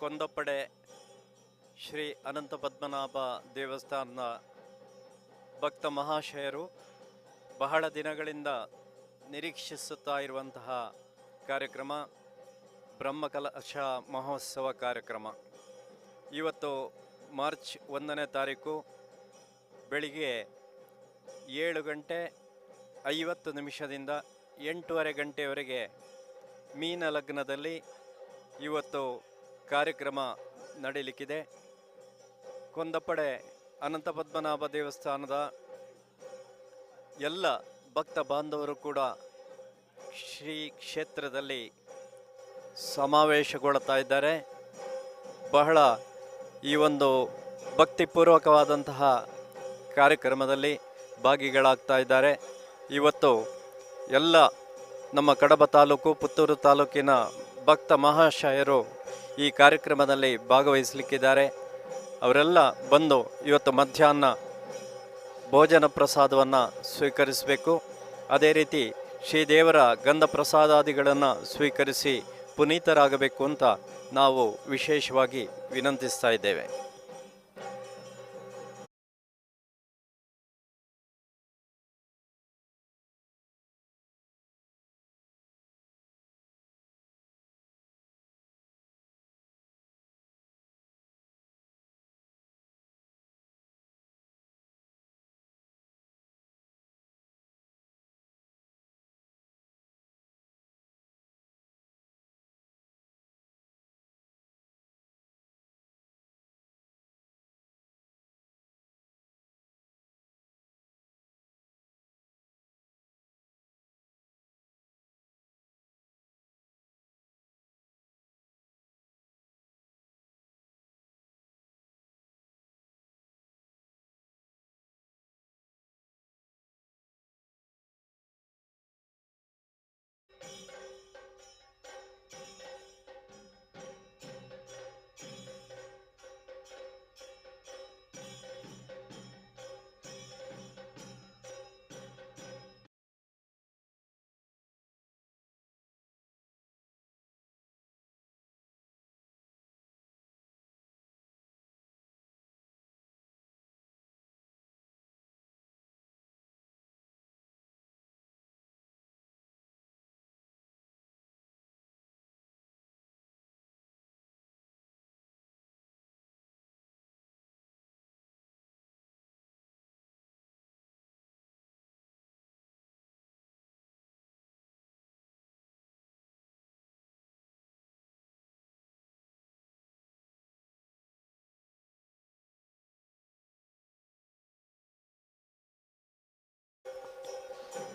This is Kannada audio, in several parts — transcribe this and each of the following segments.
ಕೊಂದಪ್ಪಡೆ ಶ್ರೀ ಅನಂತ ಪದ್ಮನಾಭ ದೇವಸ್ಥಾನದ ಭಕ್ತ ಮಹಾಶಯರು ಬಹಳ ದಿನಗಳಿಂದ ನಿರೀಕ್ಷಿಸುತ್ತಾ ಇರುವಂತಹ ಕಾರ್ಯಕ್ರಮ ಬ್ರಹ್ಮಕಲಶ ಮಹೋತ್ಸವ ಕಾರ್ಯಕ್ರಮ ಇವತ್ತು ಮಾರ್ಚ್ 1ನೇ ತಾರೀಕು ಬೆಳಿಗ್ಗೆ 7:50 8:30 ಗಂಟೆಯವರೆಗೆ ಮೀನ ಲಗ್ನದಲ್ಲಿ ಇವತ್ತು ಕಾರ್ಯಕ್ರಮ ನಡೀಲಿಕ್ಕಿದೆ. ಕೊಂದಪ್ಪಡೆ ಅನಂತ ಪದ್ಮನಾಭ ದೇವಸ್ಥಾನದ ಎಲ್ಲ ಭಕ್ತ ಬಾಂಧವರು ಕೂಡ ಶ್ರೀ ಕ್ಷೇತ್ರದಲ್ಲಿ ಸಮಾವೇಶಗೊಳ್ಳುತ್ತಾ ಇದ್ದಾರೆ. ಬಹಳ ಈ ಒಂದು ಭಕ್ತಿಪೂರ್ವಕವಾದಂತಹ ಕಾರ್ಯಕ್ರಮದಲ್ಲಿ ಭಾಗಿಗಳಾಗ್ತಾ ಇದ್ದಾರೆ. ಇವತ್ತು ಎಲ್ಲ ನಮ್ಮ ಕಡಬ ತಾಲೂಕು ಪುತ್ತೂರು ತಾಲೂಕಿನ ಭಕ್ತ ಮಹಾಶಯರು ಈ ಕಾರ್ಯಕ್ರಮದಲ್ಲಿ ಭಾಗವಹಿಸಲಿಕ್ಕಿದ್ದಾರೆ. ಅವರೆಲ್ಲ ಬಂದು ಇವತ್ತು ಮಧ್ಯಾಹ್ನ ಭೋಜನ ಪ್ರಸಾದವನ್ನು ಸ್ವೀಕರಿಸಬೇಕು. ಅದೇ ರೀತಿ ಶ್ರೀದೇವರ ಗಂಧ ಪ್ರಸಾದಾದಿಗಳನ್ನು ಸ್ವೀಕರಿಸಿ ಪುನೀತರಾಗಬೇಕು ಅಂತ ನಾವು ವಿಶೇಷವಾಗಿ ವಿನಂತಿಸ್ತಾ ಇದ್ದೇವೆ.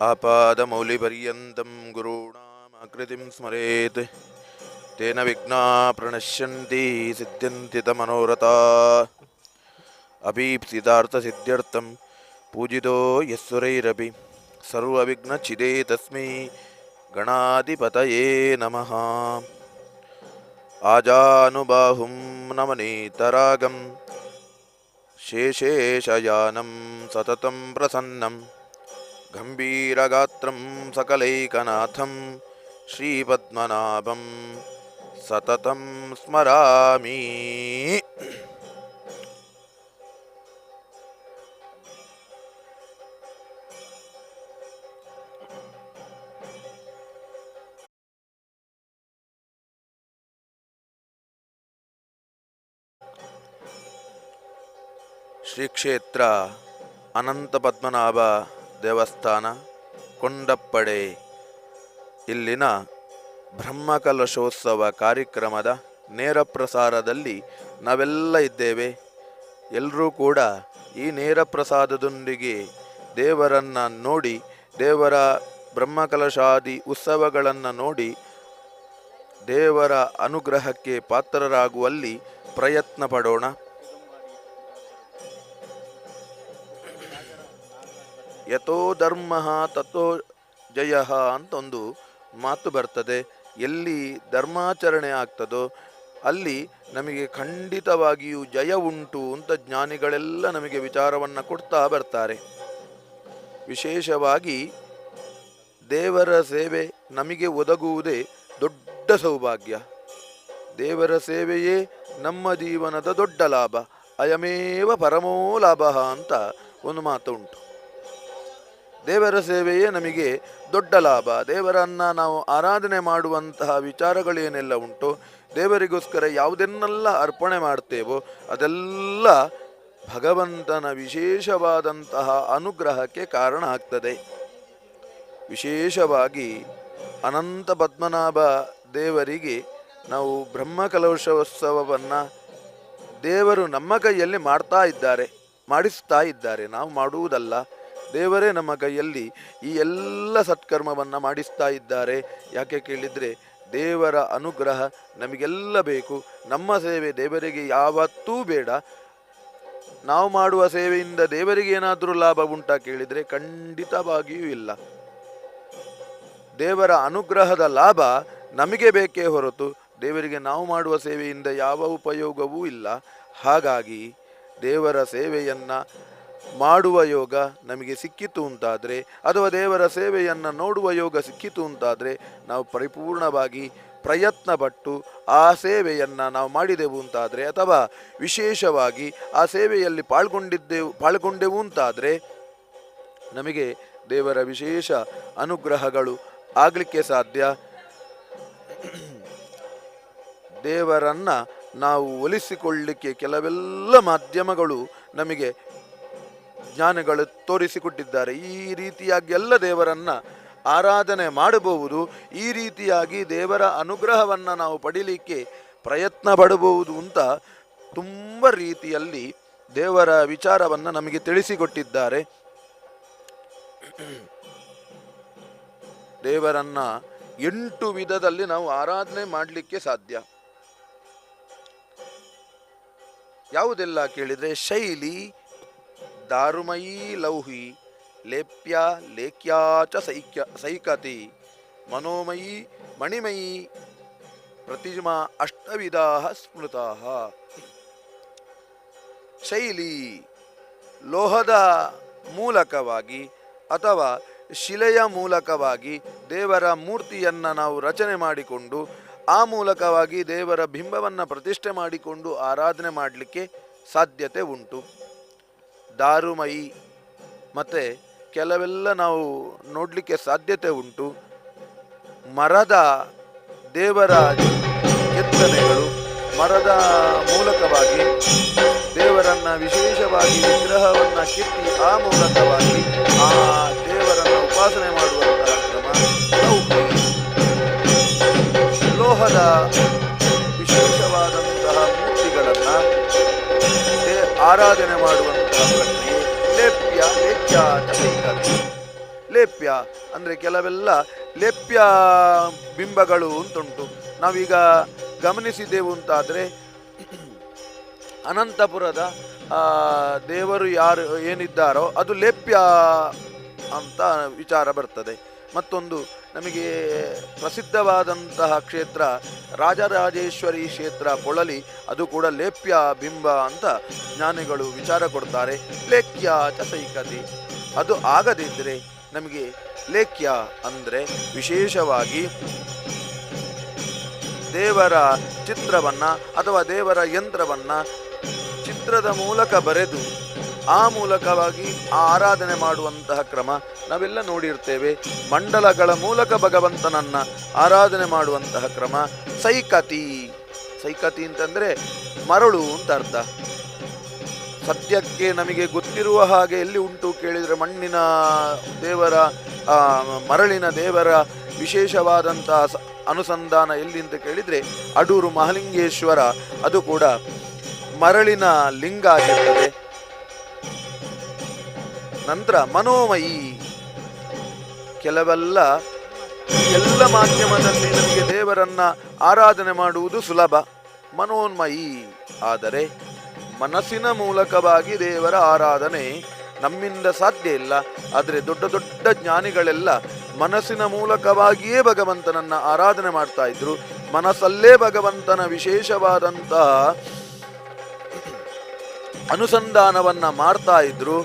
ಆಪಾದಮೌಲಿಪರ್ಯಂತಂ ಗುರುಣಾಮಾಕೃತಿಂ ಸ್ಮರೇತ್ ತೇನ ವಿಘ್ನಾ ಪ್ರಣಶ್ಯಂತಿ ಸಿದ್ಧ್ಯಂತಿ ತಮನೋರಥಾ. ಅಭೀಪ್ಸಿತಾರ್ಥಸಿದ್ಧ್ಯರ್ಥಂ ಪೂಜಿತೋ ಯಸ್ಸುರೈರಪಿ ಸರ್ವವಿಘ್ನಚ್ಛಿದೇ ತಸ್ಮೈ ಗಣಾಧಿಪತಯೇ ನಮಃ. ಆಜಾನುಬಾಹುಂ ನಮನೇತರಾಗಂ ಶೇಷೇಶಯಾನಂ ಸತತಂ ಪ್ರಸನ್ನಂ ಗಂಭೀರಗಾತ್ರಂ ಸಕಲೈಕನಾಥಂ ಶ್ರೀಪದ್ಮನಾಭಂ ಸತತಂ ಸ್ಮರಾಮಿ. ಶ್ರೀ ಕ್ಷೇತ್ರ ಅನಂತ ಪದ್ಮನಾಭ ದೇವಸ್ಥಾನ ಕೊಂಡಪ್ಪಡೆ ಇಲ್ಲಿನ ಬ್ರಹ್ಮಕಲಶೋತ್ಸವ ಕಾರ್ಯಕ್ರಮದ ನೇರ ಪ್ರಸಾರದಲ್ಲಿ ನಾವೆಲ್ಲ ಇದ್ದೇವೆ. ಎಲ್ಲರೂ ಕೂಡ ಈ ನೇರ ಪ್ರಸಾದದೊಂದಿಗೆ ದೇವರನ್ನು ನೋಡಿ, ದೇವರ ಬ್ರಹ್ಮಕಲಶಾದಿ ಉತ್ಸವಗಳನ್ನು ನೋಡಿ ದೇವರ ಅನುಗ್ರಹಕ್ಕೆ ಪಾತ್ರರಾಗುವಲ್ಲಿ ಪ್ರಯತ್ನ ಪಡೋಣ. ಯಥೋ ಧರ್ಮ ತಥೋ ಜಯ ಅಂತ ಒಂದು ಮಾತು ಬರ್ತದೆ. ಎಲ್ಲಿ ಧರ್ಮಾಚರಣೆ ಆಗ್ತದೋ ಅಲ್ಲಿ ನಮಗೆ ಖಂಡಿತವಾಗಿಯೂ ಜಯ ಉಂಟು ಅಂತ ಜ್ಞಾನಿಗಳೆಲ್ಲ ನಮಗೆ ವಿಚಾರವನ್ನು ಕೊಡ್ತಾ ಬರ್ತಾರೆ. ವಿಶೇಷವಾಗಿ ದೇವರ ಸೇವೆ ನಮಗೆ ಒದಗುವುದೇ ದೊಡ್ಡ ಸೌಭಾಗ್ಯ. ದೇವರ ಸೇವೆಯೇ ನಮ್ಮ ಜೀವನದ ದೊಡ್ಡ ಲಾಭ. ಅಯಮೇವ ಪರಮೋ ಲಾಭ ಅಂತ ಒಂದು ಮಾತು ಉಂಟು. ದೇವರ ಸೇವೆಯೇ ನಮಗೆ ದೊಡ್ಡ ಲಾಭ. ದೇವರನ್ನು ನಾವು ಆರಾಧನೆ ಮಾಡುವಂತಹ ವಿಚಾರಗಳೇನೆಲ್ಲ ಉಂಟು, ದೇವರಿಗೋಸ್ಕರ ಯಾವುದನ್ನೆಲ್ಲ ಅರ್ಪಣೆ ಮಾಡ್ತೇವೋ ಅದೆಲ್ಲ ಭಗವಂತನ ವಿಶೇಷವಾದಂತಹ ಅನುಗ್ರಹಕ್ಕೆ ಕಾರಣ ಆಗ್ತದೆ. ವಿಶೇಷವಾಗಿ ಅನಂತ ಪದ್ಮನಾಭ ದೇವರಿಗೆ ನಾವು ಬ್ರಹ್ಮಕಲಶೋತ್ಸವವನ್ನು ದೇವರು ನಮ್ಮ ಕೈಯಲ್ಲಿ ಮಾಡಿಸ್ತಾ ಇದ್ದಾರೆ. ನಾವು ಮಾಡುವುದಲ್ಲ, ದೇವರೇ ನಮ್ಮ ಕೈಯಲ್ಲಿ ಈ ಎಲ್ಲ ಸತ್ಕರ್ಮವನ್ನು ಮಾಡಿಸ್ತಾ ಇದ್ದಾರೆ. ಯಾಕೆ ಕೇಳಿದರೆ ದೇವರ ಅನುಗ್ರಹ ನಮಗೆಲ್ಲ ಬೇಕು. ನಮ್ಮ ಸೇವೆ ದೇವರಿಗೆ ಯಾವತ್ತೂ ಬೇಡ. ನಾವು ಮಾಡುವ ಸೇವೆಯಿಂದ ದೇವರಿಗೆ ಏನಾದರೂ ಲಾಭ ಉಂಟಾ ಕೇಳಿದರೆ ಖಂಡಿತವಾಗಿಯೂ ಇಲ್ಲ. ದೇವರ ಅನುಗ್ರಹದ ಲಾಭ ನಮಗೆ ಬೇಕೇ ಹೊರತು ದೇವರಿಗೆ ನಾವು ಮಾಡುವ ಸೇವೆಯಿಂದ ಯಾವ ಉಪಯೋಗವೂ ಇಲ್ಲ. ಹಾಗಾಗಿ ದೇವರ ಸೇವೆಯನ್ನು ಮಾಡುವ ಯೋಗ ನಮಗೆ ಸಿಕ್ಕಿತು ಅಂತಾದರೆ, ಅಥವಾ ದೇವರ ಸೇವೆಯನ್ನು ನೋಡುವ ಯೋಗ ಸಿಕ್ಕಿತು ಅಂತಾದರೆ, ನಾವು ಪರಿಪೂರ್ಣವಾಗಿ ಪ್ರಯತ್ನಪಟ್ಟು ಆ ಸೇವೆಯನ್ನು ನಾವು ಮಾಡಿದೆವು ಅಂತಾದರೆ, ಅಥವಾ ವಿಶೇಷವಾಗಿ ಆ ಸೇವೆಯಲ್ಲಿ ಪಾಲ್ಗೊಂಡೆವು ಅಂತಾದರೆ ನಮಗೆ ದೇವರ ವಿಶೇಷ ಅನುಗ್ರಹಗಳು ಆಗಲಿಕ್ಕೆ ಸಾಧ್ಯ. ದೇವರನ್ನು ನಾವು ಒಲಿಸಿಕೊಳ್ಳಲಿಕ್ಕೆ ಕೆಲವೆಲ್ಲ ಮಾಧ್ಯಮಗಳು ನಮಗೆ ಜ್ಞಾನಗಳು ತೋರಿಸಿಕೊಟ್ಟಿದ್ದಾರೆ. ಈ ರೀತಿಯಾಗಿ ಎಲ್ಲ ದೇವರನ್ನು ಆರಾಧನೆ ಮಾಡಬಹುದು. ಈ ರೀತಿಯಾಗಿ ದೇವರ ಅನುಗ್ರಹವನ್ನು ನಾವು ಪಡೀಲಿಕ್ಕೆ ಪ್ರಯತ್ನ ಪಡಬಹುದು ಅಂತ ತುಂಬ ರೀತಿಯಲ್ಲಿ ದೇವರ ವಿಚಾರವನ್ನು ನಮಗೆ ತಿಳಿಸಿಕೊಟ್ಟಿದ್ದಾರೆ. ದೇವರನ್ನು 8 ವಿಧದಲ್ಲಿ ನಾವು ಆರಾಧನೆ ಮಾಡಲಿಕ್ಕೆ ಸಾಧ್ಯ. ಯಾವುದೆಲ್ಲ ಕೇಳಿದರೆ ಶೈಲಿ, ದಾರುಮಯೀ ಲೌಹಿ, ಲೇಪ್ಯ ಲೇಖ್ಯಾಚ ಸೈಕತಿ, ಮನೋಮಯೀ ಮಣಿಮಯೀ, ಪ್ರತಿಮಾ ಅಷ್ಟವಿಧಾ ಸ್ಮೃತಾ. ಶೈಲಿ ಲೋಹದ ಮೂಲಕವಾಗಿ ಅಥವಾ ಶಿಲೆಯ ಮೂಲಕವಾಗಿ ದೇವರ ಮೂರ್ತಿಯನ್ನು ನಾವು ರಚನೆ ಮಾಡಿಕೊಂಡು ಆ ಮೂಲಕವಾಗಿ ದೇವರ ಬಿಂಬವನ್ನು ಪ್ರತಿಷ್ಠೆ ಮಾಡಿಕೊಂಡು ಆರಾಧನೆ ಮಾಡಲಿಕ್ಕೆ ಸಾಧ್ಯತೆ ಉಂಟು. ದಾರುಮಯಿ ಮತ್ತು ಕೆಲವೆಲ್ಲ ನಾವು ನೋಡಲಿಕ್ಕೆ ಸಾಧ್ಯತೆ ಉಂಟು. ಮರದ ದೇವರ ಕೆತ್ತನೆಗಳು, ಮರದ ಮೂಲಕವಾಗಿ ದೇವರನ್ನು ವಿಶೇಷವಾಗಿ ವಿಗ್ರಹವನ್ನು ಕೆತ್ತಿ ಆ ಮೂಲಕವಾಗಿ ಆ ದೇವರನ್ನು ಉಪಾಸನೆ ಮಾಡುವಂತಹ ಕ್ರಮ. ಲೋಹದ ವಿಶೇಷವಾದಂತಹ ಮೂರ್ತಿಗಳನ್ನು ಆರಾಧನೆ ಮಾಡುವಂತಹ ಪ್ರಕ್ರಿಯೆ. ಲೇಪ್ಯ ಲೇಖ್ಯ ಲೇಪ್ಯ ಅಂದರೆ ಕೆಲವೆಲ್ಲ ಲೇಪ್ಯ ಬಿಂಬಗಳು ಅಂತುಂಟು. ನಾವೀಗ ಗಮನಿಸಿದೆವು ಅಂತಾದರೆ ಅನಂತಪುರದ ದೇವರು ಯಾರು ಏನಿದ್ದಾರೋ ಅದು ಲೇಪ್ಯ ಅಂತ ವಿಚಾರ ಬರ್ತದೆ. ಮತ್ತೊಂದು ನಮಗೆ ಪ್ರಸಿದ್ಧವಾದಂತಹ ಕ್ಷೇತ್ರ ರಾಜರಾಜೇಶ್ವರಿ ಕ್ಷೇತ್ರ ಪೊಳಲಿ, ಅದು ಕೂಡ ಲೇಪ್ಯ ಬಿಂಬ ಅಂತ ಜ್ಞಾನಿಗಳು ವಿಚಾರ ಕೊಡ್ತಾರೆ. ಲೇಖ್ಯ ಚ ಸೈಕತಿ, ಅದು ಆಗದಿದ್ದರೆ ನಮಗೆ ಲೇಖ್ಯ ಅಂದರೆ ವಿಶೇಷವಾಗಿ ದೇವರ ಚಿತ್ರವನ್ನು ಅಥವಾ ದೇವರ ಯಂತ್ರವನ್ನು ಚಿತ್ರದ ಮೂಲಕ ಬರೆದು ಆ ಮೂಲಕವಾಗಿ ಆರಾಧನೆ ಮಾಡುವಂತಹ ಕ್ರಮ ನಾವೆಲ್ಲ ನೋಡಿರ್ತೇವೆ. ಮಂಡಲಗಳ ಮೂಲಕ ಭಗವಂತನನ್ನು ಆರಾಧನೆ ಮಾಡುವಂತಹ ಕ್ರಮ. ಸೈಕತಿ, ಸೈಕತಿ ಅಂತಂದರೆ ಮರಳು ಅಂತ ಅರ್ಥ. ಸದ್ಯಕ್ಕೆ ನಮಗೆ ಗೊತ್ತಿರುವ ಹಾಗೆ ಎಲ್ಲಿ ಉಂಟು ಕೇಳಿದರೆ ಮಣ್ಣಿನ ದೇವರ ಮರಳಿನ ದೇವರ ವಿಶೇಷವಾದಂತಹ ಅನುಸಂಧಾನ ಎಲ್ಲಿ ಅಂತ ಕೇಳಿದರೆ ಅಡೂರು ಮಹಾಲಿಂಗೇಶ್ವರ, ಅದು ಕೂಡ ಮರಳಿನ ಲಿಂಗ ಆಗಿರ್ತದೆ. ನಂತರ ಮನೋಮಯಿ, ಕೆಲವೆಲ್ಲ ಎಲ್ಲ ಮಾಧ್ಯಮದಲ್ಲಿ ನಮಗೆ ದೇವರನ್ನ ಆರಾಧನೆ ಮಾಡುವುದು ಸುಲಭ. ಮನೋನ್ಮಯಿ ಆದರೆ ಮನಸ್ಸಿನ ಮೂಲಕವಾಗಿ ದೇವರ ಆರಾಧನೆ ನಮ್ಮಿಂದ ಸಾಧ್ಯ ಇಲ್ಲ. ಆದರೆ ದೊಡ್ಡ ದೊಡ್ಡ ಜ್ಞಾನಿಗಳೆಲ್ಲ ಮನಸ್ಸಿನ ಮೂಲಕವಾಗಿಯೇ ಭಗವಂತನನ್ನ ಆರಾಧನೆ ಮಾಡ್ತಾ ಇದ್ರು. ಮನಸ್ಸಲ್ಲೇ ಭಗವಂತನ ವಿಶೇಷವಾದಂತಹ ಅನುಸಂಧಾನವನ್ನ ಮಾಡ್ತಾ ಇದ್ರು.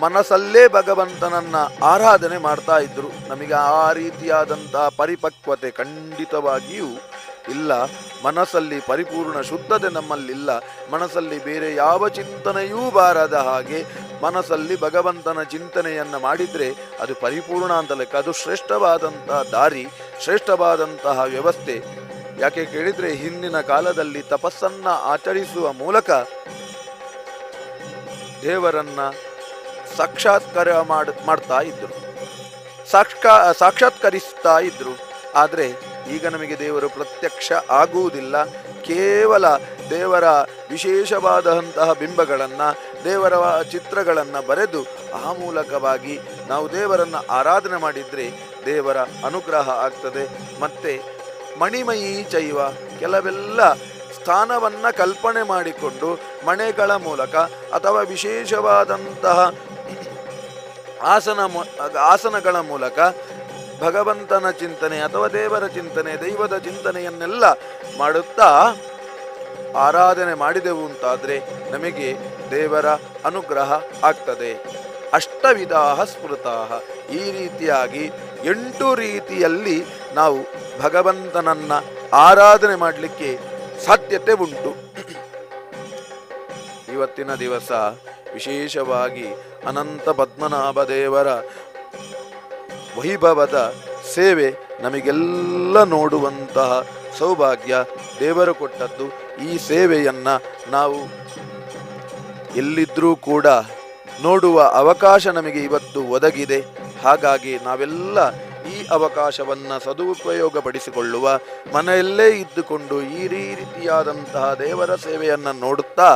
ಮನಸ್ಸಲ್ಲೇ ಭಗವಂತನನ್ನ ಆರಾಧನೆ ಮಾಡ್ತಾ ಇದ್ರು. ನಮಗೆ ಆ ರೀತಿಯಾದಂತಹ ಪರಿಪಕ್ವತೆ ಖಂಡಿತವಾಗಿಯೂ ಇಲ್ಲ, ಮನಸ್ಸಲ್ಲಿ ಪರಿಪೂರ್ಣ ಶುದ್ಧತೆ ನಮ್ಮಲ್ಲಿಲ್ಲ. ಮನಸ್ಸಲ್ಲಿ ಬೇರೆ ಯಾವ ಚಿಂತನೆಯೂ ಬಾರದ ಹಾಗೆ ಮನಸ್ಸಲ್ಲಿ ಭಗವಂತನ ಚಿಂತನೆಯನ್ನು ಮಾಡಿದರೆ ಅದು ಪರಿಪೂರ್ಣ ಅಂತ ಲೆಕ್ಕ. ಅದು ಶ್ರೇಷ್ಠವಾದಂತಹ ದಾರಿ, ಶ್ರೇಷ್ಠವಾದಂತಹ ವ್ಯವಸ್ಥೆ. ಯಾಕೆ ಕೇಳಿದರೆ, ಹಿಂದಿನ ಕಾಲದಲ್ಲಿ ತಪಸ್ಸನ್ನ ಆಚರಿಸುವ ಮೂಲಕ ದೇವರನ್ನ ಸಾಕ್ಷಾತ್ಕಾರ ಮಾಡ್ತಾ ಇದ್ರು, ಸಾಕ್ಷಾತ್ಕರಿಸ್ತಾ ಇದ್ರು. ಆದರೆ ಈಗ ನಮಗೆ ದೇವರು ಪ್ರತ್ಯಕ್ಷ ಆಗುವುದಿಲ್ಲ. ಕೇವಲ ದೇವರ ವಿಶೇಷವಾದಂತಹ ಬಿಂಬಗಳನ್ನು, ದೇವರ ಚಿತ್ರಗಳನ್ನು ಬರೆದು ಆ ಮೂಲಕವಾಗಿ ನಾವು ದೇವರನ್ನು ಆರಾಧನೆ ಮಾಡಿದರೆ ದೇವರ ಅನುಗ್ರಹ ಆಗ್ತದೆ. ಮತ್ತು ಮಣಿಮಯಿ ಚೈವ, ಕೆಲವೆಲ್ಲ ಸ್ಥಾನವನ್ನು ಕಲ್ಪನೆ ಮಾಡಿಕೊಂಡು ಮಣೆಗಳ ಮೂಲಕ ಅಥವಾ ವಿಶೇಷವಾದಂತಹ ಆಸನಗಳ ಮೂಲಕ ಭಗವಂತನ ಚಿಂತನೆ ಅಥವಾ ದೇವರ ಚಿಂತನೆ, ದೈವದ ಚಿಂತನೆಯನ್ನೆಲ್ಲ ಮಾಡುತ್ತಾ ಆರಾಧನೆ ಮಾಡಿದೆವು ಅಂತಾದರೆ ನಮಗೆ ದೇವರ ಅನುಗ್ರಹ ಆಗ್ತದೆ. ಅಷ್ಟವಿಧಾಃ ಸ್ಮೃತಾಃ, ಈ ರೀತಿಯಾಗಿ 8 ರೀತಿಯಲ್ಲಿ ನಾವು ಭಗವಂತನನ್ನ ಆರಾಧನೆ ಮಾಡಲಿಕ್ಕೆ ಸಾಧ್ಯತೆ ಉಂಟು. ಇವತ್ತಿನ ದಿವಸ ವಿಶೇಷವಾಗಿ ಅನಂತ ಪದ್ಮನಾಭ ದೇವರ ವೈಭವದ ಸೇವೆ ನಮಗೆಲ್ಲ ನೋಡುವಂತಹ ಸೌಭಾಗ್ಯ ದೇವರು ಕೊಟ್ಟದ್ದು. ಈ ಸೇವೆಯನ್ನು ನಾವು ಎಲ್ಲಿದ್ದರೂ ಕೂಡ ನೋಡುವ ಅವಕಾಶ ನಮಗೆ ಇವತ್ತು ಒದಗಿದೆ. ಹಾಗಾಗಿ ನಾವೆಲ್ಲ ಈ ಅವಕಾಶವನ್ನು ಸದುಪಯೋಗಪಡಿಸಿಕೊಳ್ಳುವ, ಮನೆಯಲ್ಲೇ ಇದ್ದುಕೊಂಡು ಈ ರೀತಿಯಾದಂತಹ ದೇವರ ಸೇವೆಯನ್ನು ನೋಡುತ್ತಾ,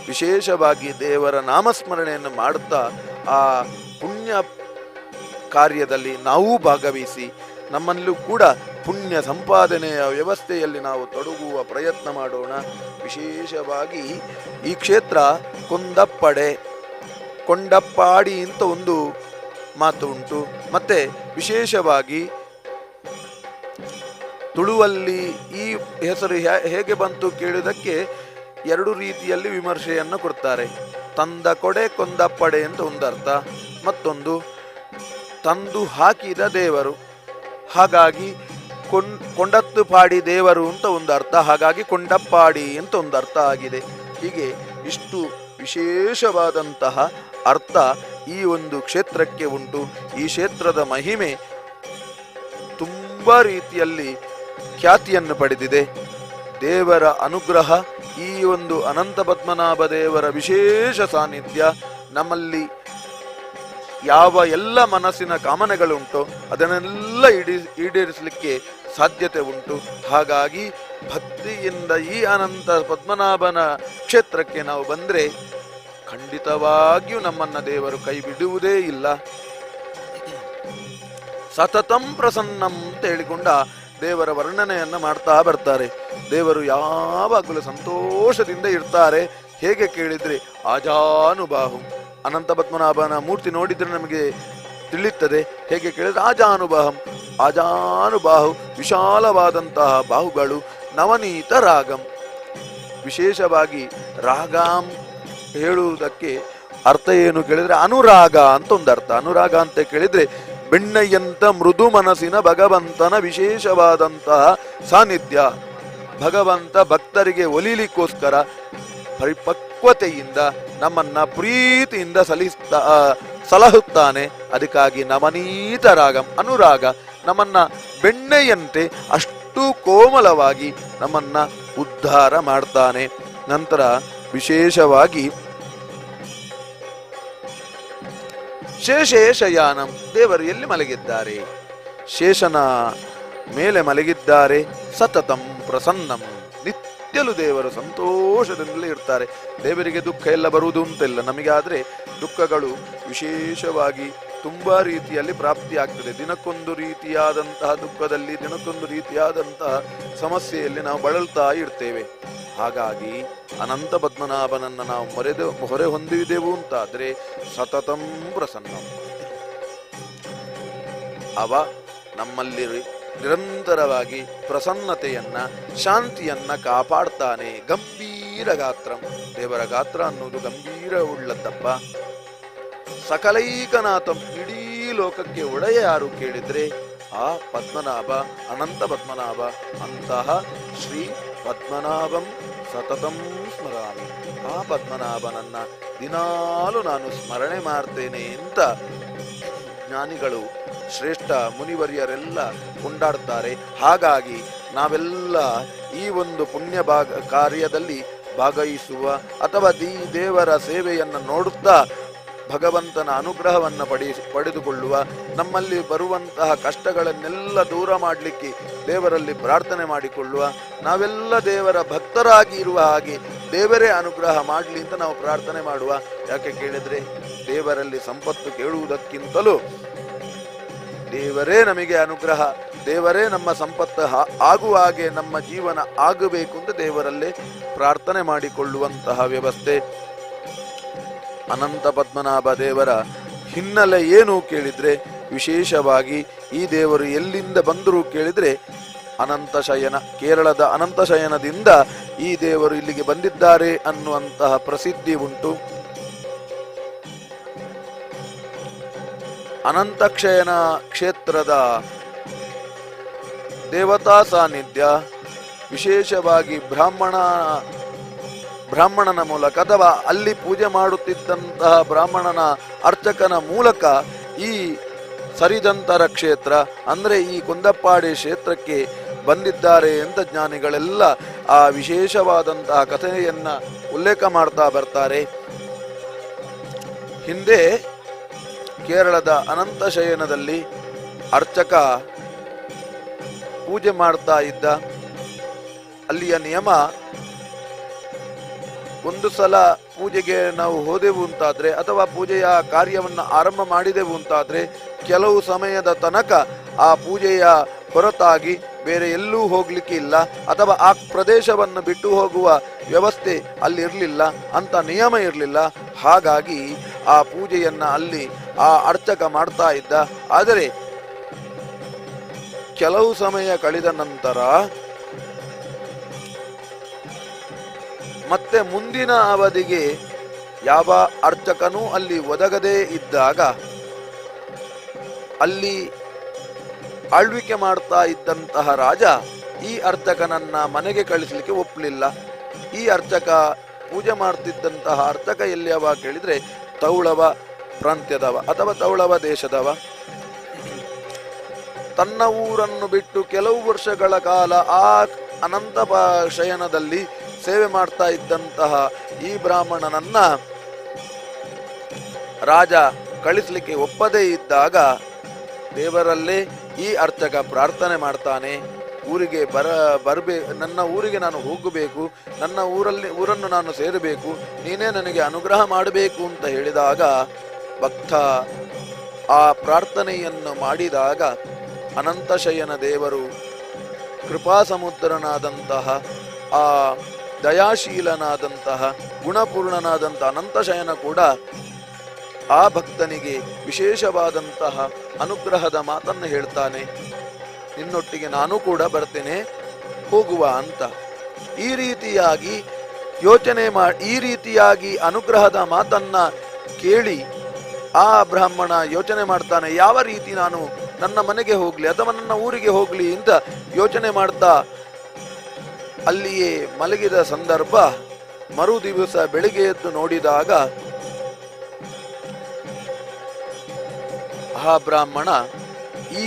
ವಿಶೇಷವಾಗಿ ದೇವರ ನಾಮಸ್ಮರಣೆಯನ್ನು ಮಾಡುತ್ತಾ ಆ ಪುಣ್ಯ ಕಾರ್ಯದಲ್ಲಿ ನಾವು ಭಾಗವಹಿಸಿ ನಮ್ಮಲ್ಲೂ ಕೂಡ ಪುಣ್ಯ ಸಂಪಾದನೆಯ ವ್ಯವಸ್ಥೆಯಲ್ಲಿ ನಾವು ತೊಡಗುವ ಪ್ರಯತ್ನ ಮಾಡೋಣ. ವಿಶೇಷವಾಗಿ ಈ ಕ್ಷೇತ್ರ ಕೊಂಡಪ್ಪಾಡಿ ಅಂತ ಒಂದು ಮಾತು ಉಂಟು. ಮತ್ತೆ ವಿಶೇಷವಾಗಿ ತುಳುವಲ್ಲಿ ಈ ಹೆಸರು ಹೇಗೆ ಬಂತು ಕೇಳುವುದಕ್ಕೆ 2 ರೀತಿಯಲ್ಲಿ ವಿಮರ್ಶೆಯನ್ನು ಕೊಡ್ತಾರೆ. ತಂದ ಕೊಡೆ ಕೊಂದಪ್ಪಡೆ ಅಂತ ಒಂದು ಅರ್ಥ, ಮತ್ತೊಂದು ತಂದು ಹಾಕಿದ ದೇವರು, ಹಾಗಾಗಿ ಕೊಂಡತ್ತು ಪಾಡಿ ದೇವರು ಅಂತ ಒಂದು ಅರ್ಥ, ಹಾಗಾಗಿ ಕೊಂಡಪ್ಪಾಡಿ ಅಂತ ಒಂದು ಅರ್ಥ ಆಗಿದೆ. ಹೀಗೆ ಇಷ್ಟು ವಿಶೇಷವಾದಂತಹ ಅರ್ಥ ಈ ಒಂದು ಕ್ಷೇತ್ರಕ್ಕೆ ಉಂಟು. ಈ ಕ್ಷೇತ್ರದ ಮಹಿಮೆ ತುಂಬ ರೀತಿಯಲ್ಲಿ ಖ್ಯಾತಿಯನ್ನು ಪಡೆದಿದೆ. ದೇವರ ಅನುಗ್ರಹ, ಈ ಒಂದು ಅನಂತ ಪದ್ಮನಾಭ ದೇವರ ವಿಶೇಷ ಸಾನ್ನಿಧ್ಯ ನಮ್ಮಲ್ಲಿ ಯಾವ ಎಲ್ಲ ಮನಸ್ಸಿನ ಕಾಮನೆಗಳುಂಟೋ ಅದನ್ನೆಲ್ಲ ಈಡೇರಿಸಲಿಕ್ಕೆ ಸಾಧ್ಯತೆ ಉಂಟು. ಹಾಗಾಗಿ ಭಕ್ತಿಯಿಂದ ಈ ಅನಂತ ಪದ್ಮನಾಭನ ಕ್ಷೇತ್ರಕ್ಕೆ ನಾವು ಬಂದರೆ ಖಂಡಿತವಾಗಿಯೂ ನಮ್ಮನ್ನ ದೇವರು ಕೈ ಬಿಡುವುದೇ ಇಲ್ಲ. ಸತತಂ ಪ್ರಸನ್ನಂ ಅಂತ ಹೇಳಿಕೊಂಡ ದೇವರ ವರ್ಣನೆಯನ್ನು ಮಾಡ್ತಾ ಬರ್ತಾರೆ. ದೇವರು ಯಾವಾಗಲೂ ಸಂತೋಷದಿಂದ ಇರ್ತಾರೆ. ಹೇಗೆ ಕೇಳಿದ್ರೆ ಆಜಾನುಬಾಹು, ಅನಂತ ಪದ್ಮನಾಭನ ಮೂರ್ತಿ ನೋಡಿದ್ರೆ ನಮಗೆ ತಿಳಿಯುತ್ತದೆ. ಹೇಗೆ ಕೇಳಿದ್ರೆ ಆಜಾನುಬಾಹು, ವಿಶಾಲವಾದಂತಹ ಬಾಹುಗಳು, ನವನೀತ ರಾಗಂ. ವಿಶೇಷವಾಗಿ ರಾಗಂ ಹೇಳುವುದಕ್ಕೆ ಅರ್ಥ ಏನು ಕೇಳಿದ್ರೆ ಅನುರಾಗ ಅಂತ ಒಂದು ಅರ್ಥ. ಅನುರಾಗ ಅಂತ ಕೇಳಿದ್ರೆ ಬೆಣ್ಣೆಯಂತ ಮೃದು ಮನಸ್ಸಿನ ಭಗವಂತನ ವಿಶೇಷವಾದಂತಹ ಸಾನ್ನಿಧ್ಯ. ಭಗವಂತ ಭಕ್ತರಿಗೆ ಒಲಿಲಿಕ್ಕೋಸ್ಕರ ಪರಿಪಕ್ವತೆಯಿಂದ ನಮ್ಮನ್ನ ಪ್ರೀತಿಯಿಂದ ಸಲಹುತ್ತಾನೆ. ಅದಕ್ಕಾಗಿ ನವನೀತ ರಾಗಂ, ಅನುರಾಗ, ನಮ್ಮನ್ನ ಬೆಣ್ಣೆಯಂತೆ ಅಷ್ಟು ಕೋಮಲವಾಗಿ ನಮ್ಮನ್ನ ಉದ್ಧಾರ ಮಾಡ್ತಾನೆ. ನಂತರ ವಿಶೇಷವಾಗಿ ಶೇಷೇಶಯಾನಂ, ದೇವರು ಎಲ್ಲಿ ಮಲಗಿದ್ದಾರೆ? ಶೇಷನ ಮೇಲೆ ಮಲಗಿದ್ದಾರೆ. ಸತತಂ ಪ್ರಸನ್ನಂ, ನಿತ್ಯಲು ದೇವರು ಸಂತೋಷದಿಂದಲೇ ಇರ್ತಾರೆ. ದೇವರಿಗೆ ದುಃಖ ಎಲ್ಲ ಬರುವುದು ಅಂತಿಲ್ಲ. ನಮಗಾದರೆ ದುಃಖಗಳು ವಿಶೇಷವಾಗಿ ತುಂಬ ರೀತಿಯಲ್ಲಿ ಪ್ರಾಪ್ತಿಯಾಗ್ತದೆ. ದಿನಕ್ಕೊಂದು ರೀತಿಯಾದಂತಹ ದುಃಖದಲ್ಲಿ, ದಿನಕ್ಕೊಂದು ರೀತಿಯಾದಂತಹ ಸಮಸ್ಯೆಯಲ್ಲಿ ನಾವು ಬಳಲ್ತಾ ಇರ್ತೇವೆ. ಹಾಗಾಗಿ ಅನಂತ ಪದ್ಮನಾಭನನ್ನು ನಾವು ಹೊರೆ ಹೊಂದಿದೆವು ಅಂತಾದರೆ ಸತತಂ ಪ್ರಸನ್ನಂ, ಅವ ನಮ್ಮಲ್ಲಿ ನಿರಂತರವಾಗಿ ಪ್ರಸನ್ನತೆಯನ್ನ, ಶಾಂತಿಯನ್ನ ಕಾಪಾಡ್ತಾನೆ. ಗಂಭೀರ ಗಾತ್ರಂ, ದೇವರ ಗಾತ್ರ ಅನ್ನೋದು ಗಂಭೀರ ಉಳ್ಳದ್ದಪ್ಪ. ಸಕಲೈಕನಾಥಂ, ಇಡೀ ಲೋಕಕ್ಕೆ ಒಡೆಯ ಯಾರು ಕೇಳಿದ್ರೆ ಆ ಪದ್ಮನಾಭ ಅನಂತ ಪದ್ಮನಾಭ ಅಂತಹ ಶ್ರೀ ಪದ್ಮನಾಭಂ ಸತತಂ ಸ್ಮರಾಮಿ. ಆ ಪದ್ಮನಾಭನನ್ನ ದಿನಾಲು ನಾನು ಸ್ಮರಣೆ ಮಾಡ್ತೇನೆ ಅಂತ ಜ್ಞಾನಿಗಳು ಶ್ರೇಷ್ಠ ಮುನಿವರ್ಯರೆಲ್ಲ ಕೊಂಡಾಡ್ತಾರೆ. ಹಾಗಾಗಿ ನಾವೆಲ್ಲ ಈ ಒಂದು ಪುಣ್ಯ ಕಾರ್ಯದಲ್ಲಿ ಭಾಗವಹಿಸುವ ಅಥವಾ ದೇವರ ಸೇವೆಯನ್ನು ನೋಡುತ್ತಾ ಭಗವಂತನ ಅನುಗ್ರಹವನ್ನು ಪಡೆದುಕೊಳ್ಳುವ, ನಮ್ಮಲ್ಲಿ ಬರುವಂತಹ ಕಷ್ಟಗಳನ್ನೆಲ್ಲ ದೂರ ಮಾಡಲಿಕ್ಕೆ ದೇವರಲ್ಲಿ ಪ್ರಾರ್ಥನೆ ಮಾಡಿಕೊಳ್ಳುವ, ನಾವೆಲ್ಲ ದೇವರ ಭಕ್ತರಾಗಿ ಇರುವ ಹಾಗೆ ದೇವರೇ ಅನುಗ್ರಹ ಮಾಡಲಿ ಅಂತ ನಾವು ಪ್ರಾರ್ಥನೆ ಮಾಡುವ. ಯಾಕೆ ಕೇಳಿದ್ರೆ ದೇವರಲ್ಲಿ ಸಂಪತ್ತು ಕೇಳುವುದಕ್ಕಿಂತಲೂ ದೇವರೇ ನಮಗೆ ಅನುಗ್ರಹ, ದೇವರೇ ನಮ್ಮ ಸಂಪತ್ತು ಆಗುವ ಹಾಗೆ ನಮ್ಮ ಜೀವನ ಆಗಬೇಕು ಅಂತ ದೇವರಲ್ಲೇ ಪ್ರಾರ್ಥನೆ ಮಾಡಿಕೊಳ್ಳುವಂತಹ ವ್ಯವಸ್ಥೆ. ಅನಂತ ಪದ್ಮನಾಭ ದೇವರ ಹಿನ್ನೆಲೆ ಏನು ಕೇಳಿದ್ರೆ, ವಿಶೇಷವಾಗಿ ಈ ದೇವರು ಎಲ್ಲಿಂದ ಬಂದರು ಕೇಳಿದ್ರೆ ಅನಂತಶಯನ, ಕೇರಳದ ಅನಂತಶಯನದಿಂದ ಈ ದೇವರು ಇಲ್ಲಿಗೆ ಬಂದಿದ್ದಾರೆ ಅನ್ನುವಂತಹ ಪ್ರಸಿದ್ಧಿ ಉಂಟು. ಅನಂತಕ್ಷಯನ ಕ್ಷೇತ್ರದ ದೇವತಾ ಸಾನ್ನಿಧ್ಯ ವಿಶೇಷವಾಗಿ ಬ್ರಾಹ್ಮಣನ ಮೂಲಕ ಅಥವಾ ಅಲ್ಲಿ ಪೂಜೆ ಮಾಡುತ್ತಿದ್ದಂತಹ ಬ್ರಾಹ್ಮಣನ ಅರ್ಚಕನ ಮೂಲಕ ಈ ಸರಿದಂತರ ಕ್ಷೇತ್ರ ಅಂದರೆ ಈ ಕುಂದಪ್ಪಾಡಿ ಕ್ಷೇತ್ರಕ್ಕೆ ಬಂದಿದ್ದಾರೆ ಅಂತ ಜ್ಞಾನಿಗಳೆಲ್ಲ ಆ ವಿಶೇಷವಾದಂತಹ ಕಥೆಯನ್ನ ಉಲ್ಲೇಖ ಮಾಡ್ತಾ ಬರ್ತಾರೆ. ಹಿಂದೆ ಕೇರಳದ ಅನಂತಶಯನದಲ್ಲಿ ಅರ್ಚಕ ಪೂಜೆ ಮಾಡ್ತಾ ಇದ್ದ. ಅಲ್ಲಿಯ ನಿಯಮ, ಒಂದು ಸಲ ಪೂಜೆಗೆ ನಾವು ಹೋದೆವು ಅಂತಾದ್ರೆ ಅಥವಾ ಪೂಜೆಯ ಕಾರ್ಯವನ್ನು ಆರಂಭ ಮಾಡಿದೆವು ಅಂತಾದ್ರೆ ಕೆಲವು ಸಮಯದ ತನಕ ಆ ಪೂಜೆಯ ಹೊರತಾಗಿ ಬೇರೆ ಎಲ್ಲೂ ಹೋಗ್ಲಿಕ್ಕೆ ಇಲ್ಲ ಅಥವಾ ಆ ಪ್ರದೇಶವನ್ನು ಬಿಟ್ಟು ಹೋಗುವ ವ್ಯವಸ್ಥೆ ಅಲ್ಲಿ ಇರಲಿಲ್ಲ ಅಂತ ನಿಯಮ ಇರಲಿಲ್ಲ. ಹಾಗಾಗಿ ಆ ಪೂಜೆಯನ್ನ ಅಲ್ಲಿ ಆ ಅರ್ಚಕ ಮಾಡ್ತಾ ಇದ್ದ. ಆದರೆ ಕೆಲವು ಸಮಯ ಕಳೆದ ನಂತರ ಮತ್ತೆ ಮುಂದಿನ ಅವಧಿಗೆ ಯಾವ ಅರ್ಚಕನೂ ಅಲ್ಲಿ ಒದಗದೇ ಇದ್ದಾಗ ಅಲ್ಲಿ ಆಳ್ವಿಕೆ ಮಾಡ್ತಾ ಇದ್ದಂತಹ ರಾಜ ಈ ಅರ್ಚಕನನ್ನ ಮನೆಗೆ ಕಳಿಸಲಿಕ್ಕೆ ಒಪ್ಪಲಿಲ್ಲ. ಈ ಅರ್ಚಕ ಪೂಜೆ ಮಾಡ್ತಿದ್ದಂತಹ ಅರ್ಚಕ ಎಲ್ಲಿಯವ ಕೇಳಿದ್ರೆ ತೌಳವ ಪ್ರಾಂತ್ಯದವ ಅಥವಾ ತೌಳವ ದೇಶದವ. ತನ್ನ ಊರನ್ನು ಬಿಟ್ಟು ಕೆಲವು ವರ್ಷಗಳ ಕಾಲ ಆ ಅನಂತ ಶಯನದಲ್ಲಿ ಸೇವೆ ಮಾಡ್ತಾ ಇದ್ದಂತಹ ಈ ಬ್ರಾಹ್ಮಣನನ್ನ ರಾಜ ಕಳಿಸ್ಲಿಕ್ಕೆ ಒಪ್ಪದೇ ಇದ್ದಾಗ ದೇವರಲ್ಲೇ ಈ ಅರ್ಚಕ ಪ್ರಾರ್ಥನೆ ಮಾಡ್ತಾನೆ, ಊರಿಗೆ ನನ್ನ ಊರಿಗೆ ನಾನು ಹೋಗಬೇಕು, ನನ್ನ ಊರನ್ನು ನಾನು ಸೇರಬೇಕು, ನೀನೇ ನನಗೆ ಅನುಗ್ರಹ ಮಾಡಬೇಕು ಅಂತ ಹೇಳಿದಾಗ ಭಕ್ತ ಆ ಪ್ರಾರ್ಥನೆಯನ್ನು ಮಾಡಿದಾಗ ಅನಂತಶಯನ ದೇವರು ಕೃಪಾಸಮುದ್ರನಾದಂತಹ ಆ ದಯಾಶೀಲನಾದಂತಹ ಗುಣಪೂರ್ಣನಾದಂತಹ ಅನಂತಶಯನ ಕೂಡ ಆ ಭಕ್ತನಿಗೆ ವಿಶೇಷವಾದಂತಹ ಅನುಗ್ರಹದ ಮಾತನ್ನು ಹೇಳ್ತಾನೆ, ನಿನ್ನೊಟ್ಟಿಗೆ ನಾನು ಕೂಡ ಬರ್ತೇನೆ, ಹೋಗುವ ಅಂತ. ಈ ರೀತಿಯಾಗಿ ಈ ರೀತಿಯಾಗಿ ಅನುಗ್ರಹದ ಮಾತನ್ನ ಕೇಳಿ ಆ ಬ್ರಾಹ್ಮಣ ಯೋಚನೆ ಮಾಡ್ತಾನೆ, ಯಾವ ರೀತಿ ನಾನು ನನ್ನ ಮನೆಗೆ ಹೋಗ್ಲಿ ಅಥವಾ ನನ್ನ ಊರಿಗೆ ಹೋಗ್ಲಿ ಅಂತ ಯೋಚನೆ ಮಾಡ್ತಾ ಅಲ್ಲಿಯೇ ಮಲಗಿದ ಸಂದರ್ಭ. ಮರು ದಿವಸ ಬೆಳಿಗ್ಗೆ ಎದ್ದು ನೋಡಿದಾಗ ಆ ಬ್ರಾಹ್ಮಣ ಈ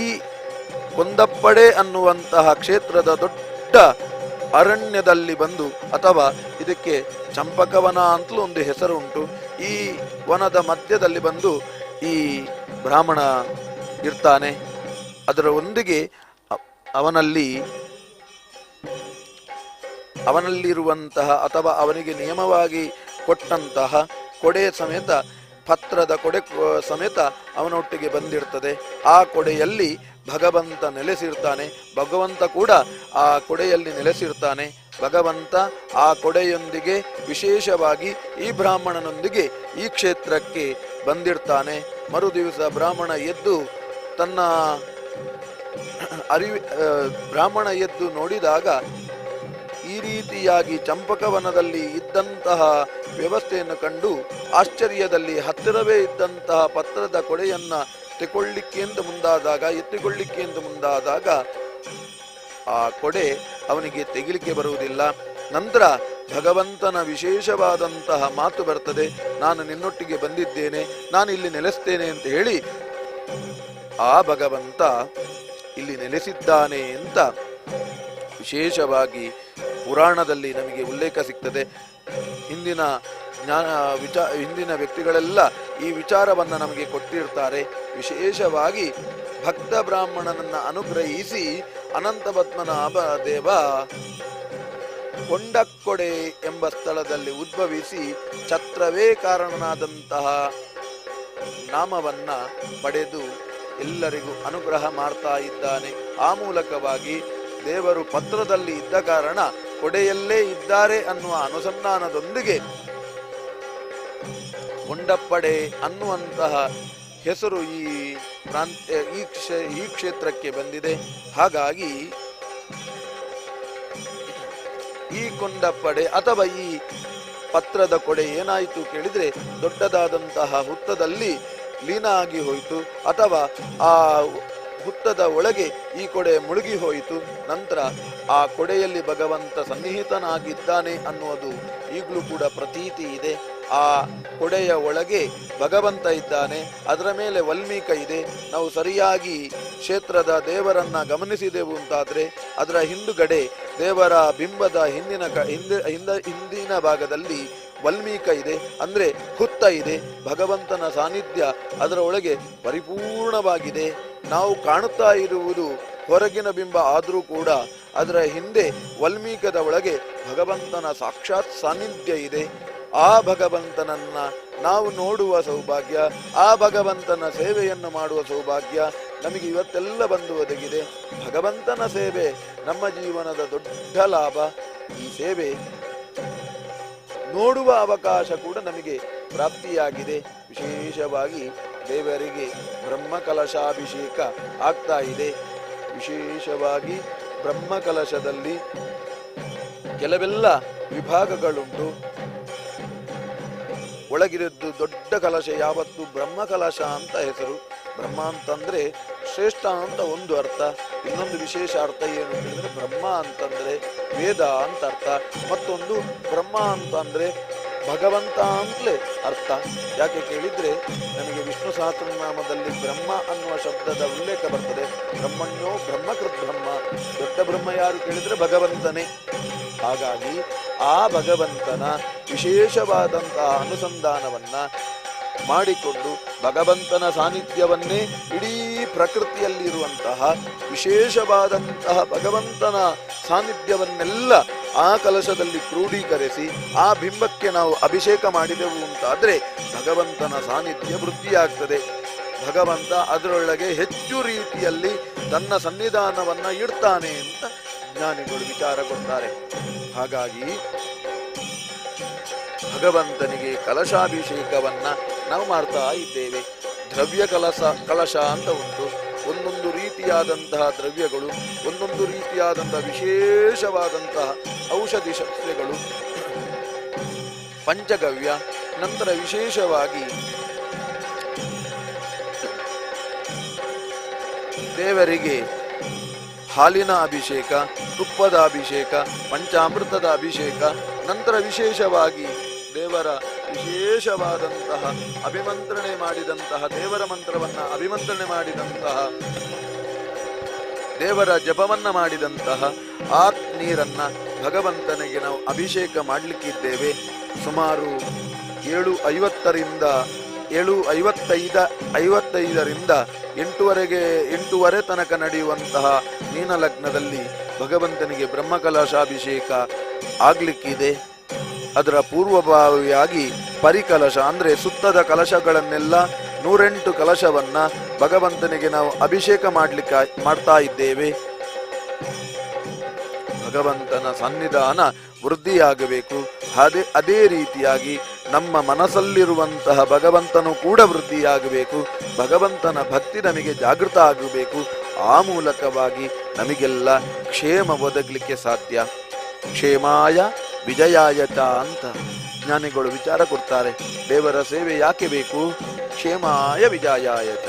ಕುಂದಪ್ಪಡೆ ಅನ್ನುವಂತಹ ಕ್ಷೇತ್ರದ ದೊಡ್ಡ ಅರಣ್ಯದಲ್ಲಿ ಬಂದು, ಅಥವಾ ಇದಕ್ಕೆ ಚಂಪಕವನ ಅಂತಲೂ ಒಂದು ಹೆಸರು ಉಂಟು, ಈ ವನದ ಮಧ್ಯದಲ್ಲಿ ಬಂದು ಈ ಬ್ರಾಹ್ಮಣ ಇರ್ತಾನೆ. ಅದರ ಒಂದಿಗೆ ಅವನಲ್ಲಿರುವಂತಹ ಅಥವಾ ಅವನಿಗೆ ನಿಯಮವಾಗಿ ಕೊಟ್ಟಂತಹ ಕೊಡೆ ಸಮೇತ, ಪತ್ರದ ಕೊಡೆ ಸಮೇತ ಅವನೊಟ್ಟಿಗೆ ಬಂದಿರ್ತದೆ. ಆ ಕೊಡೆಯಲ್ಲಿ ಭಗವಂತ ನೆಲೆಸಿರ್ತಾನೆ, ಭಗವಂತ ಕೂಡ ಆ ಕೊಡೆಯಲ್ಲಿ ನೆಲೆಸಿರ್ತಾನೆ. ಭಗವಂತ ಆ ಕೊಡೆಯೊಂದಿಗೆ ವಿಶೇಷವಾಗಿ ಈ ಬ್ರಾಹ್ಮಣನೊಂದಿಗೆ ಈ ಕ್ಷೇತ್ರಕ್ಕೆ ಬಂದಿರ್ತಾನೆ. ಮರು ದಿವಸ ಬ್ರಾಹ್ಮಣ ಎದ್ದು ಬ್ರಾಹ್ಮಣ ಎದ್ದು ನೋಡಿದಾಗ ಈ ರೀತಿಯಾಗಿ ಚಂಪಕವನದಲ್ಲಿ ಇದ್ದಂತಹ ವ್ಯವಸ್ಥೆಯನ್ನು ಕಂಡು ಆಶ್ಚರ್ಯದಲ್ಲಿ ಹತ್ತಿರವೇ ಇದ್ದಂತಹ ಪತ್ರದ ಕೊಡೆಯನ್ನ ಎತ್ತಿಕೊಳ್ಳಿಕ್ಕೆ ಅಂತ ಮುಂದಾದಾಗ ಆ ಕೊಡೆ ಅವನಿಗೆ ತೆಗಿಲಿಕ್ಕೆ ಬರುವುದಿಲ್ಲ. ನಂತರ ಭಗವಂತನ ವಿಶೇಷವಾದಂತಹ ಮಾತು ಬರ್ತದೆ, ನಾನು ನಿನ್ನೊಟ್ಟಿಗೆ ಬಂದಿದ್ದೇನೆ, ನಾನು ಇಲ್ಲಿ ನೆಲೆಸ್ತೇನೆ ಅಂತ ಹೇಳಿ ಆ ಭಗವಂತ ಇಲ್ಲಿ ನೆಲೆಸಿದ್ದಾನೆ ಅಂತ ವಿಶೇಷವಾಗಿ ಪುರಾಣದಲ್ಲಿ ನಮಗೆ ಉಲ್ಲೇಖ ಸಿಗ್ತದೆ. ಹಿಂದಿನ ವ್ಯಕ್ತಿಗಳೆಲ್ಲ ಈ ವಿಚಾರವನ್ನು ನಮಗೆ ಕೊಟ್ಟಿರ್ತಾರೆ. ವಿಶೇಷವಾಗಿ ಭಕ್ತ ಬ್ರಾಹ್ಮಣನನ್ನ ಅನುಗ್ರಹಿಸಿ ಅನಂತ ಪದ್ಮನಾಭ ದೇವ ಕೊಂಡಕ್ಕೊಡೆ ಎಂಬ ಸ್ಥಳದಲ್ಲಿ ಉದ್ಭವಿಸಿ ಛತ್ರವೇ ಕಾರಣನಾದಂತಹ ನಾಮವನ್ನ ಪಡೆದು ಎಲ್ಲರಿಗೂ ಅನುಗ್ರಹ ಮಾಡ್ತಾ ಇದ್ದಾನೆ. ಆ ಮೂಲಕವಾಗಿ ದೇವರು ಪತ್ರದಲ್ಲಿ ಇದ್ದ ಕಾರಣ ಕೊಡೆಯಲ್ಲೇ ಇದ್ದಾರೆ ಅನ್ನುವ ಅನುಸಂಧಾನದೊಂದಿಗೆ ಕೊಂಡಪ್ಪಡೆ ಅನ್ನುವಂತಹ ಹೆಸರು ಈ ಕ್ಷೇತ್ರಕ್ಕೆ ಬಂದಿದೆ. ಹಾಗಾಗಿ ಈ ಕೊಂಡಪ್ಪಡೆ ಅಥವಾ ಈ ಪತ್ರದ ಕೊಡೆ ಏನಾಯಿತು ಕೇಳಿದ್ರೆ ದೊಡ್ಡದಾದಂತಹ ಹುತ್ತದಲ್ಲಿ ಲೀನ ಆಗಿ ಹೋಯಿತು, ಅಥವಾ ಆ ಹುತ್ತದ ಒಳಗೆ ಈ ಕೊಡೆ ಮುಳುಗಿ ಹೋಯಿತು. ನಂತರ ಆ ಕೊಡೆಯಲ್ಲಿ ಭಗವಂತ ಸನ್ನಿಹಿತನಾಗಿದ್ದಾನೆ ಅನ್ನುವುದು ಈಗಲೂ ಕೂಡ ಪ್ರತೀತಿ ಇದೆ. ಆ ಕೊಡೆಯ ಒಳಗೆ ಭಗವಂತ ಇದ್ದಾನೆ, ಅದರ ಮೇಲೆ ವಲ್ಮೀಕ ಇದೆ. ನಾವು ಸರಿಯಾಗಿ ಕ್ಷೇತ್ರದ ದೇವರನ್ನ ಗಮನಿಸಿದೆವು ಅಂತಾದ್ರೆ ಅದರ ಹಿಂದುಗಡೆ ದೇವರ ಬಿಂಬದ ಹಿಂದಿನ ಭಾಗದಲ್ಲಿ ವಲ್ಮೀಕ ಇದೆ, ಅಂದ್ರೆ ಹುತ್ತ ಇದೆ. ಭಗವಂತನ ಸಾನ್ನಿಧ್ಯ ಅದರ ಒಳಗೆ ಪರಿಪೂರ್ಣವಾಗಿದೆ. ನಾವು ಕಾಣುತ್ತಾ ಇರುವುದು ಹೊರಗಿನ ಬಿಂಬ ಆದರೂ ಕೂಡ ಅದರ ಹಿಂದೆ ವಲ್ಮೀಕದ ಒಳಗೆ ಭಗವಂತನ ಸಾಕ್ಷಾತ್ ಸಾನ್ನಿಧ್ಯ ಇದೆ. ಆ ಭಗವಂತನನ್ನ ನಾವು ನೋಡುವ ಸೌಭಾಗ್ಯ, ಆ ಭಗವಂತನ ಸೇವೆಯನ್ನು ಮಾಡುವ ಸೌಭಾಗ್ಯ ನಮಗೆ ಇವತ್ತೆಲ್ಲ ಬಂದು ಒದಗಿದೆ. ಭಗವಂತನ ಸೇವೆ ನಮ್ಮ ಜೀವನದ ದೊಡ್ಡ ಲಾಭ. ಈ ಸೇವೆ ನೋಡುವ ಅವಕಾಶ ಕೂಡ ನಮಗೆ ಪ್ರಾಪ್ತಿಯಾಗಿದೆ. ವಿಶೇಷವಾಗಿ ದೇವರಿಗೆ ಬ್ರಹ್ಮಕಲಶಾಭಿಷೇಕ ಆಗ್ತಾ ಇದೆ. ವಿಶೇಷವಾಗಿ ಬ್ರಹ್ಮಕಲಶದಲ್ಲಿ ಕೆಲವೆಲ್ಲ ವಿಭಾಗಗಳುಂಟು. ಒಳಗಿರದ್ದು ದೊಡ್ಡ ಕಲಶ ಯಾವತ್ತು ಬ್ರಹ್ಮಕಲಶ ಅಂತ ಹೆಸರು. ಬ್ರಹ್ಮ ಅಂತಂದ್ರೆ ಶ್ರೇಷ್ಠ ಅಂತ ಒಂದು ಅರ್ಥ. ಇನ್ನೊಂದು ವಿಶೇಷ ಅರ್ಥ ಏನು ಹೇಳಿದ್ರೆ ಬ್ರಹ್ಮ ಅಂತಂದ್ರೆ ವೇದ ಅಂತ ಅರ್ಥ, ಮತ್ತೊಂದು ಬ್ರಹ್ಮ ಅಂತಂದ್ರೆ ಭಗವಂತ ಅಂತಲೇ ಅರ್ಥ. ಯಾಕೆ ಕೇಳಿದ್ರೆ ನನಗೆ ವಿಷ್ಣು ಸಹಸ್ರನಾಮದಲ್ಲಿ ಬ್ರಹ್ಮ ಅನ್ನುವ ಶಬ್ದದ ಉಲ್ಲೇಖ ಬರ್ತದೆ. ಬ್ರಹ್ಮಣ್ಯೋ ಬ್ರಹ್ಮಕೃತ್ ಬ್ರಹ್ಮ, ದೊಡ್ಡ ಬ್ರಹ್ಮ ಯಾರು ಕೇಳಿದ್ರೆ ಭಗವಂತನೇ. ಹಾಗಾಗಿ ಆ ಭಗವಂತನ ವಿಶೇಷವಾದಂತಹ ಅನುಸಂಧಾನವನ್ನ ಮಾಡಿಕೊಂಡು ಭಗವಂತನ ಸಾನ್ನಿಧ್ಯವನ್ನೇ ಇಡೀ ಪ್ರಕೃತಿಯಲ್ಲಿರುವಂತಹ ವಿಶೇಷವಾದಂತಹ ಭಗವಂತನ ಸಾನ್ನಿಧ್ಯವನ್ನೆಲ್ಲ ಆ ಕಲಶದಲ್ಲಿ ಕ್ರೋಢೀಕರಿಸಿ ಆ ಬಿಂಬಕ್ಕೆ ನಾವು ಅಭಿಷೇಕ ಮಾಡಿದೆವು ಅಂತಾದ್ರೆ ಭಗವಂತನ ಸಾನ್ನಿಧ್ಯ ವೃದ್ಧಿಯಾಗ್ತದೆ. ಭಗವಂತ ಅದರೊಳಗೆ ಹೆಚ್ಚು ರೀತಿಯಲ್ಲಿ ತನ್ನ ಸನ್ನಿಧಾನವನ್ನ ಇಡ್ತಾನೆ ಅಂತ ಜ್ಞಾನಿಗಳು ವಿಚಾರ ಕೊಡ್ತಾರೆ. ಹಾಗಾಗಿ ಭಗವಂತನಿಗೆ ಕಲಶಾಭಿಷೇಕವನ್ನ ನಾವು ಮಾಡ್ತಾ ಇದ್ದೇವೆ. ದ್ರವ್ಯ ಕಲಶ ಅಂತ ಉಂಟು. ಒಂದೊಂದು ರೀತಿಯಾದಂತಹ ದ್ರವ್ಯಗಳು, ಒಂದೊಂದು ರೀತಿಯಾದಂತಹ ವಿಶೇಷವಾದಂತಹ ಔಷಧಿ ಸಸ್ಯಗಳು, ಪಂಚಗವ್ಯ, ನಂತರ ವಿಶೇಷವಾಗಿ ದೇವರಿಗೆ ಹಾಲಿನ ಅಭಿಷೇಕ, ತುಪ್ಪದ ಅಭಿಷೇಕ, ಪಂಚಾಮೃತದ ಅಭಿಷೇಕ, ನಂತರ ವಿಶೇಷವಾಗಿ ದೇವರ ವಿಶೇಷವಾದಂತಹ ಅಭಿಮಂತ್ರಣೆ ಮಾಡಿದಂತಹ ದೇವರ ಮಂತ್ರವನ್ನ ಅಭಿಮಂತ್ರಣೆ ಮಾಡಿದಂತಹ ದೇವರ ಜಪವನ್ನ ಮಾಡಿದಂತಹ ಆ ನೀರನ್ನ ಭಗವಂತನಿಗೆ ನಾವು ಅಭಿಷೇಕ ಮಾಡಲಿಕ್ಕಿದ್ದೇವೆ. ಸುಮಾರು 7:55ರಿಂದ 8:30 ತನಕ ನಡೆಯುವಂತಹ ಮೀನ ಲಗ್ನದಲ್ಲಿ ಭಗವಂತನಿಗೆ ಬ್ರಹ್ಮಕಲಶಾಭಿಷೇಕ ಆಗ್ಲಿಕ್ಕಿದೆ. ಅದರ ಪೂರ್ವಭಾವಿಯಾಗಿ ಪರಿಕಲಶ ಅಂದ್ರೆ ಸುತ್ತದ ಕಲಶಗಳನ್ನೆಲ್ಲ 108 ಕಲಶವನ್ನ ಭಗವಂತನಿಗೆ ನಾವು ಅಭಿಷೇಕ ಮಾಡ್ತಾ ಇದ್ದೇವೆ. ಭಗವಂತನ ಸನ್ನಿಧಾನ ವೃದ್ಧಿಯಾಗಬೇಕು. ಅದೇ ರೀತಿಯಾಗಿ ನಮ್ಮ ಮನಸ್ಸಲ್ಲಿರುವಂತಹ ಭಗವಂತನು ಕೂಡ ವೃದ್ಧಿಯಾಗಬೇಕು. ಭಗವಂತನ ಭಕ್ತಿ ನಮಗೆ ಜಾಗೃತ ಆಗಬೇಕು. ಆ ಮೂಲಕವಾಗಿ ನಮಗೆಲ್ಲ ಕ್ಷೇಮ ಒದಗಲಿಕ್ಕೆ ಸಾಧ್ಯ. ಕ್ಷೇಮಾಯ ವಿಜಯಾಯತ ಅಂತ ಜ್ಞಾನಿಗಳು ವಿಚಾರ ಕೊಡ್ತಾರೆ. ದೇವರ ಸೇವೆ ಯಾಕೆ ಬೇಕು? ಕ್ಷೇಮಾಯ ವಿಜಯಾಯತ.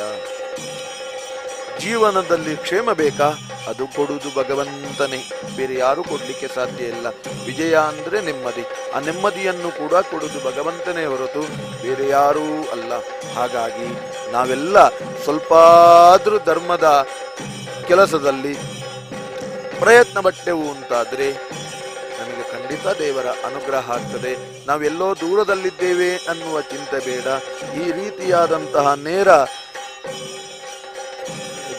ಜೀವನದಲ್ಲಿ ಕ್ಷೇಮ ಬೇಕಾ? ಅದು ಕೊಡುವುದು ಭಗವಂತನೇ, ಬೇರೆ ಯಾರು ಕೊಡ್ಲಿಕ್ಕೆ ಸಾಧ್ಯ ಇಲ್ಲ. ವಿಜಯ ಅಂದ್ರೆ ನೆಮ್ಮದಿ, ಆ ನೆಮ್ಮದಿಯನ್ನು ಕೂಡ ಕೊಡುವುದು ಭಗವಂತನೇ ಹೊರತು ಬೇರೆ ಯಾರೂ ಅಲ್ಲ. ಹಾಗಾಗಿ ನಾವೆಲ್ಲ ಸ್ವಲ್ಪ ಆದ್ರೂ ಧರ್ಮದ ಕೆಲಸದಲ್ಲಿ ಪ್ರಯತ್ನ ಪಟ್ಟೆವು ಅಂತಾದ್ರೆ ನಮಗೆ ಖಂಡಿತ ದೇವರ ಅನುಗ್ರಹ ಆಗ್ತದೆ. ನಾವೆಲ್ಲೋ ದೂರದಲ್ಲಿದ್ದೇವೆ ಅನ್ನುವ ಚಿಂತೆ ಬೇಡ. ಈ ರೀತಿಯಾದಂತಹ ನೇರ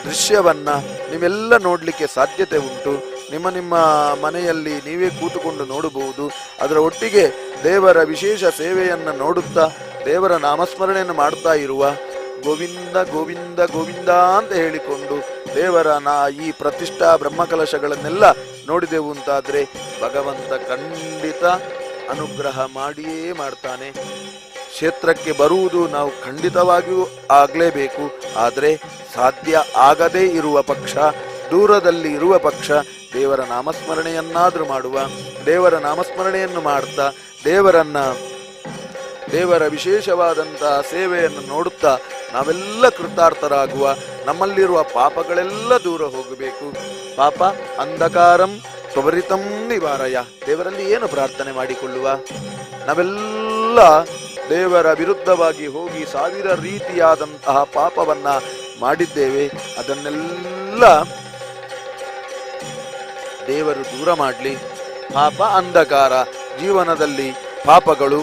ದೃಶ್ಯವನ್ನ ನೀವೆಲ್ಲ ನೋಡ್ಲಿಕ್ಕೆ ಸಾಧ್ಯತೆ ಉಂಟು. ನಿಮ್ಮ ಮನೆಯಲ್ಲಿ ನೀವೇ ಕೂತುಕೊಂಡು ನೋಡಬಹುದು. ಅದರ ಒಟ್ಟಿಗೆ ದೇವರ ವಿಶೇಷ ಸೇವೆಯನ್ನು ನೋಡುತ್ತಾ ದೇವರ ನಾಮಸ್ಮರಣೆಯನ್ನು ಮಾಡ್ತಾ ಇರುವ ಗೋವಿಂದ ಗೋವಿಂದ ಗೋವಿಂದ ಅಂತ ಹೇಳಿಕೊಂಡು ದೇವರ ಈ ಪ್ರತಿಷ್ಠಾ ಬ್ರಹ್ಮಕಲಶಗಳನ್ನೆಲ್ಲ ನೋಡಿದೆವು ಅಂತಾದ್ರೆ ಭಗವಂತ ಖಂಡಿತ ಅನುಗ್ರಹ ಮಾಡಿಯೇ ಮಾಡ್ತಾನೆ. ಕ್ಷೇತ್ರಕ್ಕೆ ಬರುವುದು ನಾವು ಖಂಡಿತವಾಗಿಯೂ ಆಗಲೇಬೇಕು. ಆದರೆ ಸಾಧ್ಯ ಆಗದೇ ಇರುವ ಪಕ್ಷ, ದೂರದಲ್ಲಿ ಇರುವ ಪಕ್ಷ ದೇವರ ನಾಮಸ್ಮರಣೆಯನ್ನಾದರೂ ಮಾಡುವ. ದೇವರ ನಾಮಸ್ಮರಣೆಯನ್ನು ಮಾಡ್ತಾ ದೇವರ ವಿಶೇಷವಾದಂತಹ ಸೇವೆಯನ್ನು ನೋಡುತ್ತಾ ನಾವೆಲ್ಲ ಕೃತಾರ್ಥರಾಗುವ. ನಮ್ಮಲ್ಲಿರುವ ಪಾಪಗಳೆಲ್ಲ ದೂರ ಹೋಗಬೇಕು. ಪಾಪ ಅಂಧಕಾರಂ ತ್ವರಿತಂ ನಿವಾರಯ. ದೇವರಲ್ಲಿ ಏನು ಪ್ರಾರ್ಥನೆ ಮಾಡಿಕೊಳ್ಳುವ? ನಾವೆಲ್ಲ ದೇವರ ವಿರುದ್ಧವಾಗಿ ಹೋಗಿ ಸಾವಿರ ರೀತಿಯಾದಂತಹ ಪಾಪವನ್ನ ಮಾಡಿದ್ದೇವೆ. ಅದನ್ನೆಲ್ಲ ದೇವರು ದೂರ ಮಾಡಲಿ. ಪಾಪ ಅಂಧಕಾರ, ಜೀವನದಲ್ಲಿ ಪಾಪಗಳು,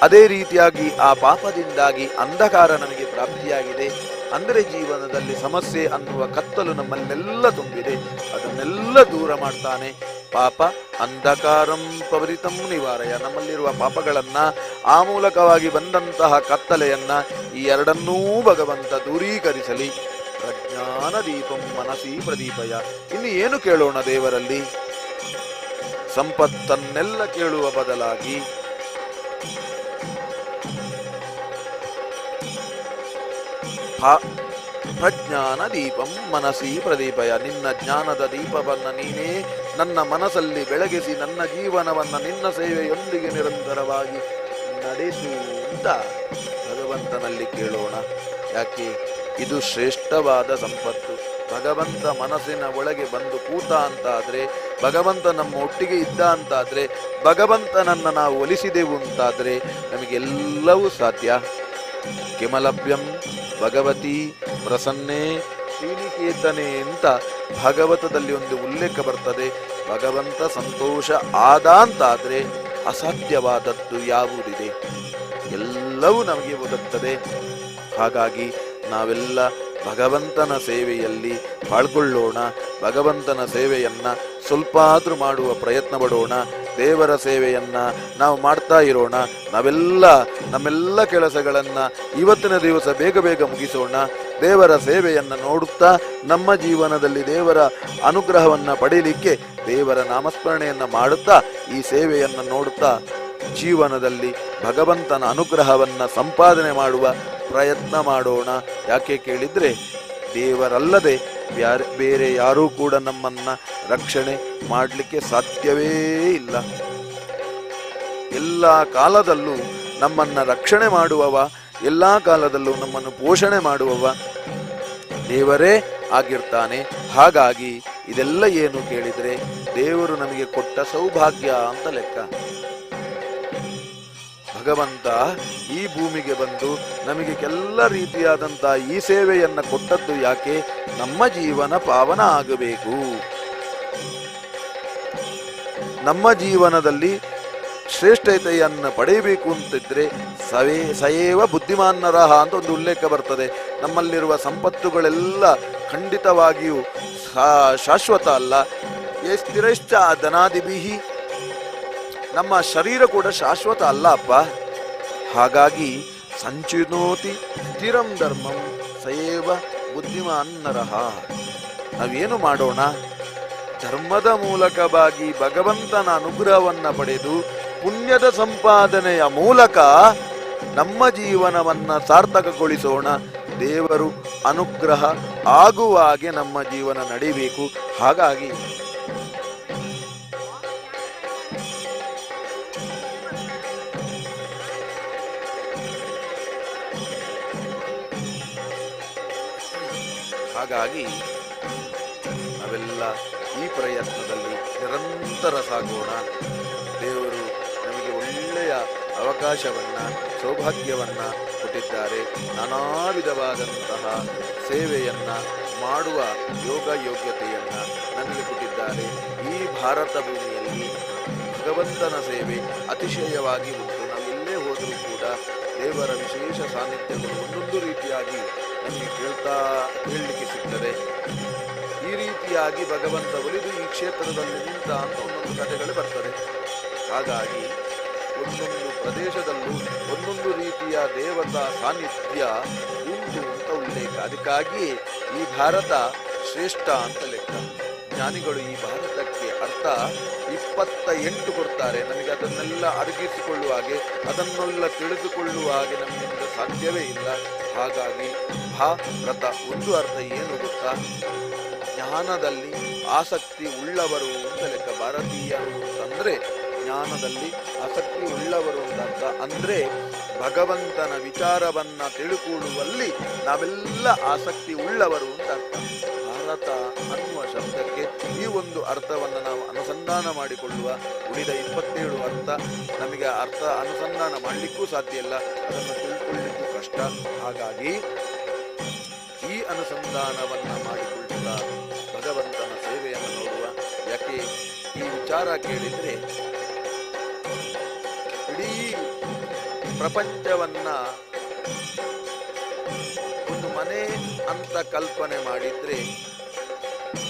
ಅದೇ ರೀತಿಯಾಗಿ ಆ ಪಾಪದಿಂದಾಗಿ ಅಂಧಕಾರ ನಮಗೆ ಪ್ರಾಪ್ತಿಯಾಗಿದೆ. ಅಂದರೆ ಜೀವನದಲ್ಲಿ ಸಮಸ್ಯೆ ಅನ್ನುವ ಕತ್ತಲು ನಮ್ಮಲ್ಲೆಲ್ಲ ತುಂಬಿದೆ. ಅದನ್ನೆಲ್ಲ ದೂರ ಮಾಡ್ತಾನೆ. ಪಾಪ ಅಂಧಕಾರಂ ಪವರಿತಂ ನಿವಾರಯ. ನಮ್ಮಲ್ಲಿರುವ ಪಾಪಗಳನ್ನ, ಆ ಮೂಲಕವಾಗಿ ಬಂದಂತಹ ಕತ್ತಲೆಯನ್ನ, ಈ ಎರಡನ್ನೂ ಭಗವಂತ ದೂರೀಕರಿಸಲಿ. ಪ್ರಜ್ಞಾನ ದೀಪಂ ಮನಸಿ ಪ್ರದೀಪಯ. ಇನ್ನು ಏನು ಕೇಳೋಣ ದೇವರಲ್ಲಿ? ಸಂಪತ್ತನ್ನೆಲ್ಲ ಕೇಳುವ ಬದಲಾಗಿ ಪ್ರಜ್ಞಾನ ದೀಪಂ ಮನಸಿ ಪ್ರದೀಪಯ. ನಿನ್ನ ಜ್ಞಾನದ ದೀಪವನ್ನ ನೀನೇ ನನ್ನ ಮನಸ್ಸಲ್ಲಿ ಬೆಳಗಿಸಿ ನನ್ನ ಜೀವನವನ್ನ ನಿನ್ನ ಸೇವೆಯೊಂದಿಗೆ ನಿರಂತರವಾಗಿ ನಡೆಸು ಅಂತ ಭಗವಂತನಲ್ಲಿ ಕೇಳೋಣ. ಯಾಕೆ? ಇದು ಶ್ರೇಷ್ಠವಾದ ಸಂಪತ್ತು. ಭಗವಂತ ಮನಸ್ಸಿನ ಒಳಗೆ ಬಂದು ಕೂತ ಅಂತಾದ್ರೆ, ಭಗವಂತ ನಮ್ಮ ಒಟ್ಟಿಗೆ ಇದ್ದ ಅಂತಾದ್ರೆ, ಭಗವಂತನನ್ನ ನಾವು ಒಲಿಸಿದೆವು ಅಂತಾದ್ರೆ ನಮಗೆಲ್ಲವೂ ಸಾಧ್ಯ. ಕಿಮಲಭ್ಯಂ ಭಗವತಿ ಪ್ರಸನ್ನೆ ಶ್ರೀನಿಕೇತನೆ ಅಂತ ಭಾಗವತದಲ್ಲಿ ಒಂದು ಉಲ್ಲೇಖ ಬರ್ತದೆ. ಭಗವಂತ ಸಂತೋಷ ಆದ ಅಂತಾದ್ರೆ ಅಸಾಧ್ಯವಾದದ್ದು ಯಾವುದಿದೆ? ಎಲ್ಲವೂ ನಮಗೆ ಒದಗುತ್ತದೆ. ಹಾಗಾಗಿ ನಾವೆಲ್ಲ ಭಗವಂತನ ಸೇವೆಯಲ್ಲಿ ಪಾಲ್ಗೊಳ್ಳೋಣ. ಭಗವಂತನ ಸೇವೆಯನ್ನ ಸ್ವಲ್ಪ ಆದ್ರೂ ಮಾಡುವ ಪ್ರಯತ್ನ ಪಡೋಣ. ದೇವರ ಸೇವೆಯನ್ನ ನಾವು ಮಾಡ್ತಾ ಇರೋಣ. ನಮ್ಮೆಲ್ಲ ಕೆಲಸಗಳನ್ನ ಇವತ್ತಿನ ದಿವಸ ಬೇಗ ಬೇಗ ಮುಗಿಸೋಣ. ದೇವರ ಸೇವೆಯನ್ನ ನೋಡುತ್ತಾ ನಮ್ಮ ಜೀವನದಲ್ಲಿ ದೇವರ ಅನುಗ್ರಹವನ್ನ ಪಡೀಲಿಕ್ಕೆ ದೇವರ ನಾಮಸ್ಮರಣೆಯನ್ನ ಮಾಡುತ್ತಾ ಈ ಸೇವೆಯನ್ನ ನೋಡುತ್ತಾ ಜೀವನದಲ್ಲಿ ಭಗವಂತನ ಅನುಗ್ರಹವನ್ನ ಸಂಪಾದನೆ ಮಾಡುವ ಪ್ರಯತ್ನ ಮಾಡೋಣ. ಯಾಕೆ ಕೇಳಿದ್ರೆ ದೇವರಲ್ಲದೆ ಬೇರೆ ಯಾರೂ ಕೂಡ ನಮ್ಮನ್ನ ರಕ್ಷಣೆ ಮಾಡಲಿಕ್ಕೆ ಸಾಧ್ಯವೇ ಇಲ್ಲ. ಎಲ್ಲ ಕಾಲದಲ್ಲೂ ನಮ್ಮನ್ನ ರಕ್ಷಣೆ ಮಾಡುವವ, ಎಲ್ಲ ಕಾಲದಲ್ಲೂ ನಮ್ಮನ್ನು ಪೋಷಣೆ ಮಾಡುವವ ದೇವರೇ ಆಗಿರ್ತಾನೆ. ಹಾಗಾಗಿ ಇದೆಲ್ಲ ಏನು ಕೇಳಿದ್ರೆ ದೇವರು ನಮಗೆ ಕೊಟ್ಟ ಸೌಭಾಗ್ಯ ಅಂತ ಲೆಕ್ಕ. ಭಗವಂತ ಈ ಭೂಮಿಗೆ ಬಂದು ನಮಗೆ ಎಲ್ಲ ರೀತಿಯಾದಂತಹ ಈ ಸೇವೆಯನ್ನ ಕೊಟ್ಟದ್ದು ಯಾಕೆ? ನಮ್ಮ ಜೀವನ ಪಾವನ ಆಗಬೇಕು. ನಮ್ಮ ಜೀವನದಲ್ಲಿ ಶ್ರೇಷ್ಠತೆಯನ್ನು ಪಡೆಯಬೇಕು ಅಂತಿದ್ರೆ ಸಯೇವ ಬುದ್ಧಿಮಾನ್ನರಹ ಅಂತ ಒಂದು ಉಲ್ಲೇಖ ಬರ್ತದೆ. ನಮ್ಮಲ್ಲಿರುವ ಸಂಪತ್ತುಗಳೆಲ್ಲ ಖಂಡಿತವಾಗಿಯೂ ಶಾಶ್ವತ ಅಲ್ಲ. ಸ್ಥಿರಶ್ಚ ಧನಾದಿಭಿಹಿ, ನಮ್ಮ ಶರೀರ ಕೂಡ ಶಾಶ್ವತ ಅಲ್ಲ ಅಪ್ಪ. ಹಾಗಾಗಿ ಸಂಚಿನೋತಿ ಸ್ಥಿರಂ ಧರ್ಮಂ ಸಯೇವ ಬುದ್ಧಿಮಾನ್ನರಹ. ನಾವೇನು ಮಾಡೋಣ? ಧರ್ಮದ ಮೂಲಕವಾಗಿ ಭಗವಂತನ ಅನುಗ್ರಹವನ್ನ ಪಡೆದು ಪುಣ್ಯದ ಸಂಪಾದನೆಯ ಮೂಲಕ ನಮ್ಮ ಜೀವನವನ್ನ ಸಾರ್ಥಕಗೊಳಿಸೋಣ. ದೇವರು ಅನುಗ್ರಹ ಆಗುವ ಹಾಗೆ ನಮ್ಮ ಜೀವನ ನಡೀಬೇಕು. ಹಾಗಾಗಿ ಹಾಗಾಗಿ ನಾವೆಲ್ಲ ಈ ಪ್ರಯತ್ನದಲ್ಲಿ ನಿರಂತರ ಸಾಗೋಣ. ದೇವರು ನಮಗೆ ಒಳ್ಳೆಯ ಅವಕಾಶವನ್ನು, ಸೌಭಾಗ್ಯವನ್ನು ಕೊಟ್ಟಿದ್ದಾರೆ. ನಾನಾ ವಿಧವಾದಂತಹ ಸೇವೆಯನ್ನು ಮಾಡುವ ಯೋಗ ಯೋಗ್ಯತೆಯನ್ನು ನಮಗೆ ಕೊಟ್ಟಿದ್ದಾರೆ. ಈ ಭಾರತ ಭೂಮಿಯಲ್ಲಿ ಭಗವಂತನ ಸೇವೆ ಅತಿಶಯವಾಗಿ ಉಂಟು. ನಾವೆಲ್ಲೇ ಹೋದರೂ ಕೂಡ ದೇವರ ವಿಶೇಷ ಸಾನ್ನಿಧ್ಯಗಳು ಒಂದೊಂದು ರೀತಿಯಾಗಿ ನಮಗೆ ಹೇಳಲಿಕ್ಕೆ ಸಿಗ್ತದೆ. ಈ ರೀತಿಯಾಗಿ ಭಗವಂತ ಒಲಿದು ಈ ಕ್ಷೇತ್ರದಲ್ಲಿ ನಿಂತ ಅಂತ ಒಂದೊಂದು ಕಥೆಗಳು ಬರ್ತದೆ. ಹಾಗಾಗಿ ಒಂದೊಂದು ಪ್ರದೇಶದಲ್ಲೂ ಒಂದೊಂದು ರೀತಿಯ ದೇವತಾ ಸಾನ್ನಿಧ್ಯ ಉಂಟು ಅಂತ ಉಲ್ಲೇಖ. ಅದಕ್ಕಾಗಿಯೇ ಈ ಭಾರತ ಶ್ರೇಷ್ಠ ಅಂತ ಲೆಕ್ಕ. ಜ್ಞಾನಿಗಳು ಈ ಭಾರತಕ್ಕೆ ಅರ್ಥ 28 ಕೊಡ್ತಾರೆ. ನಮಗೆ ಅದನ್ನೆಲ್ಲ ಅರಗಿಸಿಕೊಳ್ಳುವ ಹಾಗೆ, ಅದನ್ನೆಲ್ಲ ತಿಳಿದುಕೊಳ್ಳುವ ಹಾಗೆ ನಮ್ಮಿಂದ ಸಾಧ್ಯವೇ ಇಲ್ಲ. ಹಾಗಾಗಿ ಭಾರತ ಒಂದು ಅರ್ಥ ಏನು ಗೊತ್ತಾ? ಜ್ಞಾನದಲ್ಲಿ ಆಸಕ್ತಿ ಉಳ್ಳವರು ಅಂತ ಲೆಕ್ಕ. ಭಾರತೀಯರು ಅಂತಂದ್ರೆ ಜ್ಞಾನದಲ್ಲಿ ಆಸಕ್ತಿ ಉಳ್ಳವರು ಅಂತ ಅಂದ್ರೆ ಭಗವಂತನ ವಿಚಾರವನ್ನ ತಿಳುಕೊಳ್ಳುವಲ್ಲಿ ನಾವೆಲ್ಲ ಆಸಕ್ತಿ ಉಳ್ಳವರು ಅಂತ ಅರ್ಥ. ಭಾರತ ಅನ್ನುವ ಶಬ್ದಕ್ಕೆ ಈ ಒಂದು ಅರ್ಥವನ್ನು ನಾವು ಅನುಸಂಧಾನ ಮಾಡಿಕೊಳ್ಳುವ. ಉಳಿದ 27 ಅರ್ಥ ನಮಗೆ ಅನುಸಂಧಾನ ಮಾಡಲಿಕ್ಕೂ ಸಾಧ್ಯ ಇಲ್ಲ, ಅದನ್ನು ತಿಳ್ಕೊಳ್ಳಿಕ್ಕೂ ಕಷ್ಟ. ಹಾಗಾಗಿ ಈ ಅನುಸಂಧಾನವನ್ನ ಮಾಡಿಕೊಳ್ಳುವ ಭಗವಂತನ ಸೇವೆಯನ್ನು ನೋಡುವ. ಯಾಕೆ ಈ ವಿಚಾರ ಕೇಳಿದ್ರೆ ಇಡೀ ಪ್ರಪಂಚವನ್ನ ಒಂದು ಮನೆ ಅಂತ ಕಲ್ಪನೆ ಮಾಡಿದ್ರೆ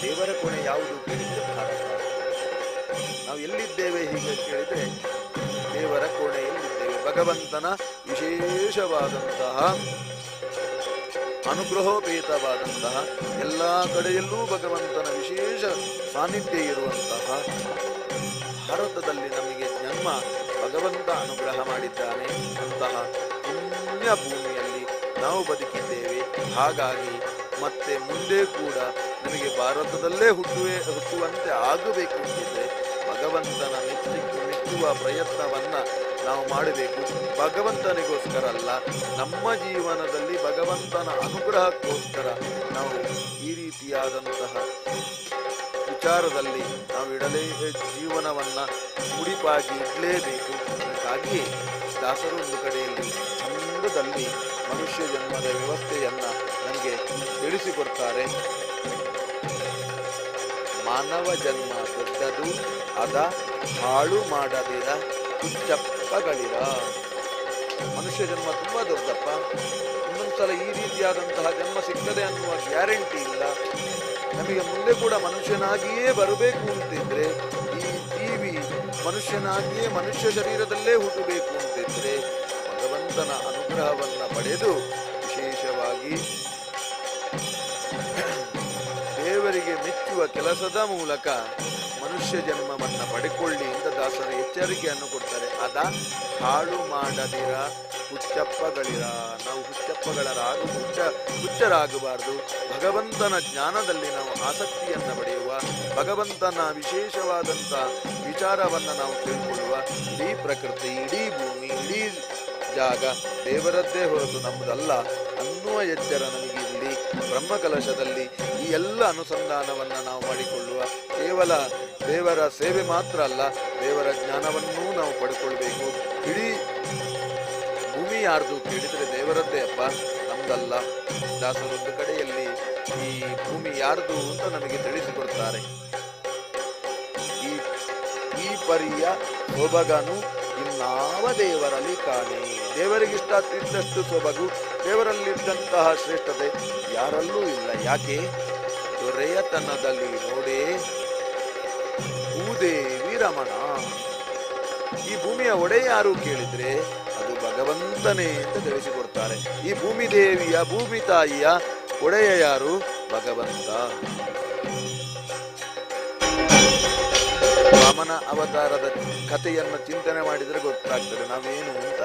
ದೇವರ ಕೋಣೆ ಯಾವುದು ಕೇಳಿದ್ರೆ ಭಾರತ. ನಾವು ಎಲ್ಲಿದ್ದೇವೆ ಹೀಗೆ ಕೇಳಿದ್ರೆ ದೇವರ ಕೋಣೆಯಲ್ಲಿದ್ದೇವೆ. ಭಗವಂತನ ವಿಶೇಷವಾದಂತಹ ಅನುಗ್ರಹೋಪೇತವಾದಂತಹ ಎಲ್ಲ ಕಡೆಯಲ್ಲೂ ಭಗವಂತನ ವಿಶೇಷ ಸಾನ್ನಿಧ್ಯ ಇರುವಂತಹ ಭಾರತದಲ್ಲಿ ನಮಗೆ ಜನ್ಮ ಭಗವಂತ ಅನುಗ್ರಹ ಮಾಡಿದ್ದಾನೆ. ಅಂತಹ ಪುಣ್ಯ ಭೂಮಿಯಲ್ಲಿ ನಾವು ಬದುಕಿದ್ದೇವೆ. ಹಾಗಾಗಿ ಮತ್ತೆ ಮುಂದೆ ಕೂಡ ನಮಗೆ ಭಾರತದಲ್ಲೇ ಹುಟ್ಟುವಂತೆ ಆಗಬೇಕು ಅಂತಿದ್ರೆ ಭಗವಂತನ ಮೆಚ್ಚುವ ಪ್ರಯತ್ನವನ್ನ ನಾವು ಮಾಡಬೇಕು. ಭಗವಂತನಿಗೋಸ್ಕರ ಅಲ್ಲ, ನಮ್ಮ ಜೀವನದಲ್ಲಿ ಭಗವಂತನ ಅನುಗ್ರಹಕ್ಕೋಸ್ಕರ ನಾವು ಈ ರೀತಿಯಾದಂತಹ ವಿಚಾರದಲ್ಲಿ ನಾವು ಜೀವನವನ್ನ ಮುಡಿಪಾಗಿ ಇಡಲೇಬೇಕು. ಹಾಗೆಯೇ ದಾಸರು ಒಂದು ಕಡೆಯಲ್ಲಿ ಚಂದದಲ್ಲಿ ಮನುಷ್ಯ ಜನ್ಮದ ವ್ಯವಸ್ಥೆಯನ್ನ ನಮಗೆ ತಿಳಿಸಿಕೊಡ್ತಾರೆ. ಮಾನವ ಜನ್ಮ ದೊಡ್ಡದು, ಅದ ಹಾಳು ಮಾಡದಿರ ಹುಚ್ಚಪ್ಪಗಳಿರ. ಮನುಷ್ಯ ಜನ್ಮ ತುಂಬಾ ದೊಡ್ಡಪ್ಪ. ಇನ್ನೊಂದ್ಸಲ ಈ ರೀತಿಯಾದಂತಹ ಜನ್ಮ ಸಿಗ್ತದೆ ಅನ್ನುವ ಗ್ಯಾರಂಟಿ ಇಲ್ಲ. ನಮಗೆ ಮುಂದೆ ಕೂಡ ಮನುಷ್ಯನಾಗಿಯೇ ಬರಬೇಕು ಅಂತಿದ್ರೆ, ಈ ಜೀವಿ ಮನುಷ್ಯನಾಗಿಯೇ ಮನುಷ್ಯ ಶರೀರದಲ್ಲೇ ಹುಟ್ಟಬೇಕು ಅಂತಿದ್ರೆ ಭಗವಂತನ ಅನುಗ್ರಹವನ್ನ ಪಡೆದು ವಿಶೇಷವಾಗಿ ದೇವರಿಗೆ ಮೆಚ್ಚುವ ಕೆಲಸದ ಮೂಲಕ ಮನುಷ್ಯ ಜನ್ಮವನ್ನ ಪಡೆಕೊಳ್ಳಿ ಅಂತ ದಾಸರ ಎಚ್ಚರಿಕೆಯನ್ನು ಕೊಡ್ತಾರೆ. ಅದ ಹಾಳು ಮಾಡದಿರ ಹುಚ್ಚಪ್ಪಗಳಿರ. ನಾವು ಹುಚ್ಚರಾಗಬಾರದು. ಭಗವಂತನ ಜ್ಞಾನದಲ್ಲಿ ನಾವು ಆಸಕ್ತಿಯನ್ನು ಪಡೆಯುವ, ಭಗವಂತನ ವಿಶೇಷವಾದಂಥ ವಿಚಾರವನ್ನು ನಾವು ತಿಳ್ಕೊಳ್ಳುವ. ಇಡೀ ಪ್ರಕೃತಿ, ಇಡೀ ಭೂಮಿ, ಇಡೀ ಜಾಗ ದೇವರದ್ದೇ ಹೊರತು ನಮ್ಮದಲ್ಲ ಅನ್ನುವ ಎಚ್ಚರ ನಮಗೆ ಇಲ್ಲಿ ಬ್ರಹ್ಮಕಲಶದಲ್ಲಿ ಈ ಎಲ್ಲ ಅನುಸಂಧಾನವನ್ನು ನಾವು ಮಾಡಿಕೊಳ್ಳುವ. ಕೇವಲ ದೇವರ ಸೇವೆ ಮಾತ್ರ ಅಲ್ಲ, ದೇವರ ಜ್ಞಾನವನ್ನೂ ನಾವು ಪಡ್ಕೊಳ್ಬೇಕು. ಇಡೀ ಭೂಮಿ ಯಾರ್ದು ಕೇಳಿದರೆ ದೇವರದ್ದೇ ಅಪ್ಪ, ನಮ್ದಲ್ಲ. ದಾಸರೊಂದು ಕಡೆಯಲ್ಲಿ ಈ ಭೂಮಿ ಯಾರ್ದು ಅಂತ ನಮಗೆ ತಿಳಿಸಿಕೊಡ್ತಾರೆ. ಈ ಪರಿಯ ಸೊಬಗನು ಇನ್ನಾವ ದೇವರಲ್ಲಿ ಕಾಣೆ. ದೇವರಿಗಿಷ್ಟ ಇದ್ದಷ್ಟು ಸೊಬಗು, ದೇವರಲ್ಲಿದ್ದಂತಹ ಶ್ರೇಷ್ಠತೆ ಯಾರಲ್ಲೂ ಇಲ್ಲ. ಯಾಕೆ? ದೊರೆಯತನದಲ್ಲಿ ನೋಡೇ ಭೂದೇವಿ ರಮಣ. ಈ ಭೂಮಿಯ ಒಡೆಯ ಯಾರು ಕೇಳಿದ್ರೆ ಅದು ಭಗವಂತನೇ ಅಂತ ತಿಳಿಸಿಕೊಡ್ತಾರೆ. ಈ ಭೂಮಿ ದೇವಿಯ, ಭೂಮಿ ತಾಯಿಯ ಒಡೆಯ ಯಾರು? ಭಗವಂತ. ವಾಮನ ಅವತಾರದ ಕಥೆಯನ್ನು ಚಿಂತನೆ ಮಾಡಿದರೆ ಗೊತ್ತಾಗ್ತದೆ ನಾವೇನು ಅಂತ.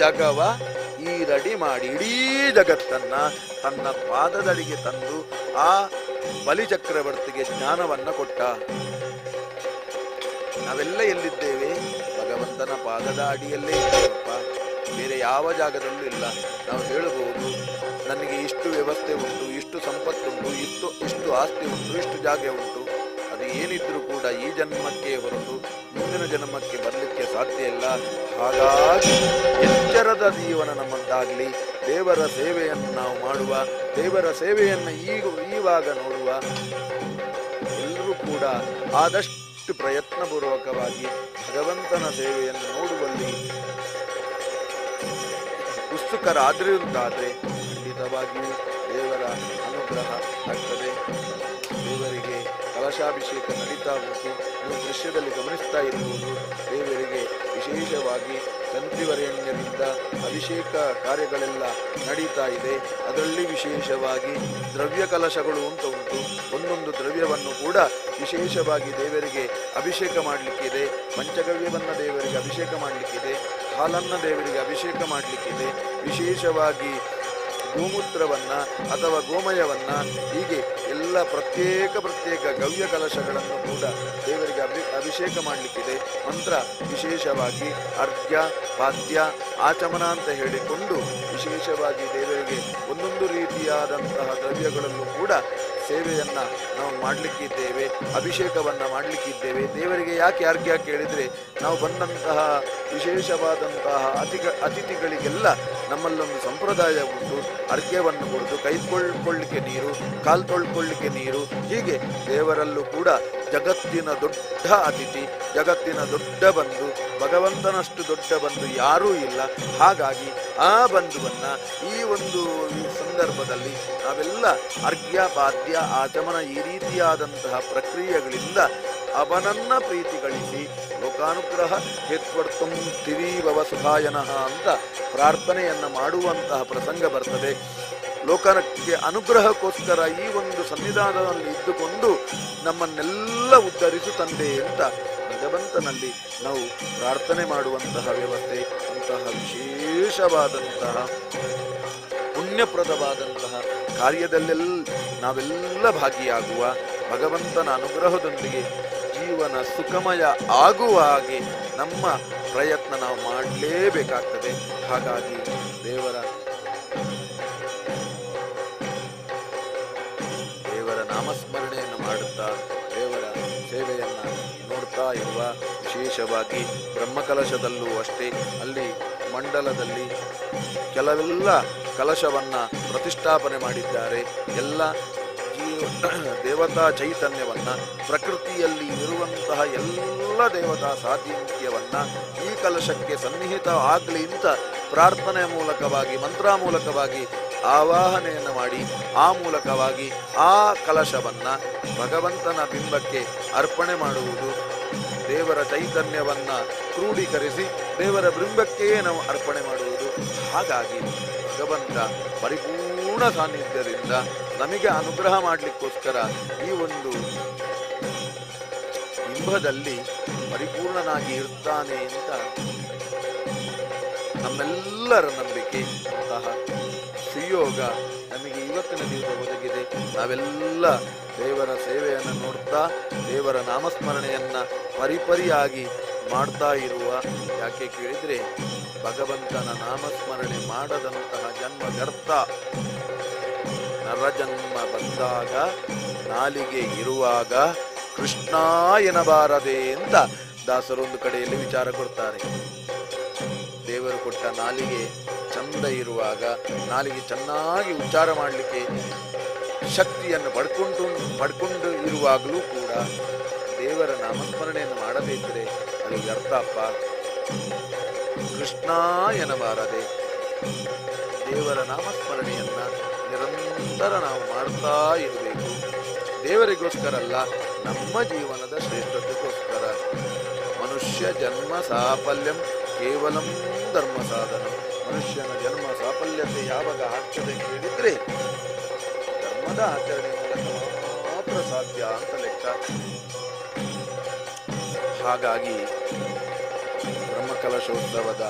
ಜಗವ ಈರಡಿ ಮಾಡಿ ಇಡೀ ಜಗತ್ತನ್ನ ತನ್ನ ಪಾದದಡಿಗೆ ತಂದು ಆ ಬಲಿಚಕ್ರವರ್ತಿಗೆ ಜ್ಞಾನವನ್ನ ಕೊಟ್ಟ. ನಾವೆಲ್ಲ ಎಲ್ಲಿದ್ದೇವೆ? ಭಗವಂತನ ಪಾದದ ಅಡಿಯಲ್ಲೇ ಇದ್ದೇವಪ್ಪ, ಬೇರೆ ಯಾವ ಜಾಗದಲ್ಲೂ ಇಲ್ಲ. ನಾವು ಹೇಳಬಹುದು ನನಗೆ ಇಷ್ಟು ವ್ಯವಸ್ಥೆ ಉಂಟು, ಇಷ್ಟು ಸಂಪತ್ತುಂಟು, ಇಷ್ಟು ಆಸ್ತಿ ಉಂಟು, ಇಷ್ಟು ಜಾಗ ಉಂಟು, ಅದು ಏನಿದ್ರೂ ಕೂಡ ಈ ಜನ್ಮಕ್ಕೆ ಹೊರತು ಮುಂದಿನ ಜನ್ಮಕ್ಕೆ ಬರಲಿಕ್ಕೆ ಸಾಧ್ಯ ಇಲ್ಲ. ಹಾಗಾಗಿ ಎಚ್ಚರದ ಜೀವನ ನಮ್ಮದ್ದಾಗಲಿ, ದೇವರ ಸೇವೆಯನ್ನು ನಾವು ಮಾಡುವ, ದೇವರ ಸೇವೆಯನ್ನು ಈವಾಗ ನೋಡುವ. ಎಲ್ಲರೂ ಕೂಡ ಆದಷ್ಟು ಪ್ರಯತ್ನಪೂರ್ವಕವಾಗಿ ಭಗವಂತನ ಸೇವೆಯನ್ನು ನೋಡುವಲ್ಲಿ ಉತ್ಸುಕರಾದ್ರಿಂದಾದರೆ ಖಂಡಿತವಾಗಿಯೂ ದೇವರ ಅನುಗ್ರಹ ಆಗ್ತದೆ. ದೇವರಿಗೆ ಕಲಶಾಭಿಷೇಕ ನಡೀತಾ ಉಂಟು. ನೀವು ದೃಶ್ಯದಲ್ಲಿ ಗಮನಿಸ್ತಾ ಇರುವುದು ದೇವರಿಗೆ ವಿಶೇಷವಾಗಿ ತಂತ್ರಿವರೆಣ್ಯರಿಂದ ಅಭಿಷೇಕ ಕಾರ್ಯಗಳೆಲ್ಲ ನಡೀತಾ ಇದೆ. ಅದರಲ್ಲಿ ವಿಶೇಷವಾಗಿ ದ್ರವ್ಯ ಕಲಶಗಳು ಅಂತ ಉಂಟು. ಒಂದೊಂದು ದ್ರವ್ಯವನ್ನು ಕೂಡ ವಿಶೇಷವಾಗಿ ದೇವರಿಗೆ ಅಭಿಷೇಕ ಮಾಡಲಿಕ್ಕಿದೆ. ಪಂಚಗವ್ಯವನ್ನು ದೇವರಿಗೆ ಅಭಿಷೇಕ ಮಾಡಲಿಕ್ಕಿದೆ. ಹಾಲನ್ನು ದೇವರಿಗೆ ಅಭಿಷೇಕ ಮಾಡಲಿಕ್ಕಿದೆ. ವಿಶೇಷವಾಗಿ ಗೋಮೂತ್ರವನ್ನು ಅಥವಾ ಗೋಮಯವನ್ನು, ಹೀಗೆ ಎಲ್ಲ ಪ್ರತ್ಯೇಕ ಗವ್ಯ ಕಲಶಗಳನ್ನು ಕೂಡ ದೇವರಿಗೆ ಅಭಿಷೇಕ ಮಾಡಲಿಕ್ಕಿದೆ. ಮಂತ್ರ ವಿಶೇಷವಾಗಿ ಅರ್ಘ್ಯ, ಪಾದ್ಯ, ಆಚಮನ ಅಂತ ಹೇಳಿಕೊಂಡು ವಿಶೇಷವಾಗಿ ದೇವರಿಗೆ ಒಂದೊಂದು ರೀತಿಯಾದಂತಹ ದ್ರವ್ಯಗಳಲ್ಲೂ ಕೂಡ ಸೇವೆಯನ್ನು ನಾವು ಮಾಡಲಿಕ್ಕಿದ್ದೇವೆ, ಅಭಿಷೇಕವನ್ನು ಮಾಡಲಿಕ್ಕಿದ್ದೇವೆ. ದೇವರಿಗೆ ಯಾಕೆ ಅರ್ಘ್ಯ ಕೇಳಿದರೆ, ನಾವು ಬಂದಂತಹ ವಿಶೇಷವಾದಂತಹ ಅತಿಥಿಗಳಿಗೆಲ್ಲ ನಮ್ಮಲ್ಲೊಂದು ಸಂಪ್ರದಾಯ ಉಂಟು. ಅರ್ಘ್ಯವನ್ನು ಕೊಡೋದು, ಕೈ ತೊಳ್ಕೊಳ್ಳಿಕ್ಕೆ ನೀರು, ಕಾಲು ತೊಳ್ಕೊಳ್ಳಿಕ್ಕೆ ನೀರು, ಹೀಗೆ ದೇವರಲ್ಲೂ ಕೂಡ ಜಗತ್ತಿನ ದೊಡ್ಡ ಅತಿಥಿ, ಜಗತ್ತಿನ ದೊಡ್ಡ ಬಂಧು, ಭಗವಂತನಷ್ಟು ದೊಡ್ಡ ಬಂಧು ಯಾರೂ ಇಲ್ಲ. ಹಾಗಾಗಿ ಆ ಬಂಧುವನ್ನು ಈ ಒಂದು ಸಂದರ್ಭದಲ್ಲಿ ನಾವೆಲ್ಲ ಅರ್ಘ್ಯ, ಪಾದ್ಯ, ಆಚಮನ ಈ ರೀತಿಯಾದಂತಹ ಪ್ರಕ್ರಿಯೆಗಳಿಂದ ಅವನನ್ನ ಪ್ರೀತಿ ಗಳಿಸಿ ಲೋಕಾನುಗ್ರಹ ಹೇತ್ವರ್ತಂ ತಿರೀಭವ ಸುಖಾಯನಃ ಅಂತ ಪ್ರಾರ್ಥನೆಯನ್ನು ಮಾಡುವಂತಹ ಪ್ರಸಂಗ ಬರ್ತದೆ. ಲೋಕಕ್ಕೆ ಅನುಗ್ರಹಕ್ಕೋಸ್ಕರ ಈ ಒಂದು ಸನ್ನಿಧಾನದಲ್ಲಿ ಇದ್ದುಕೊಂಡು ನಮ್ಮನ್ನೆಲ್ಲ ಉದ್ಧರಿಸು ತಂದೆ ಅಂತ ಭಗವಂತನಲ್ಲಿ ನಾವು ಪ್ರಾರ್ಥನೆ ಮಾಡುವಂತಹ ವ್ಯವಸ್ಥೆ. ಅಂತಹ ವಿಶೇಷವಾದಂತಹ ಪುಣ್ಯಪ್ರದವಾದಂತಹ ಕಾರ್ಯದಲ್ಲೆಲ್ಲ ನಾವೆಲ್ಲ ಭಾಗಿಯಾಗುವ, ಭಗವಂತನ ಅನುಗ್ರಹದೊಂದಿಗೆ ಜೀವನ ಸುಖಮಯ ಆಗುವ ಹಾಗೆ ನಮ್ಮ ಪ್ರಯತ್ನ ನಾವು ಮಾಡಲೇಬೇಕಾಗ್ತದೆ. ಹಾಗಾಗಿ ದೇವರ ನಾಮಸ್ಮರಣೆಯನ್ನು ಮಾಡುತ್ತಾ ದೇವರ ಸೇವೆಯನ್ನು ನೋಡ್ತಾ ಇರುವ, ವಿಶೇಷವಾಗಿ ಬ್ರಹ್ಮಕಲಶದಲ್ಲೂ ಅಷ್ಟೇ, ಅಲ್ಲಿ ಮಂಡಲದಲ್ಲಿ ಕೆಲವೆಲ್ಲ ಕಲಶವನ್ನು ಪ್ರತಿಷ್ಠಾಪನೆ ಮಾಡಿದ್ದಾರೆ. ಎಲ್ಲ ದೇವತಾ ಚೈತನ್ಯವನ್ನು, ಪ್ರಕೃತಿಯಲ್ಲಿ ಇರುವಂತಹ ಎಲ್ಲ ದೇವತಾ ಸಾನ್ನಿಧ್ಯವನ್ನು ಈ ಕಲಶಕ್ಕೆ ಸನ್ನಿಹಿತ ಆಗಲಿ ಅಂತ ಪ್ರಾರ್ಥನೆಯ ಮೂಲಕವಾಗಿ, ಮಂತ್ರ ಮೂಲಕವಾಗಿ ಆವಾಹನೆಯನ್ನು ಮಾಡಿ ಆ ಮೂಲಕವಾಗಿ ಆ ಕಲಶವನ್ನು ಭಗವಂತನ ಬಿಂಬಕ್ಕೆ ಅರ್ಪಣೆ ಮಾಡುವುದು. ದೇವರ ಚೈತನ್ಯವನ್ನು ಕ್ರೋಢೀಕರಿಸಿ ದೇವರ ಬಿಂಬಕ್ಕೆ ನಾವು ಅರ್ಪಣೆ ಮಾಡುವುದು. ಹಾಗಾಗಿ ಭಗವಂತ ಪರಿಪೂರ್ಣ ಸಾನ್ನಿಧ್ಯದಿಂದ ನಮಗೆ ಅನುಗ್ರಹ ಮಾಡಲಿಕ್ಕೋಸ್ಕರ ಈ ಒಂದು ಬಿಂಬದಲ್ಲಿ ಪರಿಪೂರ್ಣನಾಗಿ ಇರ್ತಾನೆ ಅಂತ ನಮ್ಮೆಲ್ಲರ ನಂಬಿಕೆ. ಅಂತಹ ಸುಯೋಗ ನಮಗೆ ಇವತ್ತಿನ ದಿವಸ ಒದಗಿದೆ. ನಾವೆಲ್ಲ ದೇವರ ಸೇವೆಯನ್ನು ನೋಡ್ತಾ ದೇವರ ನಾಮಸ್ಮರಣೆಯನ್ನು ಪರಿಪರಿಯಾಗಿ ಮಾಡ್ತಾ ಇರುವ. ಯಾಕೆ ಕೇಳಿದರೆ, ಭಗವಂತನ ನಾಮಸ್ಮರಣೆ ಮಾಡದಂತಹ ಜನ್ಮ ವ್ಯರ್ಥ. ನರಜನ್ಮ ಬಂದಾಗ ನಾಲಿಗೆ ಇರುವಾಗ ಕೃಷ್ಣ ಎನ್ನಬಾರದೆ ಅಂತ ದಾಸರೊಂದು ಕಡೆಯಲ್ಲಿ ವಿಚಾರ ಕೊಡ್ತಾರೆ. ದೇವರು ಕೊಟ್ಟ ನಾಲಿಗೆ ಚಂದ ಇರುವಾಗ, ನಾಲಿಗೆ ಚೆನ್ನಾಗಿ ಉಚ್ಚಾರ ಮಾಡಲಿಕ್ಕೆ ಶಕ್ತಿಯನ್ನು ಪಡ್ಕೊಂಡು ಇರುವಾಗಲೂ ಕೂಡ ದೇವರ ನಾಮಸ್ಮರಣೆಯನ್ನು ಮಾಡಬೇಕಿದ್ರೆ ಅದು ವ್ಯರ್ಥಪ್ಪ. ಕೃಷ್ಣ ಎನ್ನಬಾರದೆ. ದೇವರ ನಾಮಸ್ಮರಣೆಯನ್ನು ನಿರಂತರ ನಾವು ಮಾಡ್ತಾ ಇರಬೇಕು. ದೇವರಿಗೋಸ್ಕರ ಅಲ್ಲ, ನಮ್ಮ ಜೀವನದ ಶ್ರೇಷ್ಠತೆಗೋಸ್ಕರ. ಮನುಷ್ಯ ಜನ್ಮ ಸಾಫಲ್ಯಂ ಕೇವಲಂ ಧರ್ಮ ಸಾಧನ. ಮನುಷ್ಯನ ಜನ್ಮ ಸಾಫಲ್ಯತೆ ಯಾವಾಗ ಆಗ್ತದೆ ಕೇಳಿದ್ರೆ ಧರ್ಮದ ಆಚರಣೆ ಮೂಲಕ ಮಾತ್ರ ಸಾಧ್ಯ ಅಂತ ಲೆಕ್ಕ. ಹಾಗಾಗಿ ಬ್ರಹ್ಮಕಲಶೋತ್ಸವದ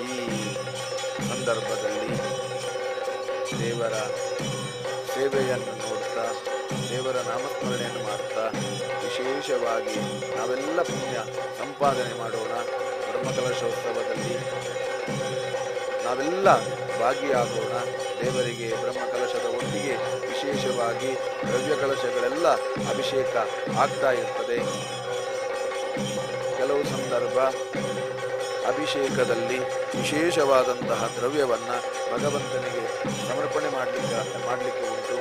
ಈ ಸಂದರ್ಭದಲ್ಲಿ ದೇವರ ಸೇವೆಯನ್ನು ನೋಡ್ತಾ, ದೇವರ ನಾಮಸ್ಮರಣೆಯನ್ನು ಮಾಡ್ತಾ ವಿಶೇಷವಾಗಿ ನಾವೆಲ್ಲ ಪುಣ್ಯ ಸಂಪಾದನೆ ಮಾಡೋಣ. ಬ್ರಹ್ಮಕಲಶೋತ್ಸವದಲ್ಲಿ ನಾವೆಲ್ಲ ಭಾಗಿಯಾಗೋಣ. ದೇವರಿಗೆ ಬ್ರಹ್ಮ ಕಲಶದ ಒಟ್ಟಿಗೆ ವಿಶೇಷವಾಗಿ ದ್ರವ್ಯ ಕಲಶಗಳೆಲ್ಲ ಅಭಿಷೇಕ ಆಗ್ತಾ ಇರ್ತದೆ. ಕೆಲವು ಸಂದರ್ಭ ಅಭಿಷೇಕದಲ್ಲಿ ವಿಶೇಷವಾದಂತಹ ದ್ರವ್ಯವನ್ನು ಭಗವಂತನಿಗೆ ಸಮರ್ಪಣೆ ಮಾಡಲಿಕ್ಕೆ ಉಂಟು.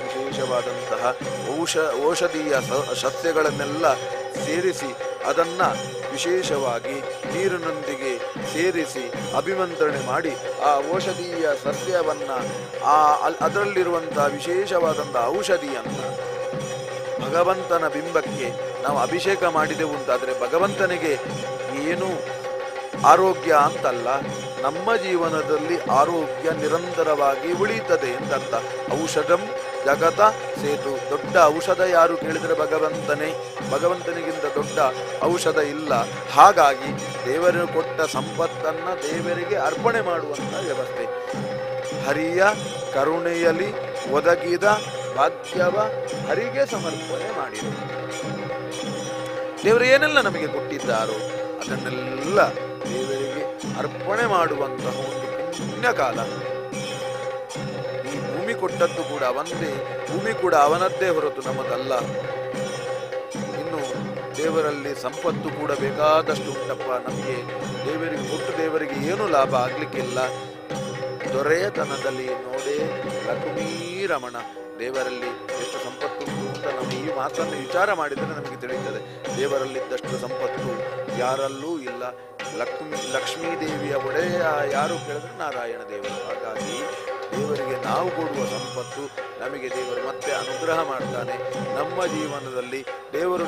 ವಿಶೇಷವಾದಂತಹ ಔಷಧೀಯ ಸಸ್ಯಗಳನ್ನೆಲ್ಲ ಸೇರಿಸಿ ಅದನ್ನು ವಿಶೇಷವಾಗಿ ನೀರಿನೊಂದಿಗೆ ಸೇರಿಸಿ ಅಭಿಮಂತ್ರಣೆ ಮಾಡಿ ಆ ಔಷಧೀಯ ಸಸ್ಯವನ್ನು ಅದರಲ್ಲಿರುವಂಥ ವಿಶೇಷವಾದಂಥ ಔಷಧಿಯನ್ನು ಭಗವಂತನ ಬಿಂಬಕ್ಕೆ ನಾವು ಅಭಿಷೇಕ ಮಾಡಿದೆವು ಅಂತಾದರೆ ಭಗವಂತನಿಗೆ ಏನು ಆರೋಗ್ಯ ಅಂತಲ್ಲ, ನಮ್ಮ ಜೀವನದಲ್ಲಿ ಆರೋಗ್ಯ ನಿರಂತರವಾಗಿ ಉಳಿಯುತ್ತದೆ ಎಂದರ್ಥ. ಔಷಧಂ ಜಗತ ಸೇತು. ದೊಡ್ಡ ಔಷಧ ಯಾರು ಕೇಳಿದರೆ ಭಗವಂತನೇ. ಭಗವಂತನಿಗಿಂತ ದೊಡ್ಡ ಔಷಧ ಇಲ್ಲ. ಹಾಗಾಗಿ ದೇವರು ಕೊಟ್ಟ ಸಂಪತ್ತನ್ನು ದೇವರಿಗೆ ಅರ್ಪಣೆ ಮಾಡುವಂಥ ವ್ಯವಸ್ಥೆ. ಹರಿಯ ಕರುಣೆಯಲ್ಲಿ ಒದಗಿದ ಭಾಗ್ಯವ ಹರಿಗೆ ಸಮರ್ಪಣೆ ಮಾಡಿದರು. ದೇವರು ಏನೆಲ್ಲ ನಮಗೆ ಕೊಟ್ಟಿದ್ದಾರೋ ಅದನ್ನೆಲ್ಲ ದೇವರಿಗೆ ಅರ್ಪಣೆ ಮಾಡುವಂತಹ ಒಂದು ಪುಣ್ಯಕಾಲ. ಈ ಭೂಮಿ ಕೊಟ್ಟದ್ದು ಕೂಡ ಒಂದೇ, ಭೂಮಿ ಕೂಡ ಅವನದ್ದೇ ಹೊರತು ನಮ್ಮದಲ್ಲ. ಇನ್ನು ದೇವರಲ್ಲಿ ಸಂಪತ್ತು ಕೂಡ ಬೇಕಾದಷ್ಟು ಉಂಟಪ್ಪ. ನಮಗೆ ದೇವರಿಗೆ ಕೊಟ್ಟು ದೇವರಿಗೆ ಏನು ಲಾಭ ಆಗ್ಲಿಕ್ಕಿಲ್ಲ. ದೊರೆಯತನದಲ್ಲಿ ನೋಡೇ ಲಕ್ಷ್ಮೀ ರಮಣ. ದೇವರಲ್ಲಿ ಎಷ್ಟು ಸಂಪತ್ತು ಉಂಟು ಅಂತ ನಾವು ಈ ಮಾತನ್ನು ವಿಚಾರ ಮಾಡಿದರೆ ನಮಗೆ ತಿಳಿಯುತ್ತದೆ. ದೇವರಲ್ಲಿದ್ದಷ್ಟು ಸಂಪತ್ತು ಯಾರಲ್ಲೂ ಇಲ್ಲ. ಲಕ್ಷ್ಮೀ ದೇವಿಯ ಒಡೆಯ ಯಾರು ಕೇಳಿದ್ರೆ ನಾರಾಯಣ ದೇವರು. ಹಾಗಾಗಿ ದೇವರಿಗೆ ನಾವು ಕೊಡುವ ಸಂಪತ್ತು ನಮಗೆ ದೇವರು ಮತ್ತೆ ಅನುಗ್ರಹ ಮಾಡ್ತಾನೆ. ನಮ್ಮ ಜೀವನದಲ್ಲಿ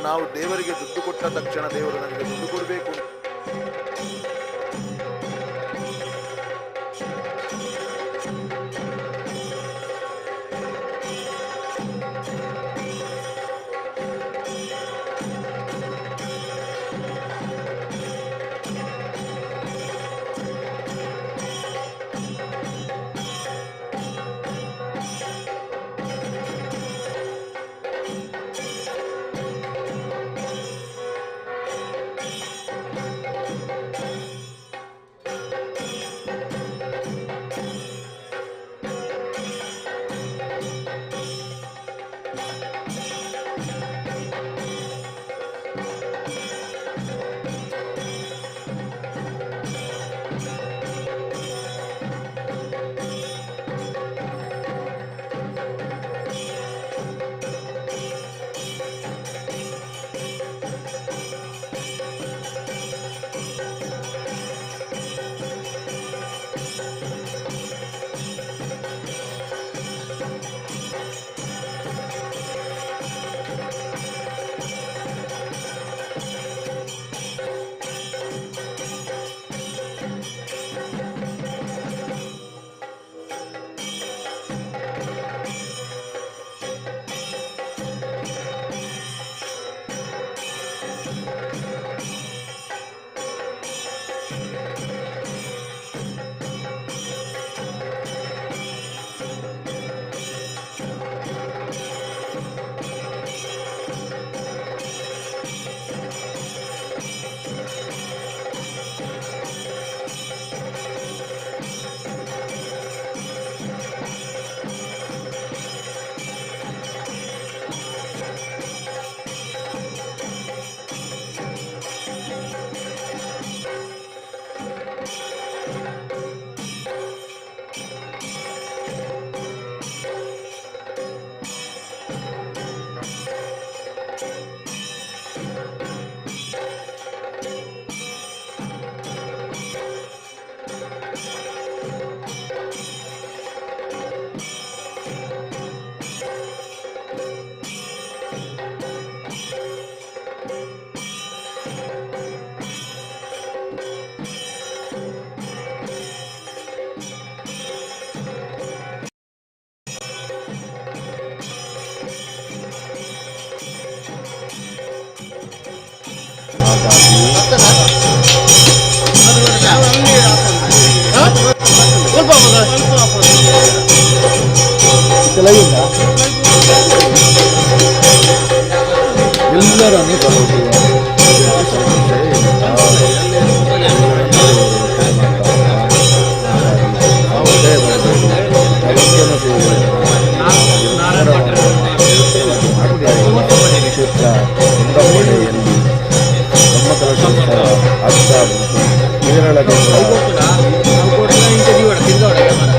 ನಾವು ದೇವರಿಗೆ ದುಡ್ಡು ಕೊಟ್ಟ ತಕ್ಷಣ ದೇವರು ನಮಗೆ ದುಡ್ಡು ಕೊಡಬೇಕು.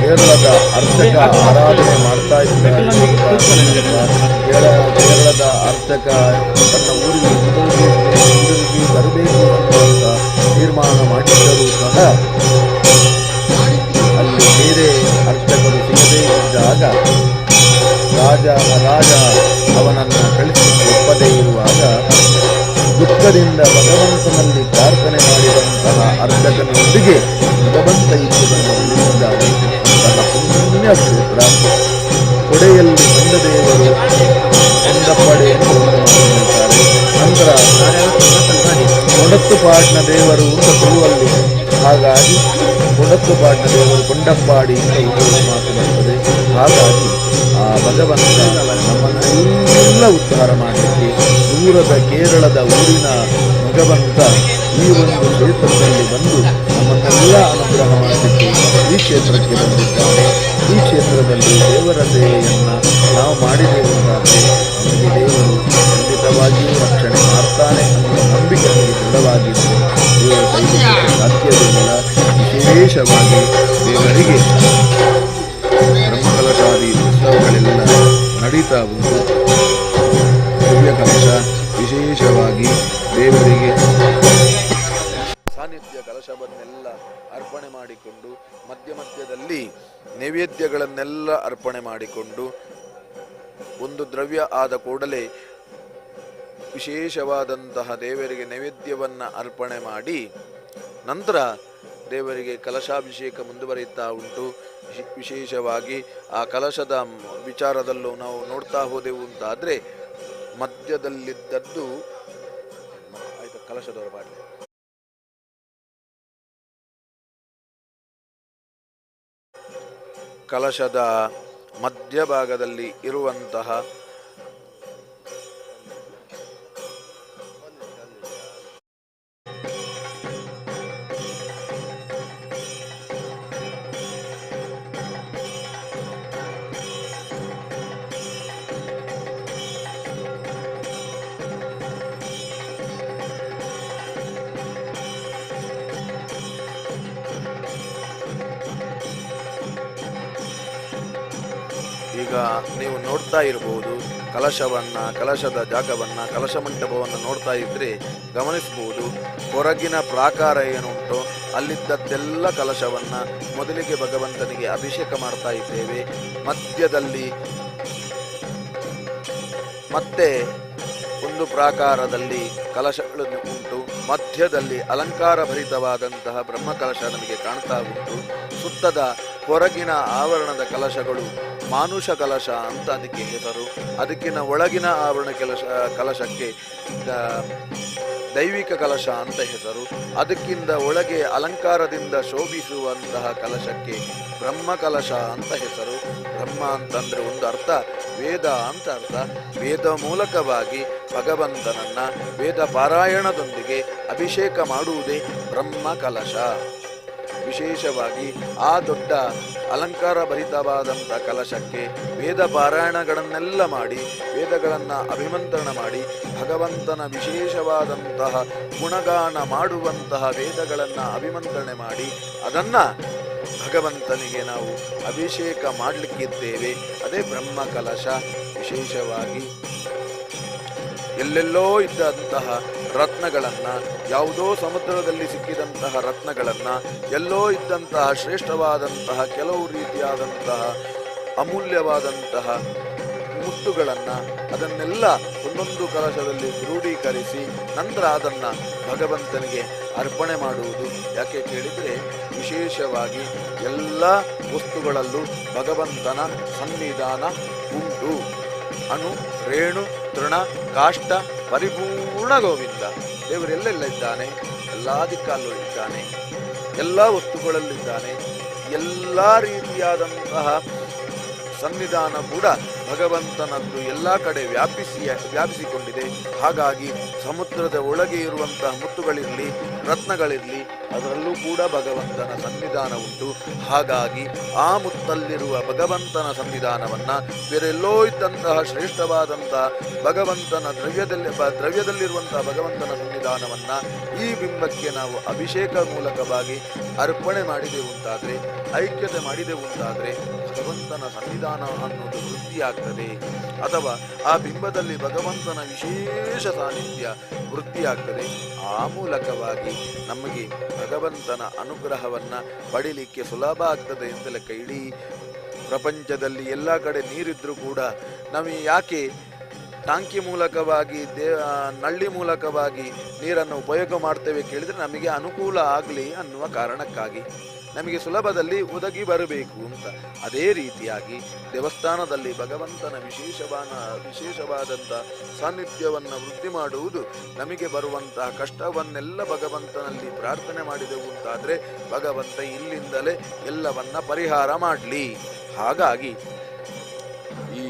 ಕೇರಳದ ಅರ್ಚಕ ಆರಾಧನೆ ಮಾಡ್ತಾ ಇದ್ದಾರೆ. ಕೇರಳದ ಅರ್ಚಕ ತನ್ನ ಊರಿಗೆ ಹಿಂದಿರುಗಿ ಬರಬೇಕು ಅಂತ ತೀರ್ಮಾನ ಮಾಡಿದ್ದರೂ ಸಹ ಅಲ್ಲಿ ಬೇರೆ ಅರ್ಚಕರು ಸಿಗದೇ ಇದ್ದಾಗ ರಾಜ ಅವನನ್ನು ಕಳಿಸಲಿಕ್ಕೆ ಒಪ್ಪದೇ ಇರುವಾಗ ದುಃಖದಿಂದ ಭಗವಂತನಲ್ಲಿ ಪ್ರಾರ್ಥನೆ ಮಾಡಿದಂತಹ ಅರ್ಚಕನೊಂದಿಗೆ ಭಗವಂತ ಇದ್ದುದನ್ನು ಉಳಿಸಿದ್ದಾನೆ. ಅಂತಹ ಪುಣ್ಯ ಕ್ಷೇತ್ರ ಕೊಡೆಯಲ್ಲಿ ಬಂದದೇವರು ಎಂದಪ್ಪಡೆ ಎಂದು ಹೇಳ್ತಾರೆ. ನಂತರ ಕೊಡತ್ತುಪಾಡಿನ ದೇವರು ಅಂತ ತುಳುವಲ್ಲಿ, ಹಾಗಾಗಿ ಕೊಡತ್ತುಪಾಡಿನ ದೇವರು ಕೊಂಡಪ್ಪಾಡಿ ಅಂತ ಉಪಯೋಗ ಮಾತು ಬರ್ತದೆ. ಹಾಗಾಗಿ ಆ ಭಗವಂತ ನಮ್ಮನ್ನೆಲ್ಲ ಉದ್ಧಾರ ಮಾಡಲಿಕ್ಕೆ ದೂರದ ಕೇರಳದ ಊರಿನ ಭಗವಂತ ಈ ಒಂದು ಕ್ಷೇತ್ರದಲ್ಲಿ ಬಂದು ನಮ್ಮನ್ನೆಲ್ಲ ಅನುಗ್ರಹ ಮಾಡಲಿಕ್ಕೆ ಈ ಕ್ಷೇತ್ರಕ್ಕೆ ಬಂದಿದ್ದಾರೆ. ಈ ಕ್ಷೇತ್ರದಲ್ಲಿ ದೇವರ ಸೇವೆಯನ್ನು ನಾವು ಮಾಡಿದ್ದೇವೆಂದಾದರೆ ನಮಗೆ ದೇವರು ಖಂಡಿತವಾಗಿಯೂ ರಕ್ಷಣೆ ಮಾಡ್ತಾನೆ ಅನ್ನುವ ನಂಬಿಕೆ ನಮಗೆ ದೃಢವಾಗಿದ್ದು ದೇವರ ಕೈಗೊಳ್ಳಲಿಕ್ಕೆ ಸಾಧ್ಯವಿಲ್ಲ. ವಿಶೇಷವಾಗಿ ದೇವರಿಗೆ ಬ್ರಹ್ಮಕಲಶಾದಿ ಉತ್ಸವಗಳೆಲ್ಲ ನಡೀತಾ ಉಂಟು. ದಿವ್ಯ ಕಲಶ ವಿಶೇಷವಾಗಿ ದೇವರಿಗೆ ಸಾನ್ನಿಧ್ಯ ಕಲಶವನ್ನೆಲ್ಲ ಅರ್ಪಣೆ ಮಾಡಿಕೊಂಡು ಮಧ್ಯದಲ್ಲಿ ನೈವೇದ್ಯಗಳನ್ನೆಲ್ಲ ಅರ್ಪಣೆ ಮಾಡಿಕೊಂಡು ಒಂದು ದ್ರವ್ಯ ಆದ ಕೂಡಲೇ ವಿಶೇಷವಾದಂತಹ ದೇವರಿಗೆ ನೈವೇದ್ಯವನ್ನು ಅರ್ಪಣೆ ಮಾಡಿ ನಂತರ ದೇವರಿಗೆ ಕಲಶಾಭಿಷೇಕ ಮುಂದುವರಿಯುತ್ತಾ ಉಂಟು. ವಿಶೇಷವಾಗಿ ಆ ಕಲಶದ ವಿಚಾರದಲ್ಲೂ ನಾವು ನೋಡ್ತಾ ಹೋದೆವು ಅಂತಾದರೆ ಮಧ್ಯದಲ್ಲಿದ್ದದ್ದು ಆಯ್ತು ಕಲಶದವರ ಬಾಟ್ಲಿ ಕಲಶದ ಮಧ್ಯಭಾಗದಲ್ಲಿ ಇರುವಂತಹ ಈಗ ನೀವು ನೋಡ್ತಾ ಇರಬಹುದು ಕಲಶದ ಜಾಗವನ್ನು ಕಲಶ ಮಂಟಪವನ್ನು ನೋಡ್ತಾ ಇದ್ರೆ ಗಮನಿಸಬಹುದು. ಹೊರಗಿನ ಪ್ರಾಕಾರ ಏನುಂಟು ಅಲ್ಲಿದ್ದದ್ದೆಲ್ಲ ಕಲಶವನ್ನು ಮೊದಲಿಗೆ ಭಗವಂತನಿಗೆ ಅಭಿಷೇಕ ಮಾಡ್ತಾ ಇದ್ದೇವೆ. ಮಧ್ಯದಲ್ಲಿ ಮತ್ತೆ ಒಂದು ಪ್ರಾಕಾರದಲ್ಲಿ ಕಲಶಗಳು ಉಂಟು. ಮಧ್ಯದಲ್ಲಿ ಅಲಂಕಾರ ಭರಿತವಾದಂತಹ ಬ್ರಹ್ಮಕಲಶ ನಮಗೆ ಕಾಣ್ತಾ ಉಂಟು. ಸುತ್ತದ ಹೊರಗಿನ ಆವರಣದ ಕಲಶಗಳು ಮಾನುಷ ಕಲಶ ಅಂತ ಅದಕ್ಕೆ ಹೆಸರು. ಅದಕ್ಕಿಂತ ಒಳಗಿನ ಆವರಣ ಕಲಶಕ್ಕೆ ದೈವಿಕ ಕಲಶ ಅಂತ ಹೆಸರು. ಅದಕ್ಕಿಂತ ಒಳಗೆ ಅಲಂಕಾರದಿಂದ ಶೋಭಿಸುವಂತಹ ಕಲಶಕ್ಕೆ ಬ್ರಹ್ಮ ಕಲಶ ಅಂತ ಹೆಸರು. ಬ್ರಹ್ಮ ಅಂತಂದ್ರೆ ಒಂದು ಅರ್ಥ, ವೇದ ಅಂತ ಅರ್ಥ. ವೇದ ಮೂಲಕವಾಗಿ ಭಗವಂತನನ್ನ ವೇದ ಪಾರಾಯಣದೊಂದಿಗೆ ಅಭಿಷೇಕ ಮಾಡುವುದೇ ಬ್ರಹ್ಮ ಕಲಶ. ವಿಶೇಷವಾಗಿ ಆ ದೊಡ್ಡ ಅಲಂಕಾರ ಭರಿತವಾದಂಥ ಕಲಶಕ್ಕೆ ವೇದ ಪಾರಾಯಣಗಳನ್ನೆಲ್ಲ ಮಾಡಿ ವೇದಗಳನ್ನು ಅಭಿಮಂತ್ರಣ ಮಾಡಿ ಭಗವಂತನ ವಿಶೇಷವಾದಂತಹ ಗುಣಗಾನ ಮಾಡುವಂತಹ ವೇದಗಳನ್ನು ಅಭಿಮಂತ್ರಣೆ ಮಾಡಿ ಅದನ್ನು ಭಗವಂತನಿಗೆ ನಾವು ಅಭಿಷೇಕ ಮಾಡಲಿಕ್ಕಿದ್ದೇವೆ. ಅದೇ ಬ್ರಹ್ಮ ಕಲಶ. ವಿಶೇಷವಾಗಿ ಎಲ್ಲೆಲ್ಲೋ ಇದ್ದಂತಹ ರತ್ನಗಳನ್ನು, ಯಾವುದೋ ಸಮುದ್ರದಲ್ಲಿ ಸಿಕ್ಕಿದಂತಹ ರತ್ನಗಳನ್ನು, ಎಲ್ಲೋ ಇದ್ದಂತಹ ಶ್ರೇಷ್ಠವಾದಂತಹ ಕೆಲವು ರೀತಿಯಾದಂತಹ ಅಮೂಲ್ಯವಾದಂತಹ ಮುತ್ತುಗಳನ್ನು ಅದನ್ನೆಲ್ಲ ಒಂದೊಂದು ಕಲಶದಲ್ಲಿ ಕ್ರೋಢೀಕರಿಸಿ ನಂತರ ಅದನ್ನು ಭಗವಂತನಿಗೆ ಅರ್ಪಣೆ ಮಾಡುವುದು. ಯಾಕೆ ಕೇಳಿದರೆ ವಿಶೇಷವಾಗಿ ಎಲ್ಲ ವಸ್ತುಗಳಲ್ಲೂ ಭಗವಂತನ ಸನ್ನಿಧಾನ ಉಂಟು. ಅಣು ರೇಣು ತೃಣ ಕಾಷ್ಟ ಪರಿಪೂರ್ಣ ಗೋವಿಂದ. ದೇವರೆಲ್ಲೆಲ್ಲ ಇದ್ದಾನೆ, ಎಲ್ಲ ದಿಕ್ಕಲ್ಲೂ ಇದ್ದಾನೆ, ಎಲ್ಲ ವಸ್ತುಗಳಲ್ಲಿದ್ದಾನೆ. ಎಲ್ಲ ರೀತಿಯಾದಂತಹ ಸನ್ನಿಧಾನ ಕೂಡ ಭಗವಂತನದ್ದು ಎಲ್ಲ ಕಡೆ ವ್ಯಾಪಿಸಿಕೊಂಡಿದೆ. ಹಾಗಾಗಿ ಸಮುದ್ರದ ಒಳಗೆ ಇರುವಂತಹ ಮುತ್ತುಗಳಿರಲಿ, ರತ್ನಗಳಿರಲಿ, ಅದರಲ್ಲೂ ಕೂಡ ಭಗವಂತನ ಸನ್ನಿಧಾನ ಉಂಟು. ಹಾಗಾಗಿ ಆ ಮುತ್ತಲ್ಲಿರುವ ಭಗವಂತನ ಸನ್ನಿಧಾನವನ್ನು, ಬೇರೆಲ್ಲೋ ಇದ್ದಂತಹ ಶ್ರೇಷ್ಠವಾದಂತಹ ಭಗವಂತನ ದ್ರವ್ಯದಲ್ಲಿರುವಂತಹ ಭಗವಂತನ ಸನ್ನಿಧಾನವನ್ನು ಈ ಬಿಂಬಕ್ಕೆ ನಾವು ಅಭಿಷೇಕ ಮೂಲಕವಾಗಿ ಅರ್ಪಣೆ ಮಾಡಿದೆವು ಅಂತಾದರೆ, ಐಕ್ಯತೆ ಮಾಡಿದೆವು ಅಂತಾದರೆ ಭಗವಂತನ ಸನ್ನಿಧಾನ ಅನ್ನೋದು ವೃದ್ಧಿಯಾಗ್ತದೆ. ಅಥವಾ ಆ ಬಿಂಬದಲ್ಲಿ ಭಗವಂತನ ವಿಶೇಷ ಸಾನ್ನಿಧ್ಯ ವೃದ್ಧಿಯಾಗ್ತದೆ. ಆ ಮೂಲಕವಾಗಿ ನಮಗೆ ಭಗವಂತನ ಅನುಗ್ರಹವನ್ನು ಪಡೀಲಿಕ್ಕೆ ಸುಲಭ ಆಗ್ತದೆ ಅಂತ ಲೆಕ್ಕ. ಇಡೀ ಪ್ರಪಂಚದಲ್ಲಿ ಎಲ್ಲ ಕಡೆ ನೀರಿದ್ರೂ ಕೂಡ ನಮಗೆ ಯಾಕೆ ಟಾಂಕಿ ಮೂಲಕವಾಗಿ ನಳ್ಳಿ ಮೂಲಕವಾಗಿ ನೀರನ್ನು ಉಪಯೋಗ ಮಾಡ್ತೇವೆ ಕೇಳಿದರೆ, ನಮಗೆ ಅನುಕೂಲ ಆಗಲಿ ಅನ್ನುವ ಕಾರಣಕ್ಕಾಗಿ, ನಮಗೆ ಸುಲಭದಲ್ಲಿ ಒದಗಿ ಬರಬೇಕು ಅಂತ. ಅದೇ ರೀತಿಯಾಗಿ ದೇವಸ್ಥಾನದಲ್ಲಿ ಭಗವಂತನ ವಿಶೇಷವಾದಂಥ ಸಾನ್ನಿಧ್ಯವನ್ನು ವೃದ್ಧಿ ಮಾಡುವುದು, ನಮಗೆ ಬರುವಂತಹ ಕಷ್ಟವನ್ನೆಲ್ಲ ಭಗವಂತನಲ್ಲಿ ಪ್ರಾರ್ಥನೆ ಮಾಡಿದೆವು ಅಂತಾದರೆ ಭಗವಂತ ಇಲ್ಲಿಂದಲೇ ಎಲ್ಲವನ್ನ ಪರಿಹಾರ ಮಾಡಲಿ. ಹಾಗಾಗಿ ಈ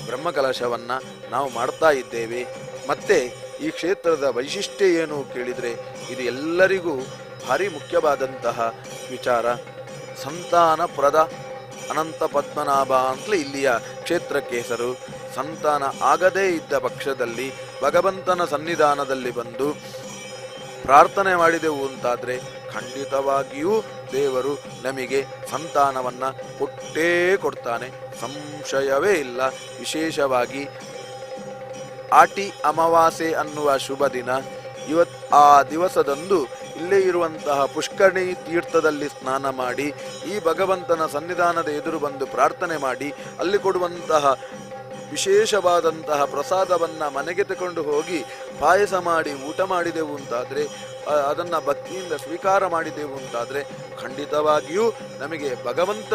ಬ್ರಹ್ಮಕಲಶವನ್ನು ನಾವು ಮಾಡ್ತಾ ಇದ್ದೇವೆ. ಮತ್ತು ಈ ಕ್ಷೇತ್ರದ ವೈಶಿಷ್ಟ್ಯ ಏನು ಕೇಳಿದರೆ, ಇದು ಎಲ್ಲರಿಗೂ ಭಾರಿ ಮುಖ್ಯವಾದಂತಹ ವಿಚಾರ. ಸಂತಾನಪ್ರದ ಅನಂತ ಪದ್ಮನಾಭ ಅಂತಲೇ ಇಲ್ಲಿಯ ಕ್ಷೇತ್ರಕ್ಕೆ ಹೆಸರು. ಸಂತಾನ ಆಗದೇ ಇದ್ದ ಪಕ್ಷದಲ್ಲಿ ಭಗವಂತನ ಸನ್ನಿಧಾನದಲ್ಲಿ ಬಂದು ಪ್ರಾರ್ಥನೆ ಮಾಡಿದೆವು ಅಂತಾದರೆ ಖಂಡಿತವಾಗಿಯೂ ದೇವರು ನಮಗೆ ಸಂತಾನವನ್ನು ಕೊಟ್ಟೇ ಕೊಡ್ತಾನೆ, ಸಂಶಯವೇ ಇಲ್ಲ. ವಿಶೇಷವಾಗಿ ಆಟಿ ಅಮಾವಾಸ್ಯೆ ಅನ್ನುವ ಶುಭ ದಿನ, ಆ ದಿವಸದಂದು ಇಲ್ಲೇ ಇರುವಂತಹ ಪುಷ್ಕರಣಿ ತೀರ್ಥದಲ್ಲಿ ಸ್ನಾನ ಮಾಡಿ ಈ ಭಗವಂತನ ಸನ್ನಿಧಾನದ ಎದುರು ಬಂದು ಪ್ರಾರ್ಥನೆ ಮಾಡಿ ಅಲ್ಲಿ ಕೊಡುವಂತಹ ವಿಶೇಷವಾದಂತಹ ಪ್ರಸಾದವನ್ನು ಮನೆಗೆ ತಗೊಂಡು ಹೋಗಿ ಪಾಯಸ ಮಾಡಿ ಊಟ ಮಾಡಿದೆವು ಅಂತಾದರೆ, ಅದನ್ನು ಭಕ್ತಿಯಿಂದ ಸ್ವೀಕಾರ ಮಾಡಿದೆವು ಅಂತಾದರೆ ಖಂಡಿತವಾಗಿಯೂ ನಮಗೆ ಭಗವಂತ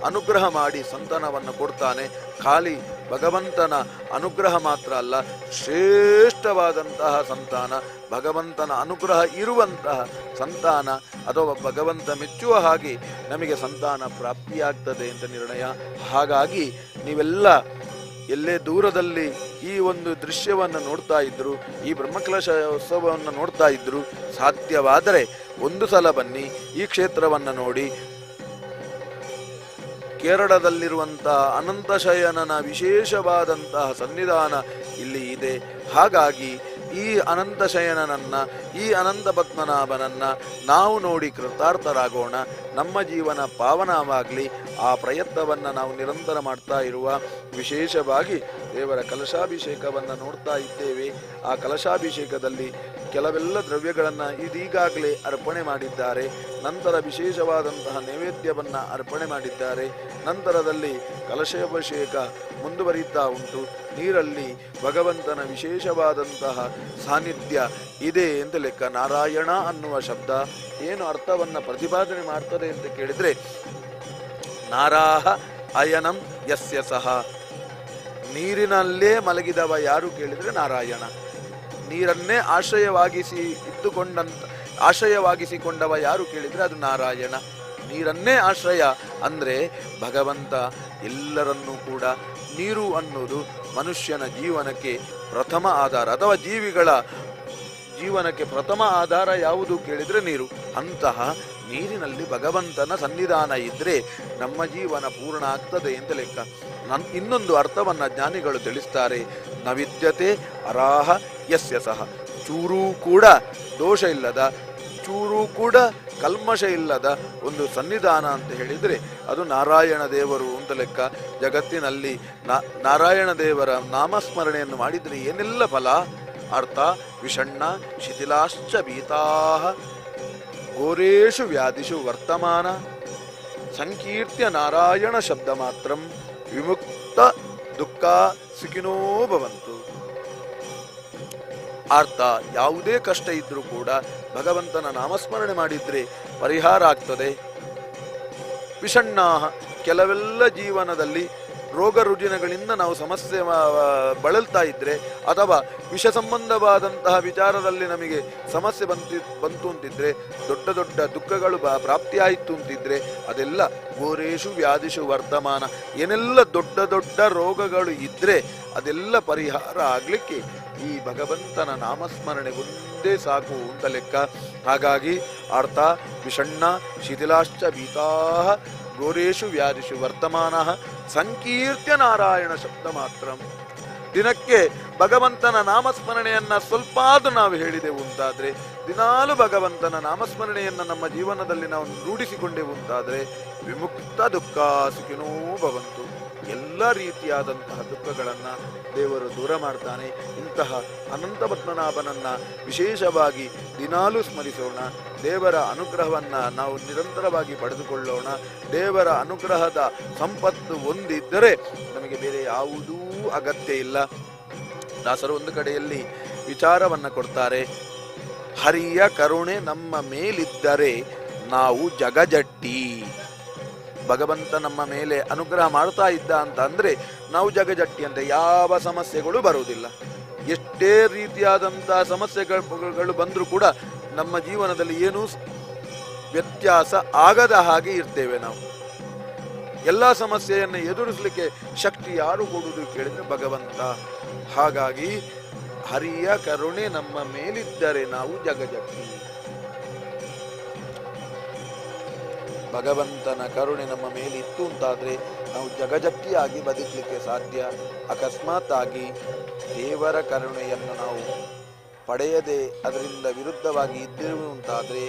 ಅನುಗ್ರಹ ಮಾಡಿ ಸಂತಾನವನ್ನು ಕೊಡ್ತಾನೆ. ಖಾಲಿ ಭಗವಂತನ ಅನುಗ್ರಹ ಮಾತ್ರ ಅಲ್ಲ, ಶ್ರೇಷ್ಠವಾದಂತಹ ಸಂತಾನ, ಭಗವಂತನ ಅನುಗ್ರಹ ಇರುವಂತಹ ಸಂತಾನ ಅಥವಾ ಭಗವಂತ ಮೆಚ್ಚುವ ಹಾಗೆ ನಮಗೆ ಸಂತಾನ ಪ್ರಾಪ್ತಿಯಾಗ್ತದೆ ಅಂತ ನಿರ್ಣಯ. ಹಾಗಾಗಿ ನೀವೆಲ್ಲ ಎಲ್ಲೇ ದೂರದಲ್ಲಿ ಈ ಒಂದು ದೃಶ್ಯವನ್ನು ನೋಡ್ತಾ ಇದ್ರು, ಈ ಬ್ರಹ್ಮಕಲಶ ಉತ್ಸವವನ್ನು ನೋಡ್ತಾ ಇದ್ರು, ಸಾಧ್ಯವಾದರೆ ಒಂದು ಸಲ ಬನ್ನಿ, ಈ ಕ್ಷೇತ್ರವನ್ನು ನೋಡಿ. ಕೇರಳದಲ್ಲಿರುವಂತಹ ಅನಂತಶಯನನ ವಿಶೇಷವಾದಂತಹ ಸನ್ನಿಧಾನ ಇಲ್ಲಿ ಇದೆ. ಹಾಗಾಗಿ ಈ ಅನಂತಶಯನನನ್ನ, ಈ ಅನಂತ ಪದ್ಮನಾಭನನ್ನ ನಾವು ನೋಡಿ ಕೃತಾರ್ಥರಾಗೋಣ. ನಮ್ಮ ಜೀವನ ಪಾವನವಾಗಲಿ. ಆ ಪ್ರಯತ್ನವನ್ನು ನಾವು ನಿರಂತರ ಮಾಡ್ತಾ ಇರುವ. ವಿಶೇಷವಾಗಿ ದೇವರ ಕಲಶಾಭಿಷೇಕವನ್ನು ನೋಡ್ತಾ ಇದ್ದೇವೆ. ಆ ಕಲಶಾಭಿಷೇಕದಲ್ಲಿ ಕೆಲವೆಲ್ಲ ದ್ರವ್ಯಗಳನ್ನು ಇದೀಗಾಗಲೇ ಅರ್ಪಣೆ ಮಾಡಿದ್ದಾರೆ. ನಂತರ ವಿಶೇಷವಾದಂತಹ ನೈವೇದ್ಯವನ್ನು ಅರ್ಪಣೆ ಮಾಡಿದ್ದಾರೆ. ನಂತರದಲ್ಲಿ ಕಲಶಾಭಿಷೇಕ ಮುಂದುವರಿಯುತ್ತಾ ಉಂಟು. ನೀರಲ್ಲಿ ಭಗವಂತನ ವಿಶೇಷವಾದಂತಹ ಸಾನ್ನಿಧ್ಯ ಇದೆ ಎಂದು ಲೆಕ್ಕ. ನಾರಾಯಣ ಅನ್ನುವ ಶಬ್ದ ಏನು ಅರ್ಥವನ್ನು ಪ್ರತಿಪಾದನೆ ಮಾಡ್ತದೆ ಅಂತ ಕೇಳಿದರೆ, ನಾರಾಹ ಅಯನಂ ಯಸ್ಯ ಸಹ, ನೀರಿನಲ್ಲೇ ಮಲಗಿದವ ಯಾರು ಕೇಳಿದರೆ ನಾರಾಯಣ. ನೀರನ್ನೇ ಆಶ್ರಯವಾಗಿಸಿಕೊಂಡವ ಯಾರು ಕೇಳಿದರೆ ಅದು ನಾರಾಯಣ. ನೀರನ್ನೇ ಆಶ್ರಯ ಅಂದರೆ ಭಗವಂತ ಎಲ್ಲರನ್ನೂ ಕೂಡ. ನೀರು ಅನ್ನೋದು ಮನುಷ್ಯನ ಜೀವನಕ್ಕೆ ಪ್ರಥಮ ಆಧಾರ, ಅಥವಾ ಜೀವಿಗಳ ಜೀವನಕ್ಕೆ ಪ್ರಥಮ ಆಧಾರ ಯಾವುದು ಕೇಳಿದರೆ ನೀರು. ಅಂತಹ ನೀರಿನಲ್ಲಿ ಭಗವಂತನ ಸನ್ನಿಧಾನ ಇದ್ದರೆ ನಮ್ಮ ಜೀವನ ಪೂರ್ಣ ಆಗ್ತದೆ ಅಂತ ಲೆಕ್ಕ. ಇನ್ನೊಂದು ಅರ್ಥವನ್ನು ಜ್ಞಾನಿಗಳು ತಿಳಿಸ್ತಾರೆ. ನ ವಿದ್ಯತೆ ಅರಾಹ ಯಸ್ಯ ಸಹ, ಚೂರೂ ಕೂಡ ದೋಷ ಇಲ್ಲದ, ಚೂರೂ ಕೂಡ ಕಲ್ಮಶ ಇಲ್ಲದ ಒಂದು ಸನ್ನಿಧಾನ ಅಂತ ಹೇಳಿದರೆ ಅದು ನಾರಾಯಣ ದೇವರು ಅಂತ ಲೆಕ್ಕ. ಜಗತ್ತಿನಲ್ಲಿ ನಾರಾಯಣ ದೇವರ ನಾಮಸ್ಮರಣೆಯನ್ನು ಮಾಡಿದರೆ ಏನೆಲ್ಲ ಫಲ. ಅರ್ಥ ವಿಷಣ್ಣ ಶಿಥಿಲಾಶ್ಚ ಭೀತಾಃ ಘೋರೇಷು ವ್ಯಾಧಿಷು ವರ್ತಮಾನ ಸಂಕೀರ್ತ್ಯ ನಾರಾಯಣ ಶಬ್ದ ಮಾತ್ರಂ ವಿಮುಕ್ತ ದುಃಖ ಸುಖಿನೋ ಭವಂತು. ಅರ್ಥ, ಯಾವುದೇ ಕಷ್ಟ ಇದ್ರೂ ಕೂಡ ಭಗವಂತನ ನಾಮಸ್ಮರಣೆ ಮಾಡಿದ್ರೆ ಪರಿಹಾರ ಆಗ್ತದೆ. ವಿಷಣ್ಣಾಹ, ಕೆಲವೆಲ್ಲ ಜೀವನದಲ್ಲಿ ರೋಗ ರುಜಿನಗಳಿಂದ ನಾವು ಸಮಸ್ಯೆ ಬಳಲ್ತಾ ಇದ್ರೆ, ಅಥವಾ ವಿಷ ಸಂಬಂಧವಾದಂತಹ ವಿಚಾರದಲ್ಲಿ ನಮಗೆ ಸಮಸ್ಯೆ ಬಂತು ಅಂತಿದ್ರೆ, ದೊಡ್ಡ ದೊಡ್ಡ ದುಃಖಗಳು ಪ್ರಾಪ್ತಿಯಾಯಿತು ಅಂತಿದ್ರೆ, ಅದೆಲ್ಲ ಘೋರೇಶು ವ್ಯಾಧಿಷು ವರ್ತಮಾನ, ಏನೆಲ್ಲ ದೊಡ್ಡ ದೊಡ್ಡ ರೋಗಗಳು ಇದ್ರೆ ಅದೆಲ್ಲ ಪರಿಹಾರ ಆಗ್ಲಿಕ್ಕೆ ಈ ಭಗವಂತನ ನಾಮಸ್ಮರಣೆ ಒಂದೇ ಸಾಕು ಅಂತ ಲೆಕ್ಕ. ಹಾಗಾಗಿ ಅರ್ಥ ವಿಷಣ್ಣ ಶಿಥಿಲಾಶ್ಚ ಭೀತಾ ಘೋರೇಶು ವ್ಯಾಧಿಷು ವರ್ತಮಾನ ಸಂಕೀರ್ತ್ಯ ನಾರಾಯಣ ಶಬ್ದ ಮಾತ್ರ. ದಿನಕ್ಕೆ ಭಗವಂತನ ನಾಮಸ್ಮರಣೆಯನ್ನ ಸ್ವಲ್ಪ ನಾವು ಹೇಳಿದೆವು ಅಂತಾದ್ರೆ, ದಿನಾಲು ಭಗವಂತನ ನಾಮಸ್ಮರಣೆಯನ್ನ ನಮ್ಮ ಜೀವನದಲ್ಲಿ ನಾವು ರೂಢಿಸಿಕೊಂಡೆವು ಅಂತಾದ್ರೆ, ವಿಮುಕ್ತ ದುಃಖ ಸುಖಿನೋ ಭವಂತು, ಎಲ್ಲ ರೀತಿಯಾದಂತಹ ದುಃಖಗಳನ್ನು ದೇವರು ದೂರ ಮಾಡ್ತಾನೆ. ಇಂತಹ ಅನಂತ ಪದ್ಮನಾಭನನ್ನ ವಿಶೇಷವಾಗಿ ದಿನಾಲೂ ಸ್ಮರಿಸೋಣ. ದೇವರ ಅನುಗ್ರಹವನ್ನು ನಾವು ನಿರಂತರವಾಗಿ ಪಡೆದುಕೊಳ್ಳೋಣ. ದೇವರ ಅನುಗ್ರಹದ ಸಂಪತ್ತು ಒಂದಿದ್ದರೆ ನಮಗೆ ಬೇರೆ ಯಾವುದೂ ಅಗತ್ಯ ಇಲ್ಲ. ದಾಸರು ಒಂದು ಕಡೆಯಲ್ಲಿ ವಿಚಾರವನ್ನು ಕೊಡ್ತಾರೆ, ಹರಿಯ ಕರುಣೆ ನಮ್ಮ ಮೇಲಿದ್ದರೆ ನಾವು ಜಗಜಟ್ಟಿ. ಭಗವಂತ ನಮ್ಮ ಮೇಲೆ ಅನುಗ್ರಹ ಮಾಡ್ತಾ ಇದ್ದ ಅಂತ ಅಂದ್ರೆ ನಾವು ಜಗಜಟ್ಟಿ ಅಂತ, ಯಾವ ಸಮಸ್ಯೆಗಳು ಬರುವುದಿಲ್ಲ. ಎಷ್ಟೇ ರೀತಿಯಾದಂತಹ ಸಮಸ್ಯೆಗಳು ಬಂದರೂ ಕೂಡ ನಮ್ಮ ಜೀವನದಲ್ಲಿ ಏನೂ ವ್ಯತ್ಯಾಸ ಆಗದ ಹಾಗೆ ಇರ್ತೇವೆ ನಾವು. ಎಲ್ಲ ಸಮಸ್ಯೆಯನ್ನು ಎದುರಿಸಲಿಕ್ಕೆ ಶಕ್ತಿ ಯಾರು ಕೊಡುವುದು ಕೇಳಿದ್ರೆ ಭಗವಂತ. ಹಾಗಾಗಿ ಹರಿಯ ಕರುಣೆ ನಮ್ಮ ಮೇಲಿದ್ದರೆ ನಾವು ಜಗಜಟ್ಟಿ. ಭಗವಂತನ ಕರುಣೆ ನಮ್ಮ ಮೇಲೆ ಇತ್ತು ಅಂತಾದ್ರೆ ನಾವು ಜಗಜಟ್ಟಿಯಾಗಿ ಬದುಕಲಿಕ್ಕೆ ಸಾಧ್ಯ. ಅಕಸ್ಮಾತ್ ಆಗಿ ದೇವರ ಕರುಣೆಯನ್ನು ನಾವು ಪಡೆಯದೆ ಅದರಿಂದ ವಿರುದ್ಧವಾಗಿ ಇದ್ದಿರು ಅಂತಾದ್ರೆ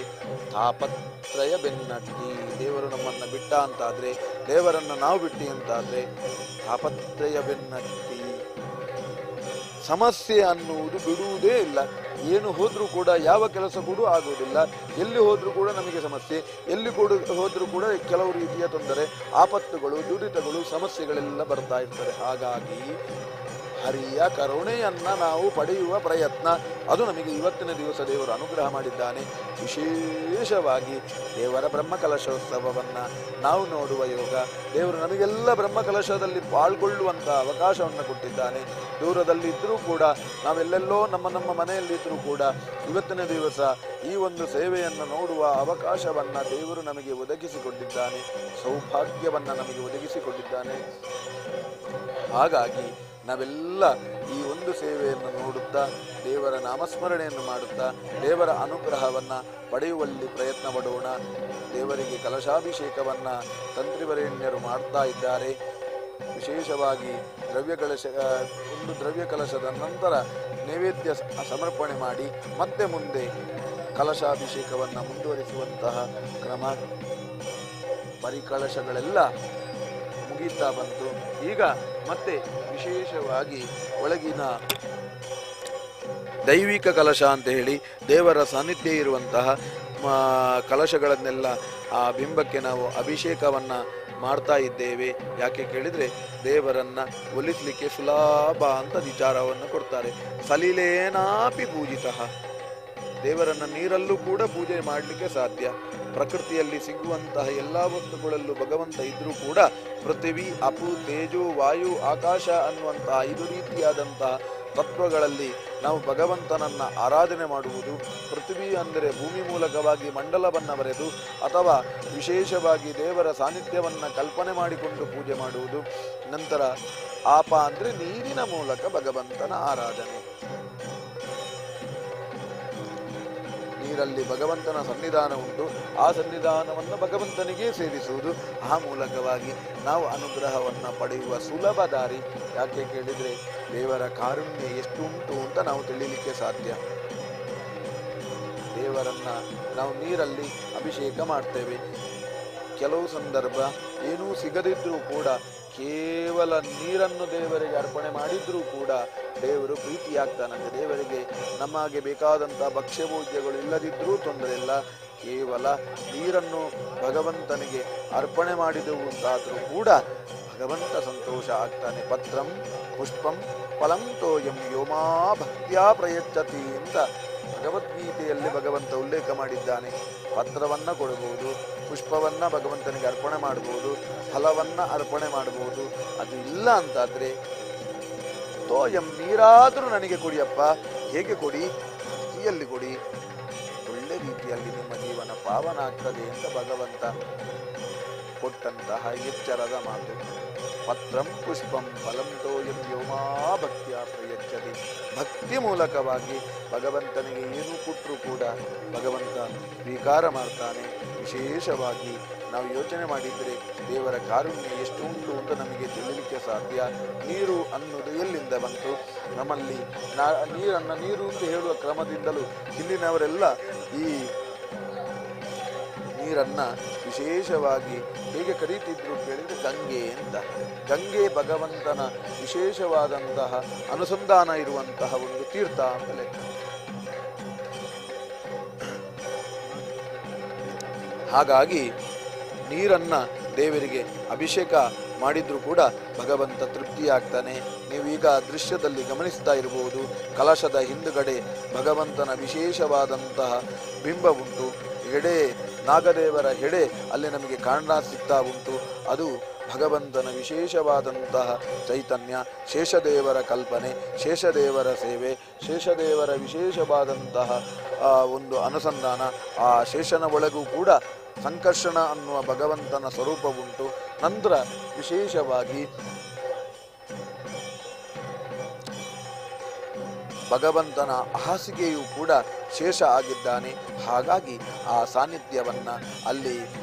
ತಾಪತ್ರಯ ಬೆನ್ನಟ್ಟಿ. ದೇವರು ನಮ್ಮನ್ನು ಬಿಟ್ಟ ಅಂತಾದ್ರೆ, ದೇವರನ್ನು ನಾವು ಬಿಟ್ಟಿ ಅಂತಾದ್ರೆ ತಾಪತ್ರಯ ಬೆನ್ನಟ್ಟಿ. ಸಮಸ್ಯೆ ಅನ್ನುವುದು ಬಿಡುವುದೇ ಇಲ್ಲ. ಏನು ಹೋದ್ರೂ ಕೂಡ, ಯಾವ ಕೆಲಸ ಕೂಡ ಆಗುವುದಿಲ್ಲ. ಎಲ್ಲಿ ಹೋದ್ರೂ ಕೂಡ ನಮಗೆ ಸಮಸ್ಯೆ, ಎಲ್ಲಿ ಹೋದ್ರೂ ಕೂಡ ಕೆಲವು ರೀತಿಯ ತೊಂದರೆ, ಆಪತ್ತುಗಳು, ದುರಿತಗಳು, ಸಮಸ್ಯೆಗಳೆಲ್ಲ ಬರ್ತಾ ಇರ್ತದೆ. ಹಾಗಾಗಿ ಹರಿಯ ಕರುಣೆಯನ್ನ ನಾವು ಪಡೆಯುವ ಪ್ರಯತ್ನ, ಅದು ನಮಗೆ ಇವತ್ತಿನ ದಿವಸ ದೇವರು ಅನುಗ್ರಹ ಮಾಡಿದ್ದಾನೆ. ವಿಶೇಷವಾಗಿ ದೇವರ ಬ್ರಹ್ಮಕಲಶೋತ್ಸವವನ್ನು ನಾವು ನೋಡುವ ಯೋಗ, ದೇವರು ನಮಗೆಲ್ಲ ಬ್ರಹ್ಮಕಲಶದಲ್ಲಿ ಪಾಲ್ಗೊಳ್ಳುವಂಥ ಅವಕಾಶವನ್ನು ಕೊಟ್ಟಿದ್ದಾನೆ. ದೂರದಲ್ಲಿದ್ದರೂ ಕೂಡ, ನಾವೆಲ್ಲೆಲ್ಲೋ ನಮ್ಮ ಮನೆಯಲ್ಲಿದ್ದರೂ ಕೂಡ ಇವತ್ತಿನ ದಿವಸ ಈ ಒಂದು ಸೇವೆಯನ್ನು ನೋಡುವ ಅವಕಾಶವನ್ನು ದೇವರು ನಮಗೆ ಒದಗಿಸಿಕೊಟ್ಟಿದ್ದಾನೆ, ಸೌಭಾಗ್ಯವನ್ನು ನಮಗೆ ಒದಗಿಸಿಕೊಟ್ಟಿದ್ದಾನೆ. ಹಾಗಾಗಿ ನಾವೆಲ್ಲ ಈ ಒಂದು ಸೇವೆಯನ್ನು ನೋಡುತ್ತಾ, ದೇವರ ನಾಮಸ್ಮರಣೆಯನ್ನು ಮಾಡುತ್ತಾ, ದೇವರ ಅನುಗ್ರಹವನ್ನು ಪಡೆಯುವಲ್ಲಿ ಪ್ರಯತ್ನ ಪಡೋಣ. ದೇವರಿಗೆ ಕಲಶಾಭಿಷೇಕವನ್ನು ತಂತ್ರಿವರೇಣ್ಯರು ಮಾಡ್ತಾ ಇದ್ದಾರೆ. ವಿಶೇಷವಾಗಿ ದ್ರವ್ಯ ಕಲಶದ ನಂತರ ನೈವೇದ್ಯ ಸಮರ್ಪಣೆ ಮಾಡಿ ಮತ್ತೆ ಮುಂದೆ ಕಲಶಾಭಿಷೇಕವನ್ನು ಮುಂದುವರಿಸುವಂತಹ ಕ್ರಮ. ಪರಿಕಳಶಗಳೆಲ್ಲ ಮುಗಿತಾ ಬಂತು. ಈಗ ಮತ್ತೆ ವಿಶೇಷವಾಗಿ ಒಳಗಿನ ದೈವಿಕ ಕಲಶ ಅಂತ ಹೇಳಿ ದೇವರ ಸಾನ್ನಿಧ್ಯ ಇರುವಂತಹ ಕಲಶಗಳನ್ನೆಲ್ಲ ಆ ಬಿಂಬಕ್ಕೆ ನಾವು ಅಭಿಷೇಕವನ್ನು ಮಾಡ್ತಾ ಇದ್ದೇವೆ. ಯಾಕೆ ಕೇಳಿದರೆ ದೇವರನ್ನು ಒಲಿಸಲಿಕ್ಕೆ ಸುಲಭ ಅಂತ ವಿಚಾರವನ್ನು ಕೊಡ್ತಾರೆ. ಸಲಿಲೇನಾಪಿ ಪೂಜಿತಃ, ದೇವರನ್ನು ನೀರಲ್ಲೂ ಕೂಡ ಪೂಜೆ ಮಾಡಲಿಕ್ಕೆ ಸಾಧ್ಯ. ಪ್ರಕೃತಿಯಲ್ಲಿ ಸಿಗುವಂತಹ ಎಲ್ಲ ವಸ್ತುಗಳಲ್ಲೂ ಭಗವಂತ ಇದ್ರೂ ಕೂಡ ಪೃಥ್ವಿ, ಅಪು, ತೇಜು, ವಾಯು, ಆಕಾಶ ಅನ್ನುವಂತಹ 5 ರೀತಿಯಾದಂತಹ ತತ್ವಗಳಲ್ಲಿ ನಾವು ಭಗವಂತನನ್ನು ಆರಾಧನೆ ಮಾಡುವುದು. ಪೃಥ್ವಿ ಅಂದರೆ ಭೂಮಿ ಮೂಲಕವಾಗಿ ಮಂಡಲವನ್ನು ಬರೆದು ಅಥವಾ ವಿಶೇಷವಾಗಿ ದೇವರ ಸಾನ್ನಿಧ್ಯವನ್ನು ಕಲ್ಪನೆ ಮಾಡಿಕೊಂಡು ಪೂಜೆ ಮಾಡುವುದು. ನಂತರ ಆಪ ಅಂದರೆ ನೀರಿನ ಮೂಲಕ ಭಗವಂತನ ಆರಾಧನೆ. ನೀರಲ್ಲಿ ಭಗವಂತನ ಸನ್ನಿಧಾನ ಉಂಟು, ಆ ಸನ್ನಿಧಾನವನ್ನು ಭಗವಂತನಿಗೆ ಸೇರಿಸುವುದು. ಆ ಮೂಲಕವಾಗಿ ನಾವು ಅನುಗ್ರಹವನ್ನು ಪಡೆಯುವ ಸುಲಭ ದಾರಿ. ಯಾಕೆ ಕೇಳಿದರೆ ದೇವರ ಕಾರುಣ್ಯ ಎಷ್ಟು ಉಂಟು ಅಂತ ನಾವು ತಿಳಿಯಲಿಕ್ಕೆ ಸಾಧ್ಯ. ದೇವರನ್ನು ನಾವು ನೀರಲ್ಲಿ ಅಭಿಷೇಕ ಮಾಡ್ತೇವೆ. ಕೆಲವು ಸಂದರ್ಭ ಏನೂ ಸಿಗದಿದ್ದರೂ ಕೂಡ ಕೇವಲ ನೀರನ್ನು ದೇವರಿಗೆ ಅರ್ಪಣೆ ಮಾಡಿದ್ರೂ ಕೂಡ ದೇವರು ಪ್ರೀತಿಯಾಗ್ತಾನಂತೆ. ದೇವರಿಗೆ ನಮಗೆ ಬೇಕಾದಂಥ ಭಕ್ಷ್ಯಭೋಜ್ಯಗಳು ಇಲ್ಲದಿದ್ದರೂ ತೊಂದರೆ ಇಲ್ಲ, ಕೇವಲ ನೀರನ್ನು ಭಗವಂತನಿಗೆ ಅರ್ಪಣೆ ಮಾಡಿದೆವು ಅಂತಾದರೂ ಕೂಡ ಭಗವಂತ ಸಂತೋಷ ಆಗ್ತಾನೆ. ಪತ್ರಂ ಪುಷ್ಪಂ ಫಲಂ ತೋಯಂ ಯೋಮಾ ಭಕ್ತ್ಯಾ ಪ್ರಯಚ್ಛತಿ ಅಂತ ಭಗವದ್ಗೀತೆಯಲ್ಲಿ ಭಗವಂತ ಉಲ್ಲೇಖ ಮಾಡಿದ್ದಾನೆ. ಪತ್ರವನ್ನು ಕೊಡಬಹುದು, ಪುಷ್ಪವನ್ನು ಭಗವಂತನಿಗೆ ಅರ್ಪಣೆ ಮಾಡಬಹುದು, ಫಲವನ್ನು ಅರ್ಪಣೆ ಮಾಡಬಹುದು. ಅದು ಇಲ್ಲ ಅಂತಾದರೆ ತೋಯಂ ನೀರಾದರೂ ನನಗೆ ಕೊಡಿಯಪ್ಪ. ಹೇಗೆ ಕೊಡಿ? ಭಕ್ತಿಯಲ್ಲಿ ಕೊಡಿ. ಒಳ್ಳೆ ರೀತಿಯಲ್ಲಿ ನಿಮ್ಮ ಜೀವನ ಪಾವನ ಆಗ್ತದೆ ಅಂತ ಭಗವಂತ ಕೊಟ್ಟಂತಹ ಎಚ್ಚರದ ಮಾತು. ಪತ್ರಂ ಪುಷ್ಪಂ ಫಲಂ ತೋಯಂ ಯೋಮಾ ಭಕ್ತಿಯ ಪ್ರಯಚ್ಛತಿ. ಭಕ್ತಿ ಮೂಲಕವಾಗಿ ಭಗವಂತನಿಗೆ ಏನು ಕೊಟ್ಟರೂ ಕೂಡ ಭಗವಂತ ಸ್ವೀಕಾರ ಮಾಡ್ತಾನೆ. ವಿಶೇಷವಾಗಿ ನಾವು ಯೋಚನೆ ಮಾಡಿದರೆ ದೇವರ ಕಾರುಣ್ಯ ಎಷ್ಟು ಉಂಟು ಅಂತ ನಮಗೆ ತಿಳಿಲಿಕ್ಕೆ ಸಾಧ್ಯ. ನೀರು ಅನ್ನೋದು ಎಲ್ಲಿಂದ ಬಂತು? ನಮ್ಮಲ್ಲಿ ನೀರು ಅಂತ ಹೇಳುವ ಕ್ರಮದಿಂದಲೂ ಹಿಂದಿನವರೆಲ್ಲ ಈ ನೀರನ್ನ ವಿಶೇಷವಾಗಿ ಹೇಗೆ ಕರೀತಿದ್ರು ಕೇಳಿದ್ರೆ ಗಂಗೆ ಅಂತ. ಗಂಗೆ ಭಗವಂತನ ವಿಶೇಷವಾದಂತಹ ಅನುಸಂಧಾನ ಇರುವಂತಹ ಒಂದು ತೀರ್ಥ ಅಂತ ಲೆಕ್ಕ. ಹಾಗಾಗಿ ನೀರನ್ನ ದೇವರಿಗೆ ಅಭಿಷೇಕ ಮಾಡಿದ್ರೂ ಕೂಡ ಭಗವಂತ ತೃಪ್ತಿಯಾಗ್ತಾನೆ. ನೀವೀಗ ದೃಶ್ಯದಲ್ಲಿ ಗಮನಿಸ್ತಾ ಇರಬಹುದು, ಕಲಶದ ಹಿಂದುಗಡೆ ಭಗವಂತನ ವಿಶೇಷವಾದಂತಹ ಬಿಂಬ ಉಂಟು. ಹೆಡೆ, ನಾಗದೇವರ ಹೆಡೆ ಅಲ್ಲಿ ನಮಗೆ ಕಾಣ ಸಿಗ್ತಾ ಉಂಟು. ಅದು ಭಗವಂತನ ವಿಶೇಷವಾದಂತಹ ಚೈತನ್ಯ, ಶೇಷದೇವರ ಕಲ್ಪನೆ, ಶೇಷದೇವರ ಸೇವೆ, ಶೇಷದೇವರ ವಿಶೇಷವಾದಂತಹ ಒಂದು ಅನುಸಂಧಾನ. ಆ ಶೇಷನ ಒಳಗೂ ಕೂಡ ಸಂಕರ್ಷಣ ಅನ್ನುವ ಭಗವಂತನ ಸ್ವರೂಪ ಉಂಟು. ನಂತರ ವಿಶೇಷವಾಗಿ ಭಗವಂತನ ಹಾಸಿಗೆಯೂ ಕೂಡ ಶೇಷ ಆಗಿದ್ದಾನೆ. ಹಾಗಾಗಿ ಆ ಸಾನ್ನಿಧ್ಯವನ್ನು ಅಲ್ಲಿ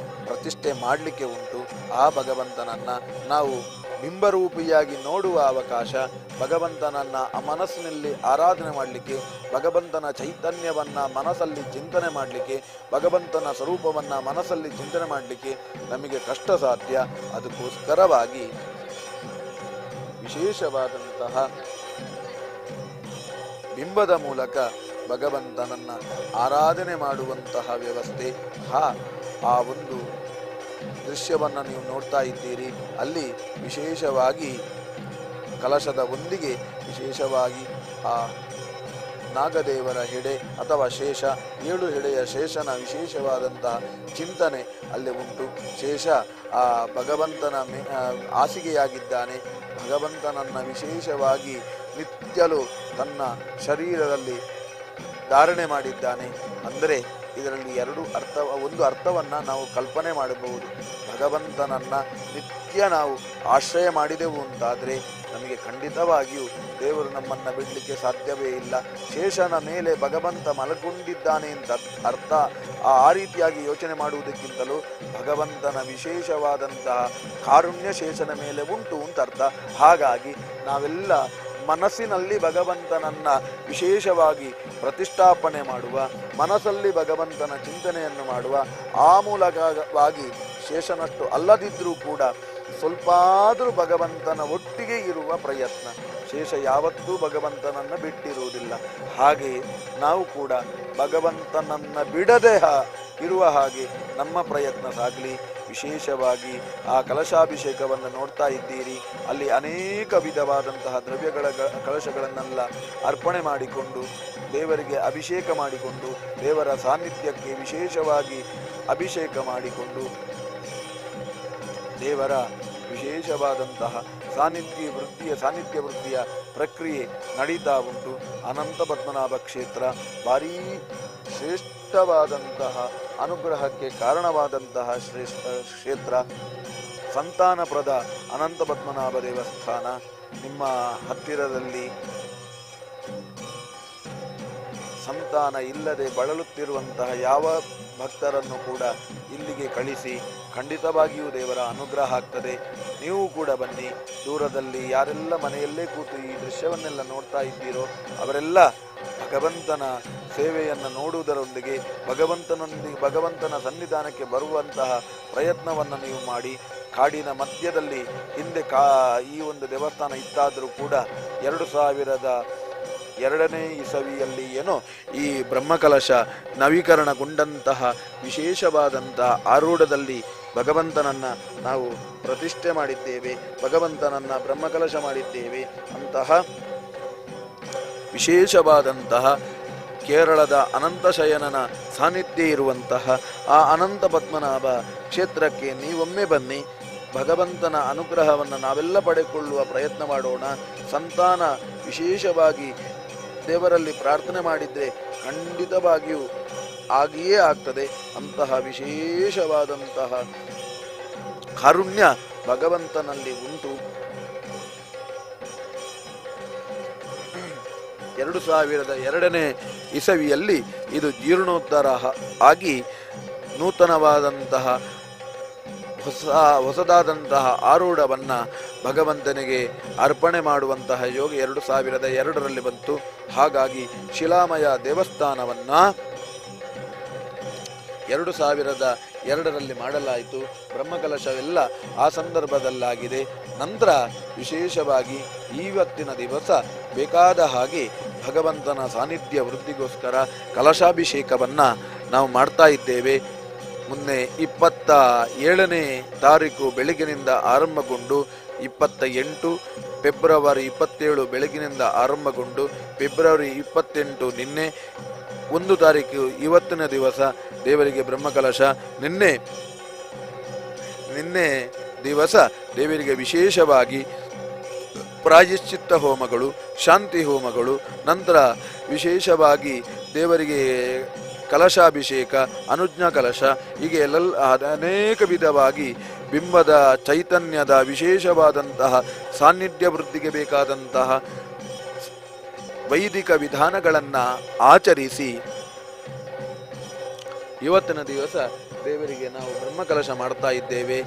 ಪ್ರತಿಷ್ಠೆ ಮಾಡಲಿಕ್ಕೆ ಉಂಟು. ಆ ಭಗವಂತನನ್ನು ನಾವು ಬಿಂಬರೂಪಿಯಾಗಿ ನೋಡುವ ಅವಕಾಶ, ಭಗವಂತನನ್ನು ಆ ಮನಸ್ಸಿನಲ್ಲಿ ಆರಾಧನೆ ಮಾಡಲಿಕ್ಕೆ, ಭಗವಂತನ ಚೈತನ್ಯವನ್ನು ಮನಸ್ಸಲ್ಲಿ ಚಿಂತನೆ ಮಾಡಲಿಕ್ಕೆ, ಭಗವಂತನ ಸ್ವರೂಪವನ್ನು ಮನಸ್ಸಲ್ಲಿ ಚಿಂತನೆ ಮಾಡಲಿಕ್ಕೆ ನಮಗೆ ಕಷ್ಟ ಸಾಧ್ಯ. ಅದಕ್ಕೋಸ್ಕರವಾಗಿ ವಿಶೇಷವಾದಂತಹ ಬಿಂಬದ ಮೂಲಕ ಭಗವಂತನನ್ನು ಆರಾಧನೆ ಮಾಡುವಂತಹ ವ್ಯವಸ್ಥೆ. ಆ ಒಂದು ದೃಶ್ಯವನ್ನು ನೀವು ನೋಡ್ತಾ ಇದ್ದೀರಿ. ಅಲ್ಲಿ ವಿಶೇಷವಾಗಿ ಕಲಶದ ಒಂದಿಗೆ ವಿಶೇಷವಾಗಿ ಆ ನಾಗದೇವರ ಹೆಡೆ ಅಥವಾ ಶೇಷ, 7 ಹೆಡೆಯ ಶೇಷನ ವಿಶೇಷವಾದಂತಹ ಚಿಂತನೆ ಅಲ್ಲಿ ಉಂಟು. ಶೇಷ ಆ ಭಗವಂತನ ಹಾಸಿಗೆಯಾಗಿದ್ದಾನೆ. ಭಗವಂತನನ್ನು ವಿಶೇಷವಾಗಿ ನಿತ್ಯಲು ತನ್ನ ಶರೀರದಲ್ಲಿ ಧಾರಣೆ ಮಾಡಿದ್ದಾನೆ. ಅಂದರೆ ಇದರಲ್ಲಿ ಒಂದು ಅರ್ಥವನ್ನು ನಾವು ಕಲ್ಪನೆ ಮಾಡಬಹುದು. ಭಗವಂತನನ್ನು ನಿತ್ಯ ನಾವು ಆಶ್ರಯ ಮಾಡಿದೆವು ಅಂತಾದರೆ ನಮಗೆ ಖಂಡಿತವಾಗಿಯೂ ದೇವರು ನಮ್ಮನ್ನು ಬಿಡಲಿಕ್ಕೆ ಸಾಧ್ಯವೇ ಇಲ್ಲ. ಶೇಷನ ಮೇಲೆ ಭಗವಂತ ಮಲಗೊಂಡಿದ್ದಾನೆ ಅಂತ ಅರ್ಥ. ಆ ರೀತಿಯಾಗಿ ಯೋಚನೆ ಮಾಡುವುದಕ್ಕಿಂತಲೂ ಭಗವಂತನ ವಿಶೇಷವಾದಂತಹ ಕಾರುಣ್ಯ ಶೇಷನ ಮೇಲೆ ಉಂಟು ಅಂತ ಅರ್ಥ. ಹಾಗಾಗಿ ನಾವೆಲ್ಲ ಮನಸ್ಸಿನಲ್ಲಿ ಭಗವಂತನನ್ನು ವಿಶೇಷವಾಗಿ ಪ್ರತಿಷ್ಠಾಪನೆ ಮಾಡುವ, ಮನಸ್ಸಲ್ಲಿ ಭಗವಂತನ ಚಿಂತನೆಯನ್ನು ಮಾಡುವ, ಆ ಮೂಲಕವಾಗಿ ಶೇಷನಷ್ಟು ಅಲ್ಲದಿದ್ದರೂ ಕೂಡ ಸ್ವಲ್ಪ ಆದರೂ ಭಗವಂತನ ಒಟ್ಟಿಗೆ ಇರುವ ಪ್ರಯತ್ನ. ಶೇಷ ಯಾವತ್ತೂ ಭಗವಂತನನ್ನು ಬಿಟ್ಟಿರುವುದಿಲ್ಲ. ಹಾಗೆಯೇ ನಾವು ಕೂಡ ಭಗವಂತನನ್ನು ಬಿಡದೆ ಇರುವ ಹಾಗೆ ನಮ್ಮ ಪ್ರಯತ್ನ ಸಾಗಲಿ. ವಿಶೇಷವಾಗಿ ಆ ಕಲಶಾಭಿಷೇಕವನ್ನು ನೋಡ್ತಾ ಇದ್ದೀರಿ. ಅಲ್ಲಿ ಅನೇಕ ವಿಧವಾದಂತಹ ದ್ರವ್ಯಗಳ ಕಲಶಗಳನ್ನೆಲ್ಲ ಅರ್ಪಣೆ ಮಾಡಿಕೊಂಡು ದೇವರಿಗೆ ಅಭಿಷೇಕ ಮಾಡಿಕೊಂಡು ದೇವರ ಸಾನ್ನಿಧ್ಯಕ್ಕೆ ವಿಶೇಷವಾಗಿ ಅಭಿಷೇಕ ಮಾಡಿಕೊಂಡು ದೇವರ ವಿಶೇಷವಾದಂತಹ ಸಾನ್ನಿಧ್ಯ ವೃದ್ಧಿಯ ಪ್ರಕ್ರಿಯೆ ನಡೀತಾ ಉಂಟು. ಅನಂತ ಪದ್ಮನಾಭ ಕ್ಷೇತ್ರ ಭಾರೀ ಶ್ರೇಷ್ಠವಾದಂತಹ ಅನುಗ್ರಹಕ್ಕೆ ಕಾರಣವಾದಂತಹ ಕ್ಷೇತ್ರ. ಸಂತಾನಪ್ರದ ಅನಂತ ಪದ್ಮನಾಭ ದೇವಸ್ಥಾನ ನಿಮ್ಮ ಹತ್ತಿರದಲ್ಲಿ ಸಂತಾನ ಇಲ್ಲದೆ ಬಳಲುತ್ತಿರುವಂತಹ ಯಾವ ಭಕ್ತರನ್ನು ಕೂಡ ಇಲ್ಲಿಗೆ ಕಳಿಸಿ, ಖಂಡಿತವಾಗಿಯೂ ದೇವರ ಅನುಗ್ರಹ ಆಗ್ತದೆ. ನೀವು ಕೂಡ ಬನ್ನಿ. ದೂರದಲ್ಲಿ ಯಾರೆಲ್ಲ ಮನೆಯಲ್ಲೇ ಕೂತು ಈ ದೃಶ್ಯವನ್ನೆಲ್ಲ ನೋಡ್ತಾ ಇದ್ದೀರೋ ಅವರೆಲ್ಲ ಭಗವಂತನ ಸೇವೆಯನ್ನು ನೋಡುವುದರೊಂದಿಗೆ ಭಗವಂತನ ಸನ್ನಿಧಾನಕ್ಕೆ ಬರುವಂತಹ ಪ್ರಯತ್ನವನ್ನು ನೀವು ಮಾಡಿ. ಕಾಡಿನ ಮಧ್ಯದಲ್ಲಿ ಹಿಂದೆ ಈ ಒಂದು ದೇವಸ್ಥಾನ ಇತ್ತಾದರೂ ಕೂಡ 2002ನೇ ಇಸವಿಯಲ್ಲಿ ಏನೋ ಈ ಬ್ರಹ್ಮಕಲಶ ನವೀಕರಣಗೊಂಡಂತಹ ವಿಶೇಷವಾದಂತಹ ಆರೂಢದಲ್ಲಿ ಭಗವಂತನನ್ನು ನಾವು ಪ್ರತಿಷ್ಠೆ ಮಾಡಿದ್ದೇವೆ, ಭಗವಂತನನ್ನು ಬ್ರಹ್ಮಕಲಶ ಮಾಡಿದ್ದೇವೆ. ಅಂತಹ ವಿಶೇಷವಾದಂತಹ ಕೇರಳದ ಅನಂತಶಯನನ ಸಾನ್ನಿಧ್ಯ ಇರುವಂತಹ ಆ ಅನಂತ ಪದ್ಮನಾಭ ಕ್ಷೇತ್ರಕ್ಕೆ ನೀವೊಮ್ಮೆ ಬನ್ನಿ. ಭಗವಂತನ ಅನುಗ್ರಹವನ್ನು ನಾವೆಲ್ಲ ಪಡೆದುಕೊಳ್ಳುವ ಪ್ರಯತ್ನ ಮಾಡೋಣ. ಸಂತಾನ ವಿಶೇಷವಾಗಿ ದೇವರಲ್ಲಿ ಪ್ರಾರ್ಥನೆ ಮಾಡಿದರೆ ಖಂಡಿತವಾಗಿಯೂ ಆಗಿಯೇ ಆಗ್ತದೆ. ಅಂತಹ ವಿಶೇಷವಾದಂತಹ ಕಾರುಣ್ಯ ಭಗವಂತನಲ್ಲಿ ಉಂಟು. 2002ನೇ ಇಸವಿಯಲ್ಲಿ ಇದು ಜೀರ್ಣೋದ್ಧಾರ ಆಗಿ ನೂತನವಾದಂತಹ ಹೊಸದಾದಂತಹ ಆರೂಢವನ್ನು ಭಗವಂತನಿಗೆ ಅರ್ಪಣೆ ಮಾಡುವಂತಹ ಯೋಗ 2002ರಲ್ಲಿ ಬಂತು. ಹಾಗಾಗಿ ಶಿಲಾಮಯ ದೇವಸ್ಥಾನವನ್ನು 2002ರಲ್ಲಿ ಮಾಡಲಾಯಿತು. ಬ್ರಹ್ಮಕಲಶವೆಲ್ಲ ಆ ಸಂದರ್ಭದಲ್ಲಾಗಿದೆ. ನಂತರ ವಿಶೇಷವಾಗಿ ಇವತ್ತಿನ ದಿವಸ ಬೇಕಾದ ಹಾಗೆ ಭಗವಂತನ ಸಾನ್ನಿಧ್ಯ ವೃದ್ಧಿಗೋಸ್ಕರ ಕಲಶಾಭಿಷೇಕವನ್ನು ನಾವು ಮಾಡ್ತಾ ಇದ್ದೇವೆ. ಮೊನ್ನೆ 27ನೇ ತಾರೀಕು ಬೆಳಗಿನಿಂದ ಆರಂಭಗೊಂಡು 28 ಫೆಬ್ರವರಿ 27 ಬೆಳಗಿನಿಂದ ಆರಂಭಗೊಂಡು ಫೆಬ್ರವರಿ 28 ನಿನ್ನೆ 1 ತಾರೀಕು ಇವತ್ತಿನ ದಿವಸ ದೇವರಿಗೆ ಬ್ರಹ್ಮಕಲಶ. ನಿನ್ನೆ ದಿವಸ ದೇವರಿಗೆ ವಿಶೇಷವಾಗಿ ಪ್ರಾಯಶ್ಚಿತ್ತ ಹೋಮಗಳು, ಶಾಂತಿ ಹೋಮಗಳು, ನಂತರ ವಿಶೇಷವಾಗಿ ದೇವರಿಗೆ ಕಲಶಾಭಿಷೇಕ, ಅನುಜ್ಞಾ ಕಲಶ, ಹೀಗೆ ಅನೇಕ ವಿಧವಾಗಿ ಬಿಂಬದ ಚೈತನ್ಯದ ವಿಶೇಷವಾದಂತಹ ಸಾನ್ನಿಧ್ಯ ವೃದ್ಧಿಗೆ ಬೇಕಾದಂತಹ ವೈದಿಕ ವಿಧಾನಗಳನ್ನು ಆಚರಿಸಿ ಇವತ್ತಿನ ದಿವಸ ದೇವರಿಗೆ ನಾವು ಬ್ರಹ್ಮಕಲಶ ಮಾಡ್ತಾ ಇದ್ದೇವೆ.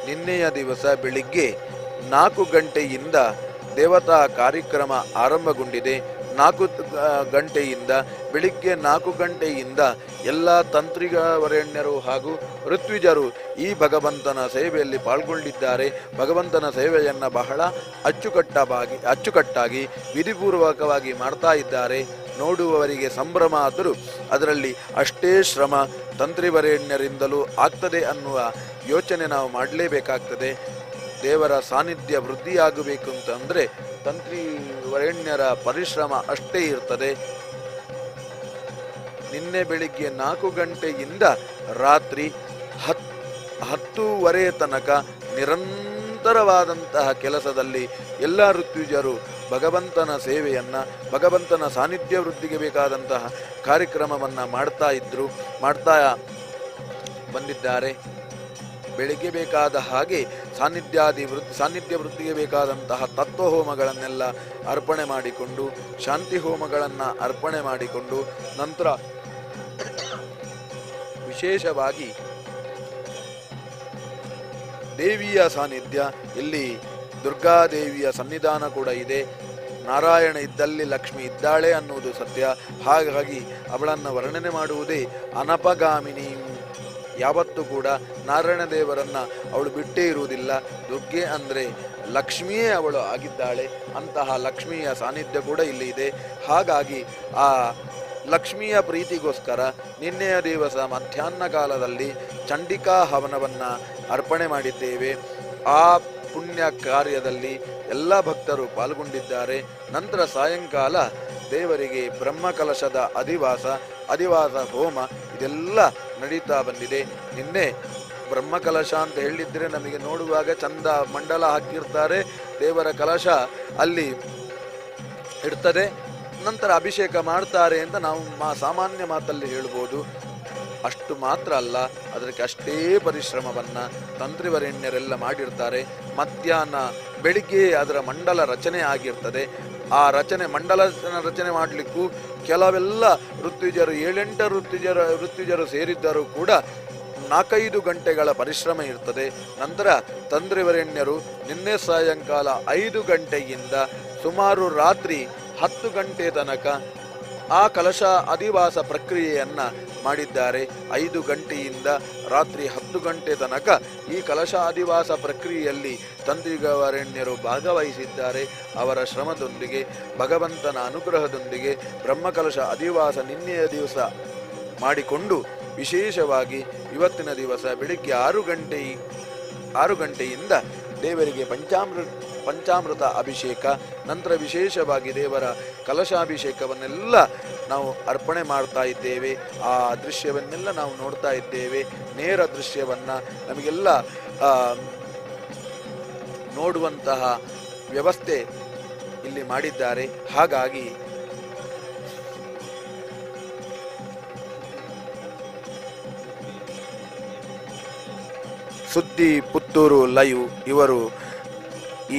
ನಿನ್ನೆಯ ದಿವಸ ಬೆಳಿಗ್ಗೆ 4 ಗಂಟೆಯಿಂದ ದೇವತಾ ಕಾರ್ಯಕ್ರಮ ಆರಂಭಗೊಂಡಿದೆ. 4 ಗಂಟೆಯಿಂದ ಬೆಳಿಗ್ಗೆ 4 ಗಂಟೆಯಿಂದ ಎಲ್ಲ ತಂತ್ರಿಗವರೆಣ್ಯರು ಹಾಗೂ ಋತ್ವಿಜರು ಈ ಭಗವಂತನ ಸೇವೆಯಲ್ಲಿ ಪಾಲ್ಗೊಂಡಿದ್ದಾರೆ. ಭಗವಂತನ ಸೇವೆಯನ್ನು ಬಹಳ ಅಚ್ಚುಕಟ್ಟಾಗಿ ವಿಧಿಪೂರ್ವಕವಾಗಿ ಮಾಡ್ತಾ ಇದ್ದಾರೆ. ನೋಡುವವರಿಗೆ ಸಂಭ್ರಮ ಆದರೂ ಅದರಲ್ಲಿ ಅಷ್ಟೇ ಶ್ರಮ ತಂತ್ರಿವರೆಣ್ಯರಿಂದಲೂ ಆಗ್ತದೆ ಅನ್ನುವ ಯೋಚನೆ ನಾವು ಮಾಡಲೇಬೇಕಾಗ್ತದೆ. ದೇವರ ಸಾನ್ನಿಧ್ಯ ವೃದ್ಧಿಯಾಗಬೇಕು ಅಂತಂದರೆ ತಂತ್ರಿ ವರೆಣ್ಯರ ಪರಿಶ್ರಮ ಅಷ್ಟೇ ಇರ್ತದೆ. ನಿನ್ನೆ ಬೆಳಿಗ್ಗೆ 4 ಗಂಟೆಯಿಂದ ರಾತ್ರಿ 10:30 ತನಕ ನಿರಂತರವಾದಂತಹ ಕೆಲಸದಲ್ಲಿ ಎಲ್ಲ ಋತ್ವಿಜರು ಭಗವಂತನ ಸೇವೆಯನ್ನು, ಭಗವಂತನ ಸಾನ್ನಿಧ್ಯ ವೃದ್ಧಿಗೆ ಬೇಕಾದಂತಹ ಕಾರ್ಯಕ್ರಮವನ್ನು ಮಾಡ್ತಾ ಬಂದಿದ್ದಾರೆ. ಬೆಳಿಗ್ಗೆ ಬೇಕಾದ ಹಾಗೆ ಸಾನ್ನಿಧ್ಯ ವೃದ್ಧಿಗೆ ಬೇಕಾದಂತಹ ತತ್ವ ಹೋಮಗಳನ್ನೆಲ್ಲ ಅರ್ಪಣೆ ಮಾಡಿಕೊಂಡು, ಶಾಂತಿ ಹೋಮಗಳನ್ನು ಅರ್ಪಣೆ ಮಾಡಿಕೊಂಡು, ನಂತರ ವಿಶೇಷವಾಗಿ ದೇವಿಯ ಸಾನ್ನಿಧ್ಯ, ಇಲ್ಲಿ ದುರ್ಗಾದೇವಿಯ ಸನ್ನಿಧಾನ ಕೂಡ ಇದೆ. ನಾರಾಯಣ ಇದ್ದಲ್ಲಿ ಲಕ್ಷ್ಮಿ ಇದ್ದಾಳೆ ಅನ್ನುವುದು ಸತ್ಯ. ಹಾಗಾಗಿ ಅವಳನ್ನು ವರ್ಣನೆ ಮಾಡುವುದೇ ಅನಪಗಾಮಿನಿ. ಯಾವತ್ತೂ ಕೂಡ ನಾರಾಯಣ ದೇವರನ್ನು ಅವಳು ಬಿಟ್ಟೇ ಇರುವುದಿಲ್ಲ. ದುರ್ಗೆ ಅಂದರೆ ಲಕ್ಷ್ಮಿಯೇ ಅವಳು ಆಗಿದ್ದಾಳೆ. ಅಂತಹ ಲಕ್ಷ್ಮಿಯ ಸಾನ್ನಿಧ್ಯ ಕೂಡ ಇಲ್ಲಿ ಇದೆ. ಹಾಗಾಗಿ ಆ ಲಕ್ಷ್ಮಿಯ ಪ್ರೀತಿಗೋಸ್ಕರ ನಿನ್ನೆಯ ದಿವಸ ಮಧ್ಯಾಹ್ನ ಕಾಲದಲ್ಲಿ ಚಂಡಿಕಾ ಹವನವನ್ನು ಅರ್ಪಣೆ ಮಾಡಿದ್ದೇವೆ. ಆ ಪುಣ್ಯ ಕಾರ್ಯದಲ್ಲಿ ಎಲ್ಲ ಭಕ್ತರು ಪಾಲ್ಗೊಂಡಿದ್ದಾರೆ. ನಂತರ ಸಾಯಂಕಾಲ ದೇವರಿಗೆ ಬ್ರಹ್ಮಕಲಶದ ಅಧಿವಾಸ ಹೋಮ ಇದೆಲ್ಲ ನಡೀತಾ ಬಂದಿದೆ. ನಿನ್ನೆ ಬ್ರಹ್ಮಕಲಶ ಅಂತ ಹೇಳಿದ್ರೆ ನಮಗೆ ನೋಡುವಾಗ ಚಂದ ಮಂಡಲ ಹಾಕಿರ್ತಾರೆ, ದೇವರ ಕಲಶ ಅಲ್ಲಿ ಇರ್ತದೆ, ನಂತರ ಅಭಿಷೇಕ ಮಾಡ್ತಾರೆ ಅಂತ ನಾವು ಸಾಮಾನ್ಯ ಮಾತಲ್ಲಿ ಹೇಳ್ಬೋದು. ಅಷ್ಟು ಮಾತ್ರ ಅಲ್ಲ, ಅದಕ್ಕೆ ಅಷ್ಟೇ ಪರಿಶ್ರಮವನ್ನು ತಂತ್ರಿವರೆಣ್ಯರೆಲ್ಲ ಮಾಡಿರ್ತಾರೆ. ಮಧ್ಯಾಹ್ನ ಬೆಳಿಗ್ಗೆ ಅದರ ಮಂಡಲ ರಚನೆ ಆಗಿರ್ತದೆ. ಆ ಮಂಡಲ ರಚನೆ ಮಾಡಲಿಕ್ಕೂ ಕೆಲವೆಲ್ಲ ಋತ್ವಿಜರು 7-8 ಋತ್ವಿಜರು ಸೇರಿದ್ದರೂ ಕೂಡ 4-5 ಗಂಟೆಗಳ ಪರಿಶ್ರಮ ಇರ್ತದೆ. ನಂತರ ತಂತ್ರಿವರೆಣ್ಯರು ನಿನ್ನೆ ಸಾಯಂಕಾಲ 5 ಗಂಟೆಯಿಂದ ಸುಮಾರು ರಾತ್ರಿ 10 ಗಂಟೆ ತನಕ ಆ ಕಲಶ ಅಧಿವಾಸ ಪ್ರಕ್ರಿಯೆಯನ್ನು ಮಾಡಿದ್ದಾರೆ. 5 ಗಂಟೆಯಿಂದ ರಾತ್ರಿ 10 ಗಂಟೆ ತನಕ ಈ ಕಲಶ ಅಧಿವಾಸ ಪ್ರಕ್ರಿಯೆಯಲ್ಲಿ ತಂತ್ರಿಗವರೆಣ್ಯರು ಭಾಗವಹಿಸಿದ್ದಾರೆ. ಅವರ ಶ್ರಮದೊಂದಿಗೆ, ಭಗವಂತನ ಅನುಗ್ರಹದೊಂದಿಗೆ ಬ್ರಹ್ಮಕಲಶ ಅಧಿವಾಸ ನಿನ್ನೆಯ ದಿವಸ ಮಾಡಿಕೊಂಡು ವಿಶೇಷವಾಗಿ ಇವತ್ತಿನ ದಿವಸ ಬೆಳಿಗ್ಗೆ 6 ಗಂಟೆಯಿಂದ ದೇವರಿಗೆ ಪಂಚಾಮೃತ ಅಭಿಷೇಕ, ನಂತರ ವಿಶೇಷವಾಗಿ ದೇವರ ಕಲಶಾಭಿಷೇಕವನ್ನೆಲ್ಲ ನಾವು ಅರ್ಪಣೆ ಮಾಡ್ತಾ ಇದ್ದೇವೆ. ಆ ದೃಶ್ಯವನ್ನೆಲ್ಲ ನಾವು ನೋಡ್ತಾ ಇದ್ದೇವೆ. ನೇರ ದೃಶ್ಯವನ್ನು ನಮಗೆಲ್ಲ ನೋಡುವಂತಹ ವ್ಯವಸ್ಥೆ ಇಲ್ಲಿ ಮಾಡಿದ್ದಾರೆ. ಹಾಗಾಗಿ ಸುದ್ದಿ ಪುತ್ತೂರು ಲೈವ್ ಇವರು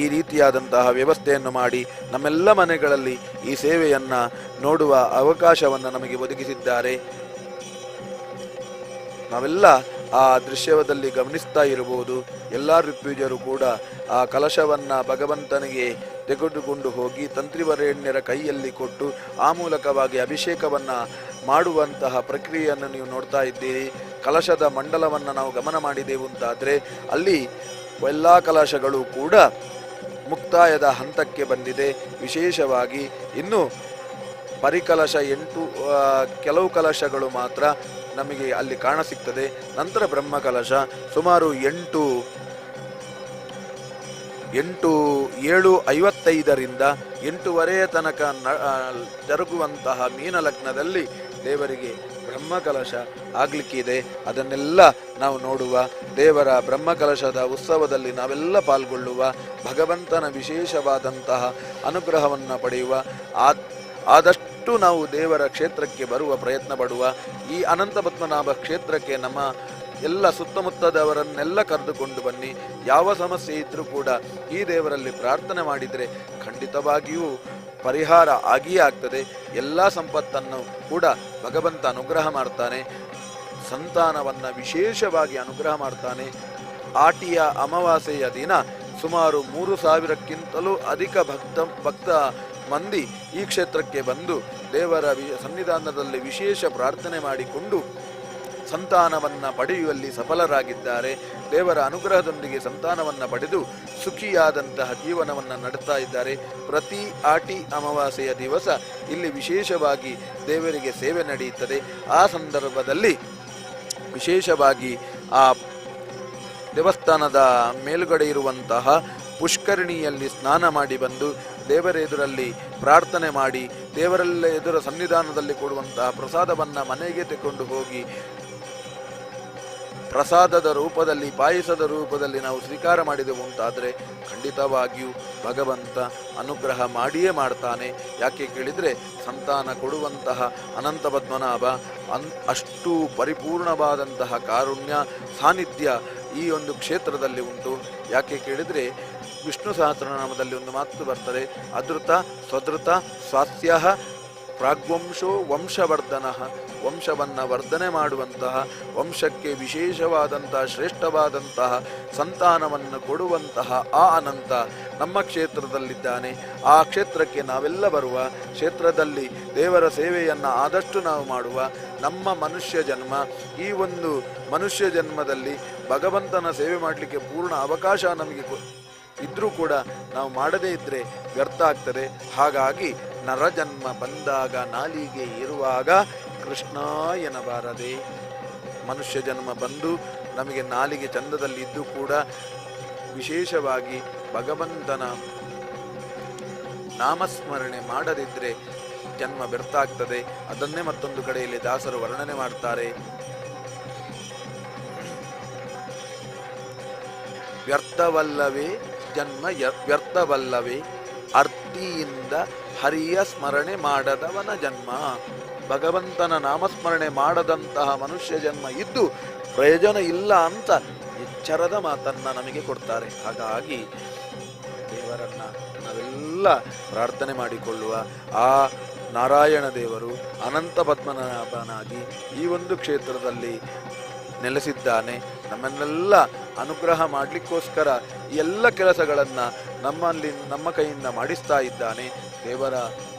ಈ ರೀತಿಯಾದಂತಹ ವ್ಯವಸ್ಥೆಯನ್ನು ಮಾಡಿ ನಮ್ಮೆಲ್ಲ ಮನೆಗಳಲ್ಲಿ ಈ ಸೇವೆಯನ್ನು ನೋಡುವ ಅವಕಾಶವನ್ನು ನಮಗೆ ಒದಗಿಸಿದ್ದಾರೆ. ನಾವೆಲ್ಲ ಆ ದೃಶ್ಯದಲ್ಲಿ ಗಮನಿಸ್ತಾ ಇರಬಹುದು. ಎಲ್ಲ ಋತ್ವಿಜರು ಕೂಡ ಆ ಕಲಶವನ್ನು ಭಗವಂತನಿಗೆ ತೆಗೆದುಕೊಂಡು ಹೋಗಿ ತಂತ್ರಿವರೇಣ್ಯರ ಕೈಯಲ್ಲಿ ಕೊಟ್ಟು ಆ ಮೂಲಕವಾಗಿ ಅಭಿಷೇಕವನ್ನು ಮಾಡುವಂತಹ ಪ್ರಕ್ರಿಯೆಯನ್ನು ನೀವು ನೋಡ್ತಾ ಇದ್ದೀರಿ. ಕಲಶದ ಮಂಡಲವನ್ನು ನಾವು ಗಮನ ಮಾಡಿದೆವು ಅಂತಾದರೆ ಅಲ್ಲಿ ಎಲ್ಲ ಕಲಶಗಳು ಕೂಡ ಮುಕ್ತಾಯದ ಹಂತಕ್ಕೆ ಬಂದಿದೆ. ವಿಶೇಷವಾಗಿ ಇನ್ನು ಪರಿಕಲಶ 8 ಕೆಲವು ಕಲಶಗಳು ಮಾತ್ರ ನಮಗೆ ಅಲ್ಲಿ ಕಾಣಸಿಗ್ತದೆ. ನಂತರ ಬ್ರಹ್ಮಕಲಶ ಸುಮಾರು 7:55ರಿಂದ 8:30 ತನಕ ಜರುಗುವಂತಹ ಮೀನಲಗ್ನದಲ್ಲಿ ದೇವರಿಗೆ ಬ್ರಹ್ಮಕಲಶ ಆಗಲಿಕ್ಕಿದೆ. ಅದನ್ನೆಲ್ಲ ನಾವು ನೋಡುವ, ದೇವರ ಬ್ರಹ್ಮಕಲಶದ ಉತ್ಸವದಲ್ಲಿ ನಾವೆಲ್ಲ ಪಾಲ್ಗೊಳ್ಳುವ, ಭಗವಂತನ ವಿಶೇಷವಾದಂತಹ ಅನುಗ್ರಹವನ್ನು ಪಡೆಯುವ, ಆದಷ್ಟು ನಾವು ದೇವರ ಕ್ಷೇತ್ರಕ್ಕೆ ಬರುವ ಪ್ರಯತ್ನ ಪಡುವ. ಈ ಅನಂತ ಪದ್ಮನಾಭ ಕ್ಷೇತ್ರಕ್ಕೆ ನಮ್ಮ ಎಲ್ಲ ಸುತ್ತಮುತ್ತದವರನ್ನೆಲ್ಲ ಕರೆದುಕೊಂಡು ಬನ್ನಿ. ಯಾವ ಸಮಸ್ಯೆ ಇದ್ದರೂ ಕೂಡ ಈ ದೇವರಲ್ಲಿ ಪ್ರಾರ್ಥನೆ ಮಾಡಿದರೆ ಖಂಡಿತವಾಗಿಯೂ ಪರಿಹಾರ ಆಗಿಯೇ ಆಗ್ತದೆ. ಎಲ್ಲ ಸಂಪತ್ತನ್ನು ಕೂಡ ಭಗವಂತ ಅನುಗ್ರಹ ಮಾಡ್ತಾನೆ. ಸಂತಾನವನ್ನು ವಿಶೇಷವಾಗಿ ಅನುಗ್ರಹ ಮಾಡ್ತಾನೆ. ಆಟಿಯ ಅಮಾವಾಸ್ಯೆಯ ದಿನ ಸುಮಾರು 3,000ಕ್ಕಿಂತಲೂ ಅಧಿಕ ಭಕ್ತ ಮಂದಿ ಈ ಕ್ಷೇತ್ರಕ್ಕೆ ಬಂದು ದೇವರ ಸನ್ನಿಧಾನದಲ್ಲಿ ವಿಶೇಷ ಪ್ರಾರ್ಥನೆ ಮಾಡಿಕೊಂಡು ಸಂತಾನವನ್ನು ಪಡೆಯುವಲ್ಲಿ ಸಫಲರಾಗಿದ್ದಾರೆ. ದೇವರ ಅನುಗ್ರಹದೊಂದಿಗೆ ಸಂತಾನವನ್ನು ಪಡೆದು ಸುಖಿಯಾದಂತಹ ಜೀವನವನ್ನು ನಡೆಸ್ತಾ ಇದ್ದಾರೆ. ಪ್ರತಿ ಆಟಿ ಅಮಾವಾಸ್ಯೆಯ ದಿವಸ ಇಲ್ಲಿ ವಿಶೇಷವಾಗಿ ದೇವರಿಗೆ ಸೇವೆ ನಡೆಯುತ್ತದೆ. ಆ ಸಂದರ್ಭದಲ್ಲಿ ವಿಶೇಷವಾಗಿ ಆ ದೇವಸ್ಥಾನದ ಮೇಲುಗಡೆ ಇರುವಂತಹ ಪುಷ್ಕರಣಿಯಲ್ಲಿ ಸ್ನಾನ ಮಾಡಿ ಬಂದು ದೇವರ ಎದುರಲ್ಲಿ ಪ್ರಾರ್ಥನೆ ಮಾಡಿ ದೇವರಲ್ಲ ಎದುರ ಸನ್ನಿಧಾನದಲ್ಲಿ ಕೊಡುವಂತಹ ಪ್ರಸಾದವನ್ನು ಮನೆಗೆ ತೆಗೆದುಕೊಂಡು ಹೋಗಿ ಪ್ರಸಾದದ ರೂಪದಲ್ಲಿ, ಪಾಯಸದ ರೂಪದಲ್ಲಿ ನಾವು ಸ್ವೀಕಾರ ಮಾಡಿದೆವು ಅಂತಾದರೆ ಖಂಡಿತವಾಗಿಯೂ ಭಗವಂತ ಅನುಗ್ರಹ ಮಾಡಿಯೇ ಮಾಡ್ತಾನೆ. ಯಾಕೆ ಕೇಳಿದರೆ ಸಂತಾನ ಕೊಡುವಂತಹ ಅನಂತ ಪದ್ಮನಾಭ ಅಷ್ಟು ಪರಿಪೂರ್ಣವಾದಂತಹ ಕಾರುಣ್ಯ ಸಾನ್ನಿಧ್ಯ ಈ ಒಂದು ಕ್ಷೇತ್ರದಲ್ಲಿ ಉಂಟು. ಯಾಕೆ ಕೇಳಿದರೆ ವಿಷ್ಣು ಸಹಸ್ರನಾಮದಲ್ಲಿ ಒಂದು ಮಾತು ಬರ್ತದೆ, ಅದೃತ ಸ್ವದೃತ ಸ್ವಾಸ್ಯ ಪ್ರಾಗ್ವಂಶೋ ವಂಶವರ್ಧನ. ವಂಶವನ್ನು ವರ್ಧನೆ ಮಾಡುವಂತಹ, ವಂಶಕ್ಕೆ ವಿಶೇಷವಾದಂತಹ ಶ್ರೇಷ್ಠವಾದಂತಹ ಸಂತಾನವನ್ನು ಕೊಡುವಂತಹ ಆ ಅನಂತ ನಮ್ಮ ಕ್ಷೇತ್ರದಲ್ಲಿದ್ದಾನೆ. ಆ ಕ್ಷೇತ್ರಕ್ಕೆ ನಾವೆಲ್ಲ ಬರುವ, ಕ್ಷೇತ್ರದಲ್ಲಿ ದೇವರ ಸೇವೆಯನ್ನು ಆದಷ್ಟು ನಾವು ಮಾಡುವ. ನಮ್ಮ ಮನುಷ್ಯ ಜನ್ಮ, ಈ ಒಂದು ಮನುಷ್ಯ ಜನ್ಮದಲ್ಲಿ ಭಗವಂತನ ಸೇವೆ ಮಾಡಲಿಕ್ಕೆ ಪೂರ್ಣ ಅವಕಾಶ ನಮಗೆ ಇದ್ರೂ ಕೂಡ ನಾವು ಮಾಡದೇ ಇದ್ದರೆ ವ್ಯರ್ಥ ಆಗ್ತದೆ. ಹಾಗಾಗಿ ನರಜನ್ಮ ಬಂದಾಗ ನಾಲಿಗೆ ಇರುವಾಗ ಕೃಷ್ಣ ಎನ್ನಬಾರದೆ. ಮನುಷ್ಯ ಜನ್ಮ ಬಂದು ನಮಗೆ ನಾಲಿಗೆ ಚಂದದಲ್ಲಿ ಇದ್ದು ಕೂಡ ವಿಶೇಷವಾಗಿ ಭಗವಂತನ ನಾಮಸ್ಮರಣೆ ಮಾಡದಿದ್ದರೆ ಜನ್ಮ ವ್ಯರ್ಥ ಆಗ್ತದೆ. ಅದನ್ನೇ ಮತ್ತೊಂದು ಕಡೆಯಲ್ಲಿ ದಾಸರು ವರ್ಣನೆ ಮಾಡ್ತಾರೆ. ವ್ಯರ್ಥವಲ್ಲವೇ ಜನ್ಮ ವ್ಯರ್ಥವಲ್ಲವೇ, ಅರ್ತಿಯಿಂದ ಹರಿಯ ಸ್ಮರಣೆ ಮಾಡದವನ ಜನ್ಮ. ಭಗವಂತನ ನಾಮಸ್ಮರಣೆ ಮಾಡದಂತಹ ಮನುಷ್ಯ ಜನ್ಮ ಇದ್ದು ಪ್ರಯೋಜನ ಇಲ್ಲ ಅಂತ ಎಚ್ಚರದ ಮಾತನ್ನು ನಮಗೆ ಕೊಡ್ತಾರೆ. ಹಾಗಾಗಿ ದೇವರನ್ನು ನಾವೆಲ್ಲ ಪ್ರಾರ್ಥನೆ ಮಾಡಿಕೊಳ್ಳುವ. ಆ ನಾರಾಯಣ ದೇವರು ಅನಂತ ಪದ್ಮನಾಭನಾಗಿ ಈ ಒಂದು ಕ್ಷೇತ್ರದಲ್ಲಿ ನೆಲೆಸಿದ್ದಾನೆ. ನಮ್ಮನ್ನೆಲ್ಲ ಅನುಗ್ರಹ ಮಾಡಲಿಕ್ಕೋಸ್ಕರ ಎಲ್ಲ ಕೆಲಸಗಳನ್ನು ನಮ್ಮ ಕೈಯಿಂದ ಮಾಡಿಸ್ತಾ ಇದ್ದಾನೆ. ದೇವರ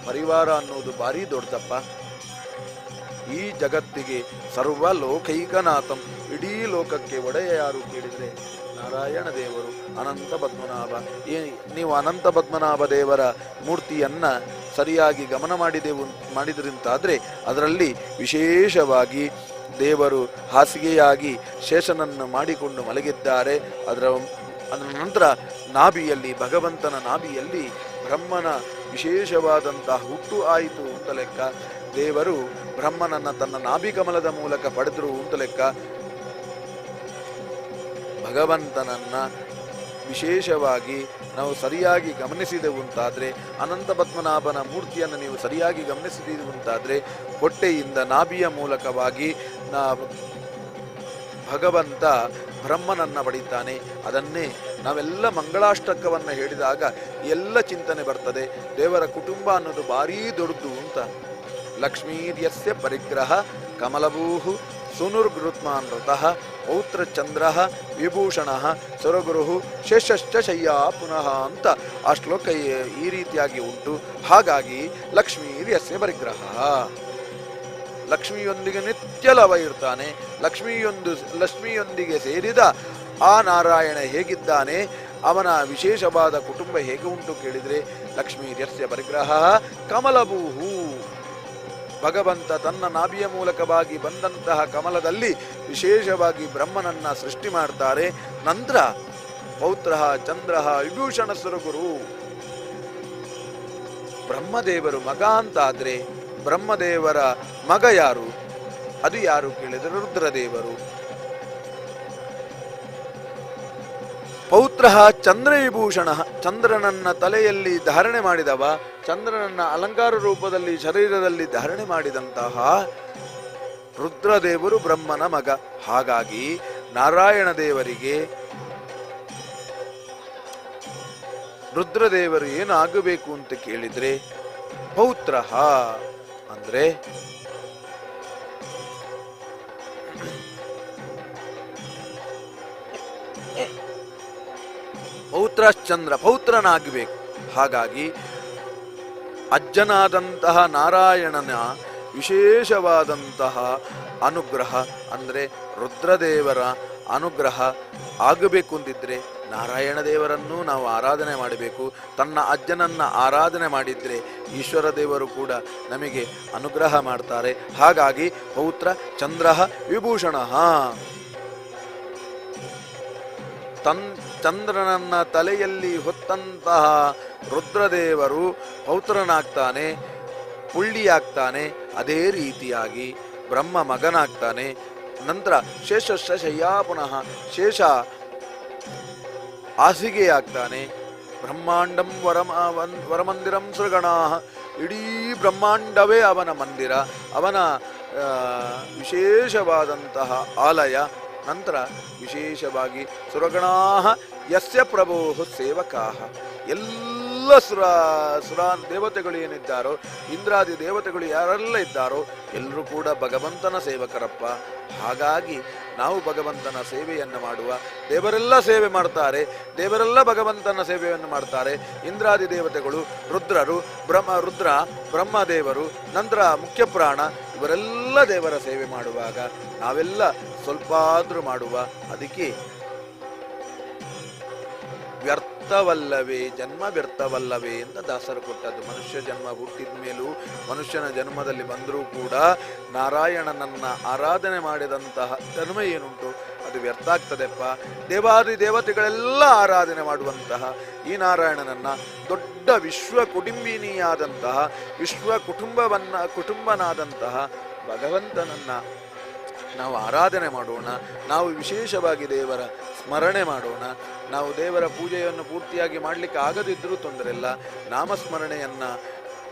ಪರಿವಾರ ಅನ್ನೋದು ಭಾರಿ ದೊಡ್ಡದಪ್ಪ. ಈ ಜಗತ್ತಿಗೆ ಸರ್ವಲೋಕೈಕನಾಥಂ, ಇಡೀ ಲೋಕಕ್ಕೆ ಒಡೆಯ ಯಾರು ಕೇಳಿದರೆ ನಾರಾಯಣ ದೇವರು, ಅನಂತ ಪದ್ಮನಾಭ. ನೀವು ಅನಂತ ಪದ್ಮನಾಭ ದೇವರ ಮೂರ್ತಿಯನ್ನು ಸರಿಯಾಗಿ ಗಮನ ಮಾಡಿದ್ರಿಂತಾದರೆ ಅದರಲ್ಲಿ ವಿಶೇಷವಾಗಿ ದೇವರು ಹಾಸಿಗೆಯಾಗಿ ಶೇಷನನ್ನು ಮಾಡಿಕೊಂಡು ಮಲಗಿದ್ದಾರೆ. ಅದರ ನಂತರ ನಾಭಿಯಲ್ಲಿ, ಭಗವಂತನ ನಾಭಿಯಲ್ಲಿ ಬ್ರಹ್ಮನ ವಿಶೇಷವಾದಂತಹ ಹುಟ್ಟು ಆಯಿತು ಅಂತ ಲೆಕ್ಕ. ದೇವರು ಬ್ರಹ್ಮನನ್ನ ತನ್ನ ನಾಭಿಕಮಲದ ಮೂಲಕ ಪಡೆದ್ರು ಅಂತ ಲೆಕ್ಕ. ಭಗವಂತನನ್ನ ವಿಶೇಷವಾಗಿ ನಾವು ಸರಿಯಾಗಿ ಗಮನಿಸಿದೆವು ಅಂತಾದರೆ, ಅನಂತ ಪದ್ಮನಾಭನ ಮೂರ್ತಿಯನ್ನು ನೀವು ಸರಿಯಾಗಿ ಗಮನಿಸಿದೆವು ಅಂತಾದರೆ, ಹೊಟ್ಟೆಯಿಂದ ನಾಭಿಯ ಮೂಲಕವಾಗಿ ಭಗವಂತ ಬ್ರಹ್ಮನನ್ನ ಪಡಿತಾನೆ. ಅದನ್ನೇ ನಾವೆಲ್ಲ ಮಂಗಳಾಷ್ಟಕವನ್ನು ಹೇಳಿದಾಗ ಎಲ್ಲ ಚಿಂತನೆ ಬರ್ತದೆ. ದೇವರ ಕುಟುಂಬ ಅನ್ನೋದು ಭಾರೀ ದೊಡ್ಡದು ಅಂತ. ಲಕ್ಷ್ಮೀರ್ಯಸ್ಯ ಪರಿಗ್ರಹ ಕಮಲಭೂಹು ಸುನುರ್ಗೃತ್ಮಾನೃತಃ ಪೌತ್ರ ಚಂದ್ರ ವಿಭೂಷಣ ಸುರಗುರು ಶೇಷಶ್ಚ ಶಯ್ಯ ಪುನಃ ಅಂತ ಆ ಶ್ಲೋಕ ಈ ರೀತಿಯಾಗಿ ಉಂಟು. ಹಾಗಾಗಿ ಲಕ್ಷ್ಮೀರ್ಯಸ್ಯ ಪರಿಗ್ರಹ, ಲಕ್ಷ್ಮಿಯೊಂದಿಗೆ ನಿತ್ಯ ಲವ ಇರ್ತಾನೆ. ಲಕ್ಷ್ಮಿಯೊಂದಿಗೆ ಸೇರಿದ ಆ ನಾರಾಯಣ ಹೇಗಿದ್ದಾನೆ, ಅವನ ವಿಶೇಷವಾದ ಕುಟುಂಬ ಹೇಗೆ ಉಂಟು ಕೇಳಿದರೆ, ಲಕ್ಷ್ಮೀರ್ಯಸ್ಯ ಪರಿಗ್ರಹ ಕಮಲಭೂಹು, ಭಗವಂತ ತನ್ನ ನಾಭಿಯ ಮೂಲಕವಾಗಿ ಬಂದಂತಹ ಕಮಲದಲ್ಲಿ ವಿಶೇಷವಾಗಿ ಬ್ರಹ್ಮನನ್ನ ಸೃಷ್ಟಿ ಮಾಡ್ತಾರೆ. ನಂತರ ಪೌತ್ರ ಚಂದ್ರ ವಿಭೂಷಣ ಸುರಗುರು, ಬ್ರಹ್ಮದೇವರು ಮಗ ಅಂತಾದ್ರೆ ಬ್ರಹ್ಮದೇವರ ಮಗ ಯಾರು? ಅದು ಯಾರು ಕೇಳಿದರೆ ರುದ್ರದೇವರು. ಪೌತ್ರ ಚಂದ್ರ ವಿಭೂಷಣ, ಚಂದ್ರನನ್ನ ತಲೆಯಲ್ಲಿ ಧಾರಣೆ ಮಾಡಿದವ, ಚಂದ್ರನನ್ನ ಅಲಂಕಾರ ರೂಪದಲ್ಲಿ ಶರೀರದಲ್ಲಿ ಧಾರಣೆ ಮಾಡಿದಂತಹ ರುದ್ರದೇವರು ಬ್ರಹ್ಮನ ಮಗ. ಹಾಗಾಗಿ ನಾರಾಯಣ ದೇವರಿಗೆ ರುದ್ರದೇವರು ಏನಾಗಬೇಕು ಅಂತ ಕೇಳಿದ್ರೆ, ಪೌತ್ರ ಅಂದ್ರೆ ಪೌತ್ರಶ್ಚಂದ್ರ, ಪೌತ್ರನಾಗಬೇಕು. ಹಾಗಾಗಿ ಅಜ್ಜನಾದಂತಹ ನಾರಾಯಣನ ವಿಶೇಷವಾದಂತಹ ಅನುಗ್ರಹ ಅಂದರೆ ರುದ್ರದೇವರ ಅನುಗ್ರಹ ಆಗಬೇಕು ಅಂದಿದ್ರೆ ನಾರಾಯಣ ದೇವರನ್ನು ನಾವು ಆರಾಧನೆ ಮಾಡಬೇಕು. ತನ್ನ ಅಜ್ಜನನ್ನ ಆರಾಧನೆ ಮಾಡಿದ್ರೆ ಈಶ್ವರ ದೇವರು ಕೂಡ ನಮಗೆ ಅನುಗ್ರಹ ಮಾಡ್ತಾರೆ. ಹಾಗಾಗಿ ಪೌತ್ರ ಚಂದ್ರ ವಿಭೂಷಣ, ಚಂದ್ರನನ್ನ ತಲೆಯಲ್ಲಿ ಹೊತ್ತಂತಹ ರುದ್ರದೇವರು ಪೌತ್ರನಾಗ್ತಾನೆ, ಪುಳ್ಳಿಯಾಗ್ತಾನೆ. ಅದೇ ರೀತಿಯಾಗಿ ಬ್ರಹ್ಮ ಮಗನಾಗ್ತಾನೆ. ನಂತರ ಶೇಷ ಪುನಃ ಶೇಷ ಹಾಸಿಗೆಯಾಗ್ತಾನೆ. ಬ್ರಹ್ಮಾಂಡಂ ವರಮಂದಿರಂ ಸೃಗಣಾ, ಇಡೀ ಬ್ರಹ್ಮಾಂಡವೇ ಅವನ ಮಂದಿರ, ಅವನ ವಿಶೇಷವಾದಂತಹ ಆಲಯ. ನಂತರ ವಿಶೇಷವಾಗಿ ಸುರಗಣಾ ಯಸ್ಯ ಪ್ರಭೋ ಸೇವಕಾ, ಎಲ್ಲ ಸುರ ದೇವತೆಗಳು ಏನಿದ್ದಾರೋ, ಇಂದ್ರಾದಿ ದೇವತೆಗಳು ಯಾರೆಲ್ಲ ಇದ್ದಾರೋ ಎಲ್ಲರೂ ಕೂಡ ಭಗವಂತನ ಸೇವಕರಪ್ಪ. ಹಾಗಾಗಿ ನಾವು ಭಗವಂತನ ಸೇವೆಯನ್ನು ಮಾಡುವ, ದೇವರೆಲ್ಲ ಸೇವೆ ಮಾಡ್ತಾರೆ, ದೇವರೆಲ್ಲ ಭಗವಂತನ ಸೇವೆಯನ್ನು ಮಾಡ್ತಾರೆ. ಇಂದ್ರಾದಿ ದೇವತೆಗಳು, ರುದ್ರ ಬ್ರಹ್ಮದೇವರು, ನಂತರ ಮುಖ್ಯ ಪ್ರಾಣ, ಇವರೆಲ್ಲ ದೇವರ ಸೇವೆ ಮಾಡುವಾಗ ನಾವೆಲ್ಲ ಸ್ವಲ್ಪ ಆದ್ರೂ ಮಾಡುವ. ಅದಕ್ಕೆ ವ್ಯರ್ಥವಲ್ಲವೇ ಜನ್ಮ, ವ್ಯರ್ಥವಲ್ಲವೇ ಅಂತ ದಾಸರು ಕೊಟ್ಟದ್ದು. ಮನುಷ್ಯ ಜನ್ಮ ಹುಟ್ಟಿದ ಮೇಲೂ, ಮನುಷ್ಯನ ಜನ್ಮದಲ್ಲಿ ಬಂದರೂ ಕೂಡ ನಾರಾಯಣನನ್ನ ಆರಾಧನೆ ಮಾಡಿದಂತಹ ಜನ್ಮ ಏನುಂಟು ಅದು ವ್ಯರ್ಥ ಆಗ್ತದೆಪ್ಪ. ದೇವಾದಿ ದೇವತೆಗಳೆಲ್ಲ ಆರಾಧನೆ ಮಾಡುವಂತಹ ಈ ನಾರಾಯಣನನ್ನ, ದೊಡ್ಡ ವಿಶ್ವ ಕುಟುಂಬಿನಿಯಾದಂತಹ, ವಿಶ್ವ ಕುಟುಂಬನಾದಂತಹ ಭಗವಂತನನ್ನ ನಾವು ಆರಾಧನೆ ಮಾಡೋಣ. ನಾವು ವಿಶೇಷವಾಗಿ ದೇವರ ಸ್ಮರಣೆ ಮಾಡೋಣ. ನಾವು ದೇವರ ಪೂಜೆಯನ್ನು ಪೂರ್ತಿಯಾಗಿ ಮಾಡಲಿಕ್ಕೆ ಆಗದಿದ್ದರೂ ತೊಂದರೆ ಇಲ್ಲ, ನಾಮಸ್ಮರಣೆಯನ್ನು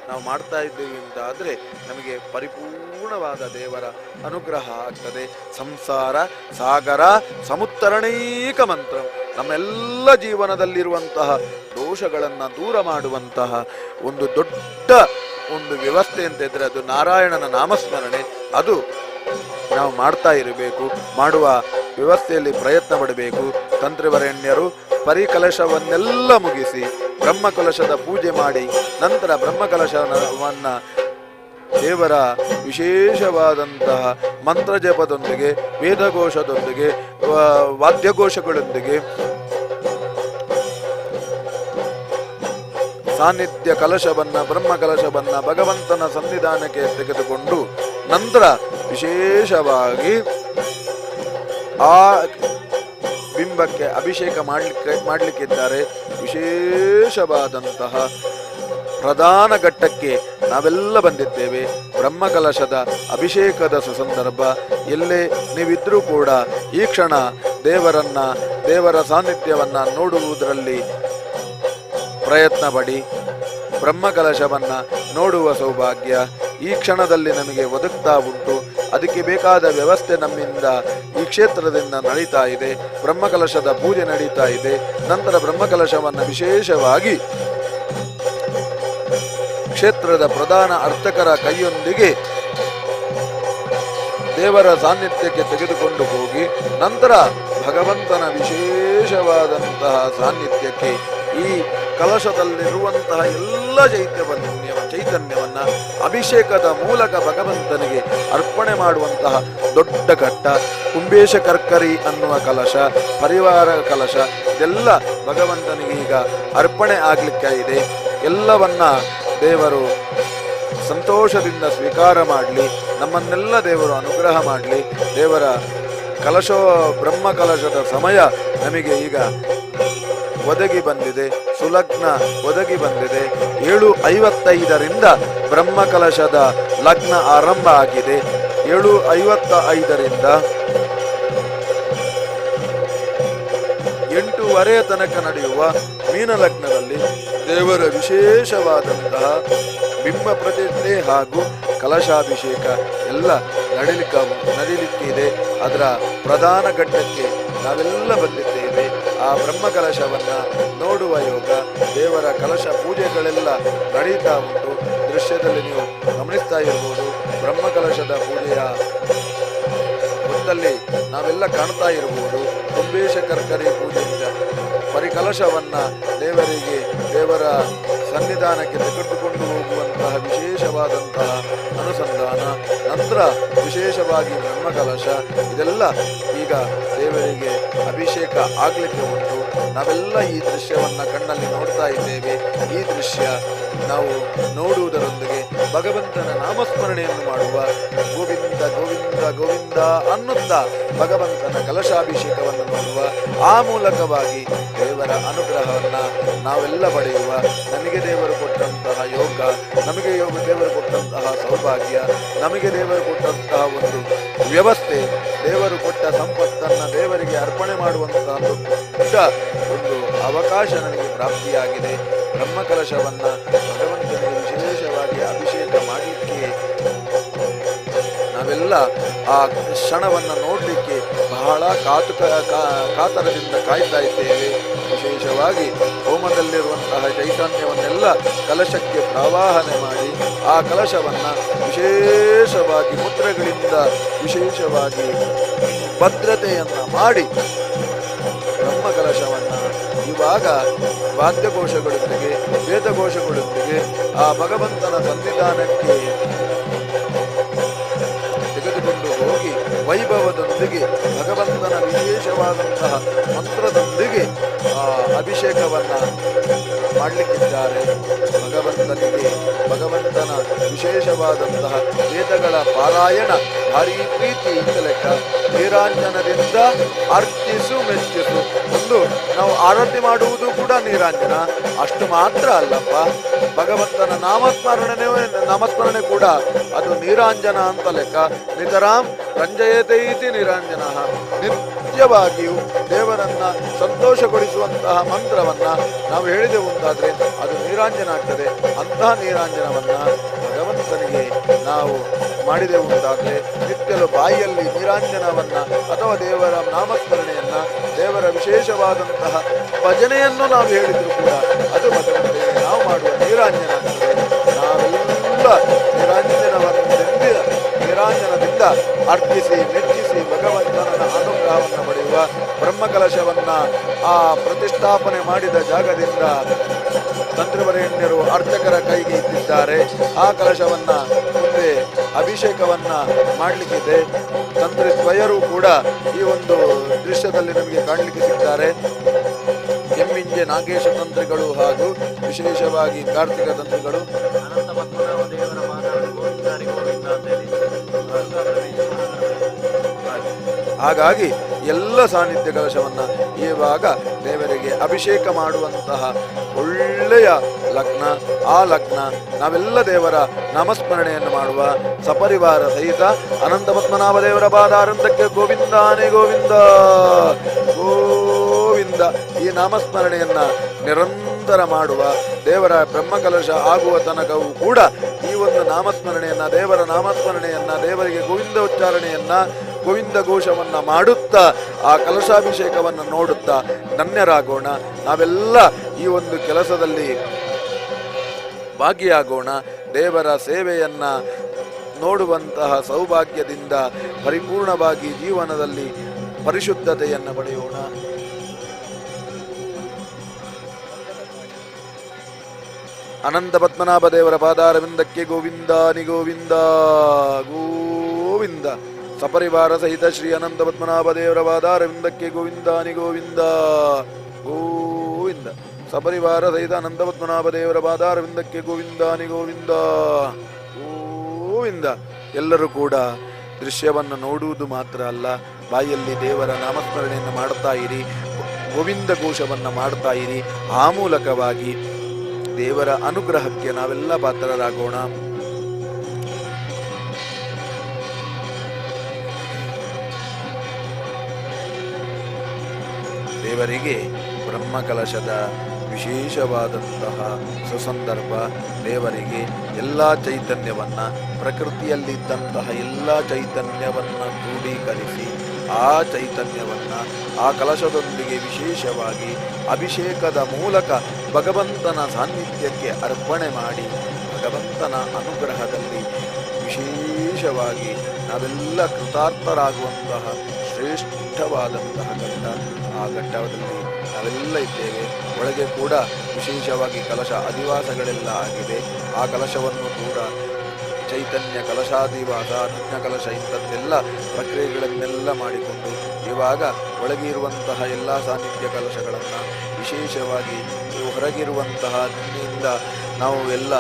ನಾವು ಮಾಡ್ತಾ ಇದ್ದೇವೆ ಅಂತ ಆದರೆ ನಮಗೆ ಪರಿಪೂರ್ಣವಾದ ದೇವರ ಅನುಗ್ರಹ ಆಗ್ತದೆ. ಸಂಸಾರ ಸಾಗರ ಸಮುತ್ತರಣೈಕ ಮಂತ್ರ, ನಮ್ಮೆಲ್ಲ ಜೀವನದಲ್ಲಿರುವಂತಹ ದೋಷಗಳನ್ನು ದೂರ ಮಾಡುವಂತಹ ಒಂದು ದೊಡ್ಡ ಒಂದು ವ್ಯವಸ್ಥೆ ಅಂತ ಇದ್ದರೆ ಅದು ನಾರಾಯಣನ ನಾಮಸ್ಮರಣೆ. ಅದು ನಾವು ಮಾಡ್ತಾ ಇರಬೇಕು, ಮಾಡುವ ವ್ಯವಸ್ಥೆಯಲ್ಲಿ ಪ್ರಯತ್ನ ಪಡಬೇಕು. ತಂತ್ರಿವರೆಣ್ಯರು ಪರಿಕಲಶವನ್ನೆಲ್ಲ ಮುಗಿಸಿ ಬ್ರಹ್ಮಕಲಶದ ಪೂಜೆ ಮಾಡಿ ನಂತರ ಬ್ರಹ್ಮಕಲಶವನ್ನ ದೇವರ ವಿಶೇಷವಾದಂತಹ ಮಂತ್ರಜಪದೊಂದಿಗೆ, ವೇದಘೋಷದೊಂದಿಗೆ, ವಾದ್ಯಘೋಷಗಳೊಂದಿಗೆ, ಸಾನ್ನಿಧ್ಯ ಕಲಶವನ್ನ, ಬ್ರಹ್ಮಕಲಶವನ್ನ ಭಗವಂತನ ಸನ್ನಿಧಾನಕ್ಕೆ ತೆಗೆದುಕೊಂಡು ನಂತರ ವಿಶೇಷವಾಗಿ ಆ ಬಿಂಬಕ್ಕೆ ಅಭಿಷೇಕ ಮಾಡಲಿಕ್ಕಿದ್ದಾರೆ. ವಿಶೇಷವಾದಂತಹ ಪ್ರಧಾನ ಘಟ್ಟಕ್ಕೆ ನಾವೆಲ್ಲ ಬಂದಿದ್ದೇವೆ. ಬ್ರಹ್ಮಕಲಶದ ಅಭಿಷೇಕದ ಸುಸಂದರ್ಭ. ಎಲ್ಲೇ ನೀವಿದ್ರೂ ಕೂಡ ಈ ಕ್ಷಣ ದೇವರ ಸಾನ್ನಿಧ್ಯವನ್ನ ನೋಡುವುದರಲ್ಲಿ ಪ್ರಯತ್ನ ಪಡಿ. ಬ್ರಹ್ಮಕಲಶವನ್ನ ನೋಡುವ ಸೌಭಾಗ್ಯ ಈ ಕ್ಷಣದಲ್ಲಿ ನಮಗೆ ಒದಗ್ತಾ ಉಂಟು. ಅದಕ್ಕೆ ಬೇಕಾದ ವ್ಯವಸ್ಥೆ ನಮ್ಮಿಂದ ಈ ಕ್ಷೇತ್ರದಿಂದ ನಡೀತಾ ಇದೆ. ಬ್ರಹ್ಮಕಲಶದ ಪೂಜೆ ನಡೀತಾ ಇದೆ. ನಂತರ ಬ್ರಹ್ಮಕಲಶವನ್ನು ವಿಶೇಷವಾಗಿ ಕ್ಷೇತ್ರದ ಪ್ರಧಾನ ಅರ್ಚಕರ ಕೈಯೊಂದಿಗೆ ದೇವರ ಸಾನ್ನಿಧ್ಯಕ್ಕೆ ತೆಗೆದುಕೊಂಡು ಹೋಗಿ ನಂತರ ಭಗವಂತನ ವಿಶೇಷವಾದಂತಹ ಸಾನ್ನಿಧ್ಯಕ್ಕೆ ಈ ಕಲಶದಲ್ಲಿರುವಂತಹ ಎಲ್ಲ ಚೈತನ್ಯವನ್ನ ಅಭಿಷೇಕದ ಮೂಲಕ ಭಗವಂತನಿಗೆ ಅರ್ಪಣೆ ಮಾಡುವಂತಹ ದೊಡ್ಡ ಘಟ್ಟ ಕುಂಬೇಶ ಕರ್ಕರಿ ಅನ್ನುವ ಕಲಶ, ಪರಿವಾರ ಕಲಶ, ಇದೆಲ್ಲ ಭಗವಂತನಿಗೆ ಈಗ ಅರ್ಪಣೆ ಆಗ್ಲಿಕ್ಕೆ ಇದೆ. ಎಲ್ಲವನ್ನ ದೇವರು ಸಂತೋಷದಿಂದ ಸ್ವೀಕಾರ ಮಾಡಲಿ. ನಮ್ಮನ್ನೆಲ್ಲ ದೇವರು ಅನುಗ್ರಹ ಮಾಡಲಿ. ದೇವರ ಬ್ರಹ್ಮ ಕಲಶದ ಸಮಯ ನಮಗೆ ಈಗ ಒದಗಿ ಬಂದಿದೆ. ಸುಲಗ್ನ ಒದಗಿ ಬಂದಿದೆ. 7:55ರಿಂದ ಬ್ರಹ್ಮಕಲಶದ ಲಗ್ನ ಆರಂಭ ಆಗಿದೆ. 7:55ರಿಂದ 8:30 ತನಕ ನಡೆಯುವ ಮೀನ ಲಗ್ನದಲ್ಲಿ ದೇವರ ವಿಶೇಷವಾದಂತಹ ಬಿಂಬ ಪ್ರತಿಷ್ಠೆ ಹಾಗೂ ಕಲಶಾಭಿಷೇಕ ಎಲ್ಲ ನಡೀಲಿಕ್ಕಿದೆ. ಅದರ ಪ್ರಧಾನ ಘಟ್ಟಕ್ಕೆ ನಾವೆಲ್ಲ ಬಂದಿದ್ದೇವೆ. ಆ ಬ್ರಹ್ಮಕಲಶವನ್ನ ನೋಡುವ ಯೋಗ, ದೇವರ ಕಲಶ ಪೂಜೆಗಳೆಲ್ಲ ನಡೀತಾ ಉಂಟು. ದೃಶ್ಯದಲ್ಲಿ ನೀವು ಗಮನಿಸ್ತಾ ಇರ್ಬೋದು. ಬ್ರಹ್ಮಕಲಶದ ಪೂಜೆಯ ಹೊತ್ತಲ್ಲಿ ನಾವೆಲ್ಲ ಕಾಣ್ತಾ ಇರ್ಬೋದು. ಕುಂಬೇಶ ಕರ್ಕರಿ ಪೂಜೆಯಿಂದ ಪರಿಕಲಶವನ್ನ ದೇವರ ಸನ್ನಿಧಾನಕ್ಕೆ ತೆಗೆದುಕೊಂಡು ಹೋಗುವಂತಹ ವಿಶೇಷವಾದಂತಹ ಅನುಸಂಧಾನ, ನಂತರ ವಿಶೇಷವಾಗಿ ಬ್ರಹ್ಮಕಲಶ, ಇದೆಲ್ಲ ಈಗ ದೇವರಿಗೆ ಅಭಿಷೇಕ ಆಗ್ಲಿಕ್ಕೆ ಉಂಟು. ನಾವೆಲ್ಲ ಈ ದೃಶ್ಯವನ್ನ ಕಣ್ಣಲ್ಲಿ ನೋಡ್ತಾ ಇದ್ದೇವೆ. ಈ ದೃಶ್ಯ ನಾವು ನೋಡುವುದರೊಂದಿಗೆ ಭಗವಂತನ ನಾಮಸ್ಮರಣೆಯನ್ನು ಮಾಡುವ, ಗೋವಿಂದ ಗೋವಿಂದ ಗೋವಿಂದ ಅನ್ನುತ್ತಾ ಭಗವಂತನ ಕಲಶಾಭಿಷೇಕವನ್ನು ಮಾಡುವ, ಆ ಮೂಲಕವಾಗಿ ದೇವರ ಅನುಗ್ರಹವನ್ನ ನಾವೆಲ್ಲ ಪಡೆಯುವ, ನಮಗೆ ದೇವರು ಕೊಟ್ಟಂತಹ ಯೋಗ, ನಮಗೆ ದೇವರು ಕೊಟ್ಟಂತಹ ಸೌಭಾಗ್ಯ, ನಮಗೆ ದೇವರು ಕೊಟ್ಟಂತಹ ಒಂದು ವ್ಯವಸ್ಥೆ, ದೇವರು ಕೊಟ್ಟ ಸಂಪತ್ತನ್ನು ದೇವರಿಗೆ ಅರ್ಪಣೆ ಮಾಡುವಂತಹ ದೊಡ್ಡ ಒಂದು ಅವಕಾಶ ನನಗೆ ಪ್ರಾಪ್ತಿಯಾಗಿದೆ. ಬ್ರಹ್ಮಕಲಶವನ್ನ ಭಗವಂತನಿಗೆ ವಿಶೇಷವಾಗಿ ಅಭಿಷೇಕ ಮಾಡಲಿಕ್ಕೆ ನಾವೆಲ್ಲ ಆ ಕ್ಷಣವನ್ನು ನೋಡಲಿಕ್ಕೆ ಬಹಳ ಕಾತರದಿಂದ ಕಾಯ್ತಾ ಇದ್ದೇವೆ. ವಿಶೇಷವಾಗಿ ಹೋಮದಲ್ಲಿರುವಂತಹ ಚೈತನ್ಯವನ್ನೆಲ್ಲ ಕಲಶಕ್ಕೆ ಪ್ರವಾಹನೆ ಮಾಡಿ ಆ ಕಲಶವನ್ನು ವಿಶೇಷವಾಗಿ ಮುದ್ರೆಗಳಿಂದ ವಿಶೇಷವಾಗಿ ಭದ್ರತೆಯನ್ನು ಮಾಡಿ ಬ್ರಹ್ಮಕಲಶವನ್ನು ಇವಾಗ ವಾದ್ಯಘೋಷಗಳೊಂದಿಗೆ ವೇದಘೋಷಗಳೊಂದಿಗೆ ಆ ಭಗವಂತನ ಸನ್ನಿಧಾನಕ್ಕೆ ತೆಗೆದುಕೊಂಡು ಹೋಗಿ ವೈಭವದೊಂದಿಗೆ ಭಗವಂತನ ವಿಶೇಷವಾದಂತಹ ಮಂತ್ರದೊಂದಿಗೆ ಆ ಅಭಿಷೇಕವನ್ನ ಮಾಡಲಿಕ್ಕಿದ್ದಾರೆ. ಭಗವಂತನ ವಿಶೇಷವಾದಂತಹ ವೇದಗಳ ಪಾರಾಯಣ ಭಾರೀ ಪ್ರೀತಿ ಲೆಕ್ಕ. ನೀರಾಂಜನದಿಂದ ಅರ್ಚಿಸು ಮೆಚ್ಚಿಸು. ಒಂದು ನಾವು ಆರತಿ ಮಾಡುವುದು ಕೂಡ ನೀರಾಂಜನ. ಅಷ್ಟು ಮಾತ್ರ ಅಲ್ಲಪ್ಪ, ಭಗವಂತನ ನಾಮಸ್ಮರಣೆ ಕೂಡ ಅದು ನೀರಾಂಜನ ಅಂತ ಲೆಕ್ಕ. ನಿತರಾಂ ರಂಜಯತೆ ಇತಿ ನೀರಾಂಜನ. ನಿತ್ಯವಾಗಿಯೂ ದೇವರನ್ನ ಸಂತೋಷಗೊಳಿಸುವಂತಹ ಮಂತ್ರವನ್ನ ನಾವು ಹೇಳಿದೆವು ಅಂತಾದ್ರೆ ಅದು ನೀರಾಂಜನ ಆಗ್ತದೆ. ಅಂತಹ ನೀರಾಂಜನವನ್ನ ಭಗವಂತನಿಗೆ ನಾವು ಮಾಡಿದೆವು ಅಂತಾದ್ರೆ ನಿತ್ಯಲು ಬಾಯಿಯಲ್ಲಿ ನೀರಾಂಜನವನ್ನ ಅಥವಾ ದೇವರ ನಾಮಸ್ಮರಣೆಯನ್ನ, ದೇವರ ವಿಶೇಷವಾದಂತಹ ಭಜನೆಯನ್ನು ನಾವು ಹೇಳಿದ್ರು ಕೂಡ ಅದು ಭಗವಂತನಿಗೆ ನಾವು ಮಾಡುವ ನೀರಾಂಜನ ಆಗ್ತದೆ. ನಾವೆಲ್ಲ ನೀರಾಂಜನದಿಂದ ಅರ್ಪಿಸಿ ಮೆಚ್ಚಿಸಿ ಭಗವಂತನ ಅನುಗ್ರಹವನ್ನು ಪಡೆಯುವ, ಬ್ರಹ್ಮಕಲಶವನ್ನ ಆ ಪ್ರತಿಷ್ಠಾಪನೆ ಮಾಡಿದ ಜಾಗದಿಂದ ತಂತ್ರಿವರೇಣ್ಯರು ಅರ್ಚಕರ ಕೈಗೆ ಇಟ್ಟಿದ್ದಾರೆ. ಆ ಕಲಶವನ್ನ ಮುಂದೆ ಅಭಿಷೇಕವನ್ನ ಮಾಡಲಿಕ್ಕಿದೆ. ತಂತ್ರಿ ದ್ವಯರು ಕೂಡ ಈ ಒಂದು ದೃಶ್ಯದಲ್ಲಿ ನಮಗೆ ಕಾಣಲಿಕ್ಕೆ ಸಿಗ್ತಾರೆ. ಕೆಮ್ಮಿಂಜೆ ನಾಗೇಶ ತಂತ್ರಿಗಳು ಹಾಗೂ ವಿಶೇಷವಾಗಿ ಕಾರ್ತಿಕ ತಂತ್ರಿಗಳು. ಹಾಗಾಗಿ ಎಲ್ಲ ಸಾನ್ನಿಧ್ಯ ಕಲಶವನ್ನ ಇವಾಗ ದೇವರಿಗೆ ಅಭಿಷೇಕ ಮಾಡುವಂತಹ ಒಳ್ಳೆಯ ಲಗ್ನ. ಆ ಲಗ್ನ ನಾವೆಲ್ಲ ದೇವರ ನಾಮಸ್ಮರಣೆಯನ್ನು ಮಾಡುವ ಸಪರಿವಾರ ಸಹಿತ ಅನಂತ ಪದ್ಮನಾಭ ದೇವರ ಪಾದಾರಂದಕ್ಕೆ ಗೋವಿಂದಾನೇ ಗೋವಿಂದ ಗೋವಿಂದ ಈ ನಾಮಸ್ಮರಣೆಯನ್ನ ನಿರಂತರ ಮಾಡುವ ದೇವರ ಬ್ರಹ್ಮಕಲಶ ಆಗುವ ತನಕವೂ ಕೂಡ ಈ ಒಂದು ನಾಮಸ್ಮರಣೆಯನ್ನ ದೇವರ ನಾಮಸ್ಮರಣೆಯನ್ನ ದೇವರಿಗೆ ಗೋವಿಂದ ಉಚ್ಚಾರಣೆಯನ್ನ ಗೋವಿಂದ ಘೋಷವನ್ನ ಮಾಡುತ್ತಾ ಆ ಕಲಶಾಭಿಷೇಕವನ್ನು ನೋಡುತ್ತಾ ಧನ್ಯರಾಗೋಣ. ನಾವೆಲ್ಲ ಈ ಒಂದು ಕೆಲಸದಲ್ಲಿ ಭಾಗಿಯಾಗೋಣ. ದೇವರ ಸೇವೆಯನ್ನ ನೋಡುವಂತಹ ಸೌಭಾಗ್ಯದಿಂದ ಪರಿಪೂರ್ಣವಾಗಿ ಜೀವನದಲ್ಲಿ ಪರಿಶುದ್ಧತೆಯನ್ನು ಪಡೆಯೋಣ. ಅನಂತ ಪದ್ಮನಾಭ ದೇವರ ಪಾದಾರವಿಂದಕ್ಕೆ ಗೋವಿಂದಾನಿ ಗೋವಿಂದ ಗೋವಿಂದ. ಸಪರಿವಾರ ಸಹಿತ ಶ್ರೀ ಅನಂತ ಪದ್ಮನಾಭ ದೇವರ ಪಾದಾರವಿಂದಕ್ಕೆ ಗೋವಿಂದಾನಿ ಗೋವಿಂದ ಗೋವಿಂದ. ಸಪರಿವಾರ ಸಹಿತ ಅನಂತ ಪದ್ಮನಾಭ ದೇವರ ಪಾದಾರವಿಂದಕ್ಕೆ ಗೋವಿಂದಾನಿ ಗೋವಿಂದ ಗೋವಿಂದ. ಎಲ್ಲರೂ ಕೂಡ ದೃಶ್ಯವನ್ನು ನೋಡುವುದು ಮಾತ್ರ ಅಲ್ಲ, ಬಾಯಲ್ಲಿ ದೇವರ ನಾಮಸ್ಮರಣೆಯನ್ನು ಮಾಡುತ್ತಾ ಇರಿ, ಗೋವಿಂದ ಘೋಷವನ್ನು ಮಾಡುತ್ತಾ ಇರಿ. ಆ ಮೂಲಕವಾಗಿ ದೇವರ ಅನುಗ್ರಹಕ್ಕೆ ನಾವೆಲ್ಲ ಪಾತ್ರರಾಗೋಣ. ದೇವರಿಗೆ ಬ್ರಹ್ಮಕಲಶದ ವಿಶೇಷವಾದಂತಹ ಸುಸಂದರ್ಭ. ದೇವರಿಗೆ ಎಲ್ಲ ಚೈತನ್ಯವನ್ನ, ಪ್ರಕೃತಿಯಲ್ಲಿದ್ದಂತಹ ಎಲ್ಲ ಚೈತನ್ಯವನ್ನ ಕ್ರೋಢೀಕರಿಸಿ ಆ ಚೈತನ್ಯವನ್ನ ಆ ಕಲಶದೊಂದಿಗೆ ವಿಶೇಷವಾಗಿ ಅಭಿಷೇಕದ ಮೂಲಕ ಭಗವಂತನ ಸಾನ್ನಿಧ್ಯಕ್ಕೆ ಅರ್ಪಣೆ ಮಾಡಿ ಭಗವಂತನ ಅನುಗ್ರಹದಲ್ಲಿ ವಿಶೇಷವಾಗಿ ನಾವೆಲ್ಲ ಕೃತಾರ್ಥರಾಗುವಂತಹ ಶ್ರೇಷ್ಠವಾದಂತಹ ಘಟ್ಟ. ಆ ಘಟ್ಟದಲ್ಲಿ ನಾವೆಲ್ಲ ಇದ್ದೇವೆ. ಒಳಗೆ ಕೂಡ ವಿಶೇಷವಾಗಿ ಕಲಶ ಅಧಿವಾಸಗಳೆಲ್ಲ ಆಗಿದೆ. ಆ ಕಲಶವನ್ನು ಕೂಡ ಚೈತನ್ಯ ಕಲಶಾದಿವಾಸ, ಅನುಜ್ಞ ಕಲಶ ಇಂಥದ್ದೆಲ್ಲ ಪ್ರಕ್ರಿಯೆಗಳನ್ನೆಲ್ಲ ಮಾಡಿಕೊಂಡು ಇವಾಗ ಒಳಗೆ ಇರುವಂತಹ ಎಲ್ಲ ಸಾನ್ನಿಧ್ಯ ಕಲಶಗಳನ್ನು ವಿಶೇಷವಾಗಿ ಹೊರಗಿರುವಂತಹ ನಿನ್ನೆಯಿಂದ ನಾವು ಎಲ್ಲ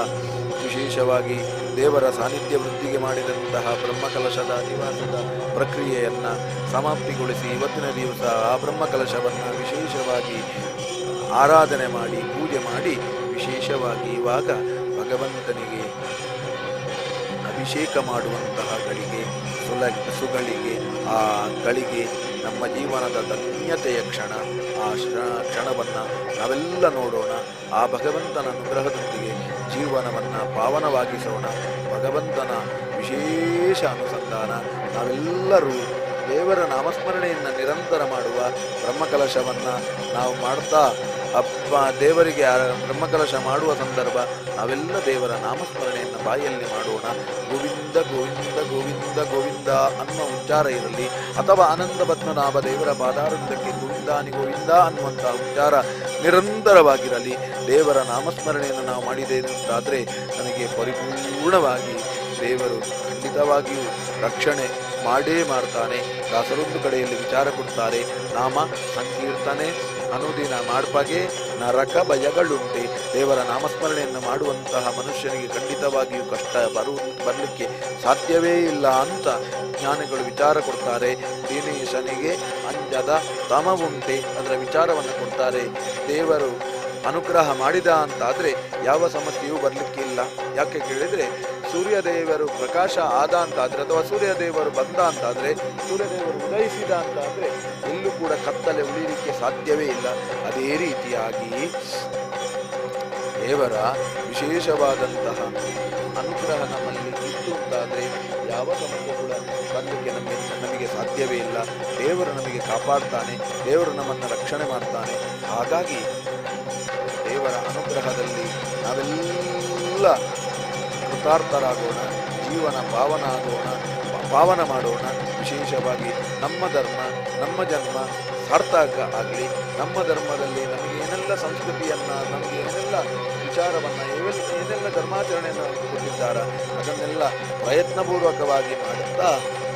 ವಿಶೇಷವಾಗಿ ದೇವರ ಸಾನ್ನಿಧ್ಯ ವೃದ್ಧಿಗೆ ಮಾಡಿದಂತಹ ಬ್ರಹ್ಮಕಲಶದ ಅಧಿವಾಸದ ಪ್ರಕ್ರಿಯೆಯನ್ನು ಸಮಾಪ್ತಿಗೊಳಿಸಿ ಇವತ್ತಿನ ದಿವಸ ಆ ಬ್ರಹ್ಮಕಲಶವನ್ನು ವಿಶೇಷವಾಗಿ ಆರಾಧನೆ ಮಾಡಿ ಪೂಜೆ ಮಾಡಿ ವಿಶೇಷವಾಗಿ ಇವಾಗ ಭಗವಂತನಿಗೆ ಅಭಿಷೇಕ ಮಾಡುವಂತಹ ಗಳಿಗೆ ಸುಗಳಿಗೆ ಆ ಗಳಿಗೆ ನಮ್ಮ ಜೀವನದ ಧನ್ಯತೆಯ ಕ್ಷಣ. ಆ ಕ್ಷಣವನ್ನು ನಾವೆಲ್ಲ ನೋಡೋಣ. ಆ ಭಗವಂತನ ಅನುಗ್ರಹದೊಂದಿಗೆ ಜೀವನವನ್ನು ಪಾವನವಾಗಿಸೋಣ. ಭಗವಂತನ ವಿಶೇಷ ಅನುಸಂಧಾನ. ನಾವೆಲ್ಲರೂ ದೇವರ ನಾಮಸ್ಮರಣೆಯನ್ನು ನಿರಂತರ ಮಾಡುವ ಬ್ರಹ್ಮಕಲಶವನ್ನು ನಾವು ಮಾಡ್ತಾ ದೇವರಿಗೆ ಬ್ರಹ್ಮಕಲಶ ಮಾಡುವ ಸಂದರ್ಭ ನಾವೆಲ್ಲ ದೇವರ ನಾಮಸ್ಮರಣೆಯನ್ನು ಬಾಯಲ್ಲಿ ಮಾಡೋಣ. ಗೋವಿಂದ ಗೋವಿಂದ ಗೋವಿಂದ ಗೋವಿಂದ ಅನ್ನುವ ಉಚ್ಚಾರ ಇರಲಿ, ಅಥವಾ ಅನಂತ ಪದ್ಮನಾಭ ದೇವರ ಪಾದಾರಂದಕ್ಕೆ ಗೋವಿಂದಾನಿ ಗೋವಿಂದ ಅನ್ನುವಂತಹ ಉಚ್ಚಾರ ನಿರಂತರವಾಗಿರಲಿ. ದೇವರ ನಾಮಸ್ಮರಣೆಯನ್ನು ನಾವು ಮಾಡಿದ್ದೇವೆ ಅಂತಾದರೆ ನನಗೆ ಪರಿಪೂರ್ಣವಾಗಿ ದೇವರು ಖಂಡಿತವಾಗಿಯೂ ರಕ್ಷಣೆ ಮಾಡೇ ಮಾಡ್ತಾನೆ. ದಾಸರೊಂದು ಕಡೆಯಲ್ಲಿ ವಿಚಾರ ಕೊಡ್ತಾರೆ, ನಾಮ ಸಂಕೀರ್ತನೆ ಅನುದಿನ ಮಾಡ್ಬಗೆ ನರಕ ಭಯಗಳುಂಟೆ. ದೇವರ ನಾಮಸ್ಮರಣೆಯನ್ನು ಮಾಡುವಂತಹ ಮನುಷ್ಯನಿಗೆ ಖಂಡಿತವಾಗಿಯೂ ಕಷ್ಟ ಬರಲಿಕ್ಕೆ ಸಾಧ್ಯವೇ ಇಲ್ಲ ಅಂತ ಜ್ಞಾನಿಗಳು ವಿಚಾರ ಕೊಡ್ತಾರೆ. ದಿನೇಶನಿಗೆ ಅಂಜದ ತಮವುಂಟೆ ಅದರ ವಿಚಾರವನ್ನು ಕೊಡ್ತಾರೆ. ದೇವರು ಅನುಗ್ರಹ ಮಾಡಿದ ಅಂತಾದರೆ ಯಾವ ಸಮಸ್ಯೆಯೂ ಬರಲಿಕ್ಕಿಲ್ಲ. ಯಾಕೆ ಕೇಳಿದರೆ ಸೂರ್ಯದೇವರು ಪ್ರಕಾಶ ಆದ ಅಂತಾದರೆ ಅಥವಾ ಸೂರ್ಯದೇವರು ಬಂದ ಅಂತಾದರೆ, ಸೂರ್ಯದೇವರು ಉದಯಿಸಿದ ಅಂತಾದರೆ ಎಲ್ಲೂ ಕೂಡ ಕತ್ತಲೆ ಉಳಿಯಲಿಕ್ಕೆ ಸಾಧ್ಯವೇ ಇಲ್ಲ. ಅದೇ ರೀತಿಯಾಗಿ ದೇವರ ವಿಶೇಷವಾದಂತಹ ಅನುಗ್ರಹ ನಮ್ಮಲ್ಲಿ ಇತ್ತು ಅಂತಾದರೆ ಯಾವ ಸಮಸ್ಯೆ ಕೂಡ ಬರಲಿಕ್ಕೆ ನಮಗೆ ಸಾಧ್ಯವೇ ಇಲ್ಲ. ದೇವರು ನಮಗೆ ಕಾಪಾಡ್ತಾನೆ, ದೇವರು ನಮ್ಮನ್ನು ರಕ್ಷಣೆ ಮಾಡ್ತಾನೆ. ಹಾಗಾಗಿ ದೇವರ ಅನುಗ್ರಹದಲ್ಲಿ ನಾವೆಲ್ಲ ಕೃತಾರ್ಥರಾಗೋಣ, ಜೀವನ ಪಾವನ ಮಾಡೋಣ. ವಿಶೇಷವಾಗಿ ನಮ್ಮ ಧರ್ಮ ನಮ್ಮ ಜನ್ಮ ಸಾರ್ಥಕ ಆಗಲಿ. ನಮ್ಮ ಧರ್ಮದಲ್ಲಿ ನಮಗೆ ಏನೆಲ್ಲ ಸಂಸ್ಕೃತಿಯನ್ನು, ನಮಗೆ ಏನೆಲ್ಲ ವಿಚಾರವನ್ನು, ಏನೆಲ್ಲ ಧರ್ಮಾಚರಣೆಯನ್ನು ಕೊಟ್ಟಿದ್ದಾರೆ ಅದನ್ನೆಲ್ಲ ಪ್ರಯತ್ನಪೂರ್ವಕವಾಗಿ ಮಾಡುತ್ತಾ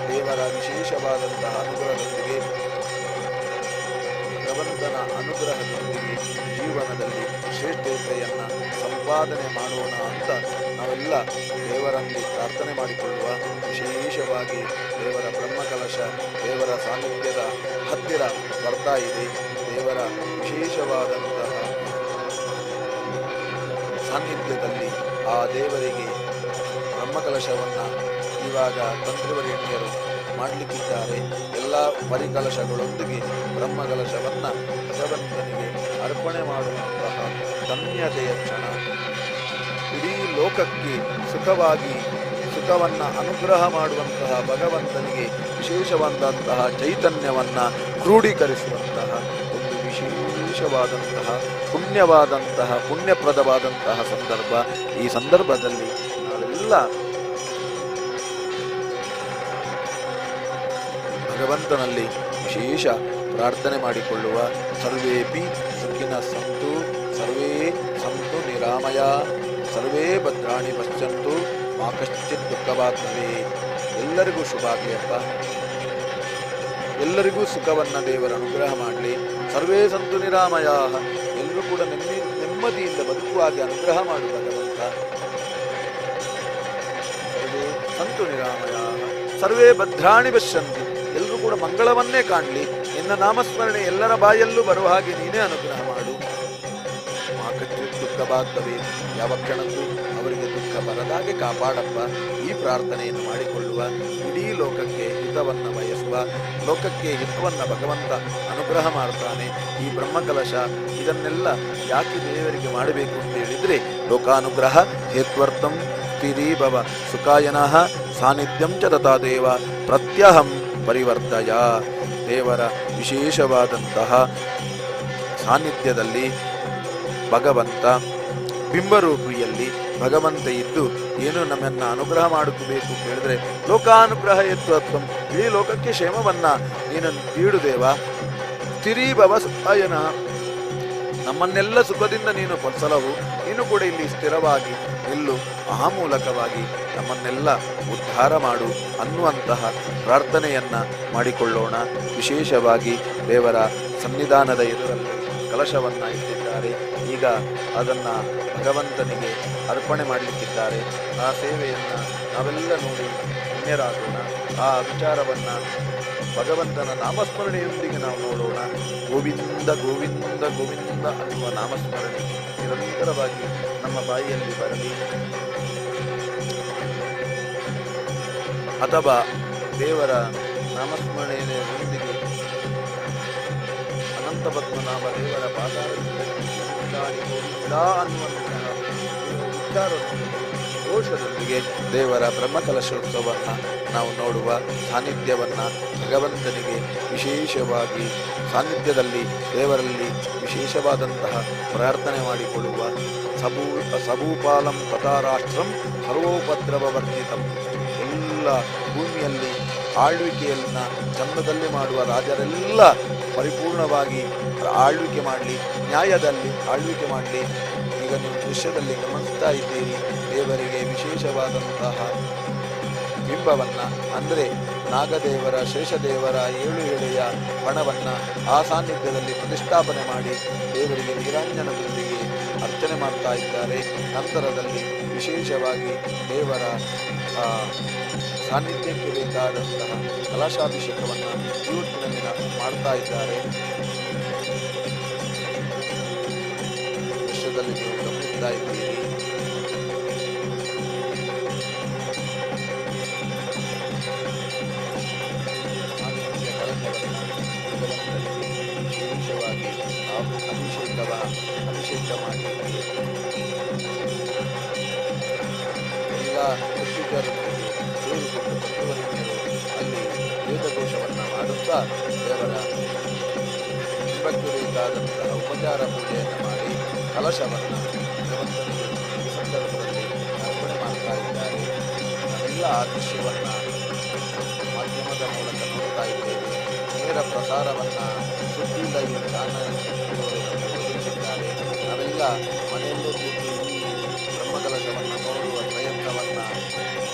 ದೇವರ ವಿಶೇಷವಾದಂತಹ ಅನುಗ್ರಹದೊಂದಿಗೆ ಭಗವಂತನ ಅನುಗ್ರಹದೊಂದಿಗೆ ಜೀವನದಲ್ಲಿ ಶ್ರೇಷ್ಠತೆಯನ್ನು ಸಂಪಾದನೆ ಮಾಡೋಣ ಅಂತ ನಾವೆಲ್ಲ ದೇವರಲ್ಲಿ ಪ್ರಾರ್ಥನೆ ಮಾಡಿಕೊಳ್ಳುವ. ವಿಶೇಷವಾಗಿ ದೇವರ ಬ್ರಹ್ಮಕಲಶ ದೇವರ ಸಾನ್ನಿಧ್ಯದ ಹತ್ತಿರ ಬರ್ತಾ ಇದೆ. ದೇವರ ವಿಶೇಷವಾದಂತಹ ಸಾನ್ನಿಧ್ಯದಲ್ಲಿ ಆ ದೇವರಿಗೆ ಬ್ರಹ್ಮಕಲಶವನ್ನು ಇವಾಗ ತಂತ್ರಿವರೇಣ್ಯರು ಮಾಡಲಿಕ್ಕಿದ್ದಾರೆ. ಎಲ್ಲ ಪರಿಕಲಶಗಳೊಂದಿಗೆ ಬ್ರಹ್ಮಕಲಶವನ್ನು ಭಗವಂತನಿಗೆ ಅರ್ಪಣೆ ಮಾಡುವಂತಹ ಧನ್ಯತೆಯ ಕ್ಷಣ. ಇಡೀ ಲೋಕಕ್ಕೆ ಸುಖವನ್ನು ಅನುಗ್ರಹ ಮಾಡುವಂತಹ ಭಗವಂತನಿಗೆ ವಿಶೇಷವಾದಂತಹ ಚೈತನ್ಯವನ್ನು ಕ್ರೋಢೀಕರಿಸುವಂತಹ ಒಂದು ವಿಶೇಷವಾದಂತಹ ಪುಣ್ಯಪ್ರದವಾದಂತಹ ಸಂದರ್ಭ. ಈ ಸಂದರ್ಭದಲ್ಲಿ ನಾವೆಲ್ಲ ಭಗವಂತನಲ್ಲಿ ವಿಶೇಷ ಪ್ರಾರ್ಥನೆ ಮಾಡಿಕೊಳ್ಳುವ. ಸರ್ವೇಪಿ ಸುಖಿನ ಸಂತು, ಸರ್ವೇ ಸಂತು ನಿರಾಮಯ, ಸರ್ವೇ ಭದ್ರಾಣಿ ಪಶ್ಯಂತು, ಮಾ ಕಶ್ಚಿತ್ ದುಃಖವಾಗ್ತದೆ. ಎಲ್ಲರಿಗೂ ಶುಭ ಆಗಲಿಯಪ್ಪ, ಎಲ್ಲರಿಗೂ ಸುಖವನ್ನು ದೇವರ ಅನುಗ್ರಹ ಮಾಡಲಿ. ಸರ್ವೇ ಸಂತು ನಿರಾಮಯ, ಎಲ್ಲರೂ ಕೂಡ ನೆಮ್ಮದಿಯಿಂದ ಬದುಕುವಾಗಿ ಅನುಗ್ರಹ ಮಾಡು ಭಗವಂತ. ಸರ್ವೇ ಸಂತು ನಿರಾಮಯ, ಸರ್ವೇ ಭದ್ರಾಣಿ ಪಶ್ಯಂತು, ಎಲ್ಲರೂ ಕೂಡ ಮಂಗಳವನ್ನೇ ಕಾಣಲಿ. ನಿನ್ನ ನಾಮಸ್ಮರಣೆ ಎಲ್ಲರ ಬಾಯಲ್ಲೂ ಬರುವ ಹಾಗೆ ನೀನೇ ಅನುಗ್ರಹ ಮಾಡು. ಮಾಕಚ್ಚಿತ್ ದುಃಖವಾಗ್ತವೆ, ಯಾವ ಕ್ಷಣಕ್ಕೂ ಅವರಿಗೆ ದುಃಖ ಬರದಾಗೆ ಕಾಪಾಡಪ್ಪ. ಈ ಪ್ರಾರ್ಥನೆಯನ್ನು ಮಾಡಿಕೊಳ್ಳುವ. ಇಡೀ ಲೋಕಕ್ಕೆ ಹಿತವನ್ನು ಬಯಸುವ, ಲೋಕಕ್ಕೆ ಹಿತವನ್ನು ಭಗವಂತ ಅನುಗ್ರಹ ಮಾಡ್ತಾನೆ. ಈ ಬ್ರಹ್ಮಕಲಶ ಇದನ್ನೆಲ್ಲ ಯಾಕೆ ದೇವರಿಗೆ ಮಾಡಬೇಕು ಅಂತ ಹೇಳಿದ್ರೆ, ಲೋಕಾನುಗ್ರಹ ಹೇತ್ವರ್ಥಂ ಸ್ಥಿರೀಭವ ಸುಖಾಯನಃ ಸಾನ್ನಿಧ್ಯಂ ಚ ತಥಾ ದೇವ ಪ್ರತ್ಯಹಂ ಪರಿವರ್ತಯ. ದೇವರ ವಿಶೇಷವಾದಂತಹ ಸಾನ್ನಿಧ್ಯದಲ್ಲಿ ಭಗವಂತ ಬಿಂಬರೂಪಿಯಲ್ಲಿ ಭಗವಂತ ಇದ್ದು ಏನು ನಮ್ಮನ್ನು ಅನುಗ್ರಹ ಮಾಡಬೇಕು ಅಂತ ಹೇಳಿದ್ರೆ, ಲೋಕಾನುಗ್ರಹ ಯತ್ವತ್ವಂ, ಇಡೀ ಲೋಕಕ್ಕೆ ಕ್ಷೇಮವನ್ನ ನೀನು ನೀಡುದೇವ. ಸ್ಥಿರೀಭವ ಸುಖಾಯನ, ನಮ್ಮನ್ನೆಲ್ಲ ಸುಖದಿಂದ ನೀನು ಕೊಲ್ಸಲವು, ನೀನು ಕೂಡ ಇಲ್ಲಿ ಸ್ಥಿರವಾಗಿ ನಿಲ್ಲು, ಆ ಮೂಲಕವಾಗಿ ನಮ್ಮನ್ನೆಲ್ಲ ಉದ್ಧಾರ ಮಾಡು ಅನ್ನುವಂತಹ ಪ್ರಾರ್ಥನೆಯನ್ನ ಮಾಡಿಕೊಳ್ಳೋಣ. ವಿಶೇಷವಾಗಿ ದೇವರ ಸನ್ನಿಧಾನದ ಎದುರಲ್ಲಿ ಕಲಶವನ್ನು ಇಟ್ಟಿದ್ದಾರೆ. ಈಗ ಅದನ್ನು ಭಗವಂತನಿಗೆ ಅರ್ಪಣೆ ಮಾಡಲಿಕ್ಕಿದ್ದಾರೆ. ಆ ಸೇವೆಯನ್ನು ನಾವೆಲ್ಲ ನೋಡಿ ಪುಣ್ಯರಾಗೋಣ. ಆ ವಿಚಾರವನ್ನು ಭಗವಂತನ ನಾಮಸ್ಮರಣೆಯೊಂದಿಗೆ ನಾವು ನೋಡೋಣ. ಗೋವಿಂದ ಗೋವಿಂದ ಗೋವಿಂದ ಅನ್ನುವ ನಾಮಸ್ಮರಣೆ ನಿರಂತರವಾಗಿ ನಮ್ಮ ಬಾಯಿಯಲ್ಲಿ ಬರಲಿ. ಅಥವಾ ದೇವರ ನಾಮಸ್ಮರಣೆಯೊಂದಿಗೆ ಅನಂತ ಪದ್ಮನಾಭ ದೇವರ ಅನ್ನುವಂತಹ ವಿಚಾರದೊಂದಿಗೆ ಘೋಷದೊಂದಿಗೆ ದೇವರ ಬ್ರಹ್ಮಕಲಶೋತ್ಸವವನ್ನು ನಾವು ನೋಡುವ. ಸಾನ್ನಿಧ್ಯವನ್ನು ಭಗವಂತನಿಗೆ ವಿಶೇಷವಾಗಿ ಸಾನ್ನಿಧ್ಯದಲ್ಲಿ ದೇವರಲ್ಲಿ ವಿಶೇಷವಾದಂತಹ ಪ್ರಾರ್ಥನೆ ಮಾಡಿಕೊಳ್ಳುವ. ಸಭೂಪಾಲಂ ತಥಾ ರಾಷ್ಟ್ರಂ ಸರ್ವೋಪದ್ರವವರ್ಜಿತಂ, ಎಲ್ಲ ಭೂಮಿಯಲ್ಲಿ ಆಳ್ವಿಕೆಯನ್ನ ಚಂದದಲ್ಲಿ ಮಾಡುವ ರಾಜರೆಲ್ಲ ಪರಿಪೂರ್ಣವಾಗಿ ಆಳ್ವಿಕೆ ಮಾಡಲಿ, ನ್ಯಾಯದಲ್ಲಿ ಆಳ್ವಿಕೆ ಮಾಡಲಿ. ಈಗ ನೀವು ದೃಶ್ಯದಲ್ಲಿ ಗಮನಿಸ್ತಾ ಇದ್ದೀರಿ, ದೇವರಿಗೆ ವಿಶೇಷವಾದಂತಹ ಬಿಂಬವನ್ನು ಅಂದರೆ ನಾಗದೇವರ ಶೇಷದೇವರ 7 ಎಳೆಯ ಹಣವನ್ನು ಆ ಸಾನ್ನಿಧ್ಯದಲ್ಲಿ ಪ್ರತಿಷ್ಠಾಪನೆ ಮಾಡಿ ದೇವರಿಗೆ ನೀರಾಂಜನದೊಂದಿಗೆ ಅರ್ಚನೆ ಮಾಡ್ತಾ ಇದ್ದಾರೆ. ನಂತರದಲ್ಲಿ ವಿಶೇಷವಾಗಿ ದೇವರ ಸಾನ್ನಿಧ್ಯಕ್ಕೆ ಬೇಕಾದಂತಹ ಕಲಶಾಭಿಷೇಕವನ್ನು ಇವತ್ತಿನಲ್ಲಿ ಮಾಡ್ತಾ ಇದ್ದಾರೆ. ದೃಶ್ಯದಲ್ಲಿ ನೀವು ಗಮನಿಸ್ತಾ ಇದ್ದೀರಿ. ವಿಶೇಷವಾಗಿ ಅಭಿಷೇಕ ಮಾಡಿ ಎಲ್ಲ ಒಟ್ಟಿಗರೊಂದಿಗೆ ಸೇರಿಕೊಂಡು ಭಕ್ತವರಿದ್ದರು ಅಲ್ಲಿ ವೇದಘೋಷವನ್ನು ಮಾಡುತ್ತಾ ದೇವರ ಬಿಂಬಕ್ಕೆ ಬೇಕಾದಂತಹ ಉಪಚಾರ ಪೂಜೆಯನ್ನು ಮಾಡಿ ಕಲಶವನ್ನು ಭಗವಂತನಿಗೆ ಈ ಸಂದರ್ಭದಲ್ಲಿ ಅರ್ಪಣೆ ಮಾಡ್ತಾ ಇದ್ದಾರೆ. ನಾವೆಲ್ಲ ಆ ದೃಶ್ಯವನ್ನು ಮಾಧ್ಯಮದ ಮೂಲಕ ನೋಡ್ತಾ ಇದ್ದೇವೆ. ನೇರ ಪ್ರಸಾರವನ್ನು ಸುದ್ದಿ ಲೈವ್ ಚಾನಲ್ ಒದಗಿಸಿದ್ದಾರೆ. ನಾವೆಲ್ಲ ಮನೆಯಲ್ಲೇ ಕೂತು ಈ ಬ್ರಹ್ಮಕಲಶವನ್ನು ನೋಡುವ ಪ್ರಯತ್ನವನ್ನು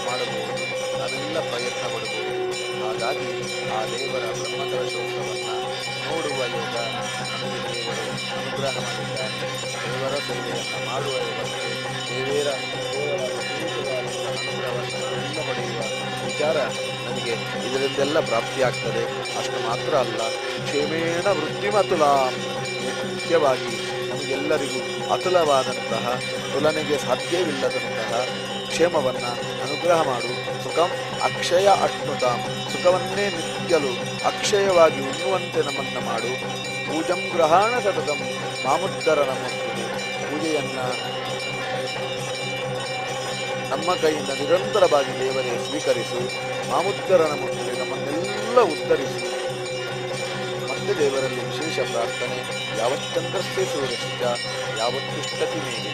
ಮಾಡಬಹುದು, ನಾವೆಲ್ಲ ಪ್ರಯತ್ನ ಪಡಬಹುದು. ಹಾಗಾಗಿ ಆ ದೇವರ ಬ್ರಹ್ಮಕಲಶೋತ್ಸವವನ್ನು ನೋಡುವ ಯೋಗ ನಮಗೆ ದೇವರು ಅನುಗ್ರಹ ಮಾಡಿದ್ದಾರೆ. ದೇವರ ಸೇವೆಯನ್ನು ಮಾಡುವ ಯೋಗಕ್ಕೆ ದೇವರ ಅನುಗ್ರಹವನ್ನು ನಾವೆಲ್ಲ ಪಡೆಯುವ ವಿಚಾರ ನಮಗೆ ಇದರಿಂದೆಲ್ಲ ಪ್ರಾಪ್ತಿಯಾಗ್ತದೆ. ಅಷ್ಟು ಮಾತ್ರ ಅಲ್ಲ, ಕ್ಷೇಮೇಣ ವೃತ್ತಿಮತುಲ, ಮುಖ್ಯವಾಗಿ ನಮಗೆಲ್ಲರಿಗೂ ಅತುಲವಾದಂತಹ ತುಲನೆಗೆ ಸಾಧ್ಯವಿಲ್ಲದಂತಹ ಕ್ಷೇಮವನ್ನು ಅನುಗ್ರಹ ಮಾಡು. ಸುಖಂ ಅಕ್ಷಯ ಅಶ್ನುತಾಂ, ಸುಖವನ್ನೇ ನಿತ್ಯಲು ಅಕ್ಷಯವಾಗಿ ಉಣ್ಣುವಂತೆ ನಮ್ಮನ್ನು ಮಾಡು. ಪೂಜಂ ಗ್ರಹಾಣ ಸತತಂ ಮಾಮುದ್ದರ ನಮಸ್ತುತೆ, ಪೂಜೆಯನ್ನು ನಮ್ಮ ಕೈಯಿಂದ ನಿರಂತರವಾಗಿ ದೇವರೇ ಸ್ವೀಕರಿಸು. ಮಾಮುದ್ದರ ನಮಸ್ತುತೆ, ನಮ್ಮನ್ನೆಲ್ಲ ಉದ್ಧರಿಸು. ಮತ್ತೆ ದೇವರಲ್ಲಿ ವಿಶೇಷ ಪ್ರಾರ್ಥನೆ. ಯಾವತ್ತಂದ್ರಸ್ಥೆ ಸೂರ್ಯಶ್ಚ ಯಾವತ್ತಿಷ್ಟತಿ ಮೇಲೆ,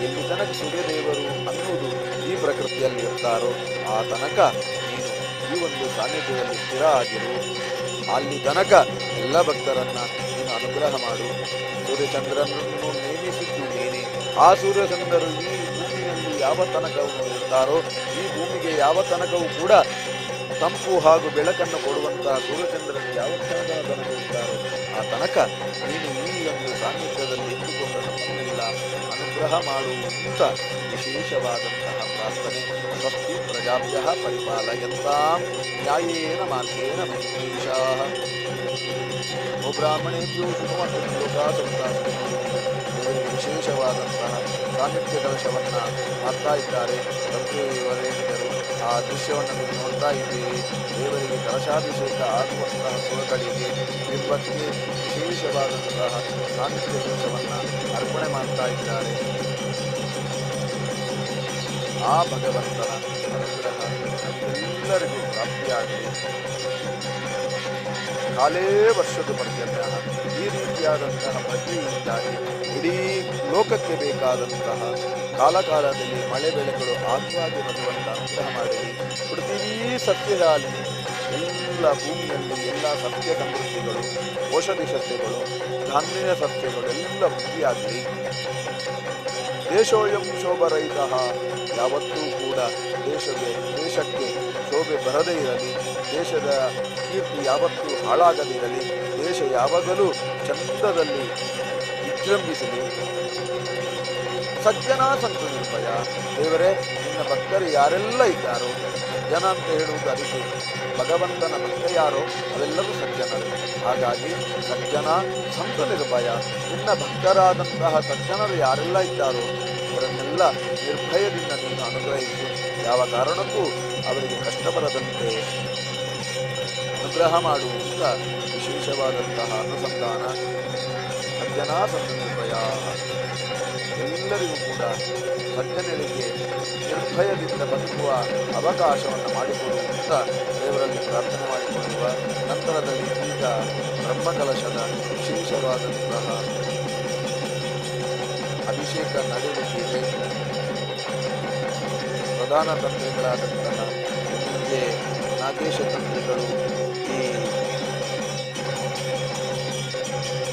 ಎಲ್ಲಿ ತನಕ ಸೂರ್ಯದೇವರು ಅನ್ನುವುದು ಈ ಪ್ರಕೃತಿಯಲ್ಲಿ ಇರ್ತಾರೋ ಆ ತನಕ ನೀನು ಈ ಒಂದು ಸಾನ್ನಿಧ್ಯದಲ್ಲಿ ಸ್ಥಿರ ಆಗಿರು. ಅಲ್ಲಿ ತನಕ ಎಲ್ಲ ಭಕ್ತರನ್ನ ನೀನು ಅನುಗ್ರಹ ಮಾಡು. ಸೂರ್ಯಚಂದ್ರನನ್ನು ನೇಮಿಸಿದ್ದು ನೀನೆ. ಆ ಸೂರ್ಯಚಂದ್ರರು ಈ ಭೂಮಿಯಲ್ಲಿ ಯಾವ ತನಕವು ಇರ್ತಾರೋ, ಈ ಭೂಮಿಗೆ ಯಾವ ತನಕವೂ ಕೂಡ ತಂಪು ಹಾಗೂ ಬೆಳಕನ್ನು ಕೊಡುವಂತಹ ಸೂರ್ಯಚಂದ್ರನು ಯಾವ ತನಕ ಇರ್ತಾರೋ ಆ ತನಕ ನೀನು ಈ ಒಂದು ಸಾನ್ನಿಧ್ಯದಲ್ಲಿ ಇಟ್ಟುಕೊಂಡು ನಮ್ಮನ್ನೆಲ್ಲ ಅನುಗ್ರಹ ಮಾಡುವಂತ ವಿಶೇಷವಾದಂತಹ ಪ್ರಾರ್ಥನೆ. ಸ್ವಸ್ತಿ ಪ್ರಜಾಭ್ಯ ಪರಿಪಾಲಯಂತಾಂ ನ್ಯಾಯೇನ ಮಾರ್ಗೇಣ ಮಹೀಷಾಃ. ಓ ಬ್ರಾಹ್ಮಣೇಭ್ಯೋ ಶುಭಮಸ್ತು ಲೋಕಾಃ ಸಮಸ್ತಾಃ. ವಿಶೇಷವಾದಂತಹ ಸಾನ್ನಿಧ್ಯ ಕಲಶವನ್ನು ಮಾಡ್ತಾ ಇದ್ದಾರೆ ವರೇಣ್ಯರು. ಆ ದೃಶ್ಯವನ್ನು ನೀವು ನೋಡ್ತಾ ಇದ್ದೀರಿ. ದೇವರಿಗೆ ಕಲಶಾಭಿಷೇಕ ಆಗುವಂತಹ ಸುರಗಳಿಗೆ ಬಿಂಬಕ್ಕೆ ವಿಶೇಷವಾದಂತಹ ಸಾನ್ನಿಧ್ಯ ಕಲಶವನ್ನು ಅರ್ಪಣೆ ಮಾಡ್ತಾ ಇದ್ದಾರೆ. ಆ ಭಗವಂತನ ಅನುಗ್ರಹ ನಮಗೆಲ್ಲರಿಗೂ ಪ್ರಾಪ್ತಿಯಾಗಲಿ. ಕಾಲೇ ವರ್ಷದ ಪರ್ಯಂತ ಈ ರೀತಿಯಾದಂತಹ ಪ್ರಕ್ರಿಯೆಯಿಂದಾಗಿ ಇಡೀ ಲೋಕಕ್ಕೆ ಬೇಕಾದಂತಹ ಕಾಲಕಾಲದಲ್ಲಿ ಮಳೆ ಬೆಳೆಗಳು ಆಗುವಾಗಿ ಬರುವಂತಹ ಅನುಗ್ರಹ ಮಾಡಲಿ. ಪೃಥ್ವೀ ಸಸ್ಯಹಾಲಿನಿ, ಎಲ್ಲ ಭೂಮಿಯಲ್ಲಿ ಎಲ್ಲ ಸಸ್ಯ ಸಮೃದ್ಧಿಗಳು, ಔಷಧಿ ಸಸ್ಯಗಳು, ಧಾನ್ಯ ಸಸ್ಯಗಳು ಎಲ್ಲ ವೃದ್ಧಿಯಾಗಲಿ. ದೇಶೋಯಂ ಶೋಭರಹಿತ, ಯಾವತ್ತೂ ಕೂಡ ದೇಶಕ್ಕೆ ಶೋಭೆ ಬರದೇ ಇರಲಿ. ದೇಶದ ಕೀರ್ತಿ ಯಾವತ್ತೂ ಹಾಳಾಗದಿರಲಿ. ದೇಶ ಯಾವಾಗಲೂ ಚಂದದಲ್ಲಿ ವಿಜೃಂಭಿಸಲಿ. ಸಜ್ಜನ ಸಂತು ನಿರ್ಭಯ. ದೇವರೇ, ನಿನ್ನ ಭಕ್ತರು ಯಾರೆಲ್ಲ ಇದ್ದಾರೋ, ಸಜ್ಜನ ಅಂತ ಹೇಳುವುದು ಅದಕ್ಕೆ ಭಗವಂತನ ಭಕ್ತ ಯಾರೋ ಅವೆಲ್ಲರೂ ಸಜ್ಜನರು. ಹಾಗಾಗಿ ಸಜ್ಜನ ಸಂತು ನಿರ್ಭಯ, ನಿನ್ನ ಭಕ್ತರಾದಂತಹ ಸಜ್ಜನರು ಯಾರೆಲ್ಲ ಇದ್ದಾರೋ ಅವರನ್ನೆಲ್ಲ ನಿರ್ಭಯದಿಂದ ನೀನು ಅನುಗ್ರಹಿಸು. ಯಾವ ಕಾರಣಕ್ಕೂ ಅವರಿಗೆ ಕಷ್ಟ ಬರದಂತೆ ಅನುಗ್ರಹ ಮಾಡುವಂತ ವಿಶೇಷವಾದಂತಹ ಅನುಸಂಧಾನ. ಸಜ್ಜನ ಸಂತು ನಿರ್ಭಯ, ಎಲ್ಲರಿಗೂ ಕೂಡ ಸಜ್ಜನರಿಗೆ ನಿರ್ಭಯದಿಂದ ಬದುಕುವ ಅವಕಾಶವನ್ನು ಮಾಡಿಕೊಡುವಂತ ದೇವರಲ್ಲಿ ಪ್ರಾರ್ಥನೆ ಮಾಡಿಕೊಳ್ಳುವ ನಂತರದಲ್ಲಿ ಈಗ ಬ್ರಹ್ಮಕಲಶದ ವಿಶೇಷವಾದಂತಹ ಅಭಿಷೇಕ ನಡೆಯುತ್ತಿದೆ. ಪ್ರಧಾನ ತಂತ್ರಿಗಳಾದಂತಹ ಹೀಗೆ ನಾಗೇಶ ತಂತ್ರಿಗಳು ಈ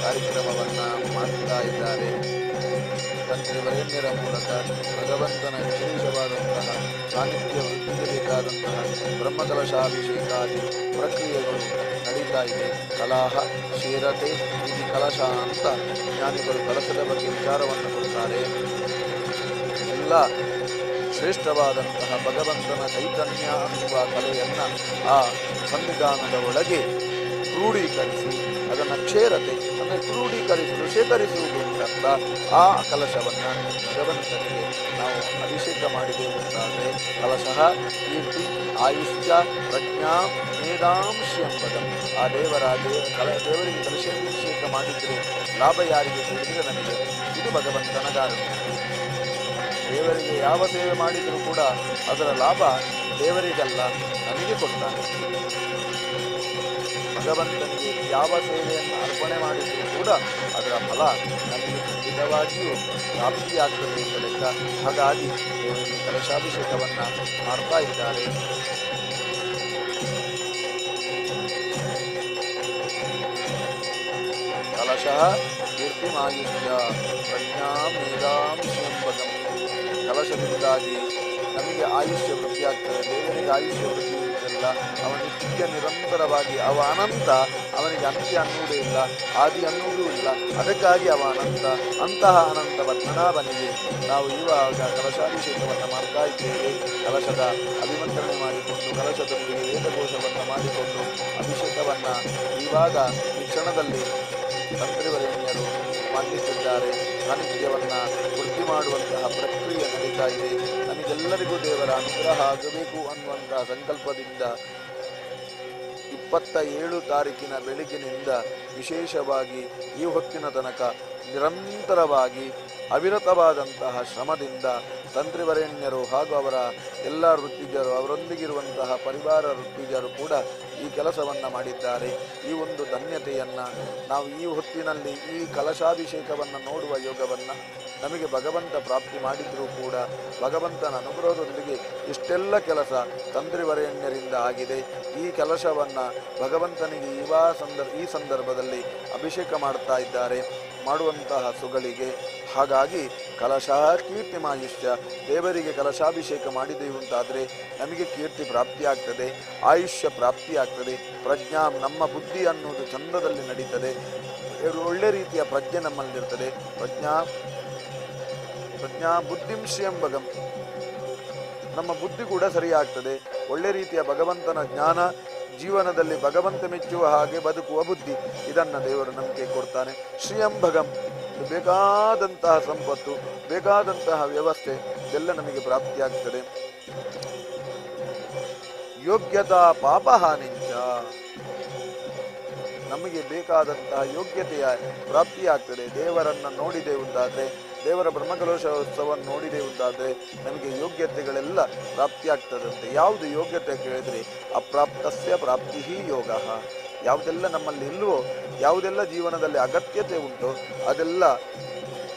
ಕಾರ್ಯಕ್ರಮವನ್ನು ಮಾಡ್ತಾ ಇದ್ದಾರೆ. ತಂತ್ರಿ ವರೇಣ್ಯರ ಮೂಲಕ ಭಗವಂತನ ವಿಶೇಷವಾದಂತಹ ಸಾನ್ನಿಧ್ಯ ವೃತ್ತಿಗೆ ಬೇಕಾದಂತಹ ಬ್ರಹ್ಮಕಲಶಾಭಿಷೇಕಾದಿ ಪ್ರಕ್ರಿಯೆಗಳು ನಡೀತಾ ಇದೆ. ಕಲಾಹ ಕ್ಷೀರತೆ ಇದು ಕಲಶ ಅಂತ ಜ್ಞಾನಿಗಳು ಕಲಶದ ಬಗ್ಗೆ ವಿಚಾರವನ್ನು ಕೊಡ್ತಾರೆ. ಎಲ್ಲ ಶ್ರೇಷ್ಠವಾದಂತಹ ಭಗವಂತನ ಚೈತನ್ಯ ಅನ್ನುವ ಕಲೆಯನ್ನು ಆ ಸನ್ನಿಧಾನದ ಒಳಗೆ ಕ್ರೋಢೀಕರಿಸಿ ಅದನ್ನು ಕ್ಷೇರತೆ ಅಂದರೆ ಕ್ರೋಢೀಕರಿಸಲು ಶೇಖರಿಸುವುದು ಅಂತ ಆ ಕಲಶವನ್ನು ಭಗವಂತನಿಗೆ ನಾವು ಅಭಿಷೇಕ ಮಾಡಿದೆವು ಅಂತಾದರೆ ಕಲಶಃ ಕೀರ್ತಿ ಆಯುಷ್ಯ ಪ್ರಜ್ಞಾ ಮೇಧಾಂಶಿ ಆ ದೇವರಿಗೆ ಕಲಶಾಭಿಷೇಕ ಮಾಡಿದರೆ ಲಾಭ ಯಾರಿಗೆ ಹೇಳಿದರೆ ನನಗೆ. ಇದು ಭಗವಂತನ ಕಾರಣ. ದೇವರಿಗೆ ಯಾವ ಸೇವೆ ಮಾಡಿದರೂ ಕೂಡ ಅದರ ಲಾಭ ದೇವರಿಗಲ್ಲ, ನನಗೆ ಕೊಡ್ತಾನೆ. ಭಗವಂತನಿಗೆ ಯಾವ ಸೇವೆಯನ್ನು ಅರ್ಪಣೆ ಮಾಡಿದರೂ ಕೂಡ ಅದರ ಫಲ ನಮಗೆ ಖಂಡಿತವಾಗಿಯೂ ಪ್ರಾಪ್ತಿಯಾಗ್ತದೆ ಎಂಬ ಲೆಕ್ಕ. ಹಾಗಾಗಿ ದೇವರಿಗೆ ಕಲಶಾಭಿಷೇಕವನ್ನು ಮಾಡ್ತಾ ಇದ್ದಾರೆ. ಕಲಶಃ ಕೀರ್ತಿಮಾಯುಷ್ಯ ಪ್ರಜ್ಞಾ ಮೇಧಾಂಶಿ. ಕಲಶದಿಂದಾಗಿ ನಮಗೆ ಆಯುಷ್ಯ ವೃದ್ಧಿಯಾಗ್ತದೆ. ದೇವರಿಗೆ ಆಯುಷ್ಯ ವೃದ್ಧಿ ಇರುವುದಿಲ್ಲ. ಅವನ ನಿತ್ಯ ನಿರಂತರವಾಗಿ ಅವ ಅನಂತ, ಅವನಿಗೆ ಅಂತ್ಯ ಅನ್ನುವುದೇ ಇಲ್ಲ, ಆದಿ ಅನ್ನುವುದೂ ಇಲ್ಲ. ಅದಕ್ಕಾಗಿ ಅವ ಅನಂತ. ಅಂತಹ ಅನಂತ ಪದ್ಮನಾಭನಿಗೆ ನಾವು ಇವಾಗ ಕಲಶಾಭಿಷೇಕವನ್ನು ಮಾಡ್ತಾ ಇದ್ದೇವೆ. ಕಲಶದ ಅಭಿಮಂತ್ರಣೆ ಮಾಡಿಕೊಂಡು ಕಲಶದೊಂದಿಗೆ ವೇದಘೋಷವನ್ನು ಮಾಡಿಕೊಂಡು ಅಭಿಷೇಕವನ್ನು ಇವಾಗ ಈ ಕ್ಷಣದಲ್ಲಿ ತಂತ್ರಿವರೇಣ್ಯರು ಮಾಡಲಿಕ್ಕಿದ್ದಾರೆ. ಸಾನ್ನಿಧ್ಯವನ್ನು ವೃದ್ಧಿ ಮಾಡುವಂತಹ ಪ್ರಕ್ರಿಯೆ ನಡೀತಾ ಇದೆ. ನಮಗೆಲ್ಲರಿಗೂ ದೇವರ ಅನುಗ್ರಹ ಆಗಬೇಕು ಅನ್ನುವಂತಹ ಸಂಕಲ್ಪದಿಂದ 27 ತಾರೀಕಿನ ಬೆಳಗಿನಿಂದ ವಿಶೇಷವಾಗಿ ಈ ಹೊತ್ತಿನ ತನಕ ನಿರಂತರವಾಗಿ ಅವಿರತವಾದಂತಹ ಶ್ರಮದಿಂದ ತಂತ್ರಿವರೇಣ್ಯರು ಹಾಗೂ ಅವರ ಎಲ್ಲ ವೃತ್ತಿಜರು, ಅವರೊಂದಿಗಿರುವಂತಹ ಪರಿವಾರ ವೃತ್ತಿಜರು ಕೂಡ ಈ ಕೆಲಸವನ್ನು ಮಾಡಿದ್ದಾರೆ. ಈ ಒಂದು ಧನ್ಯತೆಯನ್ನು ನಾವು ಈ ಹೊತ್ತಿನಲ್ಲಿ ಈ ಕಲಶಾಭಿಷೇಕವನ್ನು ನೋಡುವ ಯೋಗವನ್ನು ನಮಗೆ ಭಗವಂತ ಪ್ರಾಪ್ತಿ ಮಾಡಿದರೂ ಕೂಡ ಭಗವಂತನ ಅನುಗ್ರಹದೊಂದಿಗೆ ಇಷ್ಟೆಲ್ಲ ಕೆಲಸ ತಂತ್ರಿವರೇಣ್ಯರಿಂದ ಆಗಿದೆ. ಈ ಕೆಲಸವನ್ನು ಭಗವಂತನಿಗೆ ಈ ಸಂದರ್ಭದಲ್ಲಿ ಅಭಿಷೇಕ ಮಾಡ್ತಾ ಇದ್ದಾರೆ ಮಾಡುವಂತಹ ಸುಗಳಿಗೆ. ಹಾಗಾಗಿ ಕಲಶ ಕೀರ್ತಿಮಾಯುಷ್ಯ, ದೇವರಿಗೆ ಕಲಶಾಭಿಷೇಕ ಮಾಡಿದೆವು ಅಂತಾದರೆ ನಮಗೆ ಕೀರ್ತಿ ಪ್ರಾಪ್ತಿಯಾಗ್ತದೆ, ಆಯುಷ್ಯ ಪ್ರಾಪ್ತಿಯಾಗ್ತದೆ, ಪ್ರಜ್ಞಾ ನಮ್ಮ ಬುದ್ಧಿ ಅನ್ನೋದು ಚಂದದಲ್ಲಿ ನಡೀತದೆ, ಒಳ್ಳೆ ರೀತಿಯ ಪ್ರಜ್ಞೆ ನಮ್ಮಲ್ಲಿರ್ತದೆ. ಪ್ರಜ್ಞಾ ಬುದ್ಧಿಂ ಶ್ರಿಯಂ ಭಗಂ, ನಮ್ಮ ಬುದ್ಧಿ ಕೂಡ ಸರಿಯಾಗ್ತದೆ. ಒಳ್ಳೆ ರೀತಿಯ ಭಗವಂತನ ಜ್ಞಾನ, ಜೀವನದಲ್ಲಿ ಭಗವಂತ ಮೆಚ್ಚುವ ಹಾಗೆ ಬದುಕುವ ಬುದ್ಧಿ, ಇದನ್ನು ದೇವರು ನಮಗೆ ಕೊಡ್ತಾನೆ. ಶ್ರಿಯಂ ಭಗಂ, ಬೇಕಾದಂತಹ ಸಂಪತ್ತು, ಬೇಕಾದಂತಹ ವ್ಯವಸ್ಥೆ ಎಲ್ಲ ನಮಗೆ ಪ್ರಾಪ್ತಿಯಾಗ್ತದೆ. ಯೋಗ್ಯತಾ ಪಾಪಹಾನಿಂಚ, ನಮಗೆ ಬೇಕಾದಂತಹ ಯೋಗ್ಯತೆಯ ಪ್ರಾಪ್ತಿಯಾಗ್ತದೆ. ದೇವರನ್ನು ನೋಡಿದೆವು ಅಂತಾದರೆ, ದೇವರ ಬ್ರಹ್ಮಕಲಶೋತ್ಸವವನ್ನು ನೋಡಿದೆವು ಅಂತಾದರೆ ನಮಗೆ ಯೋಗ್ಯತೆಗಳೆಲ್ಲ ಪ್ರಾಪ್ತಿಯಾಗ್ತದಂತೆ. ಯಾವುದು ಯೋಗ್ಯತೆ ಕೇಳಿದರೆ ಅಪ್ರಾಪ್ತಸ್ಯ ಪ್ರಾಪ್ತಿ ಯೋಗ. ಯಾವುದೆಲ್ಲ ನಮ್ಮಲ್ಲಿ ಇಲ್ಲವೋ, ಯಾವುದೆಲ್ಲ ಜೀವನದಲ್ಲಿ ಅಗತ್ಯತೆ ಉಂಟು, ಅದೆಲ್ಲ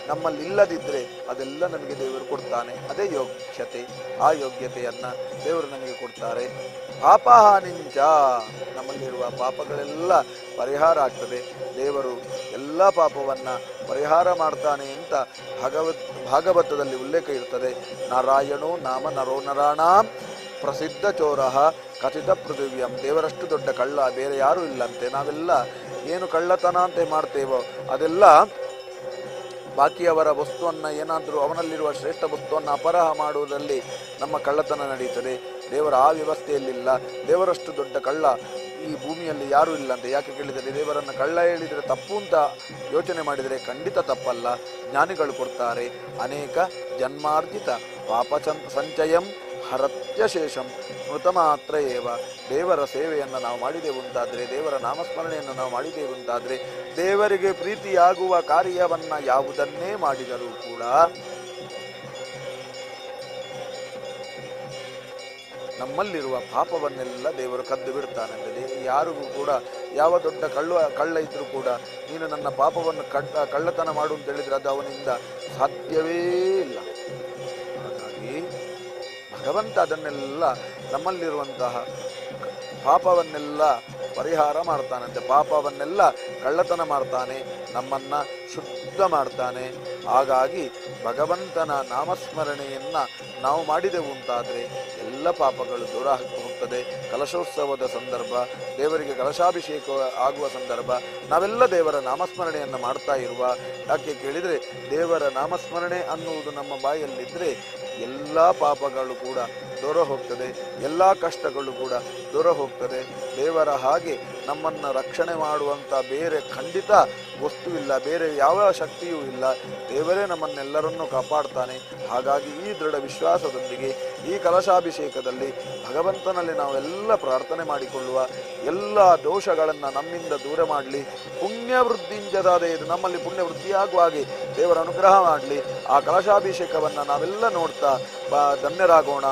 ನಮ್ಮಲ್ಲಿ ಇಲ್ಲದಿದ್ದರೆ ಅದೆಲ್ಲ ನಮಗೆ ದೇವರು ಕೊಡ್ತಾನೆ. ಅದೇ ಯೋಗ್ಯತೆ. ಆ ಯೋಗ್ಯತೆಯನ್ನು ದೇವರು ನಮಗೆ ಕೊಡ್ತಾರೆ. ಪಾಪಹಾನಿಂಚ, ನಮ್ಮಲ್ಲಿರುವ ಪಾಪಗಳೆಲ್ಲ ಪರಿಹಾರ ಆಗ್ತದೆ. ದೇವರು ಎಲ್ಲ ಪಾಪವನ್ನು ಪರಿಹಾರ ಮಾಡ್ತಾನೆ ಅಂತ ಭಾಗವತದಲ್ಲಿ ಉಲ್ಲೇಖ ಇರ್ತದೆ. ನಾರಾಯಣೋ ನಾಮ ನರೋ ನರಾಣಾಂ ಪ್ರಸಿದ್ಧ ಚೋರಃ ಕಥಿತ ಪೃಥಿವ್ಯಂ. ದೇವರಷ್ಟು ದೊಡ್ಡ ಕಳ್ಳ ಬೇರೆ ಯಾರೂ ಇಲ್ಲಂತೆ. ನಾವೆಲ್ಲ ಏನು ಕಳ್ಳತನ ಅಂತ ಮಾಡ್ತೇವೋ ಅದೆಲ್ಲ ಬಾಕಿಯವರ ವಸ್ತುವನ್ನು, ಏನಾದರೂ ಅವನಲ್ಲಿರುವ ಶ್ರೇಷ್ಠ ವಸ್ತುವನ್ನು ಅಪರಾಹ ಮಾಡುವುದರಲ್ಲಿ ನಮ್ಮ ಕಳ್ಳತನ ನಡೀತದೆ. ದೇವರ ಆ ವ್ಯವಸ್ಥೆಯಲ್ಲಿಲ್ಲ. ದೇವರಷ್ಟು ದೊಡ್ಡ ಕಳ್ಳ ಈ ಭೂಮಿಯಲ್ಲಿ ಯಾರೂ ಇಲ್ಲಂತೆ. ಯಾಕೆ ಕೇಳಿದರೆ, ದೇವರನ್ನು ಕಳ್ಳ ಹೇಳಿದರೆ ತಪ್ಪು ಅಂತ ಯೋಚನೆ ಮಾಡಿದರೆ ಖಂಡಿತ ತಪ್ಪಲ್ಲ. ಜ್ಞಾನಿಗಳು ಕೊಡ್ತಾರೆ. ಅನೇಕ ಜನ್ಮಾರ್ಜಿತ ಪಾಪ ಸಂಚಯಂ ಹರತ್ಯಶೇಷಂ ಸ್ಮೃತ ಮಾತ್ರ ಏವ. ದೇವರ ಸೇವೆಯನ್ನು ನಾವು ಮಾಡಿದೆವು ಅಂತಾದರೆ, ದೇವರ ನಾಮಸ್ಮರಣೆಯನ್ನು ನಾವು ಮಾಡಿದೆವು ಅಂತಾದರೆ, ದೇವರಿಗೆ ಪ್ರೀತಿಯಾಗುವ ಕಾರ್ಯವನ್ನು ಯಾವುದನ್ನೇ ಮಾಡಿದರೂ ಕೂಡ ನಮ್ಮಲ್ಲಿರುವ ಪಾಪವನ್ನೆಲ್ಲ ದೇವರು ಕದ್ದು ಬಿಡ್ತಾನೆ. ಯಾರಿಗೂ ಕೂಡ ಯಾವ ದೊಡ್ಡ ಕಳ್ಳ ಇದ್ದರೂ ಕೂಡ ನೀನು ನನ್ನ ಪಾಪವನ್ನು ಕಳ್ಳತನ ಮಾಡು ಅಂತ ಹೇಳಿದರೆ ಅದು ಅವನಿಂದ ಸಾಧ್ಯವೇ ಇಲ್ಲ. ಹಾಗಾಗಿ ಭಗವಂತ ಅದನ್ನೆಲ್ಲ ನಮ್ಮಲ್ಲಿರುವಂತಹ ಪಾಪವನ್ನೆಲ್ಲ ಪರಿಹಾರ ಮಾಡ್ತಾನಂತೆ. ಪಾಪವನ್ನೆಲ್ಲ ಕಳ್ಳತನ ಮಾಡ್ತಾನೆ, ನಮ್ಮನ್ನು ಶುದ್ಧ ಮಾಡ್ತಾನೆ. ಹಾಗಾಗಿ ಭಗವಂತನ ನಾಮಸ್ಮರಣೆಯನ್ನು ನಾವು ಮಾಡಿದೆವು ಅಂತಾದರೆ ಎಲ್ಲ ಪಾಪಗಳು ದೂರ ಹೋಗ್ತದೆ. ಕಲಶೋತ್ಸವದ ಸಂದರ್ಭ, ದೇವರಿಗೆ ಕಲಶಾಭಿಷೇಕ ಆಗುವ ಸಂದರ್ಭ, ನಾವೆಲ್ಲ ದೇವರ ನಾಮಸ್ಮರಣೆಯನ್ನು ಮಾಡ್ತಾ ಇರುವ. ಯಾಕೆ ಕೇಳಿದರೆ, ದೇವರ ನಾಮಸ್ಮರಣೆ ಅನ್ನುವುದು ನಮ್ಮ ಬಾಯಲ್ಲಿದ್ದರೆ ಎಲ್ಲ ಪಾಪಗಳು ಕೂಡ ದೂರ ಹೋಗ್ತದೆ, ಎಲ್ಲ ಕಷ್ಟಗಳು ಕೂಡ ದೂರ ಹೋಗ್ತದೆ. ದೇವರ ಹಾಗೆ ನಮ್ಮನ್ನು ರಕ್ಷಣೆ ಮಾಡುವಂಥ ಬೇರೆ ಖಂಡಿತ ವಸ್ತುವಿಲ್ಲ, ಬೇರೆ ಯಾವ ಶಕ್ತಿಯೂ ಇಲ್ಲ. ದೇವರೇ ನಮ್ಮನ್ನೆಲ್ಲರನ್ನೂ ಕಾಪಾಡ್ತಾನೆ. ಹಾಗಾಗಿ ಈ ದೃಢ ವಿಶ್ವಾಸದೊಂದಿಗೆ ಈ ಕಲಶಾಭಿಷೇಕದಲ್ಲಿ ಭಗವಂತನಲ್ಲಿ ನಾವೆಲ್ಲ ಪ್ರಾರ್ಥನೆ ಮಾಡಿಕೊಳ್ಳುವ. ಎಲ್ಲ ದೋಷಗಳನ್ನು ನಮ್ಮಿಂದ ದೂರ ಮಾಡಲಿ. ಪುಣ್ಯವೃದ್ಧಿಂಜದಾದೆ, ಇದು ನಮ್ಮಲ್ಲಿ ಪುಣ್ಯವೃದ್ಧಿಯಾಗುವ ಹಾಗೆ ದೇವರ ಅನುಗ್ರಹ ಮಾಡಲಿ. ಆ ಕಲಶಾಭಿಷೇಕವನ್ನು ನಾವೆಲ್ಲ ನೋಡ್ತಾ ಧನ್ಯರಾಗೋಣ.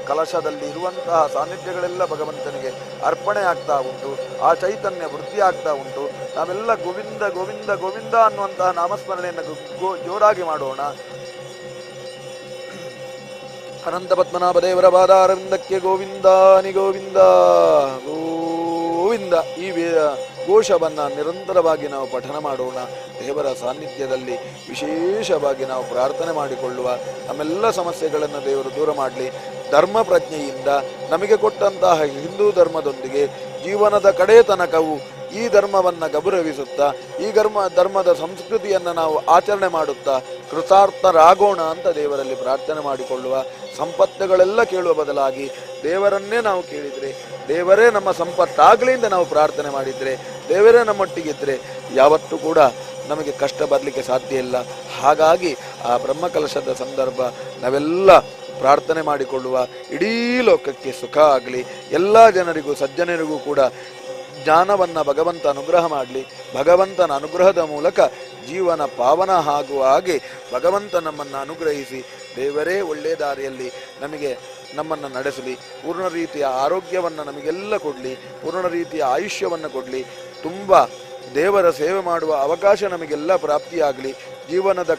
ಕಲಶದಲ್ಲಿ ಇರುವಂತಹ ಸಾನ್ನಿಧ್ಯಗಳೆಲ್ಲ ಭಗವಂತನಿಗೆ ಅರ್ಪಣೆ ಆಗ್ತಾ ಉಂಟು. ಆ ಚೈತನ್ಯ ವೃದ್ಧಿ ಆಗ್ತಾ ಉಂಟು. ನಾವೆಲ್ಲ ಗೋವಿಂದ ಗೋವಿಂದ ಗೋವಿಂದ ಅನ್ನುವಂತಹ ನಾಮಸ್ಮರಣೆಯನ್ನು ಜೋರಾಗಿ ಮಾಡೋಣ. ಅನಂತ ಪದ್ಮನಾಭ ದೇವರ ಪಾದಾರವಿಂದಕ್ಕೆ ಗೋವಿಂದಾನಿ ಗೋವಿಂದ ಗೋವಿಂದ ಈ ಘೋಷವನ್ನು ನಿರಂತರವಾಗಿ ನಾವು ಪಠನ ಮಾಡೋಣ. ದೇವರ ಸಾನ್ನಿಧ್ಯದಲ್ಲಿ ವಿಶೇಷವಾಗಿ ನಾವು ಪ್ರಾರ್ಥನೆ ಮಾಡಿಕೊಳ್ಳುವ. ನಮ್ಮೆಲ್ಲ ಸಮಸ್ಯೆಗಳನ್ನು ದೇವರು ದೂರ ಮಾಡಲಿ. ಧರ್ಮ ಪ್ರಜ್ಞೆಯಿಂದ ನಮಗೆ ಕೊಟ್ಟಂತಹ ಹಿಂದೂ ಧರ್ಮದೊಂದಿಗೆ ಜೀವನದ ಕಡೆ ತನಕವೂ ಈ ಧರ್ಮವನ್ನು ಗೌರವಿಸುತ್ತಾ, ಈ ಧರ್ಮದ ಸಂಸ್ಕೃತಿಯನ್ನು ನಾವು ಆಚರಣೆ ಮಾಡುತ್ತಾ ಕೃತಾರ್ಥರಾಗೋಣ ಅಂತ ದೇವರಲ್ಲಿ ಪ್ರಾರ್ಥನೆ ಮಾಡಿಕೊಳ್ಳುವ. ಸಂಪತ್ತುಗಳೆಲ್ಲ ಕೇಳುವ ಬದಲಾಗಿ ದೇವರನ್ನೇ ನಾವು ಕೇಳಿದರೆ, ದೇವರೇ ನಮ್ಮ ಸಂಪತ್ತಾಗಲಿ ಅಂತ ನಾವು ಪ್ರಾರ್ಥನೆ ಮಾಡಿದರೆ, ದೇವರೇ ನಮ್ಮೊಟ್ಟಿಗಿದ್ದರೆ ಯಾವತ್ತೂ ಕೂಡ ನಮಗೆ ಕಷ್ಟ ಬರಲಿಕ್ಕೆ ಸಾಧ್ಯ ಇಲ್ಲ. ಹಾಗಾಗಿ ಆ ಬ್ರಹ್ಮಕಲಶದ ಸಂದರ್ಭ ನಾವೆಲ್ಲ ಪ್ರಾರ್ಥನೆ ಮಾಡಿಕೊಳ್ಳುವ. ಇಡೀ ಲೋಕಕ್ಕೆ ಸುಖ ಆಗಲಿ, ಎಲ್ಲ ಜನರಿಗೂ ಸಜ್ಜನರಿಗೂ ಕೂಡ ಜ್ಞಾನವನ್ನು ಭಗವಂತ ಅನುಗ್ರಹ ಮಾಡಲಿ. ಭಗವಂತನ ಅನುಗ್ರಹದ ಮೂಲಕ ಜೀವನ ಪಾವನ ಆಗುವ ಹಾಗೆ ಭಗವಂತ ನಮ್ಮನ್ನು ಅನುಗ್ರಹಿಸಿ ದೇವರೇ ಒಳ್ಳೆಯ ದಾರಿಯಲ್ಲಿ ನಮ್ಮನ್ನು ನಡೆಸಲಿ. ಪೂರ್ಣ ರೀತಿಯ ಆರೋಗ್ಯವನ್ನು ನಮಗೆಲ್ಲ ಕೊಡಲಿ, ಪೂರ್ಣ ರೀತಿಯ ಆಯುಷ್ಯವನ್ನು ಕೊಡಲಿ. ತುಂಬ ದೇವರ ಸೇವೆ ಮಾಡುವ ಅವಕಾಶ ನಮಗೆಲ್ಲ ಪ್ರಾಪ್ತಿಯಾಗಲಿ. ಜೀವನದ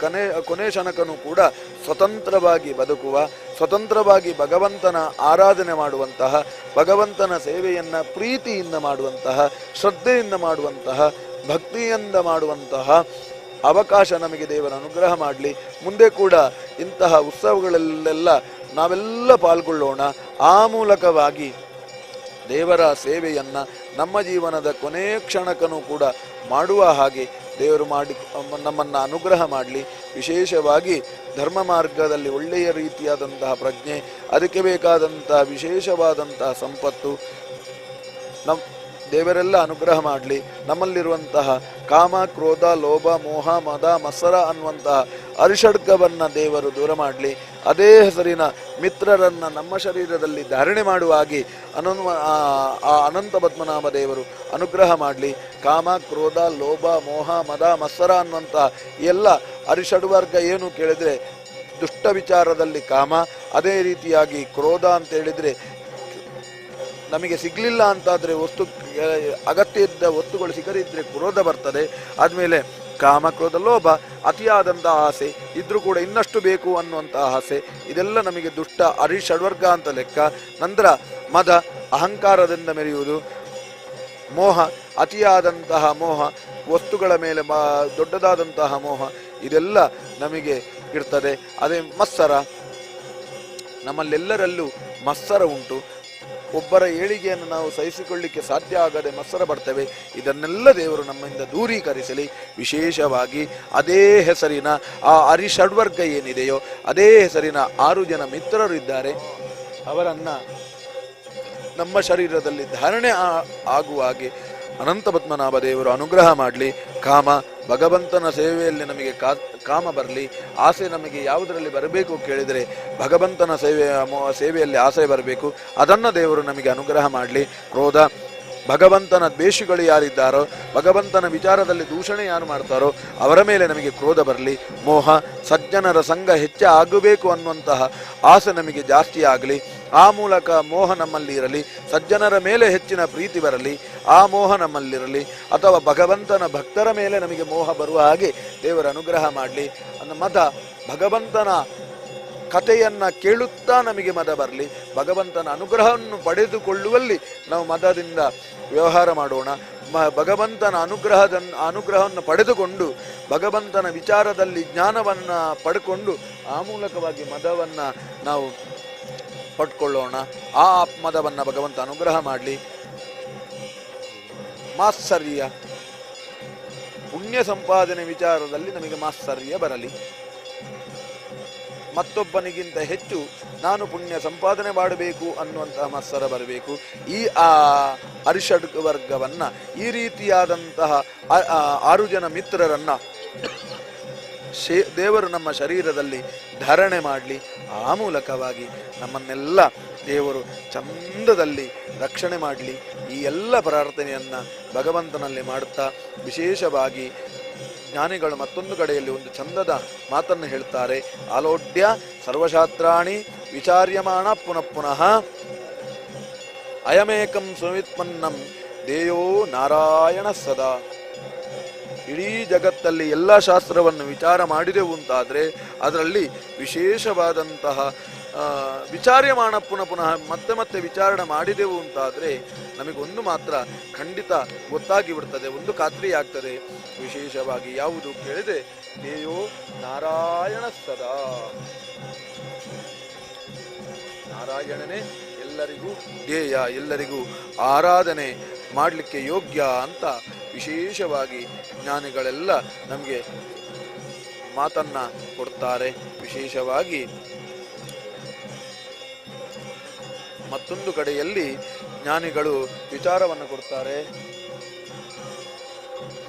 ಕೊನೆ ಕ್ಷಣಕ್ಕೂ ಕೂಡ ಸ್ವತಂತ್ರವಾಗಿ ಬದುಕುವ, ಸ್ವತಂತ್ರವಾಗಿ ಭಗವಂತನ ಆರಾಧನೆ ಮಾಡುವಂತಹ, ಭಗವಂತನ ಸೇವೆಯನ್ನು ಪ್ರೀತಿಯಿಂದ ಮಾಡುವಂತಹ, ಶ್ರದ್ಧೆಯಿಂದ ಮಾಡುವಂತಹ, ಭಕ್ತಿಯಿಂದ ಮಾಡುವಂತಹ ಅವಕಾಶ ನಮಗೆ ದೇವರ ಅನುಗ್ರಹ ಮಾಡಲಿ. ಮುಂದೆ ಕೂಡ ಇಂತಹ ಉತ್ಸವಗಳಲ್ಲೆಲ್ಲ ನಾವೆಲ್ಲ ಪಾಲ್ಗೊಳ್ಳೋಣ. ಆ ಮೂಲಕವಾಗಿ ದೇವರ ಸೇವೆಯನ್ನು ನಮ್ಮ ಜೀವನದ ಕೊನೆಯ ಕ್ಷಣಕ್ಕೂ ಕೂಡ ಮಾಡುವ ಹಾಗೆ ದೇವರು ನಮ್ಮನ್ನು ಅನುಗ್ರಹ ಮಾಡಲಿ. ವಿಶೇಷವಾಗಿ ಧರ್ಮ ಮಾರ್ಗದಲ್ಲಿ ಒಳ್ಳೆಯ ರೀತಿಯಾದಂತಹ ಪ್ರಜ್ಞೆ, ಅದಕ್ಕೆ ಬೇಕಾದಂತಹ ವಿಶೇಷವಾದಂತಹ ಸಂಪತ್ತು ದೇವರೆಲ್ಲ ಅನುಗ್ರಹ ಮಾಡಲಿ. ನಮ್ಮಲ್ಲಿರುವಂತಹ ಕಾಮ, ಕ್ರೋಧ, ಲೋಭ, ಮೋಹ, ಮದ, ಮತ್ಸರ ಅನ್ನುವಂತಹ ಅರಿಷಡ್ಗವನ್ನು ದೇವರು ದೂರ ಮಾಡಲಿ. ಅದೇ ಹೆಸರಿನ ಮಿತ್ರರನ್ನು ನಮ್ಮ ಶರೀರದಲ್ಲಿ ಧಾರಣೆ ಮಾಡುವ ಹಾಗೆ ಅನಂತ ಪದ್ಮನಾಭ ದೇವರು ಅನುಗ್ರಹ ಮಾಡಲಿ. ಕಾಮ, ಕ್ರೋಧ, ಲೋಭ, ಮೋಹ, ಮದ, ಮತ್ಸರ ಅನ್ನುವಂತಹ ಎಲ್ಲ ಅರಿಷಡ್ವರ್ಗ ಏನು ಕೇಳಿದರೆ ದುಷ್ಟ ವಿಚಾರದಲ್ಲಿ ಕಾಮ, ಅದೇ ರೀತಿಯಾಗಿ ಕ್ರೋಧ ಅಂತ ಹೇಳಿದರೆ ನಮಗೆ ಸಿಗಲಿಲ್ಲ ಅಂತಾದರೆ ಅಗತ್ಯ ಇದ್ದ ವಸ್ತುಗಳು ಸಿಗದಿದ್ದರೆ ಕ್ರೋಧ ಬರ್ತದೆ. ಆದಮೇಲೆ ಕಾಮ, ಕ್ರೋಧ, ಲೋಭ, ಅತಿಯಾದಂಥ ಆಸೆ ಇದ್ರೂ ಕೂಡ ಇನ್ನಷ್ಟು ಬೇಕು ಅನ್ನುವಂತಹ ಆಸೆ, ಇದೆಲ್ಲ ನಮಗೆ ದುಷ್ಟ ಅರಿಷಡ್ವರ್ಗ ಅಂತ ಲೆಕ್ಕ. ನಂತರ ಮದ, ಅಹಂಕಾರದಿಂದ ಮೆರೆಯುವುದು. ಮೋಹ, ಅತಿಯಾದಂತಹ ಮೋಹ, ವಸ್ತುಗಳ ಮೇಲೆ ದೊಡ್ಡದಾದಂತಹ ಮೋಹ, ಇದೆಲ್ಲ ನಮಗೆ ಇರ್ತದೆ. ಅದೇ ಮತ್ಸರ, ನಮ್ಮಲ್ಲೆಲ್ಲರಲ್ಲೂ ಮತ್ಸರ ಉಂಟು. ಒಬ್ಬರ ಏಳಿಗೆಯನ್ನು ನಾವು ಸಹಿಸಿಕೊಳ್ಳಿಕ್ಕೆ ಸಾಧ್ಯ ಆಗದೆ ಮತ್ಸರ ಬರ್ತೇವೆ. ಇದನ್ನೆಲ್ಲ ದೇವರು ನಮ್ಮಿಂದ ದೂರೀಕರಿಸಲಿ. ವಿಶೇಷವಾಗಿ ಅದೇ ಹೆಸರಿನ ಆ ಅರಿಷಡ್ವರ್ಗ ಏನಿದೆಯೋ ಅದೇ ಹೆಸರಿನ 6 ಜನ ಮಿತ್ರರು ಇದ್ದಾರೆ, ಅವರನ್ನು ನಮ್ಮ ಶರೀರದಲ್ಲಿ ಧಾರಣೆ ಆಗುವ ಹಾಗೆ ಅನಂತ ಪದ್ಮನಾಭ ದೇವರು ಅನುಗ್ರಹ ಮಾಡಲಿ. ಕಾಮ, ಭಗವಂತನ ಸೇವೆಯಲ್ಲಿ ನಮಗೆ ಕಾಮ ಬರಲಿ. ಆಸೆ ನಮಗೆ ಯಾವುದರಲ್ಲಿ ಬರಬೇಕು ಕೇಳಿದರೆ ಭಗವಂತನ ಸೇವೆಯಲ್ಲಿ ಆಸೆ ಬರಬೇಕು. ಅದನ್ನು ದೇವರು ನಮಗೆ ಅನುಗ್ರಹ ಮಾಡಲಿ. ಕ್ರೋಧ, ಭಗವಂತನ ದ್ವೇಷಿಗಳು ಯಾರಿದ್ದಾರೋ, ಭಗವಂತನ ವಿಚಾರದಲ್ಲಿ ದೂಷಣೆ ಯಾರು ಮಾಡ್ತಾರೋ ಅವರ ಮೇಲೆ ನಮಗೆ ಕ್ರೋಧ ಬರಲಿ. ಮೋಹ, ಸಜ್ಜನರ ಸಂಘ ಆಗಬೇಕು ಅನ್ನುವಂತಹ ಆಸೆ ನಮಗೆ ಜಾಸ್ತಿ ಆಗಲಿ. ಆ ಮೂಲಕ ಮೋಹ ನಮ್ಮಲ್ಲಿ ಇರಲಿ. ಸಜ್ಜನರ ಮೇಲೆ ಹೆಚ್ಚಿನ ಪ್ರೀತಿ ಬರಲಿ, ಆ ಮೋಹ ನಮ್ಮಲ್ಲಿರಲಿ. ಅಥವಾ ಭಗವಂತನ ಭಕ್ತರ ಮೇಲೆ ನಮಗೆ ಮೋಹ ಬರುವ ಹಾಗೆ ದೇವರ ಅನುಗ್ರಹ ಮಾಡಲಿ. ಮದ, ಭಗವಂತನ ಕಥೆಯನ್ನು ಕೇಳುತ್ತಾ ನಮಗೆ ಮದ ಬರಲಿ. ಭಗವಂತನ ಅನುಗ್ರಹವನ್ನು ಪಡೆದುಕೊಳ್ಳುವಲ್ಲಿ ನಾವು ಮದದಿಂದ ವ್ಯವಹಾರ ಮಾಡೋಣ. ಭಗವಂತನ ಅನುಗ್ರಹವನ್ನು ಪಡೆದುಕೊಂಡು ಭಗವಂತನ ವಿಚಾರದಲ್ಲಿ ಜ್ಞಾನವನ್ನು ಪಡ್ಕೊಂಡು ಆ ಮೂಲಕವಾಗಿ ಮದವನ್ನು ನಾವು ಪಡ್ಕೊಳ್ಳೋಣ. ಆ ಮದವನ್ನು ಭಗವಂತ ಅನುಗ್ರಹ ಮಾಡಲಿ. ಮಾತ್ಸರ್ಯ, ಪುಣ್ಯ ಸಂಪಾದನೆ ವಿಚಾರದಲ್ಲಿ ನಮಗೆ ಮಾತ್ಸರ್ಯ ಬರಲಿ. ಮತ್ತೊಬ್ಬನಿಗಿಂತ ಹೆಚ್ಚು ನಾನು ಪುಣ್ಯ ಸಂಪಾದನೆ ಮಾಡಬೇಕು ಅನ್ನುವಂತಹ ಮತ್ಸರ ಬರಬೇಕು. ಈ ಅರಿಷಡ್ ವರ್ಗವನ್ನು, ಈ ರೀತಿಯಾದಂತಹ 6 ಜನ ಮಿತ್ರರನ್ನು ದೇವರು ನಮ್ಮ ಶರೀರದಲ್ಲಿ ಧಾರಣೆ ಮಾಡಲಿ. ಆ ಮೂಲಕವಾಗಿ ನಮ್ಮನ್ನೆಲ್ಲ ದೇವರು ಚಂದದಲ್ಲಿ ರಕ್ಷಣೆ ಮಾಡಲಿ. ಈ ಎಲ್ಲ ಪ್ರಾರ್ಥನೆಯನ್ನು ಭಗವಂತನಲ್ಲಿ ಮಾಡುತ್ತಾ, ವಿಶೇಷವಾಗಿ ಜ್ಞಾನಿಗಳು ಮತ್ತೊಂದು ಕಡೆಯಲ್ಲಿ ಒಂದು ಚಂದದ ಮಾತನ್ನು ಹೇಳ್ತಾರೆ. ಆಲೋಡ್ಯ ಸರ್ವಶಾಸ್ತ್ರಾಣಿ ವಿಚಾರ್ಯಮಾಣ ಪುನಃ ಪುನಃ ಅಯಮೇಕಂ ಸುವಿತ್ಪನ್ನಂ ದೇಯೋ ನಾರಾಯಣ ಸದಾ. ಇಡೀ ಜಗತ್ತಲ್ಲಿ ಎಲ್ಲ ಶಾಸ್ತ್ರವನ್ನು ವಿಚಾರ ಮಾಡಿದೆವು ಅಂತಾದರೆ ಅದರಲ್ಲಿ ವಿಶೇಷವಾದಂತಹ ವಿಚಾರ್ಯಮಾಣ ಪುನಃ ಪುನಃ ಮತ್ತೆ ಮತ್ತೆ ವಿಚಾರಣೆ ಮಾಡಿದೆವು ಅಂತಾದರೆ ನಮಗೊಂದು ಮಾತ್ರ ಖಂಡಿತ ಗೊತ್ತಾಗಿ ಬಿಡ್ತದೆ, ಒಂದು ಖಾತ್ರಿ ಆಗ್ತದೆ. ವಿಶೇಷವಾಗಿ ಯಾವುದು ಕೇಳಿದೆ, ದೇಯೋ ನಾರಾಯಣ ಸದಾ. ನಾರಾಯಣನೇ ಎಲ್ಲರಿಗೂ ಧ್ಯೇಯ, ಎಲ್ಲರಿಗೂ ಆರಾಧನೆ ಮಾಡಲಿಕ್ಕೆ ಯೋಗ್ಯ ಅಂತ ವಿಶೇಷವಾಗಿ ಜ್ಞಾನಿಗಳೆಲ್ಲ ನಮಗೆ ಮಾತನ್ನ ಕೊಡ್ತಾರೆ. ವಿಶೇಷವಾಗಿ ಮತ್ತೊಂದು ಕಡೆಯಲ್ಲಿ ಜ್ಞಾನಿಗಳು ವಿಚಾರವನ್ನು ಕೊಡ್ತಾರೆ.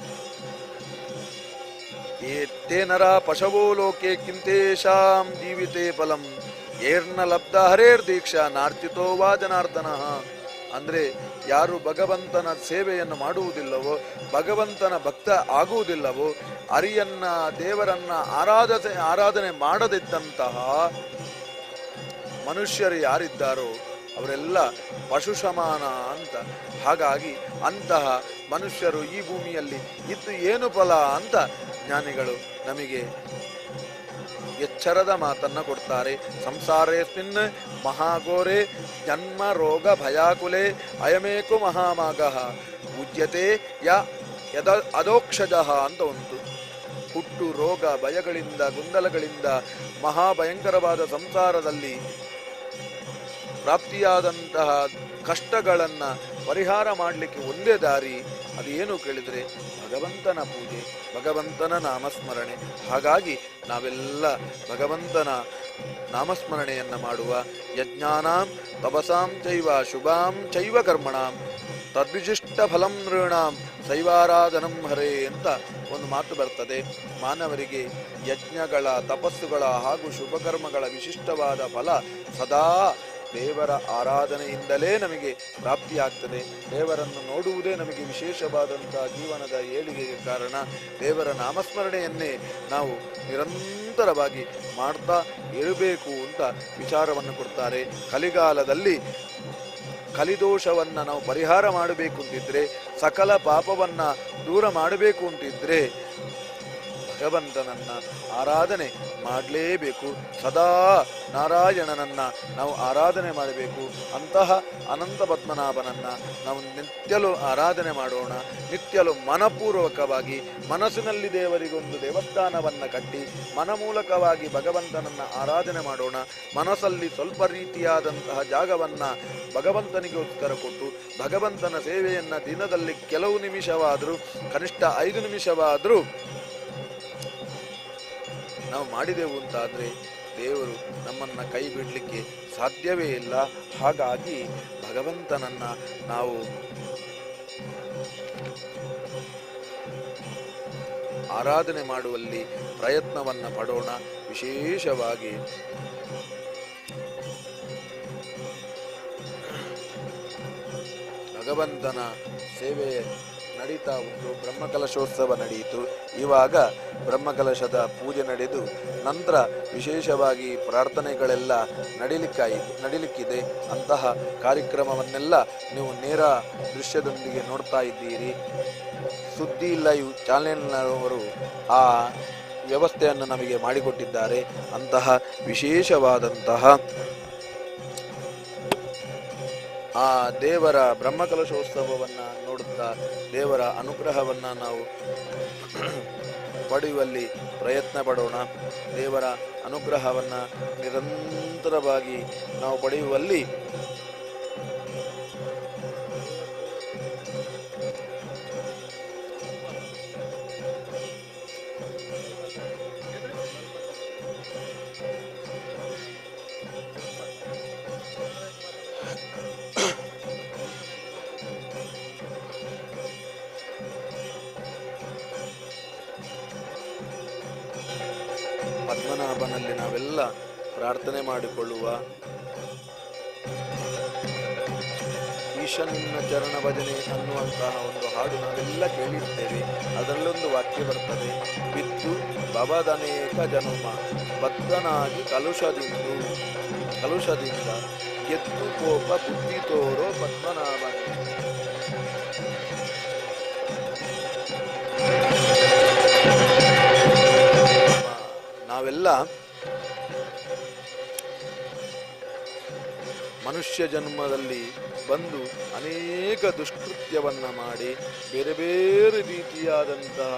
ಏತೇನರ ಪಶವೋ ಲೋಕೆ ಕಿಂತೇಷಾಂ ಜೀವಿತೇ ಫಲಂ ಏರ್ನ ಲಬ್ಧ ಹರೇರ್ ದೀಕ್ಷಾ ನಾರ್ಚಿತೋ ವಾ ಜನಾರ್ದನಃ. ಅಂದ್ರೆ ಯಾರು ಭಗವಂತನ ಸೇವೆಯನ್ನು ಮಾಡುವುದಿಲ್ಲವೋ, ಭಗವಂತನ ಭಕ್ತ ಆಗುವುದಿಲ್ಲವೋ, ಹರಿಯನ್ನ ದೇವರನ್ನ ಆರಾಧನೆ ಮಾಡದಿದ್ದಂತಹ ಮನುಷ್ಯರು ಯಾರಿದ್ದಾರೋ ಅವರೆಲ್ಲ ಪಶು ಸಮಾನ ಅಂತ. ಹಾಗಾಗಿ ಅಂತಹ ಮನುಷ್ಯರು ಈ ಭೂಮಿಯಲ್ಲಿ ಇದ್ದು ಏನು ಫಲ ಅಂತ ಜ್ಞಾನಿಗಳು ನಮಗೆ ಎಚ್ಚರದ ಮಾತನ್ನ ಕೊಡ್ತಾರೆ. ಸಂಸಾರೇಸ್ಮಿನ್ ಮಹಾಘೋರೆ ಜನ್ಮ ರೋಗ ಭಯಾಕುಲೆ ಅಯಮೇಕು ಮಹಾಮಾಗಃ ಉಜ್ಯತೆ ಯದ ಅದೋಕ್ಷಜಃ ಅಂತ ಉಂಟು. ಹುಟ್ಟು ರೋಗ ಭಯಗಳಿಂದ ಗೊಂದಲಗಳಿಂದ ಮಹಾಭಯಂಕರವಾದ ಸಂಸಾರದಲ್ಲಿ ಪ್ರಾಪ್ತಿಯಾದಂತಹ ಕಷ್ಟಗಳನ್ನ ಪರಿಹಾರ ಮಾಡಲಿಕ್ಕೆ ಒಂದೇ ದಾರಿ. ಅದೇನು ಕೇಳಿದರೆ ಭಗವಂತನ ಪೂಜೆ, ಭಗವಂತನ ನಾಮಸ್ಮರಣೆ. ಹಾಗಾಗಿ ನಾವೆಲ್ಲ ಭಗವಂತನ ನಾಮಸ್ಮರಣೆಯನ್ನ ಮಾಡುವ. ಯಜ್ಞಾನಾಂ ತಪಸಾಂ ಚೈವ ಶುಭಾಂ ಚೈವ ಕರ್ಮಣಾಂ ತದ್ವಿಶಿಷ್ಟ ಫಲಂ ನೃಣಾಂ ಶೈವಾರಾಧನಂ ಹರೇ ಅಂತ ಒಂದು ಮಾತು ಬರ್ತದೆ. ಮಾನವರಿಗೆ ಯಜ್ಞಗಳ, ತಪಸ್ಸುಗಳ ಹಾಗೂ ಶುಭಕರ್ಮಗಳ ವಿಶಿಷ್ಟವಾದ ಫಲ ಸದಾ ದೇವರ ಆರಾಧನೆಯಿಂದಲೇ ನಮಗೆ ಪ್ರಾಪ್ತಿಯಾಗ್ತದೆ. ದೇವರನ್ನು ನೋಡುವುದೇ ನಮಗೆ ವಿಶೇಷವಾದಂತಹ ಜೀವನದ ಏಳಿಗೆಗೆ ಕಾರಣ. ದೇವರ ನಾಮಸ್ಮರಣೆಯನ್ನೇ ನಾವು ನಿರಂತರವಾಗಿ ಮಾಡ್ತಾ ಇರಬೇಕು ಅಂತ ವಿಚಾರವನ್ನು ಕೊಡ್ತಾರೆ. ಕಲಿಗಾಲದಲ್ಲಿ ಕಲಿದೋಷವನ್ನು ನಾವು ಪರಿಹಾರ ಮಾಡಬೇಕು ಅಂತಿದ್ರೆ, ಸಕಲ ಪಾಪವನ್ನು ದೂರ ಮಾಡಬೇಕು ಅಂತಿದ್ರೆ ಭಗವಂತನನ್ನ ಆರಾಧನೆ ಮಾಡಲೇಬೇಕು. ಸದಾ ನಾರಾಯಣನನ್ನ ನಾವು ಆರಾಧನೆ ಮಾಡಬೇಕು. ಅಂತಹ ಅನಂತ ಪದ್ಮನಾಭನನ್ನ ನಾವು ನಿತ್ಯಲು ಆರಾಧನೆ ಮಾಡೋಣ. ನಿತ್ಯಲು ಮನಪೂರ್ವಕವಾಗಿ ಮನಸ್ಸಿನಲ್ಲಿ ದೇವರಿಗೊಂದು ದೇವಸ್ಥಾನವನ್ನು ಕಟ್ಟಿ ಮನಮೂಲಕವಾಗಿ ಭಗವಂತನನ್ನ ಆರಾಧನೆ ಮಾಡೋಣ. ಮನಸ್ಸಲ್ಲಿ ಸ್ವಲ್ಪ ರೀತಿಯಾದಂತಹ ಜಾಗವನ್ನು ಭಗವಂತನಿಗೋಸ್ಕರ ಕೊಟ್ಟು ಭಗವಂತನ ಸೇವೆಯನ್ನು ದಿನದಲ್ಲಿ ಕೆಲವು ನಿಮಿಷವಾದರೂ, ಕನಿಷ್ಠ 5 ನಿಮಿಷವಾದರೂ ನಾವು ಮಾಡಿದೆವು ಅಂತಾದರೆ ದೇವರು ನಮ್ಮನ್ನು ಕೈ ಬಿಡಲಿಕ್ಕೆ ಸಾಧ್ಯವೇ ಇಲ್ಲ. ಹಾಗಾಗಿ ಭಗವಂತನನ್ನ ನಾವು ಆರಾಧನೆ ಮಾಡುವಲ್ಲಿ ಪ್ರಯತ್ನವನ್ನು ಪಡೋಣ. ವಿಶೇಷವಾಗಿ ಭಗವಂತನ ಸೇವೆ ನಡೀತಾ ಉಂಟು. ಬ್ರಹ್ಮಕಲಶೋತ್ಸವ ನಡೆಯಿತು. ಇವಾಗ ಬ್ರಹ್ಮಕಲಶದ ಪೂಜೆ ನಡೆದು ನಂತರ ವಿಶೇಷವಾಗಿ ಪ್ರಾರ್ಥನೆಗಳೆಲ್ಲ ನಡೀಲಿಕ್ಕಿದೆ. ಅಂತಹ ಕಾರ್ಯಕ್ರಮವನ್ನೆಲ್ಲ ನೀವು ನೇರ ದೃಶ್ಯದೊಂದಿಗೆ ನೋಡ್ತಾ ಇದ್ದೀರಿ. ಸುದ್ದಿ ಲೈವ್ ಚಾನೆಲ್ನವರು ಆ ವ್ಯವಸ್ಥೆಯನ್ನು ನಮಗೆ ಮಾಡಿಕೊಟ್ಟಿದ್ದಾರೆ. ಅಂತಹ ವಿಶೇಷವಾದಂತಹ ಆ ದೇವರ ಬ್ರಹ್ಮಕಲಶೋತ್ಸವವನ್ನು ನೋಡುತ್ತಾ ದೇವರ ಅನುಗ್ರಹವನ್ನು ನಾವು ಪಡೆಯುವಲ್ಲಿ ಪ್ರಯತ್ನ ಪಡೋಣ. ದೇವರ ಅನುಗ್ರಹವನ್ನು ನಿರಂತರವಾಗಿ ನಾವು ಪಡೆಯುವಲ್ಲಿ ಪದ್ಮನಾಭನಲ್ಲಿ ನಾವೆಲ್ಲ ಪ್ರಾರ್ಥನೆ ಮಾಡಿಕೊಳ್ಳುವ. ಈಶನಿನ್ನ ಚರಣ ಭಜನೆ ಅನ್ನುವಂತಹ ಒಂದು ಹಾಡು ನಾವೆಲ್ಲ ಕೇಳಿರ್ತೇವೆ. ಅದರಲ್ಲೊಂದು ವಾಕ್ಯ ಬರ್ತದೆ, ಬಿತ್ತು ಭವದನೇಕ ಜನುಮ ಬದ್ಧನಾಗಿ ಕಲುಷದಿಂದ ಎತ್ತು ಕೋಪ ಬುದ್ಧಿ ತೋರೋ ಪದ್ಮನಾಭನ. ನಾವೆಲ್ಲ ಮನುಷ್ಯ ಜನ್ಮದಲ್ಲಿ ಬಂದು ಅನೇಕ ದುಷ್ಕೃತ್ಯವನ್ನು ಮಾಡಿ ಬೇರೆ ಬೇರೆ ರೀತಿಯಾದಂತಹ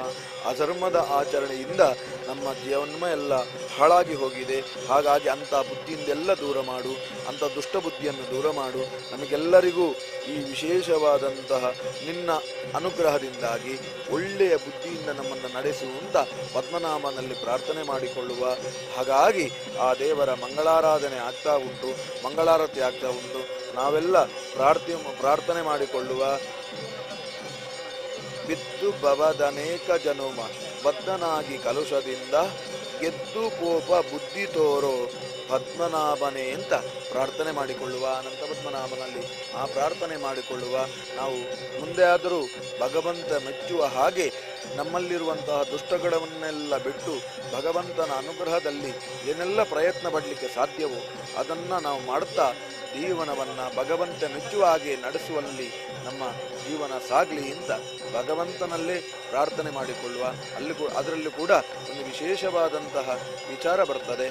ಅಧರ್ಮದ ಆಚರಣೆಯಿಂದ ನಮ್ಮ ಜನ್ಮ ಎಲ್ಲ ಹಾಳಾಗಿ ಹೋಗಿದೆ. ಹಾಗಾಗಿ ಅಂಥ ಬುದ್ಧಿಯಿಂದೆಲ್ಲ ದೂರ ಮಾಡು, ಅಂಥ ದುಷ್ಟ ಬುದ್ಧಿಯನ್ನು ದೂರ ಮಾಡು. ನಮಗೆಲ್ಲರಿಗೂ ಈ ವಿಶೇಷವಾದಂತಹ ನಿನ್ನ ಅನುಗ್ರಹದಿಂದಾಗಿ ಒಳ್ಳೆಯ ಬುದ್ಧಿಯಿಂದ ನಮ್ಮನ್ನು ನಡೆಸುವಂತ ಪದ್ಮನಾಭನಲ್ಲಿ ಪ್ರಾರ್ಥನೆ ಮಾಡಿಕೊಳ್ಳುವ. ಹಾಗಾಗಿ ಆ ದೇವರ ಮಂಗಳಾರಾಧನೆ ಆಗ್ತಾ ಉಂಟು, ಮಂಗಳಾರತಿ ಆಗ್ತಾ ಉಂಟು. ನಾವೆಲ್ಲ ಪ್ರಾರ್ಥನೆ ಮಾಡಿಕೊಳ್ಳುವ. ಬಿದ್ದು ಬವದನೇಕ ಜನುಮ ಬದ್ಧನಾಗಿ ಕಲುಷದಿಂದ ಗೆದ್ದು ಕೋಪ ಬುದ್ಧಿ ತೋರೋ ಪದ್ಮನಾಭನೇ ಅಂತ ಪ್ರಾರ್ಥನೆ ಮಾಡಿಕೊಳ್ಳುವ. ಅನಂತ ಪದ್ಮನಾಭನಲ್ಲಿ ಆ ಪ್ರಾರ್ಥನೆ ಮಾಡಿಕೊಳ್ಳುವ. ನಾವು ಮುಂದೆ ಆದರೂ ಭಗವಂತ ಮೆಚ್ಚುವ ಹಾಗೆ ನಮ್ಮಲ್ಲಿರುವಂತಹ ದುಷ್ಟಗಳನ್ನೆಲ್ಲ ಬಿಟ್ಟು ಭಗವಂತನ ಅನುಗ್ರಹದಲ್ಲಿ ಏನೆಲ್ಲ ಪ್ರಯತ್ನ ಪಡಲಿಕ್ಕೆ ಸಾಧ್ಯವೋ ಅದನ್ನು ನಾವು ಮಾಡ್ತಾ ಜೀವನವನ್ನು ಭಗವಂತ ಮೆಚ್ಚುವ ಹಾಗೆ ನಡೆಸುವಲ್ಲಿ ನಮ್ಮ ಜೀವನ ಸಾಗಲಿ ಅಂತ ಭಗವಂತನಲ್ಲೇ ಪ್ರಾರ್ಥನೆ ಮಾಡಿಕೊಳ್ಳುವ. ಅದರಲ್ಲಿ ಕೂಡ ಒಂದು ವಿಶೇಷವಾದಂತಹ ವಿಚಾರ ಬರ್ತದೆ.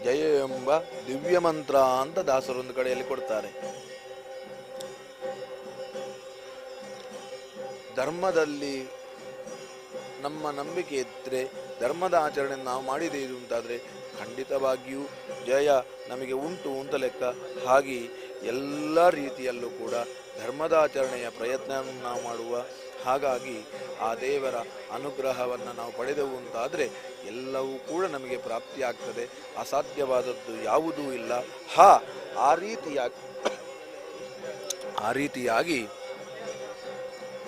ಜಯ ಎಂಬ ದಿವ್ಯ ಮಂತ್ರ ಅಂತ ದಾಸರೊಂದು ಕಡೆಯಲ್ಲಿ ಕೊಡ್ತಾರೆ. ಧರ್ಮದಲ್ಲಿ ನಮ್ಮ ನಂಬಿಕೆ ಇದ್ದರೆ, ಧರ್ಮದ ಆಚರಣೆ ನಾವು ಮಾಡಿದ್ದೇವೆ ಅಂತಾದರೆ ಖಂಡಿತವಾಗಿಯೂ ಜಯ ನಮಗೆ ಉಂಟು ಅಂತ ಲೆಕ್ಕ. ಹಾಗೆ ಎಲ್ಲ ರೀತಿಯಲ್ಲೂ ಕೂಡ ಧರ್ಮದ ಆಚರಣೆಯ ಪ್ರಯತ್ನವನ್ನು ನಾವು ಮಾಡುವ. ಹಾಗಾಗಿ ಆ ದೇವರ ಅನುಗ್ರಹವನ್ನು ನಾವು ಪಡೆದೆವು ಅಂತಾದರೆ ಎಲ್ಲವೂ ಕೂಡ ನಮಗೆ ಪ್ರಾಪ್ತಿಯಾಗ್ತದೆ. ಅಸಾಧ್ಯವಾದದ್ದು ಯಾವುದೂ ಇಲ್ಲ. ಆ ರೀತಿಯಾಗಿ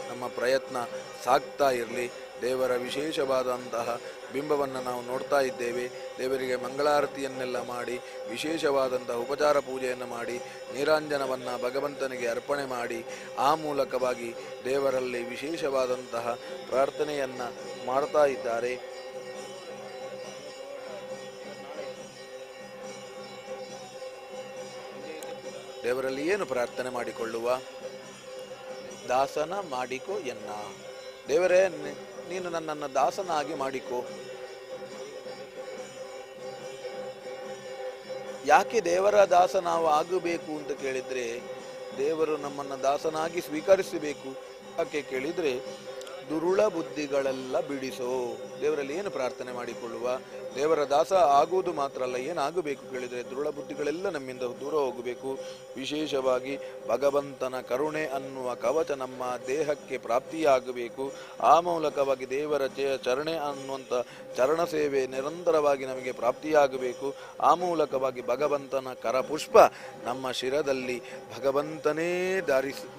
ನಮ್ಮ ಪ್ರಯತ್ನ ಸಾಗ್ತಾ ಇರಲಿ. ದೇವರ ವಿಶೇಷವಾದಂತಹ ಬಿಂಬವನ್ನು ನಾವು ನೋಡ್ತಾ ಇದ್ದೇವೆ. ದೇವರಿಗೆ ಮಂಗಳಾರತಿಯನ್ನೆಲ್ಲ ಮಾಡಿ ವಿಶೇಷವಾದಂತಹ ಉಪಚಾರ ಪೂಜೆಯನ್ನು ಮಾಡಿ ನೀರಾಂಜನವನ್ನು ಭಗವಂತನಿಗೆ ಅರ್ಪಣೆ ಮಾಡಿ ಆ ಮೂಲಕವಾಗಿ ದೇವರಲ್ಲಿ ವಿಶೇಷವಾದಂತಹ ಪ್ರಾರ್ಥನೆಯನ್ನು ಮಾಡ್ತಾ ಇದ್ದಾರೆ. ದೇವರಲ್ಲಿ ಏನು ಪ್ರಾರ್ಥನೆ ಮಾಡಿಕೊಳ್ಳುವ? ದಾಸನ ಮಾಡಿಕೋ ಎನ್ನ. ದೇವರೇ, ನೀನು ನನ್ನನ್ನು ದಾಸನಾಗಿ ಮಾಡಿಕೋ. ಯಾಕೆ ದೇವರ ದಾಸ ನಾವು ಆಗಬೇಕು ಅಂತ ಕೇಳಿದರೆ, ದೇವರು ನಮ್ಮನ್ನು ದಾಸನಾಗಿ ಸ್ವೀಕರಿಸಬೇಕು. ಯಾಕೆ ಕೇಳಿದರೆ, ದುರುಳ ಬುದ್ಧಿಗಳೆಲ್ಲ ಬಿಡಿಸೋ. ದೇವರಲ್ಲಿ ಏನು ಪ್ರಾರ್ಥನೆ ಮಾಡಿಕೊಳ್ಳುವ? ದೇವರ ದಾಸ ಆಗುವುದು ಮಾತ್ರ ಅಲ್ಲ, ಏನಾಗಬೇಕು ಕೇಳಿದರೆ ದುರುಳ ಬುದ್ಧಿಗಳೆಲ್ಲ ನಮ್ಮಿಂದ ದೂರ ಹೋಗಬೇಕು. ವಿಶೇಷವಾಗಿ ಭಗವಂತನ ಕರುಣೆ ಅನ್ನುವ ಕವಚ ನಮ್ಮ ದೇಹಕ್ಕೆ ಪ್ರಾಪ್ತಿಯಾಗಬೇಕು. ಆ ಮೂಲಕವಾಗಿ ದೇವರ ಚರಣೆ ಅನ್ನುವಂಥ ಚರಣ ಸೇವೆ ನಿರಂತರವಾಗಿ ನಮಗೆ ಪ್ರಾಪ್ತಿಯಾಗಬೇಕು. ಆ ಮೂಲಕವಾಗಿ ಭಗವಂತನ ಕರಪುಷ್ಪ ನಮ್ಮ ಶಿರದಲ್ಲಿ ಭಗವಂತನೇ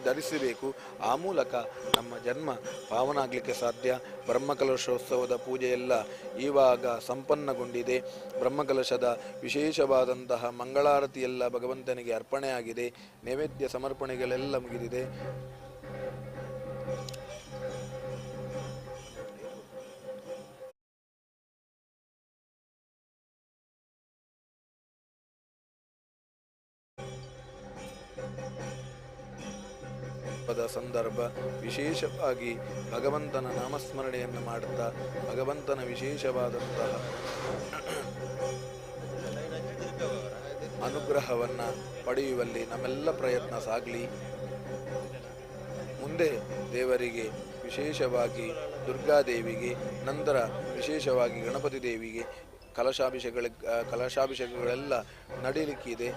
ಧರಿಸಬೇಕು. ಆ ಮೂಲಕ ನಮ್ಮ ಜನ್ಮ ಪಾವನಾಗಲಿಕ್ಕೆ ಸಾಧ್ಯ. ಬ್ರಹ್ಮಕಲಶೋತ್ಸವದ ಪೂಜೆಯೆಲ್ಲ ಇವಾಗ ಸಂಪನ್ನಗೊಂಡಿದೆ. ಬ್ರಹ್ಮಕಲಶದ ವಿಶೇಷವಾದಂತಹ ಮಂಗಳಾರತಿಯೆಲ್ಲ ಭಗವಂತನಿಗೆ ಅರ್ಪಣೆಯಾಗಿದೆ. ನೈವೇದ್ಯ ಸಮರ್ಪಣೆಗಳೆಲ್ಲ ಮುಗಿದಿದೆ. ಸಂದರ್ಭ ವಿಶೇಷವಾಗಿ ಭಗವಂತನ ನಾಮಸ್ಮರಣೆಯನ್ನು ಮಾಡುತ್ತಾ ಭಗವಂತನ ವಿಶೇಷವಾದಂತಹ ಅನುಗ್ರಹವನ್ನು ಪಡೆಯುವಲ್ಲಿ ನಮ್ಮೆಲ್ಲ ಪ್ರಯತ್ನ ಸಾಗಲಿ. ಮುಂದೆ ದೇವರಿಗೆ ವಿಶೇಷವಾಗಿ ದುರ್ಗಾದೇವಿಗೆ, ನಂತರ ವಿಶೇಷವಾಗಿ ಗಣಪತಿ ದೇವಿಗೆ ಕಲಶಾಭಿಷೇಕಗಳೆಲ್ಲ ನಡೀಲಿಕ್ಕಿದೆ.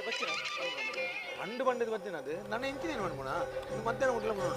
ಪಂಡು ಪಂಡದ ಬತ್ತಿನ ಅದು ನನ್ನ ಎಂಚಿನೇನು ಮಾಡ್ಬೋಣ ಮಧ್ಯಾಹ್ನ ಊಟ ಮಾಡೋಣ.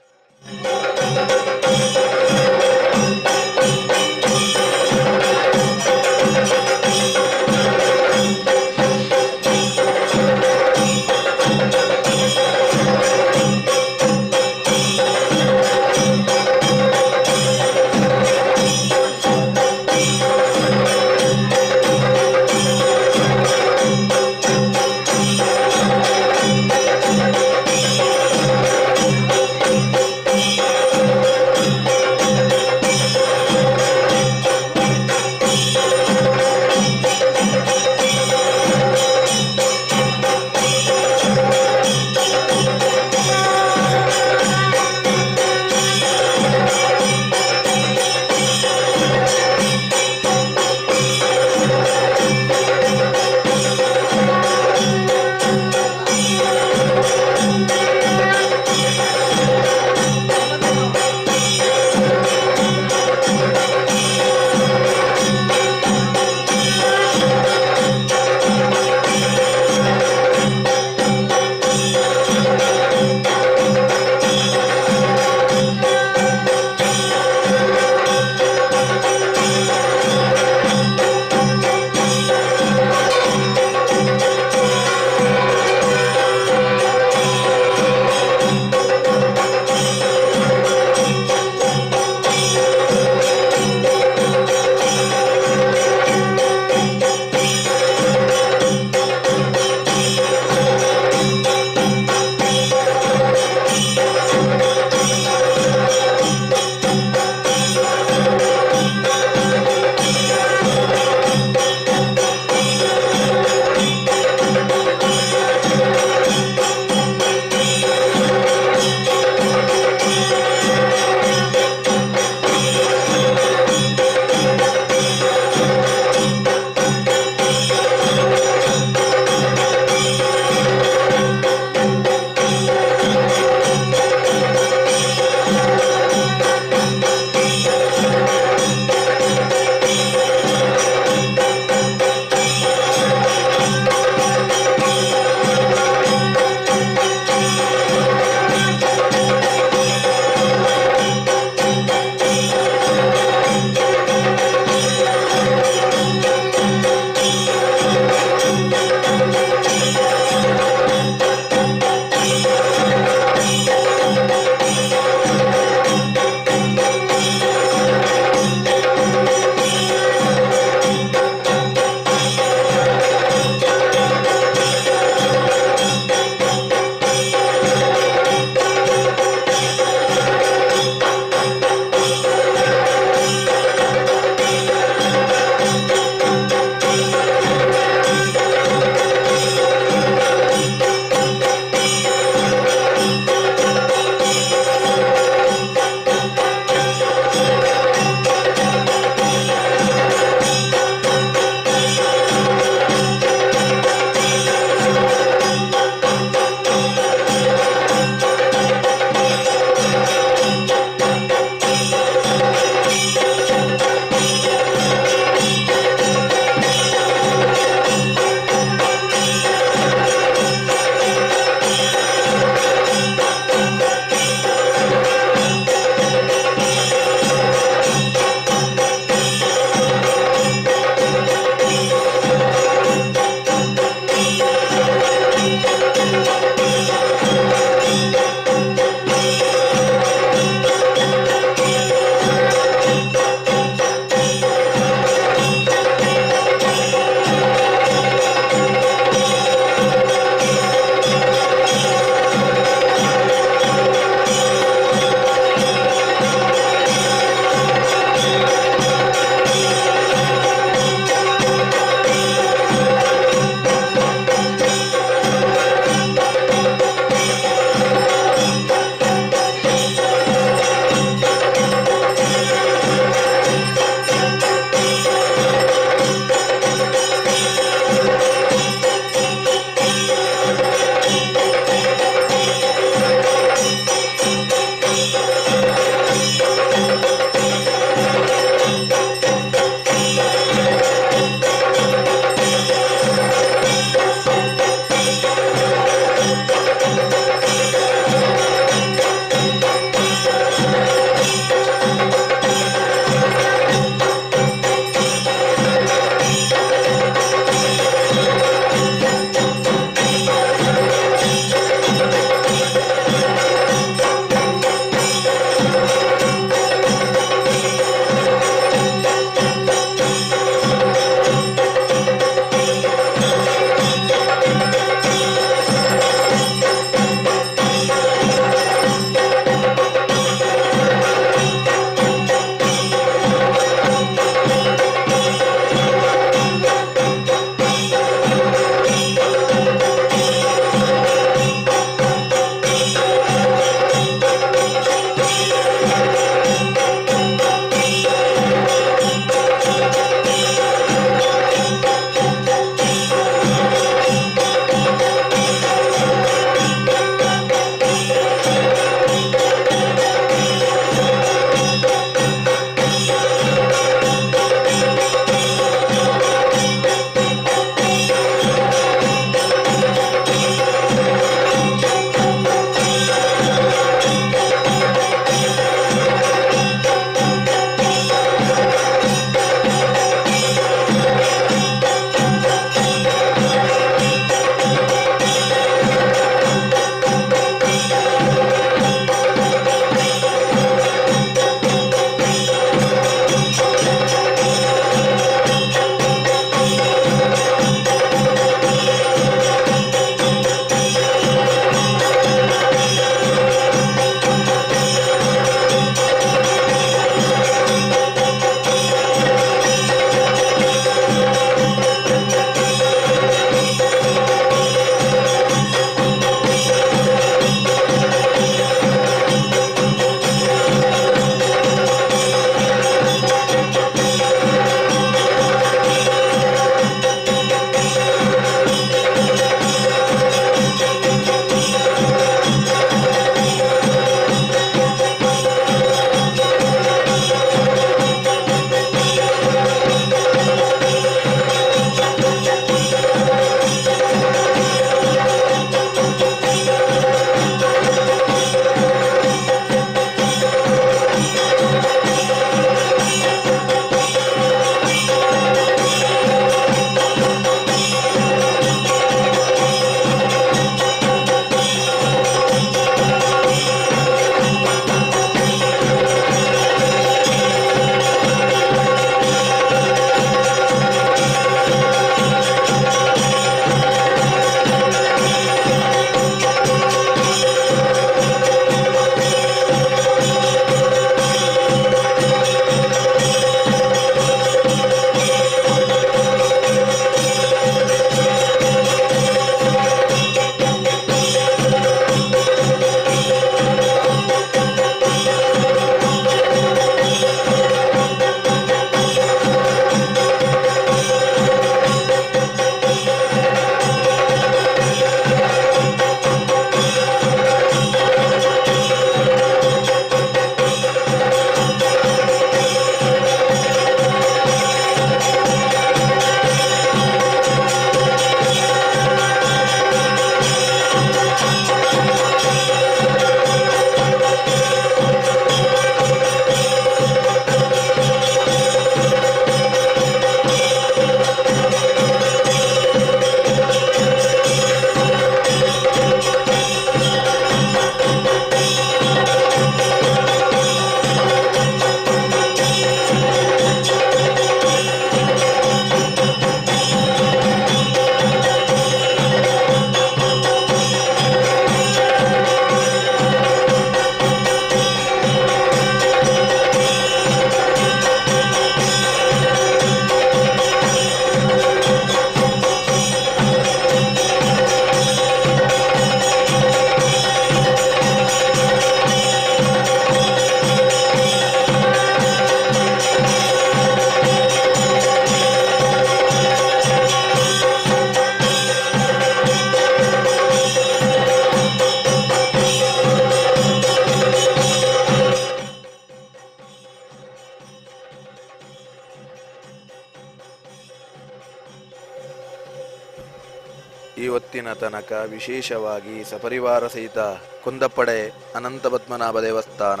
ಈ ಹೊತ್ತಿನ ತನಕ ವಿಶೇಷವಾಗಿ ಸಪರಿವಾರ ಸಹಿತ ಕುಂದಪ್ಪಡೆ ಅನಂತ ಪದ್ಮನಾಭ ದೇವಸ್ಥಾನ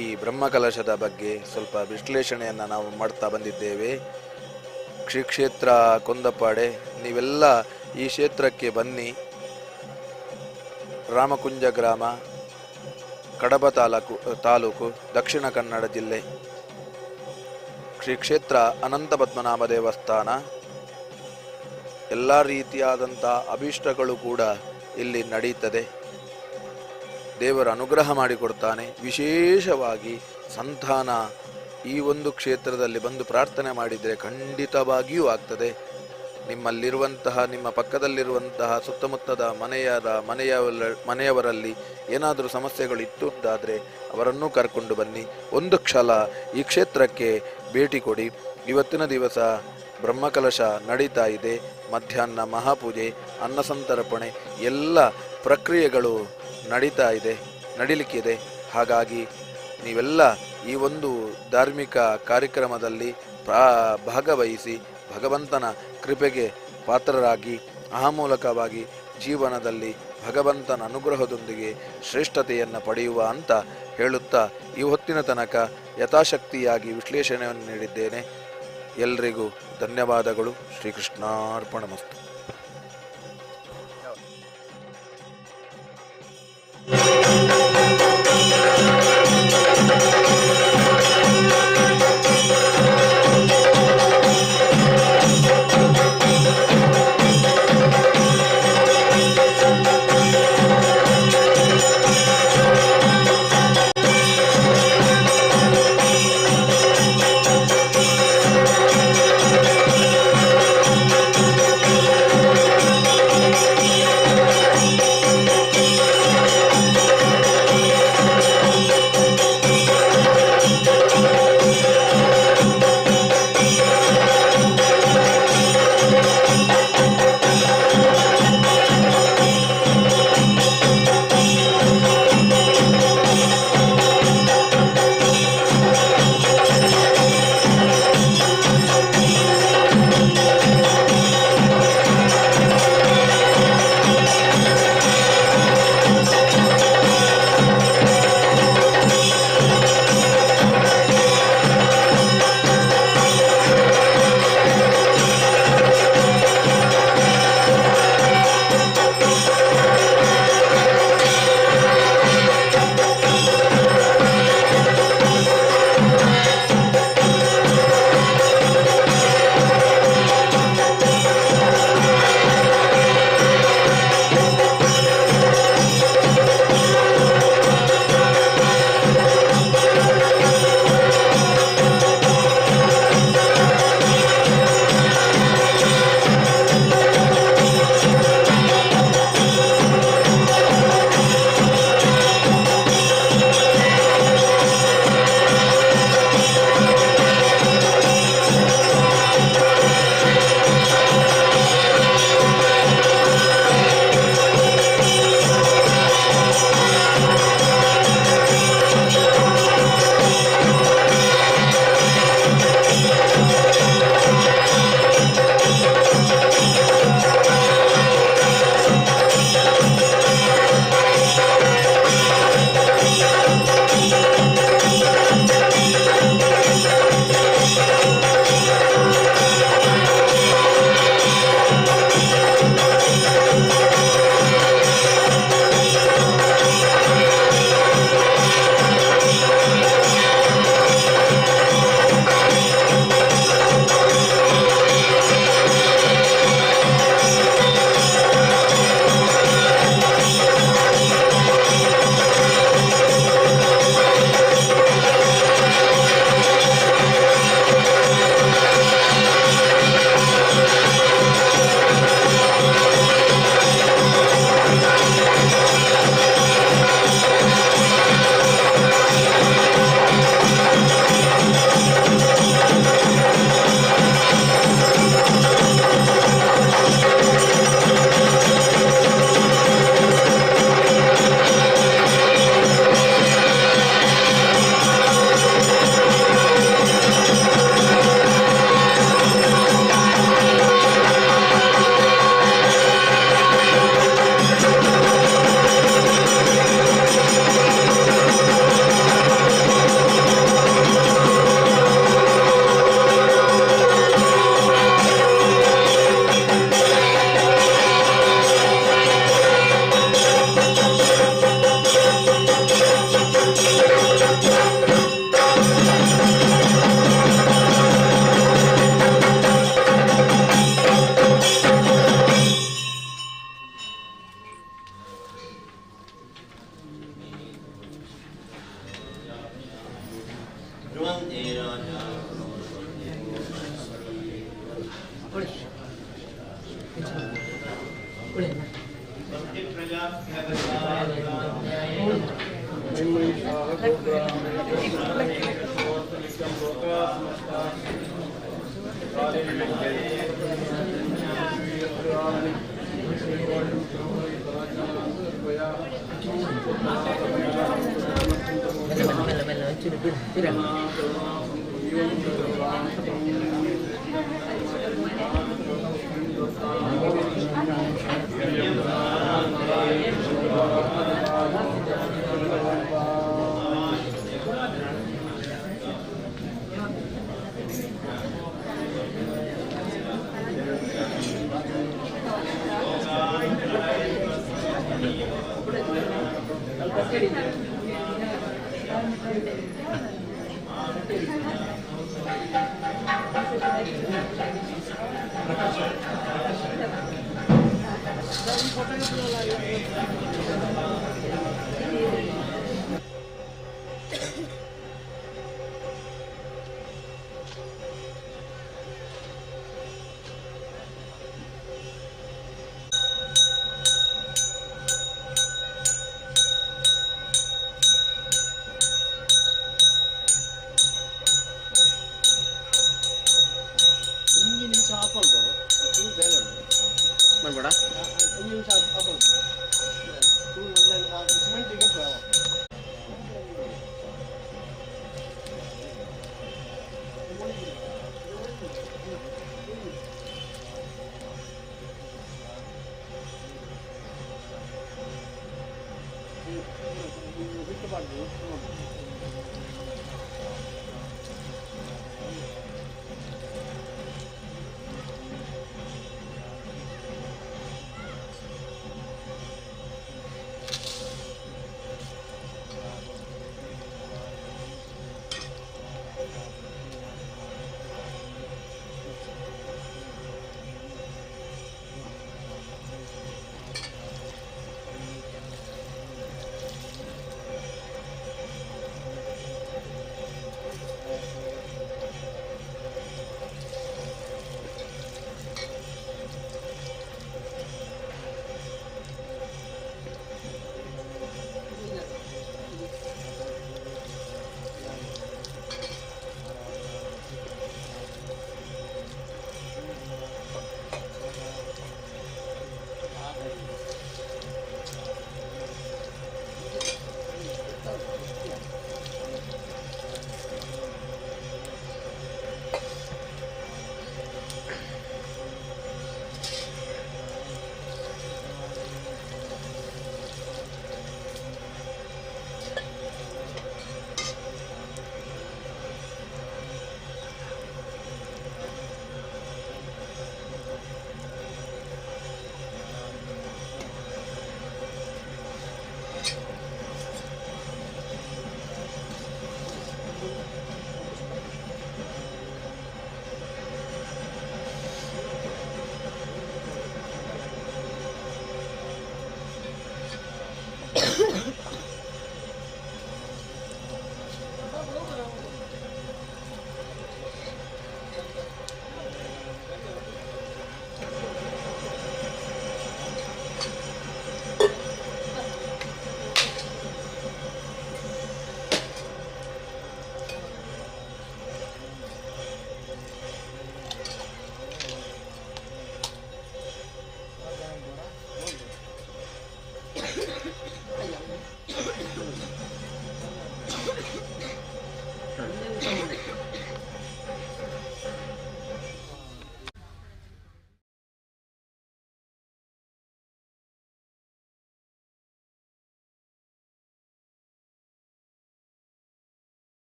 ಈ ಬ್ರಹ್ಮಕಲಶದ ಬಗ್ಗೆ ಸ್ವಲ್ಪ ವಿಶ್ಲೇಷಣೆಯನ್ನು ನಾವು ಮಾಡ್ತಾ ಬಂದಿದ್ದೇವೆ. ಶ್ರೀ ಕ್ಷೇತ್ರ ಕುಂದಪ್ಪಡೆ, ನೀವೆಲ್ಲ ಈ ಕ್ಷೇತ್ರಕ್ಕೆ ಬನ್ನಿ. ರಾಮಕುಂಜ ಗ್ರಾಮ, ಕಡಬ ತಾಲೂಕು, ದಕ್ಷಿಣ ಕನ್ನಡ ಜಿಲ್ಲೆ. ಶ್ರೀ ಕ್ಷೇತ್ರ ಅನಂತ ಪದ್ಮನಾಭ ದೇವಸ್ಥಾನ. ಎಲ್ಲ ರೀತಿಯಾದಂಥ ಅಭೀಷ್ಟಗಳು ಕೂಡ ಇಲ್ಲಿ ನಡೀತದೆ. ದೇವರ ಅನುಗ್ರಹ ಮಾಡಿಕೊಡ್ತಾನೆ. ವಿಶೇಷವಾಗಿ ಸಂತಾನ ಈ ಒಂದು ಕ್ಷೇತ್ರದಲ್ಲಿ ಬಂದು ಪ್ರಾರ್ಥನೆ ಮಾಡಿದರೆ ಖಂಡಿತವಾಗಿಯೂ ಆಗ್ತದೆ. ನಿಮ್ಮಲ್ಲಿರುವಂತಹ, ನಿಮ್ಮ ಪಕ್ಕದಲ್ಲಿರುವಂತಹ ಸುತ್ತಮುತ್ತದ ಮನೆಯವರಲ್ಲಿ ಏನಾದರೂ ಸಮಸ್ಯೆಗಳು ಇತ್ತು ಅಂತಾದರೆ ಅವರನ್ನೂ ಕರ್ಕೊಂಡು ಬನ್ನಿ. ಒಂದು ಕ್ಷಲ ಈ ಕ್ಷೇತ್ರಕ್ಕೆ ಭೇಟಿ ಕೊಡಿ. ಇವತ್ತಿನ ದಿವಸ ಬ್ರಹ್ಮಕಲಶ ನಡೀತಾ ಇದೆ. ಮಧ್ಯಾಹ್ನ ಮಹಾಪೂಜೆ, ಅನ್ನಸಂತರ್ಪಣೆ ಎಲ್ಲ ಪ್ರಕ್ರಿಯೆಗಳು ನಡೀಲಿಕ್ಕಿದೆ. ಹಾಗಾಗಿ ನೀವೆಲ್ಲ ಈ ಒಂದು ಧಾರ್ಮಿಕ ಕಾರ್ಯಕ್ರಮದಲ್ಲಿ ಭಾಗವಹಿಸಿ ಭಗವಂತನ ಕೃಪೆಗೆ ಪಾತ್ರರಾಗಿ ಆ ಮೂಲಕವಾಗಿ ಜೀವನದಲ್ಲಿ ಭಗವಂತನ ಅನುಗ್ರಹದೊಂದಿಗೆ ಶ್ರೇಷ್ಠತೆಯನ್ನು ಪಡೆಯುವ ಅಂತ ಹೇಳುತ್ತಾ ಈ ಹೊತ್ತಿನ ತನಕ ಯಥಾಶಕ್ತಿಯಾಗಿ ವಿಶ್ಲೇಷಣೆಯನ್ನು ನೀಡಿದ್ದೇನೆ. ಎಲ್ರಿಗೂ ಧನ್ಯವಾದಗಳು. ಶ್ರೀಕೃಷ್ಣಾರ್ಪಣಮಸ್ತು.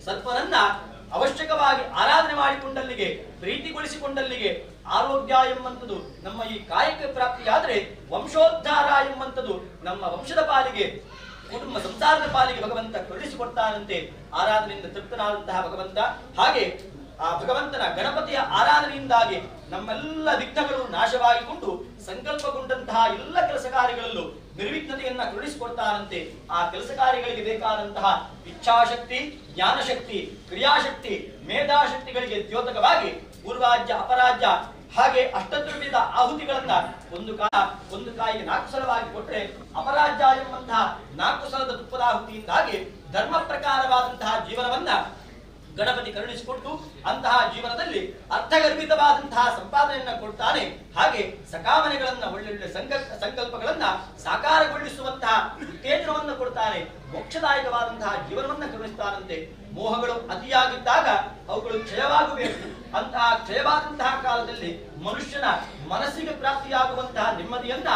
ಸತ್ವನನ್ನ ಅವಶ್ಯಕವಾಗಿ ಆರಾಧನೆ ಮಾಡಿಕೊಂಡಲ್ಲಿಗೆ ಪ್ರೀತಿಗೊಳಿಸಿಕೊಂಡಲ್ಲಿಗೆ ಆರೋಗ್ಯ ಎಂಬಂಥದ್ದು ನಮ್ಮ ಈ ಕಾಯಕ ಪ್ರಾಪ್ತಿಯಾದ್ರೆ ವಂಶೋದ್ಧಾರ ಎಂಬಂಥದ್ದು ನಮ್ಮ ವಂಶದ ಪಾಲಿಗೆ ಕುಟುಂಬ ಸಂಸಾರದ ಪಾಲಿಗೆ ಭಗವಂತ ಕರುಣಿಸಿಕೊಡ್ತಾನಂತೆ. ಆರಾಧನೆಯಿಂದ ತೃಪ್ತನಾದಂತಹ ಭಗವಂತ ಹಾಗೆ ಆ ಭಗವಂತನ ಗಣಪತಿಯ ಆರಾಧನೆಯಿಂದಾಗಿ ನಮ್ಮೆಲ್ಲ ವಿಘ್ನಗಳು ನಾಶವಾಗಿಕೊಂಡು ಸಂಕಲ್ಪಗೊಂಡಂತಹ ಎಲ್ಲ ಕೆಲಸ ಕಾರ್ಯಗಳಲ್ಲೂ ನಿರ್ವಿಘ್ನತೆಯನ್ನ ಕರುಣಿಸಿಕೊಡ್ತಾನಂತೆ. ಆ ಕೆಲಸ ಕಾರ್ಯಗಳಿಗೆ ಬೇಕಾದಂತಹ ಇಚ್ಛಾಶಕ್ತಿ, ಜ್ಞಾನಶಕ್ತಿ, ಕ್ರಿಯಾಶಕ್ತಿ, ಮೇಧಾಶಕ್ತಿಗಳಿಗೆ ದ್ಯೋತಕವಾಗಿ ಪೂರ್ವಾಜ್ಯ, ಅಪರಾಜ್ಯ ಹಾಗೆ ಅಷ್ಟದ್ರವ್ಯದ ಆಹುತಿಗಳನ್ನ ಒಂದು ಕಾಯಿಗೆ 4 ಸಲವಾಗಿ ಕೊಟ್ಟರೆ ಅಪರಾಜ್ಯ ಎಂಬಂತಹ 4 ಸಲದ ತುಪ್ಪದ ಆಹುತಿಯಿಂದಾಗಿ ಧರ್ಮ ಪ್ರಕಾರವಾದಂತಹ ಜೀವನವನ್ನ ಗಣಪತಿ ಕರುಣಿಸಿಕೊಟ್ಟು ಅಂತಹ ಜೀವನದಲ್ಲಿ ಅರ್ಥಗರ್ಭಿತವಾದಂತಹ ಸಂಪಾದನೆಯನ್ನ ಕೊಡ್ತಾನೆ. ಹಾಗೆ ಸಕಾಮನೆಗಳನ್ನ ಒಳ್ಳೊಳ್ಳೆ ಸಂಕಲ್ಪಗಳನ್ನ ಸಾಕಾರಗೊಳಿಸುವಂತಹ ಉತ್ತೇಜನವನ್ನು ಕೊಡ್ತಾನೆ. ಮೋಕ್ಷದಾಯಕವಾದಂತಹ ಜೀವನವನ್ನ ಕರುಣಿಸ್ತಾನಂತೆ. ಮೋಹಗಳು ಅತಿಯಾಗಿದ್ದಾಗ ಅವುಗಳು ಕ್ಷಯವಾಗಬೇಕು. ಅಂತಹ ಕ್ಷಯವಾದಂತಹ ಕಾಲದಲ್ಲಿ ಮನುಷ್ಯನ ಮನಸ್ಸಿಗೆ ಪ್ರಾಪ್ತಿಯಾಗುವಂತಹ ನೆಮ್ಮದಿಯನ್ನ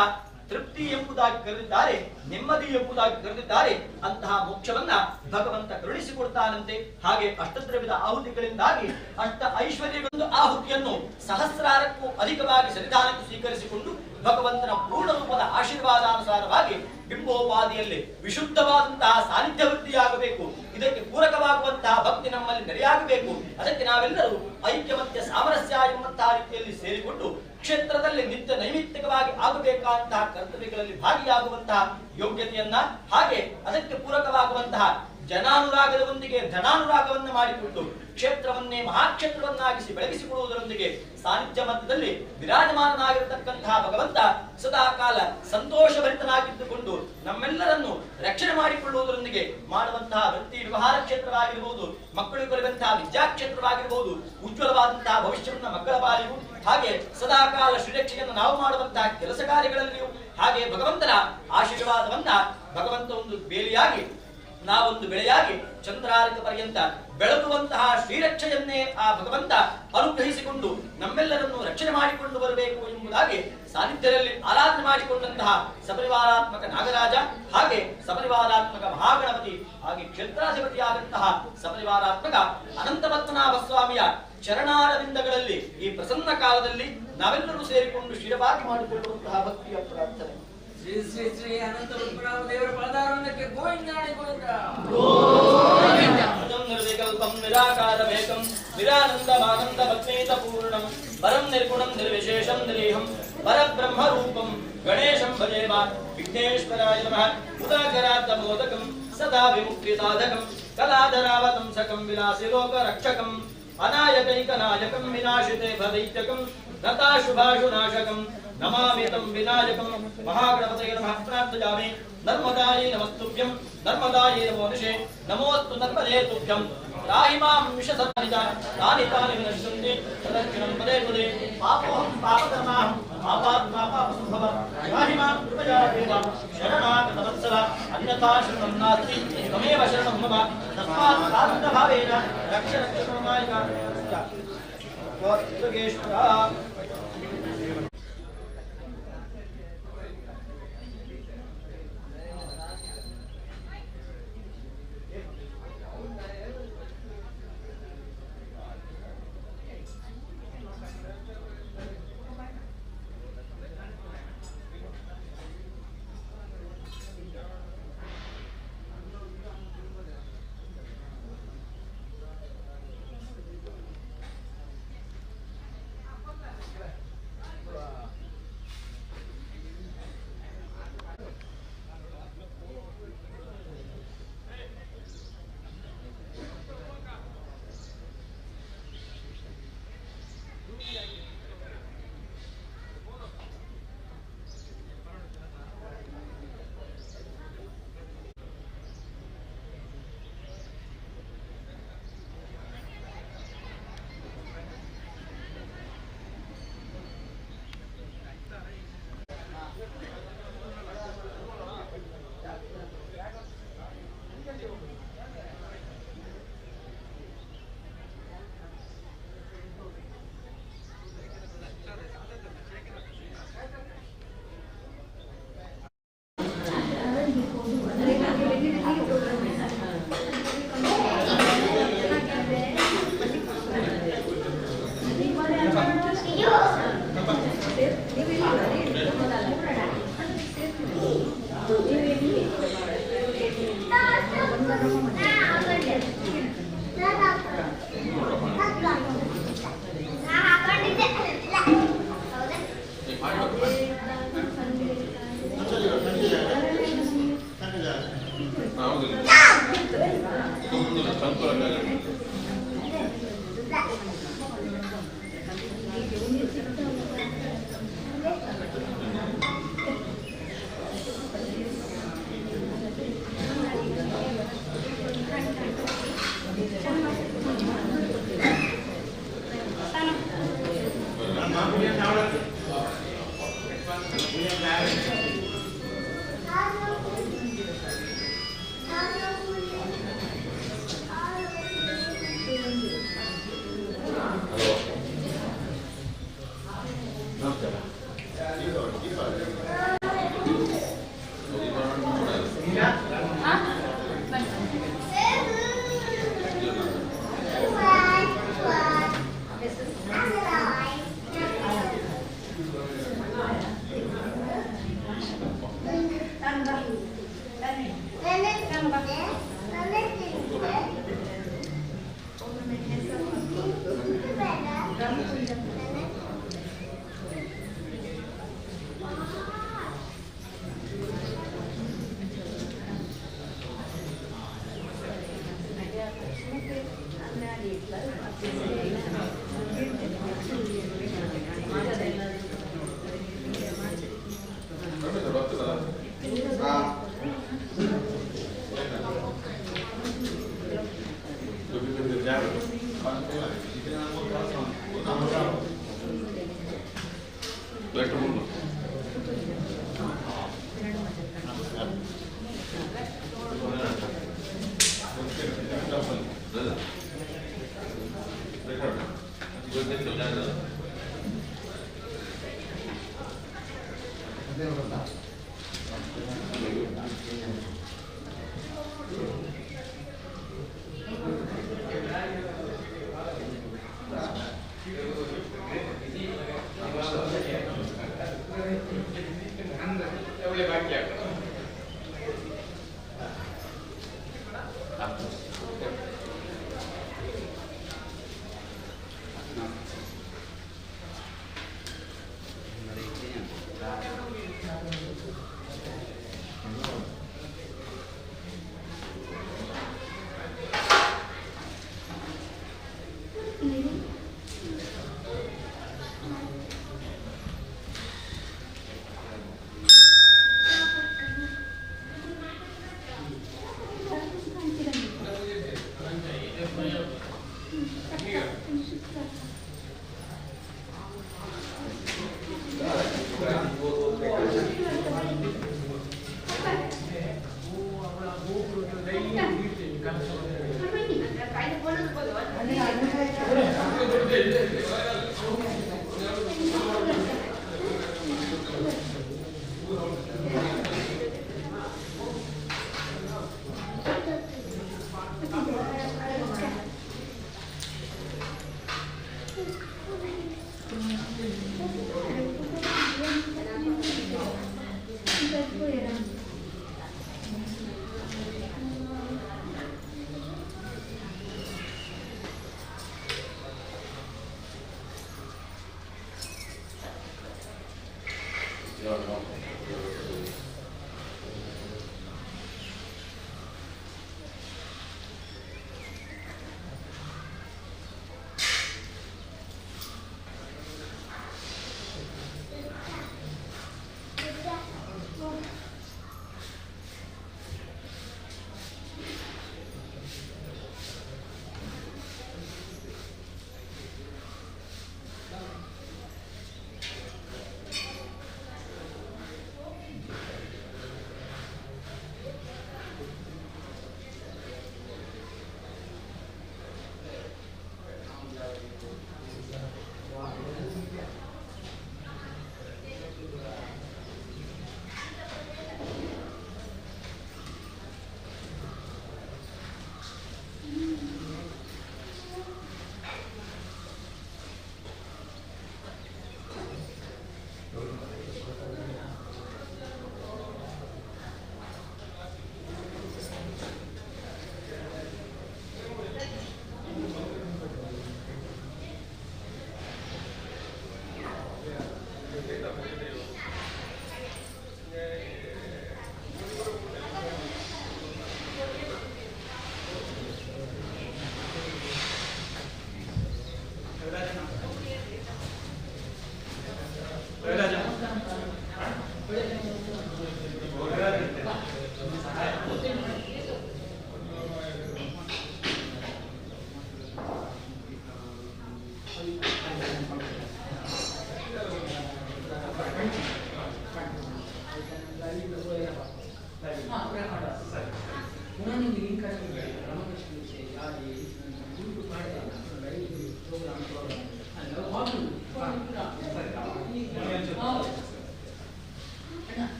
ತೃಪ್ತಿ ಎಂಬುದಾಗಿ ಕರೆದಿದ್ದಾರೆ, ನೆಮ್ಮದಿ ಎಂಬುದಾಗಿ ಕರೆದಿದ್ದಾರೆ. ಅಂತಹ ಮೋಕ್ಷವನ್ನ ಭಗವಂತ ಕರುಣಿಸಿಕೊಡ್ತಾನಂತೆ. ಹಾಗೆ ಅಷ್ಟದ್ರವ್ಯದ ಆಹುತಿಗಳಿಂದಾಗಿ ಅಷ್ಟ ಐಶ್ವರ್ಯಗೊಂದು ಆಹುತಿಯನ್ನು ಸಹಸ್ರಾರಕ್ಕೂ ಅಧಿಕವಾಗಿ ಸನ್ನಿಧಾನಕ್ಕೆ ಸ್ವೀಕರಿಸಿಕೊಂಡು ಭಗವಂತನ ಪೂರ್ಣ ರೂಪದ ಆಶೀರ್ವಾದಾನುಸಾರವಾಗಿ ಬಿಂಬೋಪಾದಿಯಲ್ಲಿ ವಿಶುದ್ಧವಾದಂತಹ ಸಾನ್ನಿಧ್ಯ ವೃದ್ಧಿಯಾಗಬೇಕು. ಇದಕ್ಕೆ ಪೂರಕವಾಗುವಂತಹ ಭಕ್ತಿ ನಮ್ಮಲ್ಲಿ ನಡೆಯಾಗಬೇಕು. ಅದಕ್ಕೆ ನಾವೆಲ್ಲರೂ ಐಕ್ಯಮತ್ಯ ಸಾಮರಸ್ಯ ಎಂಬಂತಹ ರೀತಿಯಲ್ಲಿ ಸೇರಿಕೊಂಡು ಕ್ಷೇತ್ರದಲ್ಲಿ ನಿತ್ಯ ನೈಮಿತ್ತಿಕವಾಗಿ ಆಗಬೇಕಾದಂತಹ ಕರ್ತವ್ಯಗಳಲ್ಲಿ ಭಾಗಿಯಾಗುವಂತಹ ಯೋಗ್ಯತೆಯನ್ನ ಹಾಗೆ ಅದಕ್ಕೆ ಪೂರಕವಾಗುವಂತಹ ಜನಾನುರಾಗದೊಂದಿಗೆ ಧನಾನುರಾಗವನ್ನು ಮಾಡಿಕೊಂಡು ಕ್ಷೇತ್ರವನ್ನೇ ಮಹಾಕ್ಷೇತ್ರವನ್ನಾಗಿಸಿ ಬೆಳಗಿಸಿಕೊಳ್ಳುವುದರೊಂದಿಗೆ ಸಾನ್ನಿಧ್ಯ ಮಧ್ಯದಲ್ಲಿ ವಿರಾಜಮಾನನಾಗಿರತಕ್ಕಂತಹ ಭಗವಂತ ಸದಾ ಕಾಲ ಸಂತೋಷಭರಿತನಾಗಿದ್ದುಕೊಂಡು ನಮ್ಮೆಲ್ಲರನ್ನು ರಕ್ಷಣೆ ಮಾಡಿಕೊಳ್ಳುವುದರೊಂದಿಗೆ ಮಾಡುವಂತಹ ವೃತ್ತಿ ವ್ಯವಹಾರ ಕ್ಷೇತ್ರವಾಗಿರಬಹುದು, ಮಕ್ಕಳಿಗೆ ಬರುವಂತಹ ವಿದ್ಯಾಕ್ಷೇತ್ರವಾಗಿರಬಹುದು, ಉಜ್ವಲವಾದಂತಹ ಭವಿಷ್ಯವನ್ನು ಮಕ್ಕಳ ಪಾಲಿಗೂ ಹಾಗೆ ಸದಾ ಕಾಲ ಶ್ರೀರಕ್ಷೆಯನ್ನು ನಾವು ಮಾಡುವಂತಹ ಕೆಲಸ ಕಾರ್ಯಗಳಲ್ಲಿಯೂ ಹಾಗೆ ಭಗವಂತನ ಆಶೀರ್ವಾದವನ್ನ ಭಗವಂತ ಒಂದು ಬೇಲಿಯಾಗಿ ನಾವೊಂದು ಬೆಳೆಯಾಗಿ ಚಂದ್ರಾರ್ಕ ಪರ್ಯಂತ ಬೆಳಗುವಂತಹ ಶ್ರೀರಕ್ಷೆಯನ್ನೇ ಆ ಭಗವಂತ ಅನುಗ್ರಹಿಸಿಕೊಂಡು ನಮ್ಮೆಲ್ಲರನ್ನು ರಕ್ಷಣೆ ಮಾಡಿಕೊಂಡು ಬರಬೇಕು ಎಂಬುದಾಗಿ ಸಾನ್ನಿಧ್ಯದಲ್ಲಿ ಆರಾಧನೆ ಮಾಡಿಕೊಂಡಂತಹ ಸಪರಿವಾರಾತ್ಮಕ ನಾಗರಾಜ ಹಾಗೆ ಸಪರಿವಾರಾತ್ಮಕ ಮಹಾಗಣಪತಿ ಹಾಗೆ ಕ್ಷೇತ್ರಾಧಿಪತಿಯಾದಂತಹ ಸಪರಿವಾರಾತ್ಮಕ ಅನಂತ ಪದ್ಮನಾಭ ಸ್ವಾಮಿಯ ಚರಣಾರವಿಂದಗಳಲ್ಲಿ ಈ ಪ್ರಸನ್ನ ಕಾಲದಲ್ಲಿ ನಾವೆಲ್ಲರೂ ಸೇರಿಕೊಂಡು ಶಿರವಾಗಿ ಮಾಡಿಕೊಳ್ಳುವಂತಹ ಭಕ್ತಿಯ ಪ್ರಾರ್ಥನೆ. ಶ್ರೀ ಶ್ರೀ ಶ್ರೀ ಅನಂತ ಪದ್ಮನಾಭ ದೇವರ ಪಾದಾರವಿಂದಕ್ಕೆ ಗೋವಿಂದಾಣಿ ಗೋವಿಂದ. ನಿರ್ವಿಕಲ್ಪಂ ನಿರಾಕಾರಮೇಕಂ ನಿರಾನಂದಮಾನಂದ ಭಕ್ತೇತ ಪೂರ್ಣಂ ಪರಂ ನಿರ್ಗುಣಂ ನಿರ್ವಿಶೇಷಂ ನಿರೀಹಂ ಪರಬ್ರಹ್ಮ ರೂಪಂ ಗಣೇಶಂ ಭಜೇಮ. ವಿಘ್ನೇಶ್ವರಾಯ ನಮಃ. ಉದಾಕರಾರ್ಥ ಮೋದಕಂ ಸದಾ ವಿಮುಕ್ತಿ ಸಾಧಕಂ ಕಲಾಧರಾವತಂಸಕಂ ವಿಲಾಸಿ ಲೋಕ ರಕ್ಷಕಂ ಅನಾಯಕೈಕನಾಯಕಂ ವಿನಾಶಿತೆ ಭದೈತ್ಯಕಂ ನತಾಶುಭಾಶುನಾಶಕಂ ನಮಾಮಿ ತಂ ವಿನಾಯಕಂ. ಮಹಾಗಣಪತಯೇ ನಮಃ. ಪ್ರಾರ್ಥಯಾಮಿ. ನರ್ಮದಾಯೇ ನಮಸ್ತುಭ್ಯಂ. ನರ್ಮದಾಯೇ ನಮೋ ನಿಶೇ. ನಮೋಸ್ತು ನರ್ಮದೇ ತುಭ್ಯಂ. त्राहि मां विशसनिज तानि तानि विनश्यन्ति तदक्षिणं पदे पदे पापोऽहं पापकर्माहं पापात्मा पापसम्भव त्राहि मां कृपया देव शरणागतवत्सल अन्यथा शरणं नास्ति त्वमेव शरणं मम तस्मात् कारुण्यभावेन रक्ष रक्ष मायिका योगेश्वरा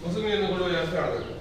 ಮುಸುಮಿಯನ್ನು ಕೊಡುವ ವ್ಯವಸ್ಥೆ ಮಾಡಬೇಕು.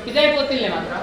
ಇದಾಯ್ತು ಮಾತ್ರ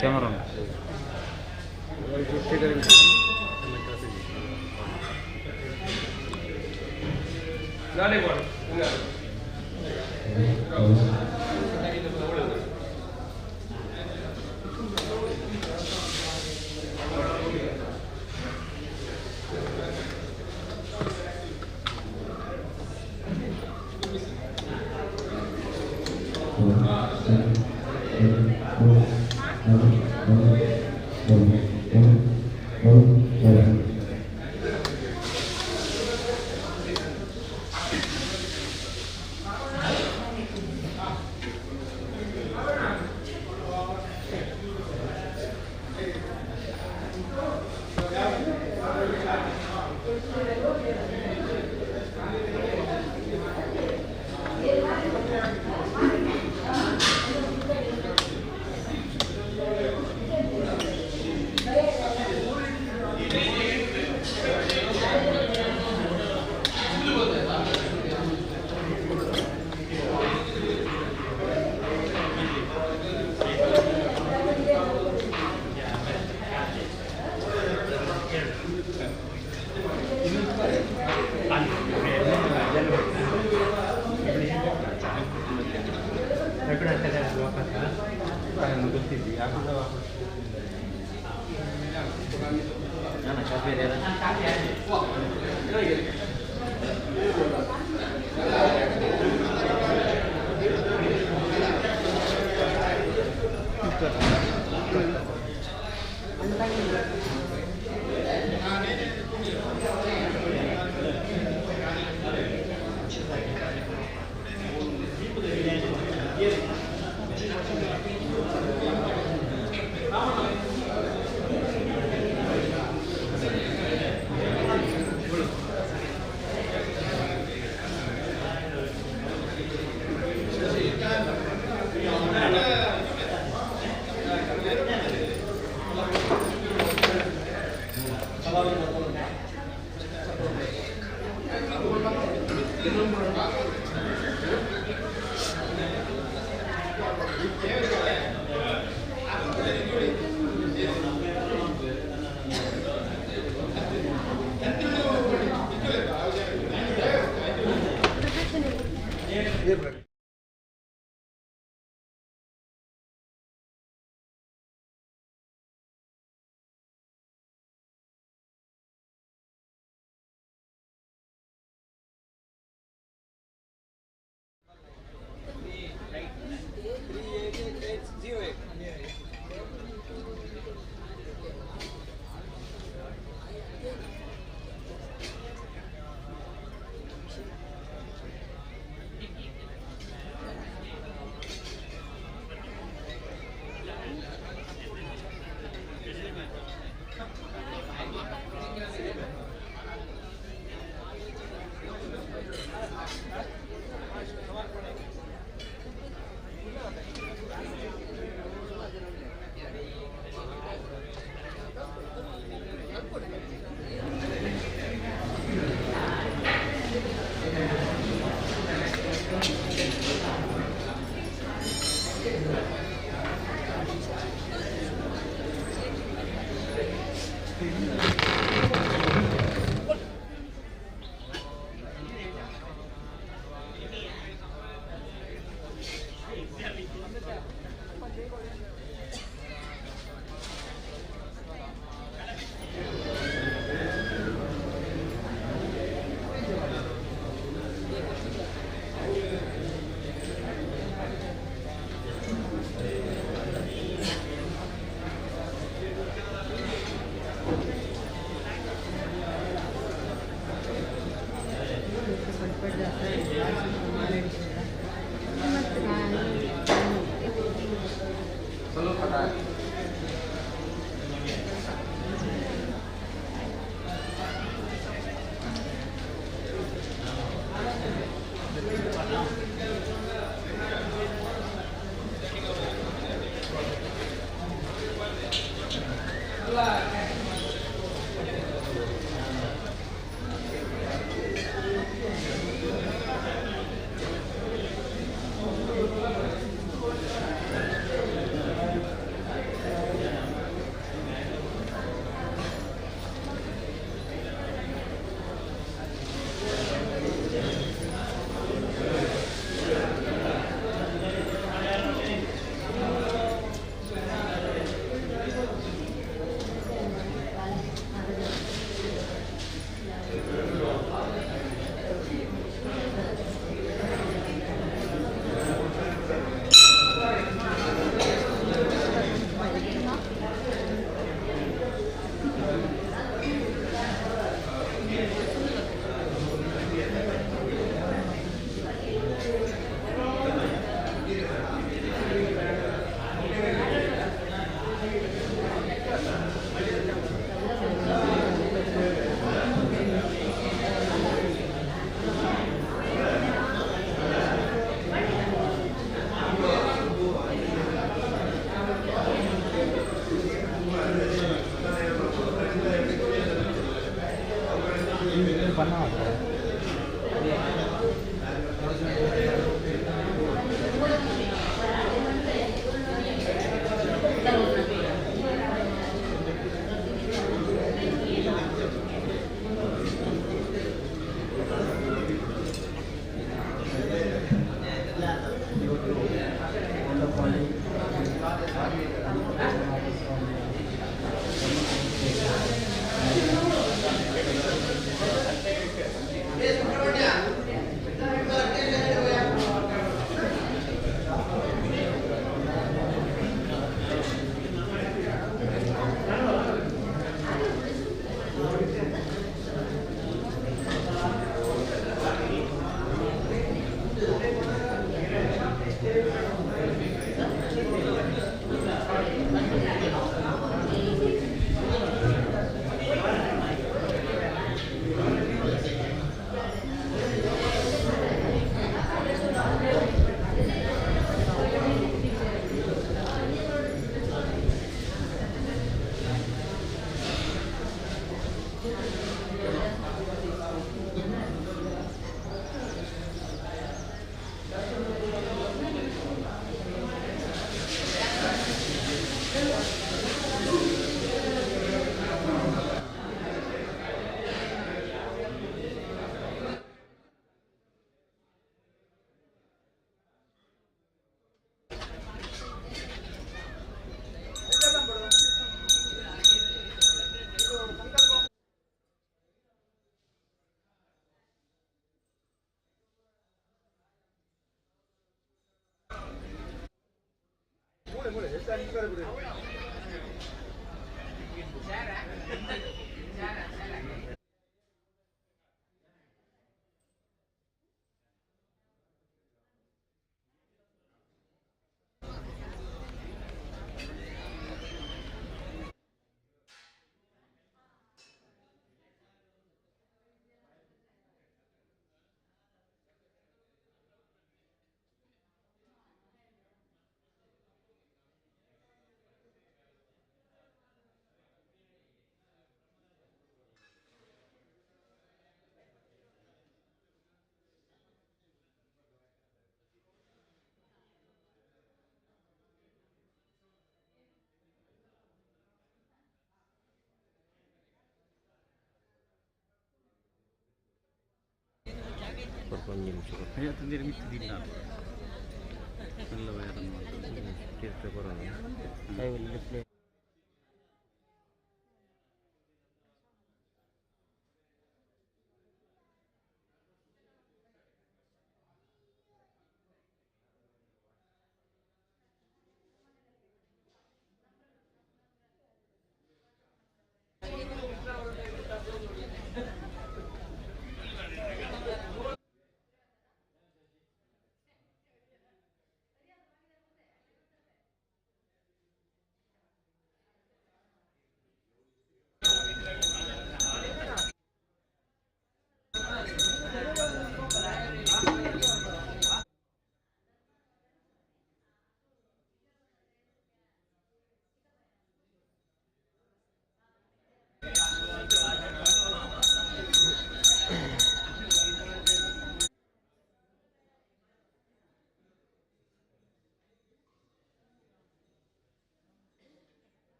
ಕ್ಯಾಮರಾ ನಾಳೆ ಮಾಡಿ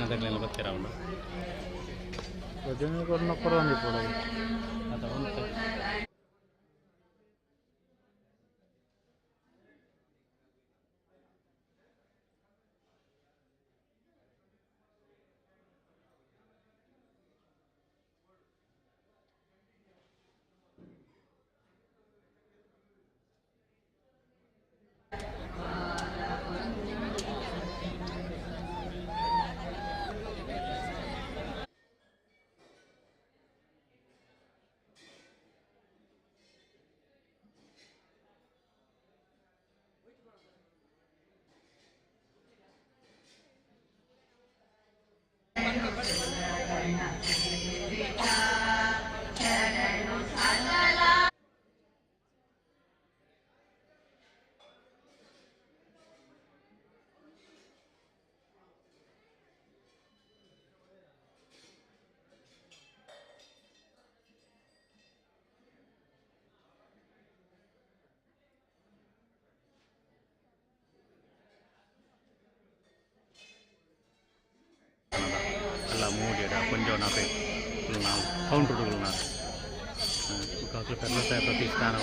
ಏನಂದಾಗಲಿಲ್ಲ ಗೊತ್ತಿರ ಅವನು ಭಜನೆ ಕೊಡೋಣ ಕೊಡೋಣ ಕೊಡೋದು ಅದು ಉಂಟು ಎಲ್ಲ ಮೂಡಿಯದ ಕೊಂಜೋಣ ನಾವು ಕೌಂಟರ್ಗಳನ್ನ ಕರ್ನಾಟಕ ಪ್ರತಿಷ್ಠಾನ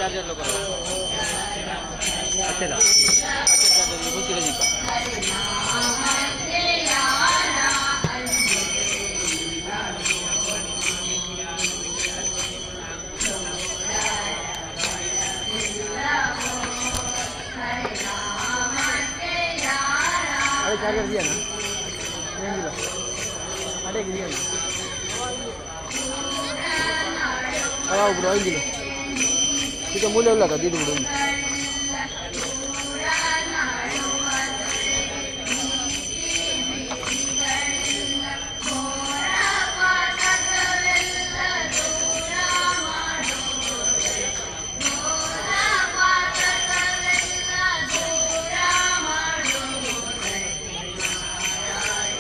चार्जर लोग अच्छा अरे चार्जर दिया ना नहीं दिला अरे दिया ना ಬಿಡು 5 ಕಿಲೋ ಈಗ ಮೂಲೆ ಇಲ್ಲ ಅದು ಇದು ಬಿಡು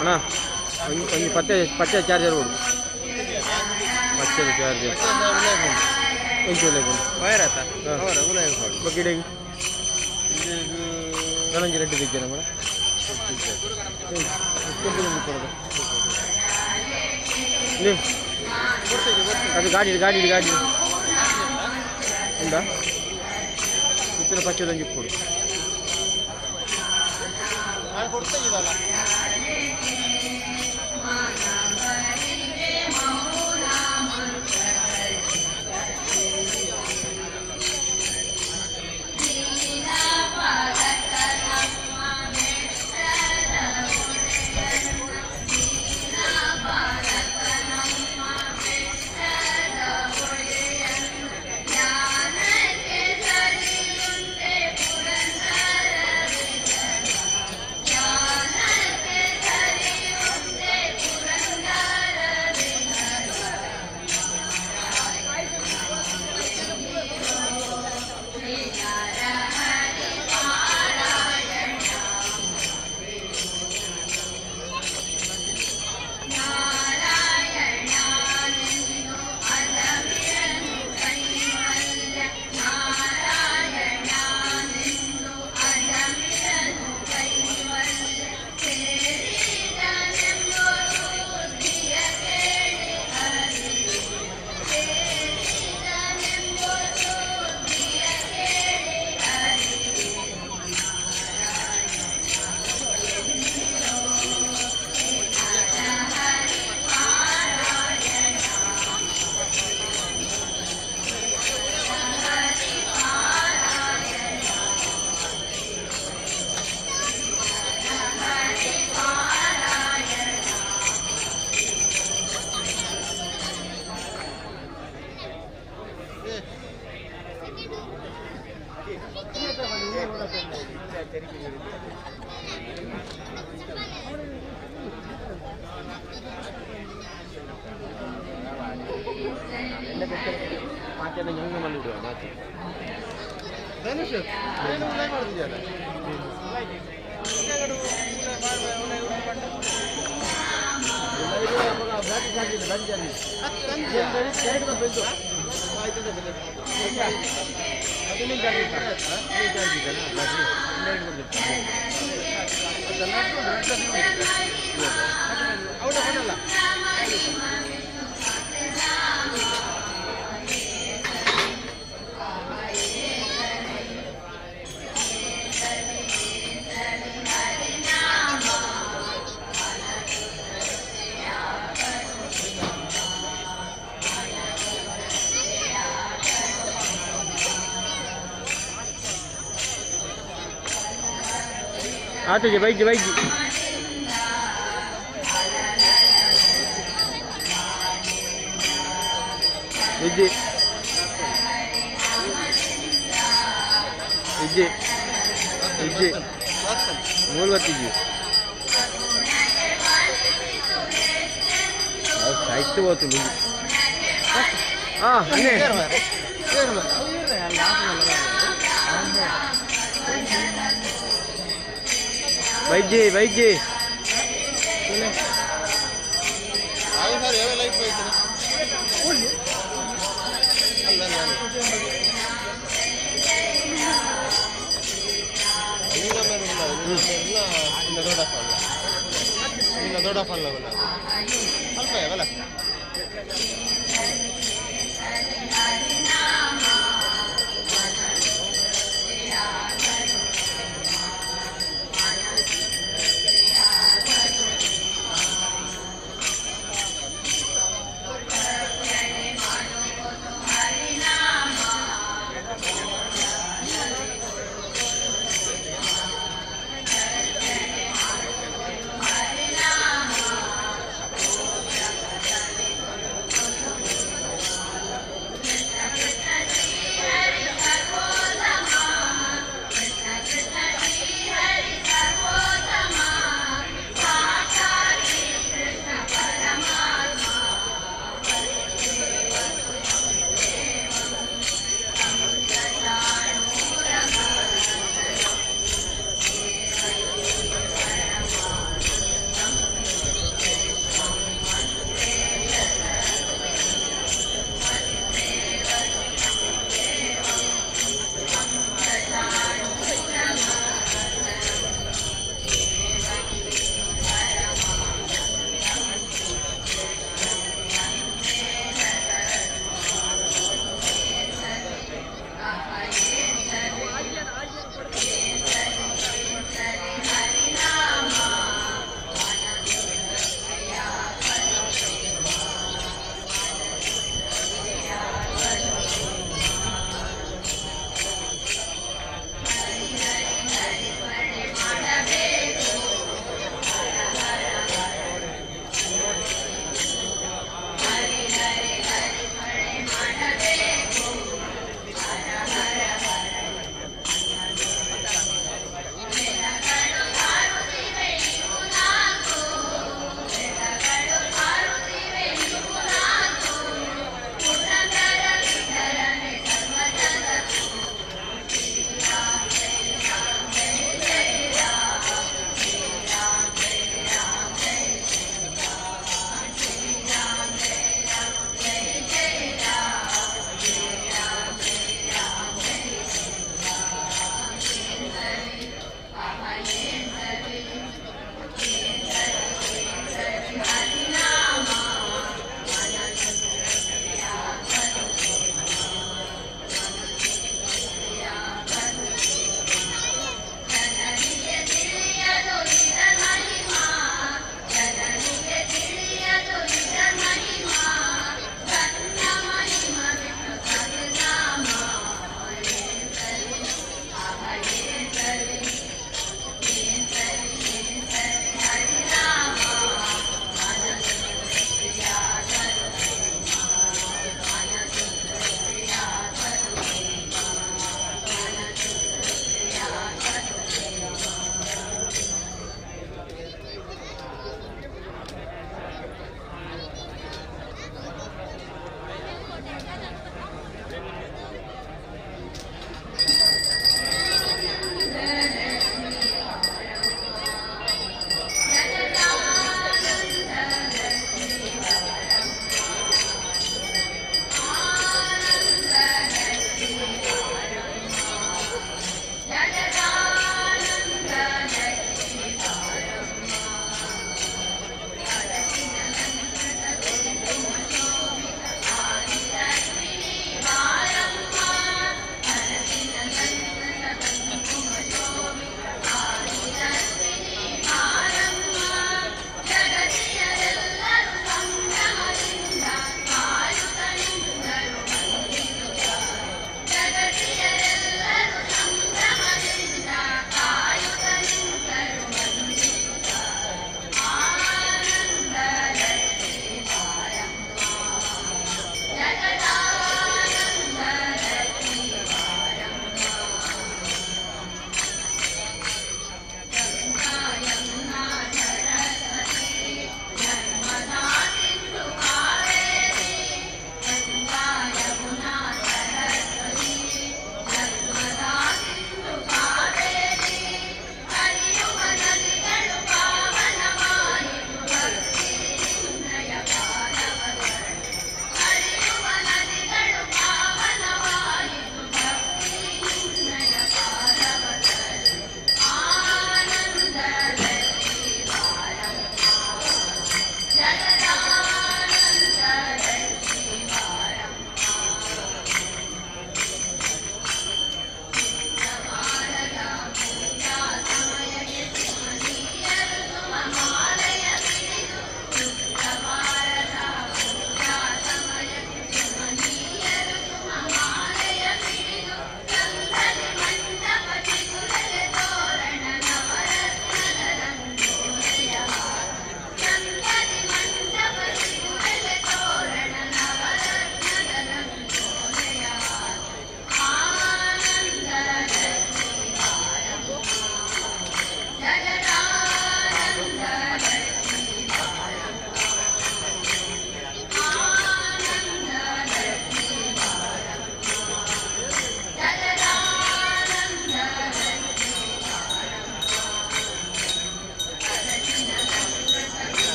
ಅಣ್ಣ ಒಂದು ಪಚ್ಚೆ ಚಾರ್ಜರ್ ಕೊಡು ಪಚ್ಚೆ ಚಾರ್ಜರ್ ವೈರ್ ಆಯ್ತಾ ಬಕೆಟಿಗೆ ನನಗೆ ರೆಡ್ ಬಿದ್ದೆ ನಮ್ಮ ಅದು ಗಾಡಿ ಉಂಟಾ ಇತ್ತಿನ ಪಚ್ಚದಂಗೆ ಕೊಡು ಕೊಡ್ತಾಯಿದ್ದಲ್ಲ ಆತಗೆ ಬೈಜಿ ಇಜ್ಜಿ ಇಜ್ಜಿ ಇಜ್ಜಿ 30 ಇಜ್ಜಿ ಸಾಯ್ತು ಹೋಗ್ತೀನಿ ವೈದ್ಯ ದೊಡ್ಡ ಫಲ್ಲ ಅಲ್ಪ ಯಾವಲ್ಲ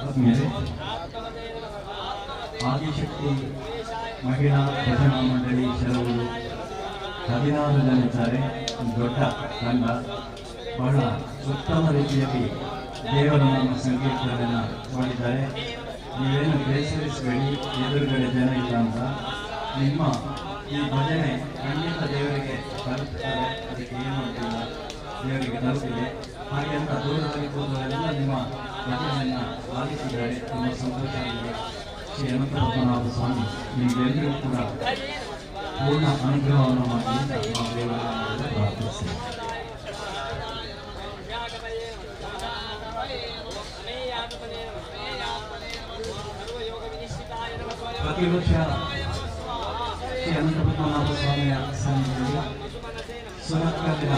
ಆದಮೇಲೆ ಆದಿಶಕ್ತಿ ಮಹಿಳಾ ಭಜನಾ ಮಂಡಳಿ ಶರವರು 16 ಜನ ಇದ್ದಾರೆ. ದೊಡ್ಡ ತಂಡ ಬಹಳ ಉತ್ತಮ ರೀತಿಯಲ್ಲಿ ದೇವರ ನಾಮ ಸಂಕೀರ್ತನೆಯನ್ನು ಮಾಡಿದ್ದಾರೆ. ನೀವೇನು ಬೇಸರಿಸಬೇಡಿ, ಎದುರುಗಡೆ ಜನ ಇಲ್ಲ ಅಂತ. ನಿಮ್ಮ ಈ ಭಜನೆ ಖಂಡಿತ ದೇವರಿಗೆ ತಲುಪುತ್ತದೆ, ಅದಕ್ಕೆ ಏನು ಅಂತಿಲ್ಲ, ದೇವರಿಗೆ ತಲುಪಿದೆ. ಹಾಗೆ ಅಂತ ದೂರದಲ್ಲಿ ಕೂದಲೆಲ್ಲ ನಿಮ್ಮ ಭಜನೆಯನ್ನು ಆಲಿಸಿದ್ದಾರೆ. ತುಂಬ ಸಂತೋಷ ಆಗಿದೆ. ಶ್ರೀ ಅನಂತಪದ್ಮನಾಭ ಸ್ವಾಮಿ ನಿಮಗೆಲ್ಲರಿಗೂ ಕೂಡ ಪೂರ್ಣ ಅನುಗ್ರಹವನ್ನು ಮಾಡಿ ನಮ್ಮ ದೇವರನ್ನು ಪ್ರಾರ್ಥಿಸ್ತೇವೆ. ಪ್ರತಿ ವರ್ಷ ಶ್ರೀ ಅನಂತಪದ್ಮನಾಭ ಸ್ವಾಮಿಯ ಸನ್ನಿಧಿಯಲ್ಲಿ ಸುರತ್ಕಲ್ಲಿನ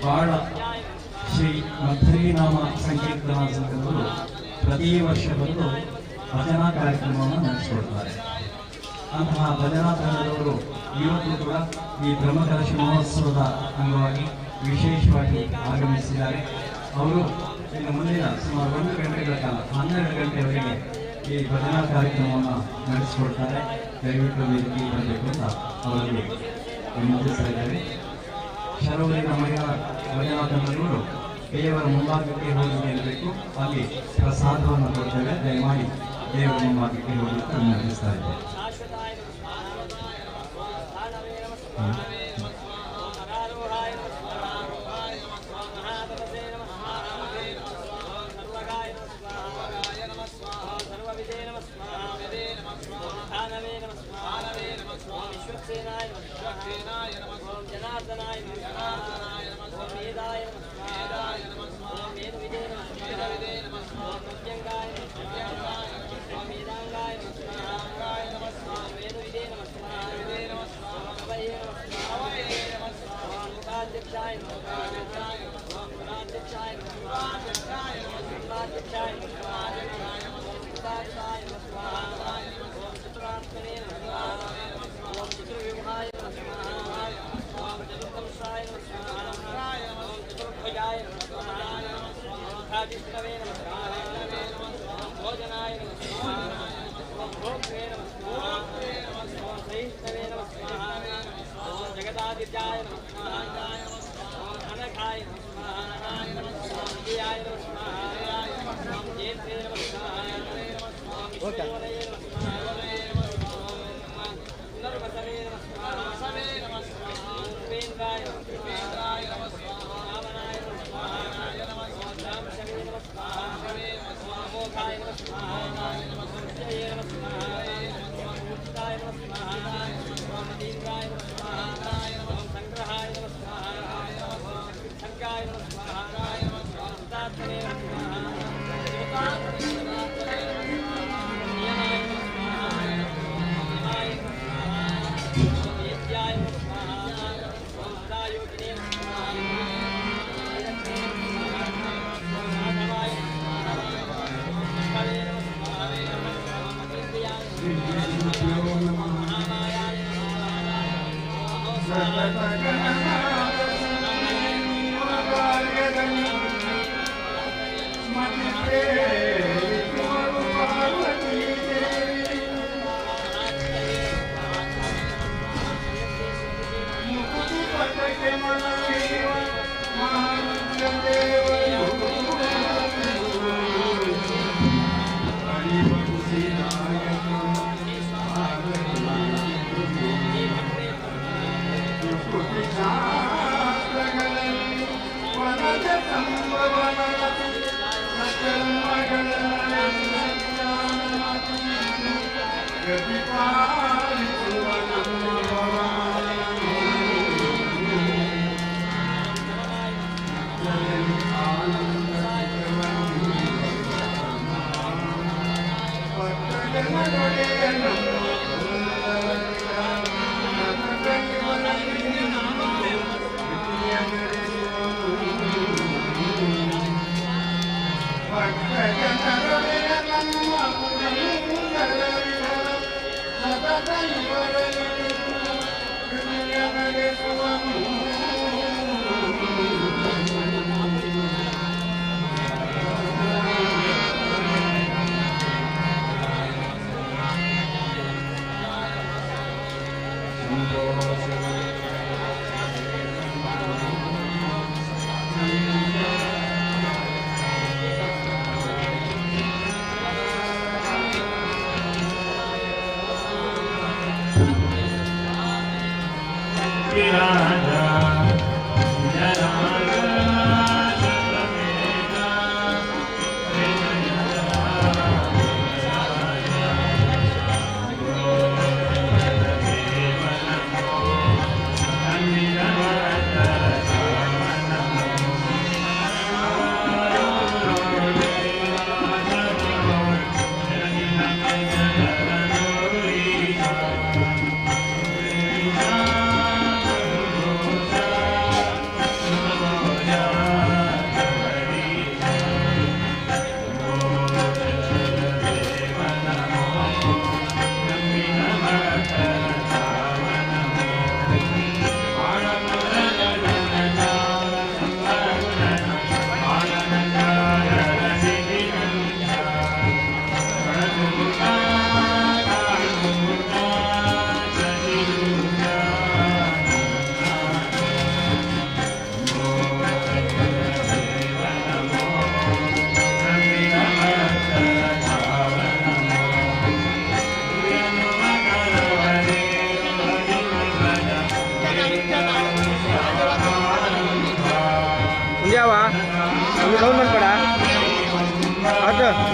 ಬಾಳ ಶ್ರೀ ಮಧ್ವರಿನಾಮ ಸಂಕೀರ್ತನಾ ಸಂಘದವರು ಪ್ರತಿ ವರ್ಷ ಬಂದು ಭಜನಾ ಕಾರ್ಯಕ್ರಮವನ್ನು ನಡೆಸಿಕೊಡ್ತಾರೆ. ಅಂತಹ ಭಜನಾ ತಂಡದವರು ಇವತ್ತು ಕೂಡ ಈ ಬ್ರಹ್ಮಕಲಶ ಮಹೋತ್ಸವದ ಅಂಗವಾಗಿ ವಿಶೇಷವಾಗಿ ಆಗಮಿಸಿದ್ದಾರೆ. ಅವರು ಇನ್ನು ಮುಂದಿನ ಸುಮಾರು 1 ಗಂಟೆಗಳ ಕಾಲ 12 ಗಂಟೆಯವರೆಗೆ ಈ ಭಜನಾ ಕಾರ್ಯಕ್ರಮವನ್ನು ನಡೆಸಿಕೊಡ್ತಾರೆ. ದಯವಿಟ್ಟು ವೇದಿಕೆಗೆ ಬರಬೇಕು ಅಂತ ಅವರಲ್ಲಿ ವಿನಂತಿಸ್ತಾ ಇದ್ದಾರೆ. ಶರವರಿನ ಮಹಿಳಾ ಭಜನಾ ತಂಡದವರು ದೇವರ ಮುಂಭಾಗಕ್ಕೆ ಹೋಗಿ ನಿಲ್ಲಬೇಕು. ಅಲ್ಲಿ ಪ್ರಸಾದವನ್ನು ಕೊಡ್ತೇವೆ. ದಯಮಾಡಿ ದೇವರ ಮುಂಭಾಗಕ್ಕೆ ಹೋಗಲಿಕ್ಕೆ ವಿನಂತಿಸ್ತಾ ಇದ್ದೇವೆ.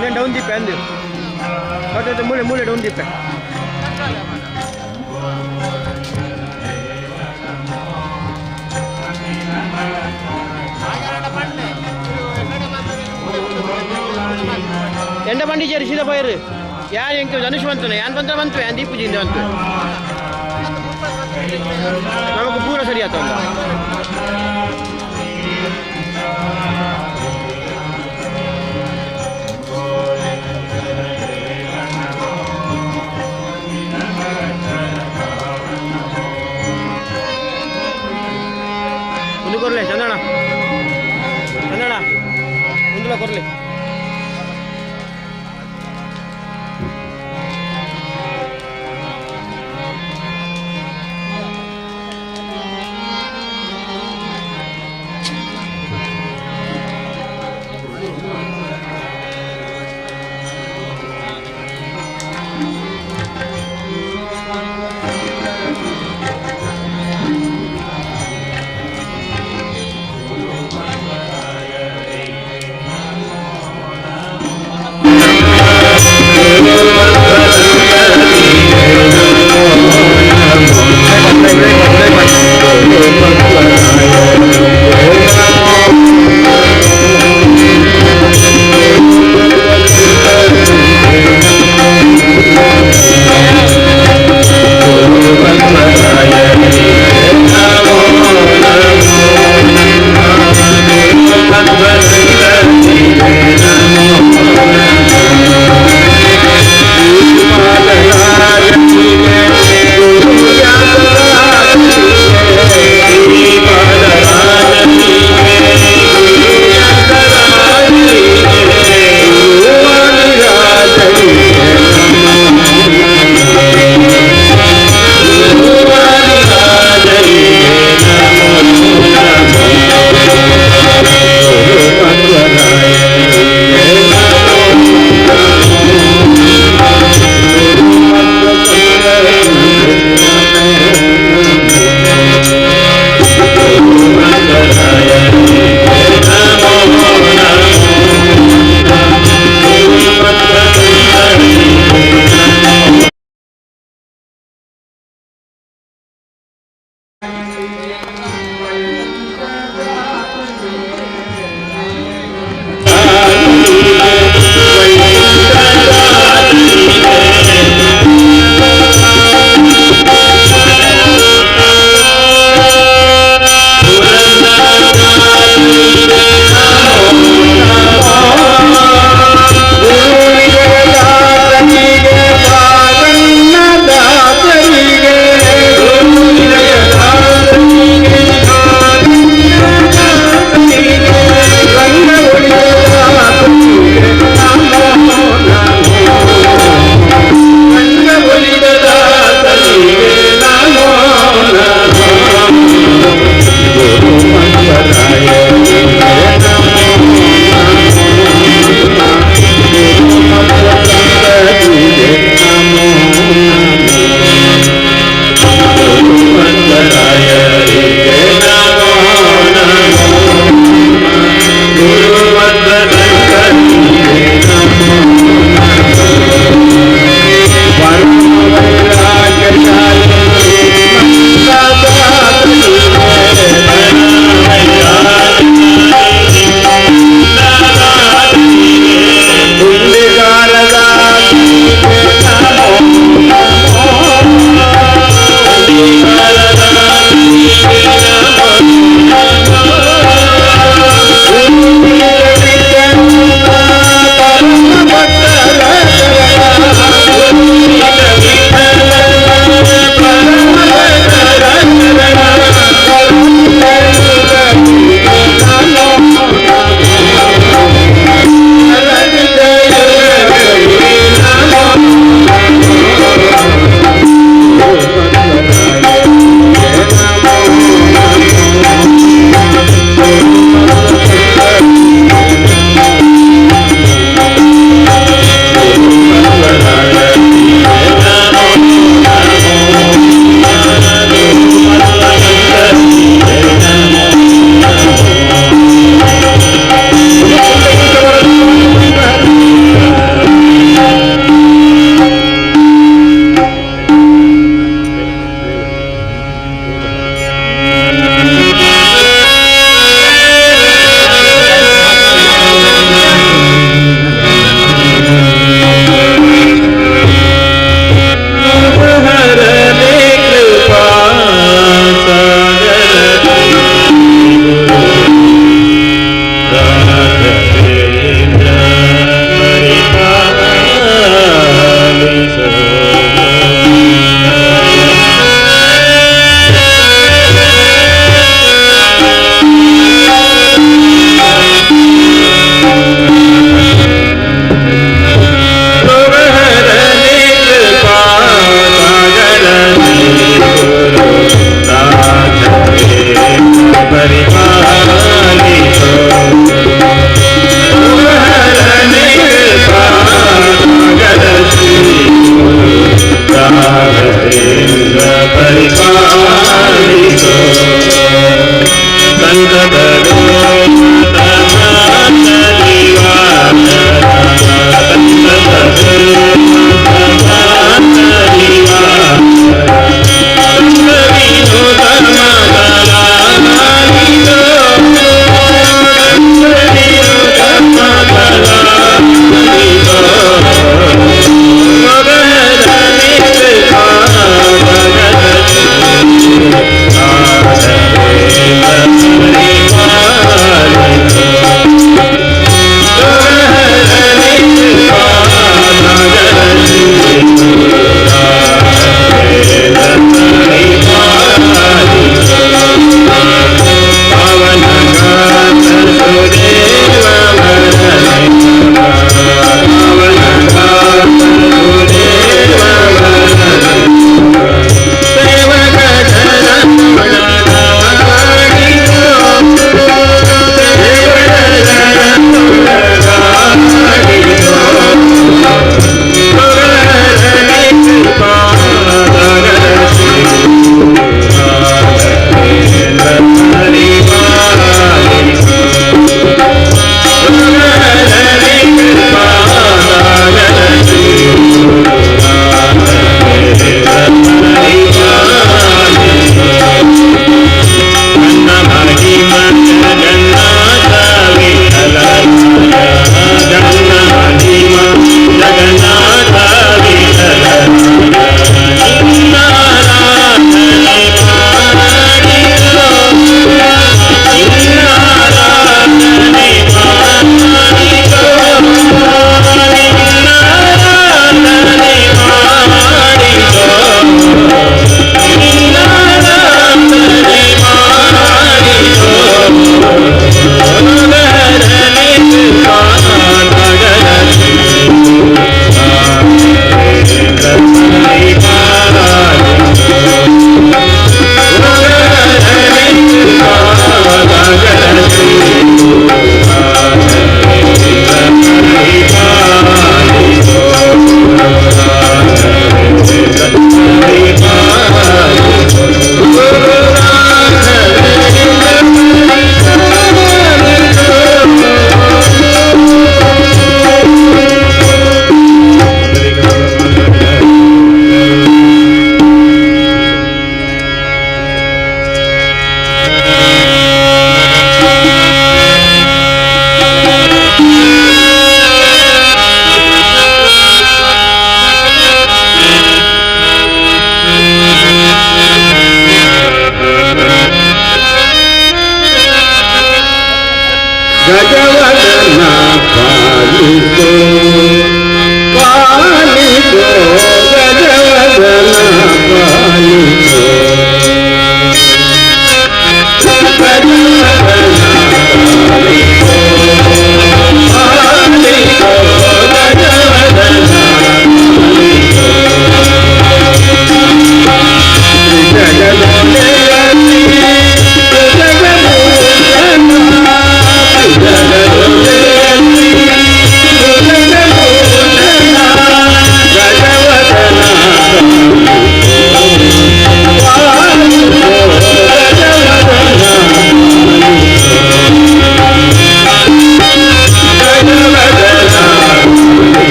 నేను డౌన్ తిప్పా అంది అదే మూలే మూలే డౌన్ తిప్పా ಎಂಡ ಬಂಡಿ ಜೇರಿ ಸೀದಾ ಪೈರು ಯಾರು ಹೆಂಗೆ ಧನುಷ್ ಬಂತು ಯಾನ್ ಬಂತ ಬಂತು ಯಾನ್ ದೀಪು ಜಿಂದ ಬಂತು ನಮಗೆ ಪೂರ ಸರಿ ಆತ ಮುಂದೆ ಕೊರ್ಲೆ ಚಂದಣ್ಣ ಚಂದಣ್ಣ ಮುಂದೆ ಕೊರ್ಲೆ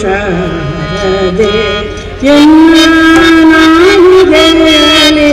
ಶಾರದೆ ಎನ್ನ ನಾಲಿಗೆಯಲ್ಲಿ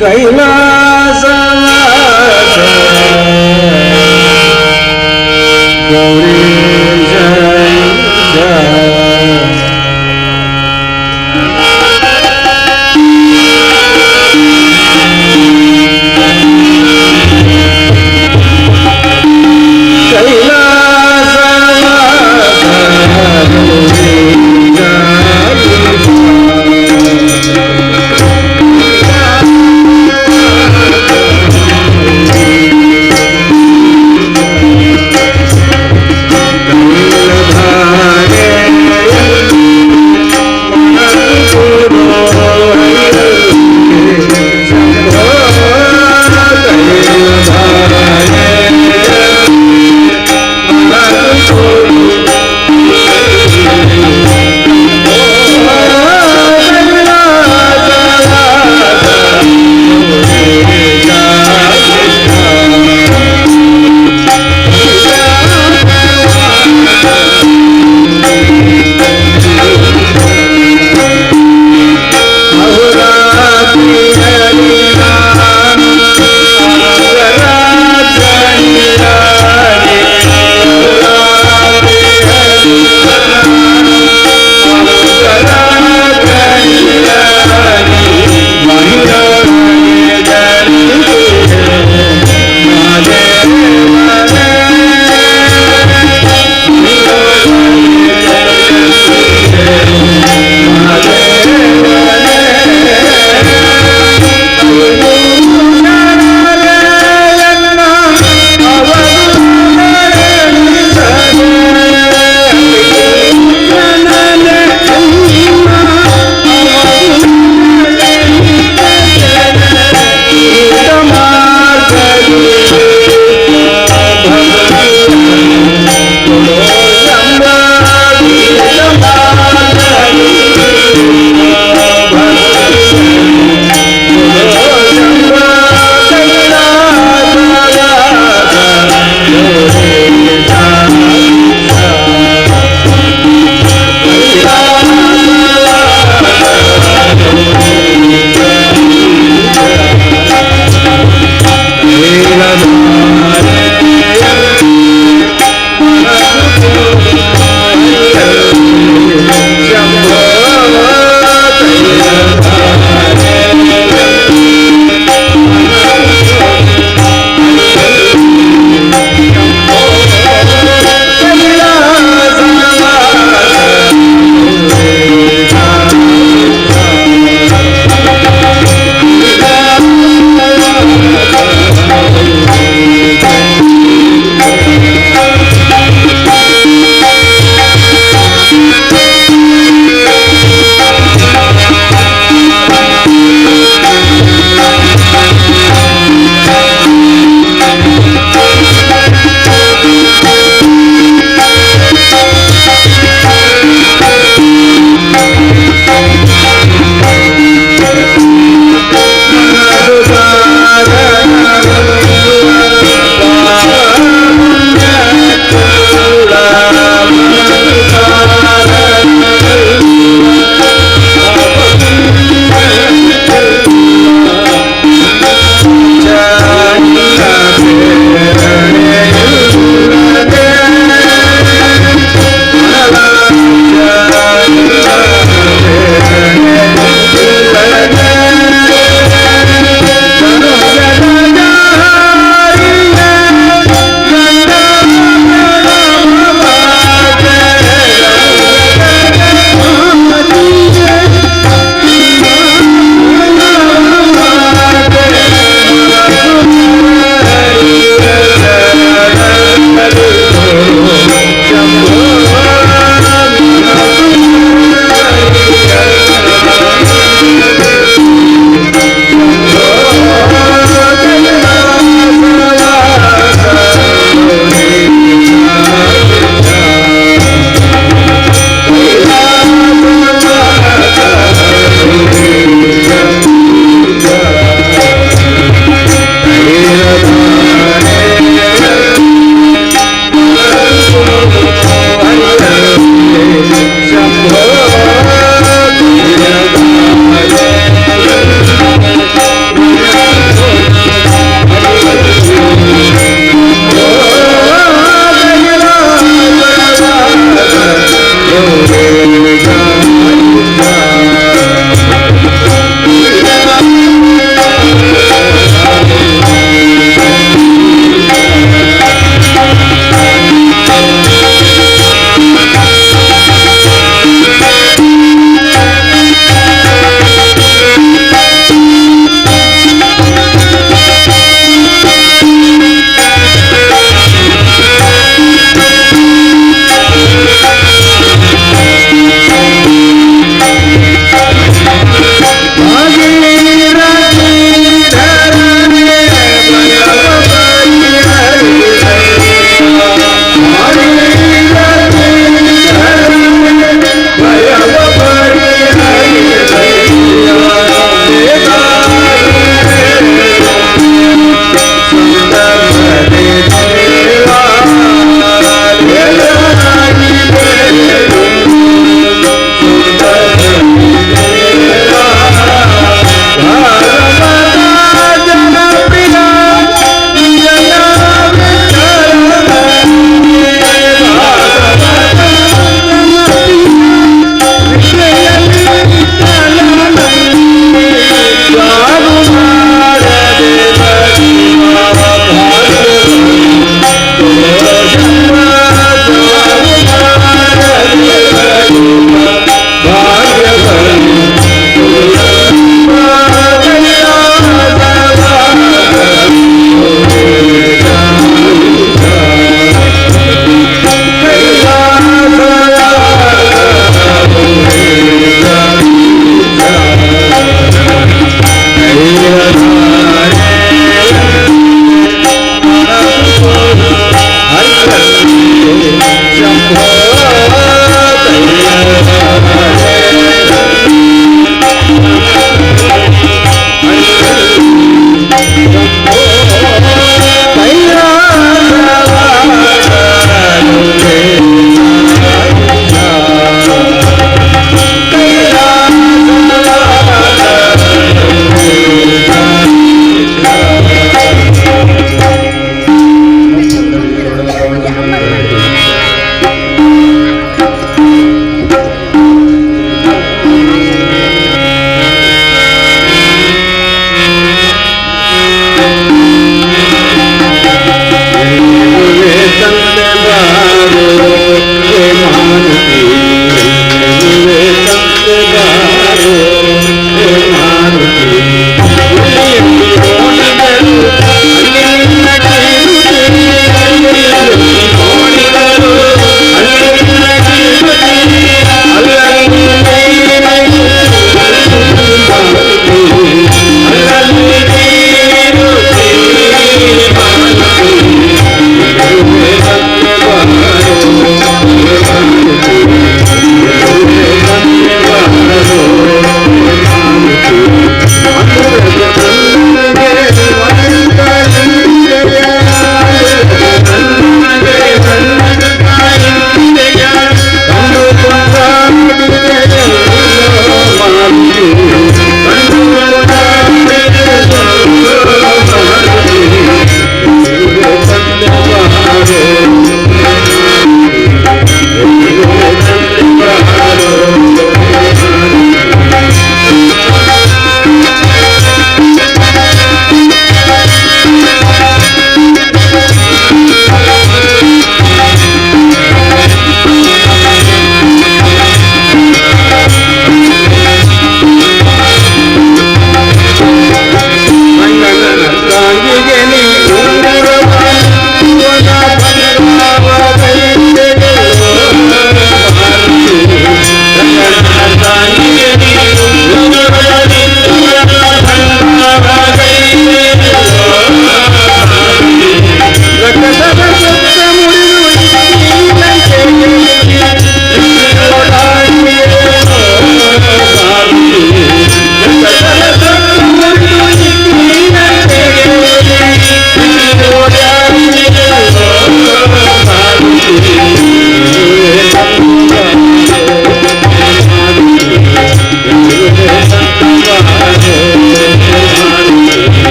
ಕೈಲಾಸವಾಸ ಗೌರಿ ಜಯ ಕೈಲಾಸವಾಸ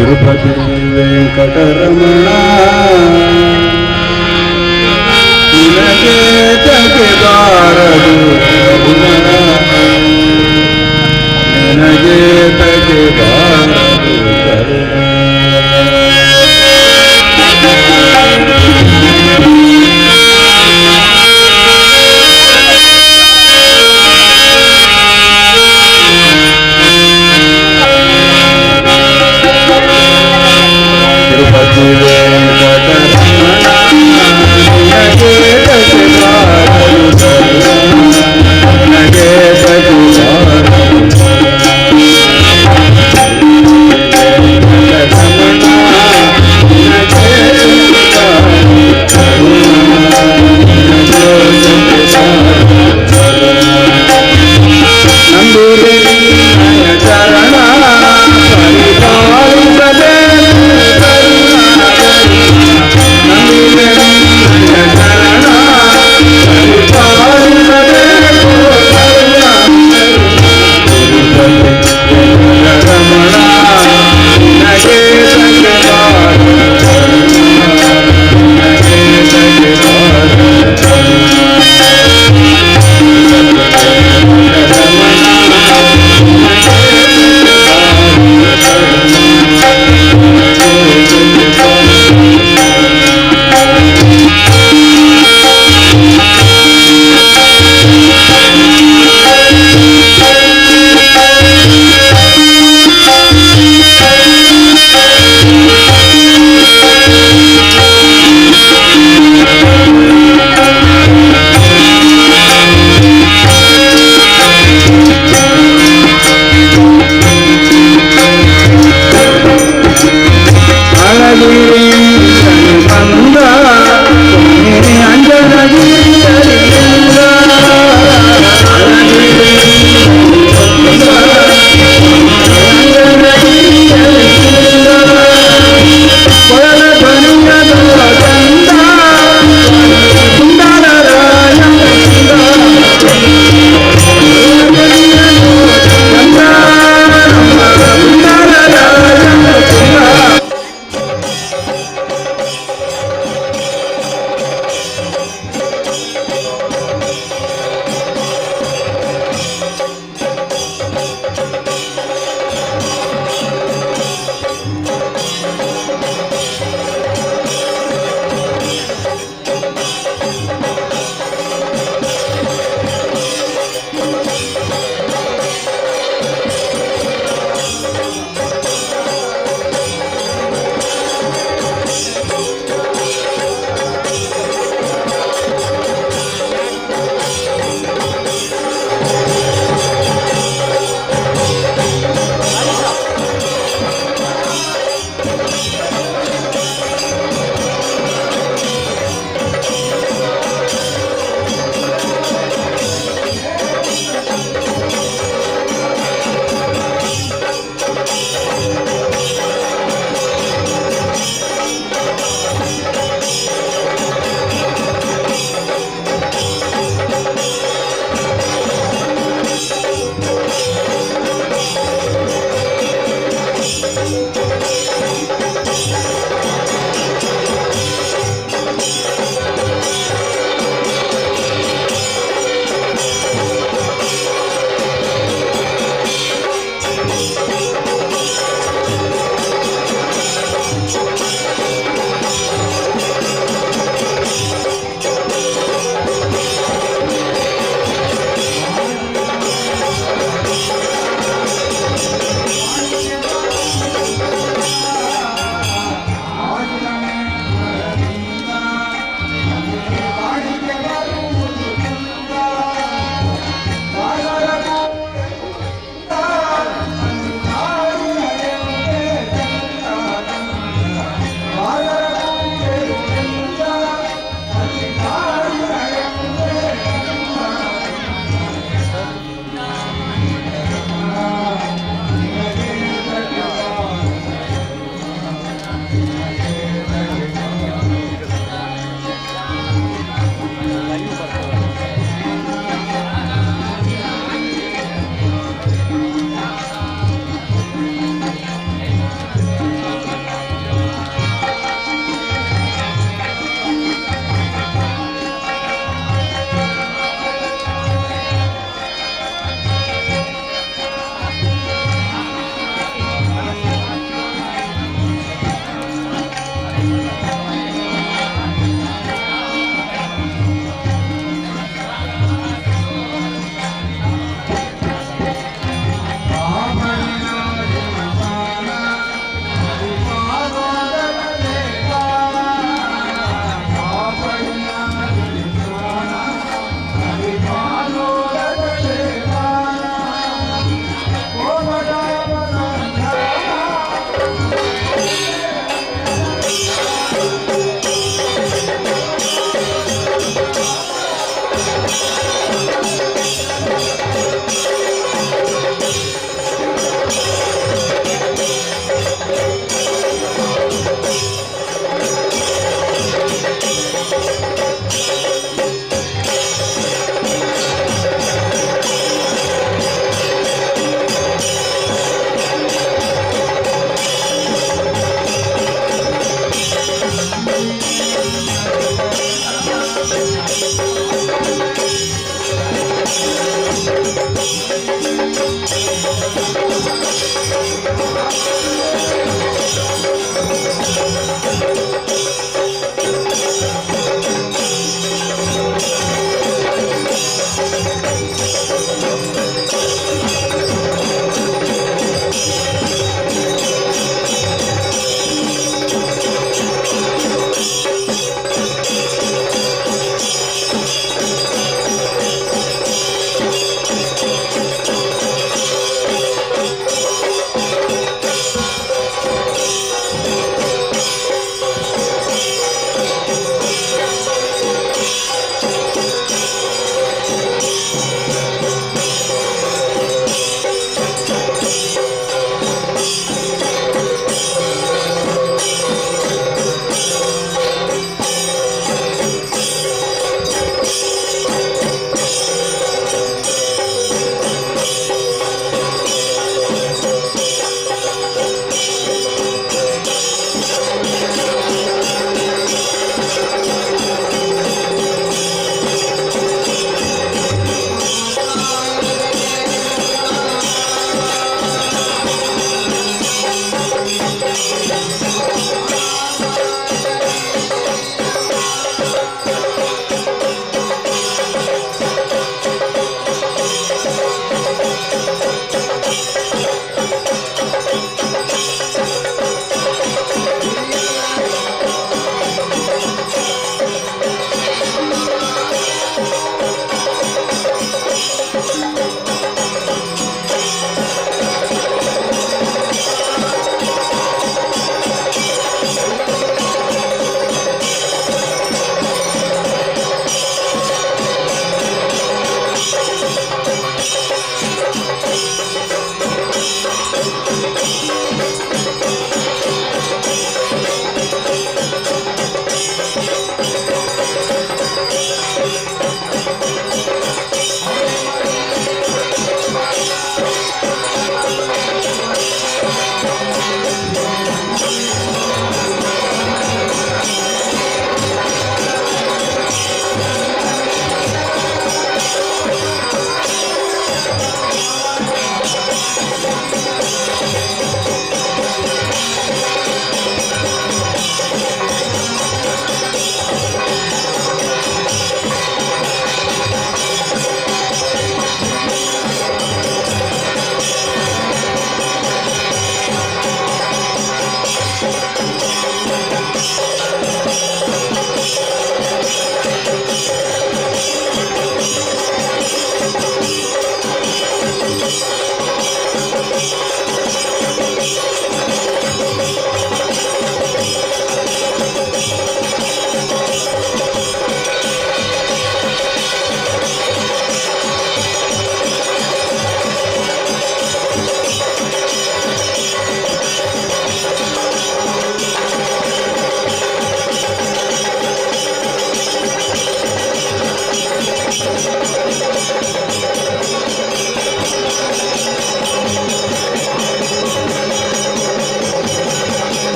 ತಿರುಪತಿ ವೆಂಕಟರಮಣ ನಿನಗೆ ತಗೆದಾರದು ಕರುಣ ನಿನಗೆ ತಗೆದಾರದು ಕರುಣ ತಿರುಪತಿ ವೆಂಕಟರಮಣ ನಿನಗೆ ತಗೆದಾರದು ಕರುಣ ನಿನಗೆ ತಗೆದಾರದು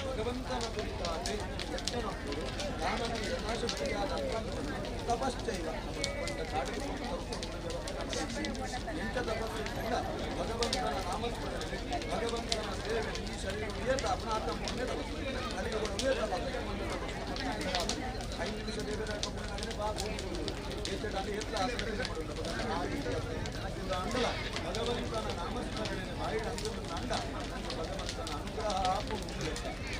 ಭಗವಂತನ ಕುರಿತಾದ ಎತ್ತನೊಂದು ರಾಮನ ಯಥಾಶಕ್ತಿಯಾದ ತಪಶ್ಚೈವ ಎಂಟ ತಪಸ್ಸಿನಿಂದ ಭಗವಂತನ ನಾಮಸ್ಮರಣೆ ಭಗವಂತನ ಸೇವೆ ಈ ಶರೀರವೇ ಅಪನಾಥ ಮೊನ್ನೆ ತಪಸ್ಸು ಕಲಿಯುಗವೇ ತಪಸ್ಸು 5 ನಿಮಿಷ ದೇವರ ಅಂಡಲ ಭಗವಂತನ ನಾಮಸ್ಮರಣೆ ಮಾಡಿ ಅಂಡ ಭಗವಂತನ ಅನುಗ್ರಹ ಮುಂದೆ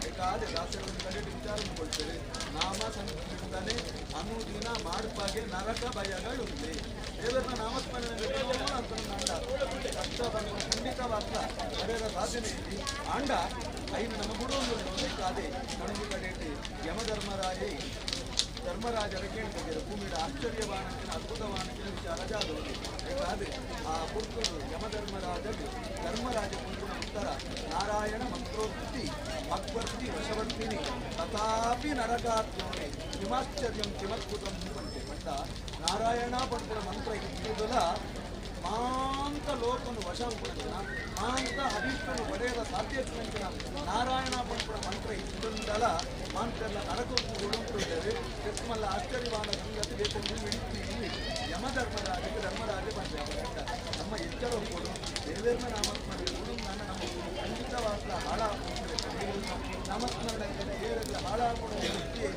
ಬೇಕಾದ ದಾಸರನ್ನು ಕಡೆಗೆ ವಿಚಾರಗೊಳ್ತೇವೆ ನಾಮ ಸಂಕೀರ್ತನೆ ಅನುದಿನ ಮಾಡುವಾಗೆ ನರಕ ಭಯಗಳುಂಟೆ ದೇವರ ನಾಮಸ್ಮರಣೆ ಕಷ್ಟವನ್ನು ಖಂಡಿತವಾದ ಪಡೆದ ಸಾಧನೆಯಲ್ಲಿ ಅಂಡ ಐದು ನಮ್ಮ ಗುರುವನ್ನು ಬೇಕಾದೆ ಕಣಗಿ ಕಡೆಯಲ್ಲಿ ಯಮಧರ್ಮರಾಯೇ ಧರ್ಮರಾಜರ ಕೇಳ್ತಿದ್ದಾರೆ ಭೂಮಿಯ ಆಶ್ಚರ್ಯವಾಣಕ್ಕಿನ ಅದ್ಭುತವಾಣಕ್ಕಿನ ವಿಚಾರ ಜಾಗವಾಗಿ ಬೇಕಾದ್ರೆ ಆ ಪುತ್ತೂರು ಯಮಧರ್ಮರಾಜರು ಧರ್ಮರಾಜ ಪುಂಜುನ ಉತ್ತರ ನಾರಾಯಣ ಮಂತ್ರೋಕ್ತಿ ಭಕ್ವರ್ತಿ ವಶವರ್ತಿನಿ ತಥಾಪಿ ನರಕಾತ್ಮನೆ ಕಿಮಾಶ್ಚರ್ಯಂ ಕಿಮದ್ಭುತಂ ಅಂತ ನಾರಾಯಣ ಪಂಪುರ ಮಂತ್ರ ಇದ್ದುದಲ್ಲ ಮಾಂತ ಲೋಕನು ವಶ ಉಂಟನ ಮಾಂತ ಅಭಿಷ್ಟನು ಒಡೆಯದ ಸಾಧ್ಯತೆಯ ನಾರಾಯಣ ಪಂಪುರ ಮಂತ್ರ ಇದ್ದುದಲ್ಲ ಮಾಂತೆಲ್ಲ ನರಕವನ್ನು ಉಡುಂಟಿದ್ದೇವೆ ಎಸ್ಮಲ್ಲ ಆಶ್ಚರ್ಯವಾದ ಸಂಗತಿ ಬೇಕಂದು ಹಿಡಿತೀವಿ ಯಮಧರ್ಮರಾಜಕ್ಕೆ ಧರ್ಮರಾಜ ಬಂದ ನಮ್ಮ ಎಚ್ಚರ ಕೊಡು ದೇವೇರ್ನ ನಾಮಸ್ಮರಣೆ ನನ್ನ ನಮ್ಮ ಖಂಡಿತವಾದ ನಾಮಸ್ಮರಣೆ ದೇವರೆಲ್ಲ ಹಾಳಾಗುವ ವ್ಯಕ್ತಿ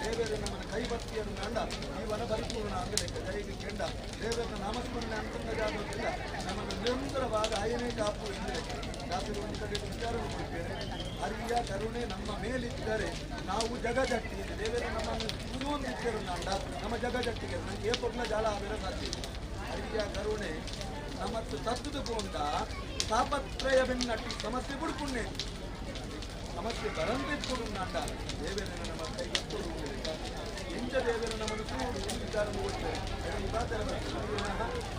ದೇವರ ನಮ್ಮನ್ನು ಕೈಭಕ್ತಿಯನ್ನು ಕಂಡ ಈ ವನ ಪರಿಪೂರ್ಣ ಅಂದರೆ ಕೈಗೆ ಕೆಂಡ ದೇವರ ನಾಮಸ್ಮರಣೆ ಅಂತಂದ ಜಾಗಕ್ಕಿಲ್ಲ ನಮ್ಮನ್ನು ನಿರಂತರವಾದ ಆಯನೇ ಕಾಪು ಎಂದರೆ ದಾಸರು ಒಂದು ಕಡೆ ವಿಚಾರವನ್ನು ಕೊಡ್ತೇನೆ ಹರಿಯ ಕರುಣೆ ನಮ್ಮ ಮೇಲಿದ್ದರೆ ನಾವು ಜಗಜಟ್ಟಿ ದೇವರ ನಮ್ಮನ್ನು ಕುರುವಂತಿದ್ದರು ನಾಂಡ ನಮ್ಮ ಜಗಜಟ್ಟಿಗೆ ನನಗೆ ಏಪೊಗ್ಲ ಜಾಲ ಆದರೆ ಸಾಧ್ಯ ಹರಿಯ ಕರುಣೆ ನಮ್ಮ ತತ್ತುಕೊಂಡ ತಾಪತ್ರಯ ಬೆನ್ನಟ್ಟಿ ಸಮಸ್ಯೆ ಬಿಡ್ಕೊಂಡೆ ಸಮಸ್ಯೆ ಬರಂತೆ ಕೊಡು ನಾಂಡ ದೇವೇರ ನಮ್ಮ ಕೈಗೊತ್ತು ಎಂಜ ದೇವೇರ ನಮ್ಮನ್ನು ಕೂಡು ಒಂದು ವಿಚಾರ ನೋಡ್ತೇವೆ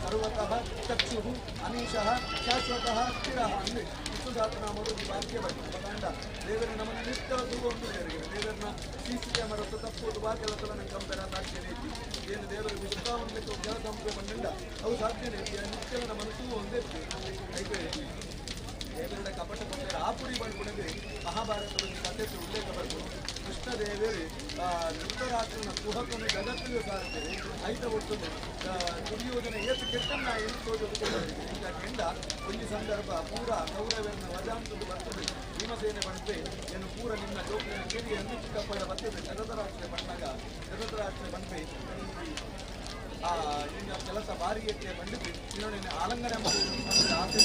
ಸರ್ವತಃ ಚಕ್ಷು ಅನೀಶಃ ಶಾಶ್ವತಃ ಸ್ಥಿರ ಅಂದರೆ ವಿಷ್ಣುದಾತನಾಮರು ವಾಕ್ಯ ಬಂದ ದೇವರ ನಮ್ಮನ್ನು ನಿತ್ತರ ಒಂದು ದೇವರಿಗೆ ದೇವರನ್ನ ಸಿಸಿ ಕ್ಯಾಮರಾ ತಪ್ಪುವುದು ವಾಕ್ಯಲ್ಲ ನನ್ನ ಕಂಪೇರ ಸಾಧ್ಯನೇ ಇತ್ತು ಏನು ದೇವರ ವಿಶ್ವಾಸವನ್ನು ಜನ ಸಂಪೆ ಬಂದಿಲ್ಲ ಅವು ಸಾಧ್ಯನೇ ನಿತ್ಯ ನಮ್ಮನ್ನು ತೂ ಒಂದೇ ಐತೆ ದೇವರ ಕಪಟ ಕೊಂಡರೆ ಆ ಪುಡಿ ಬಂದ್ಬಿಡದೆ ಮಹಾಭಾರತದಲ್ಲಿ ಕಥೆ ಉಲ್ಲೇಖ ಬರ್ಬೋದು ಕೃಷ್ಣದೇವರು ಧೃತರಾಷ್ಟ್ರನ ಕುಹಕನ್ನು ಜಗತ್ತಿಗೆ ಸಾರುತ್ತೇವೆ ಐತ ಒಟ್ಟು ದುರ್ಯೋಧನ ಏತು ಕೆಟ್ಟನ್ನ ಏನು ತೋರಿಸಿಕೊಳ್ಳುತ್ತದೆ ಈಗ ಕೆಂಡ ಒಂದು ಸಂದರ್ಭ ಪೂರ ಕೌರವರನ್ನ ವಜಾಂತದ್ದು ಬರ್ತದೆ ಭೀಮಸೇನೆ ಬಂದ್ರೆ ಏನು ಪೂರ ನಿಮ್ಮ ಜೋಕಿನ ಕಿಡಿಯನ್ನು ಚಿಕ್ಕಪ್ಪಳ ಬರ್ತದೆ ಧೃತರಾಷ್ಟ್ರ ಬಂದಾಗ ಧೃತರಾಷ್ಟ್ರ ಬಂದ್ರೆ ನಿನ್ನ ಕೆಲಸ ಬಾರಿಗೆ ಬಂದಿದ್ದು ಇನ್ನೊಂದು ಆಲಂಗನೆ ಆಸೆ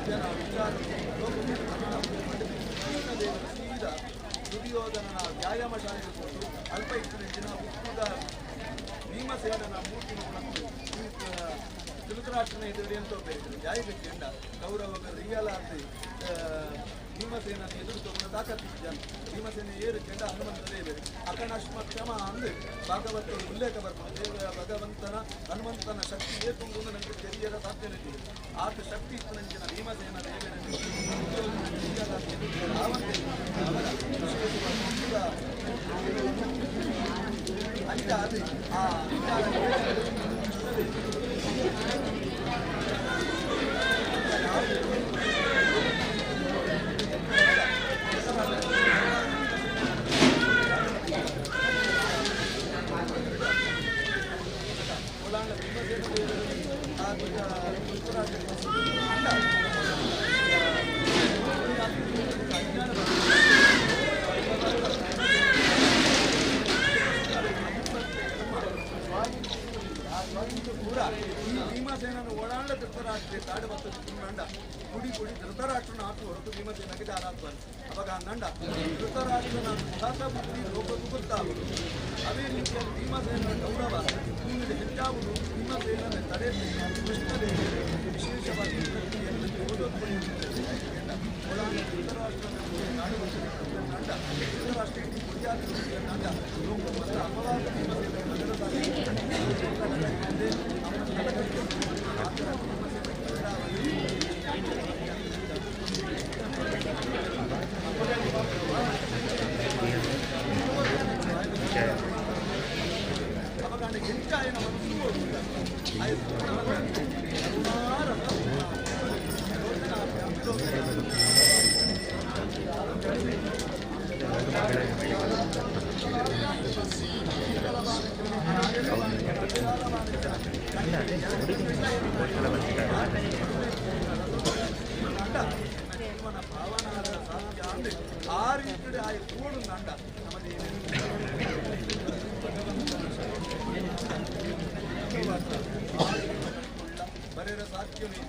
ಜನ ವಿಚಾರ ಕೃಷ್ಣದೇವರ ಸೀದ ದುರ್ಯೋಧನನ ವ್ಯಾಯಾಮ ಶಾಲೆಗೆ ಕೊಟ್ಟು ಅಲ್ಪ ಇತ್ತಿನ ದಿನ ಉತ್ತುದ ಭೀಮಸೇನನ ಮೂರ್ತಿ ಧೃತರಾಷ್ಟ್ರನ ಎದುರು ಎಂತ ಹೋಗ್ಬೇಕು ಜಾಯಿಗಟ್ಟಿಂದ ಕೌರವಗ ರಿಯಲ್ ಆಗಿ ಭೀಮಸೇನ ಎದುರು ತಾಕತ್ತಿದ್ದಾನೆ ಭೀಮಸೇನೆ ಏರು ಕೆಂಡ ಹನುಮಂತ ದೇವರು ಅಕಣಾಶ್ಮ ಕ್ಷಮ ಅಂದ್ರೆ ಭಾಗವತ ಉಲ್ಲೇಖ ಬರ್ಬೋದು ದೇವರ ಭಗವಂತನ ಹನುಮಂತನ ಶಕ್ತಿ ಏತುಂಡು ನನಗೆ ತೆರೆಯದ ಸಾಧ್ಯತೆ ಇದೆ ಆತ ಶಕ್ತಿ ಇತ್ತು ನಂಚಿನ ಭೀಮಸೇನ ದೇವರಲ್ಲಿ ಅಂತ ಅದು ಆ ಭೀಮಸೇನನ್ನು ಓಡಾಡ ಧೃತರಾಷ್ಟ್ರ ತಾಡು ಮತ್ತು ತಿಂಗಂಡ ಕುಡಿ ಧೃತರಾಷ್ಟ್ರನ ಆತು ಹೊರತು ಭೀಮಸೇನಗೆ ಜಾರಾತ್ವಾನೆ ಅವಾಗ ಅಂಗಂಡ ಧೃತರಾಷ್ಟ್ರನ ಮುಖಾತ ಬುದ್ಧಿ ಲೋಕದು ಗೊತ್ತಾಗುವುದು ಅದೇ ರೀತಿಯಲ್ಲಿ ಭೀಮಸೇನನ ಗೌರವ ಭೂಮಿಗೆ ಹೆಚ್ಚಾಗುವುದು ಭೀಮಸೇನನ ತಡೆ ಕೃಷ್ಣದೇವಿ ವಿಶೇಷವಾಗಿ ಓಡಾಡ ಧೃತರಾಷ್ಟ್ರನ ನಾಡು ಅಂಡ ಧೃತರಾಷ್ಟ್ರ ಕುಡಿಯಾದ ಲೋಕ ಮತ್ತು ಅಪವಾದ ಜೀವನ ಭಾವನಾದ ಸಾಧ್ಯ ಅಂದ್ರೆ ಆ ರೀತಿ ಆ ಕೂಡು ನಂಡ ಬರೆರ ಸಾಧ್ಯವೇ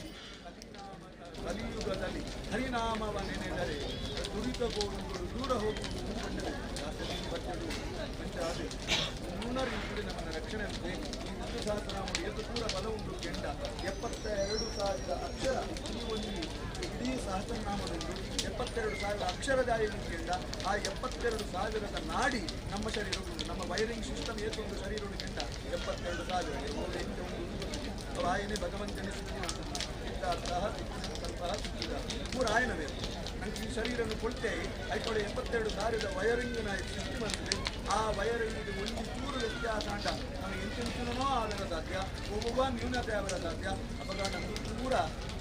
ಕಲಿಯುಗದಲ್ಲಿ ಹರಿನಾಮವ ನೆನೆದರೆ ದುರಿತಗೋಡುಗಳು ದೂರ ಹೋಗುವುದು ಪಂಚಾದೆ ಮುನ್ನರಿಯುತ್ತದೆ ನಮ್ಮನ್ನು ರಕ್ಷಣೆ ಅಂತೆ ಈ ವಿಷ್ಣು ಸಹಸ್ರನಾಮಗಳು ಎಷ್ಟು ದೂರ ಬಲ ಉಂಟು ಕೆಂಡ 72,000 ಅಕ್ಷರ ಈ ಒಂದು ಇಡೀ ಸಹಸ್ರನಾಮದೊಂದು 72,000 ಅಕ್ಷರದಾಯಿಗೆ ಕೆಂಡ ಆ 72,000 ನಾಡಿ ನಮ್ಮ ಶರೀರ ಉಂಟು ನಮ್ಮ ವೈರಿಂಗ್ ಸಿಸ್ಟಮ್ ಏತೊಂದು ಶರೀರ ಕೆಂಡ 72,000 ರಾಯನೇ ಭಗವಂತನೇ ಮೂರು ಆಯನವೇ ನಂಗೆ ಈ ಶರೀರವನ್ನು ಕೊಡ್ತೆ ಆಯ್ಕೊಳ್ಳಿ 72,000 ವಯರಿಂಗಿನ ಸಿಸ್ಟಮ್ ಅಂದರೆ ಆ ವಯರಿಂಗಿಗೆ ಒಂದು ಚೂರು ವ್ಯತ್ಯಾಸ ಅಂತ ನಮಗೆ ಎಂತೆಂತನೋ ಆಗರ ಸಾಧ್ಯ ಒಬ್ಬೊಬ್ಬ ನ್ಯೂನತೆ ಆಗರ ಸಾಧ್ಯ ಅವಾಗ ನಮಗೆ ಪೂರ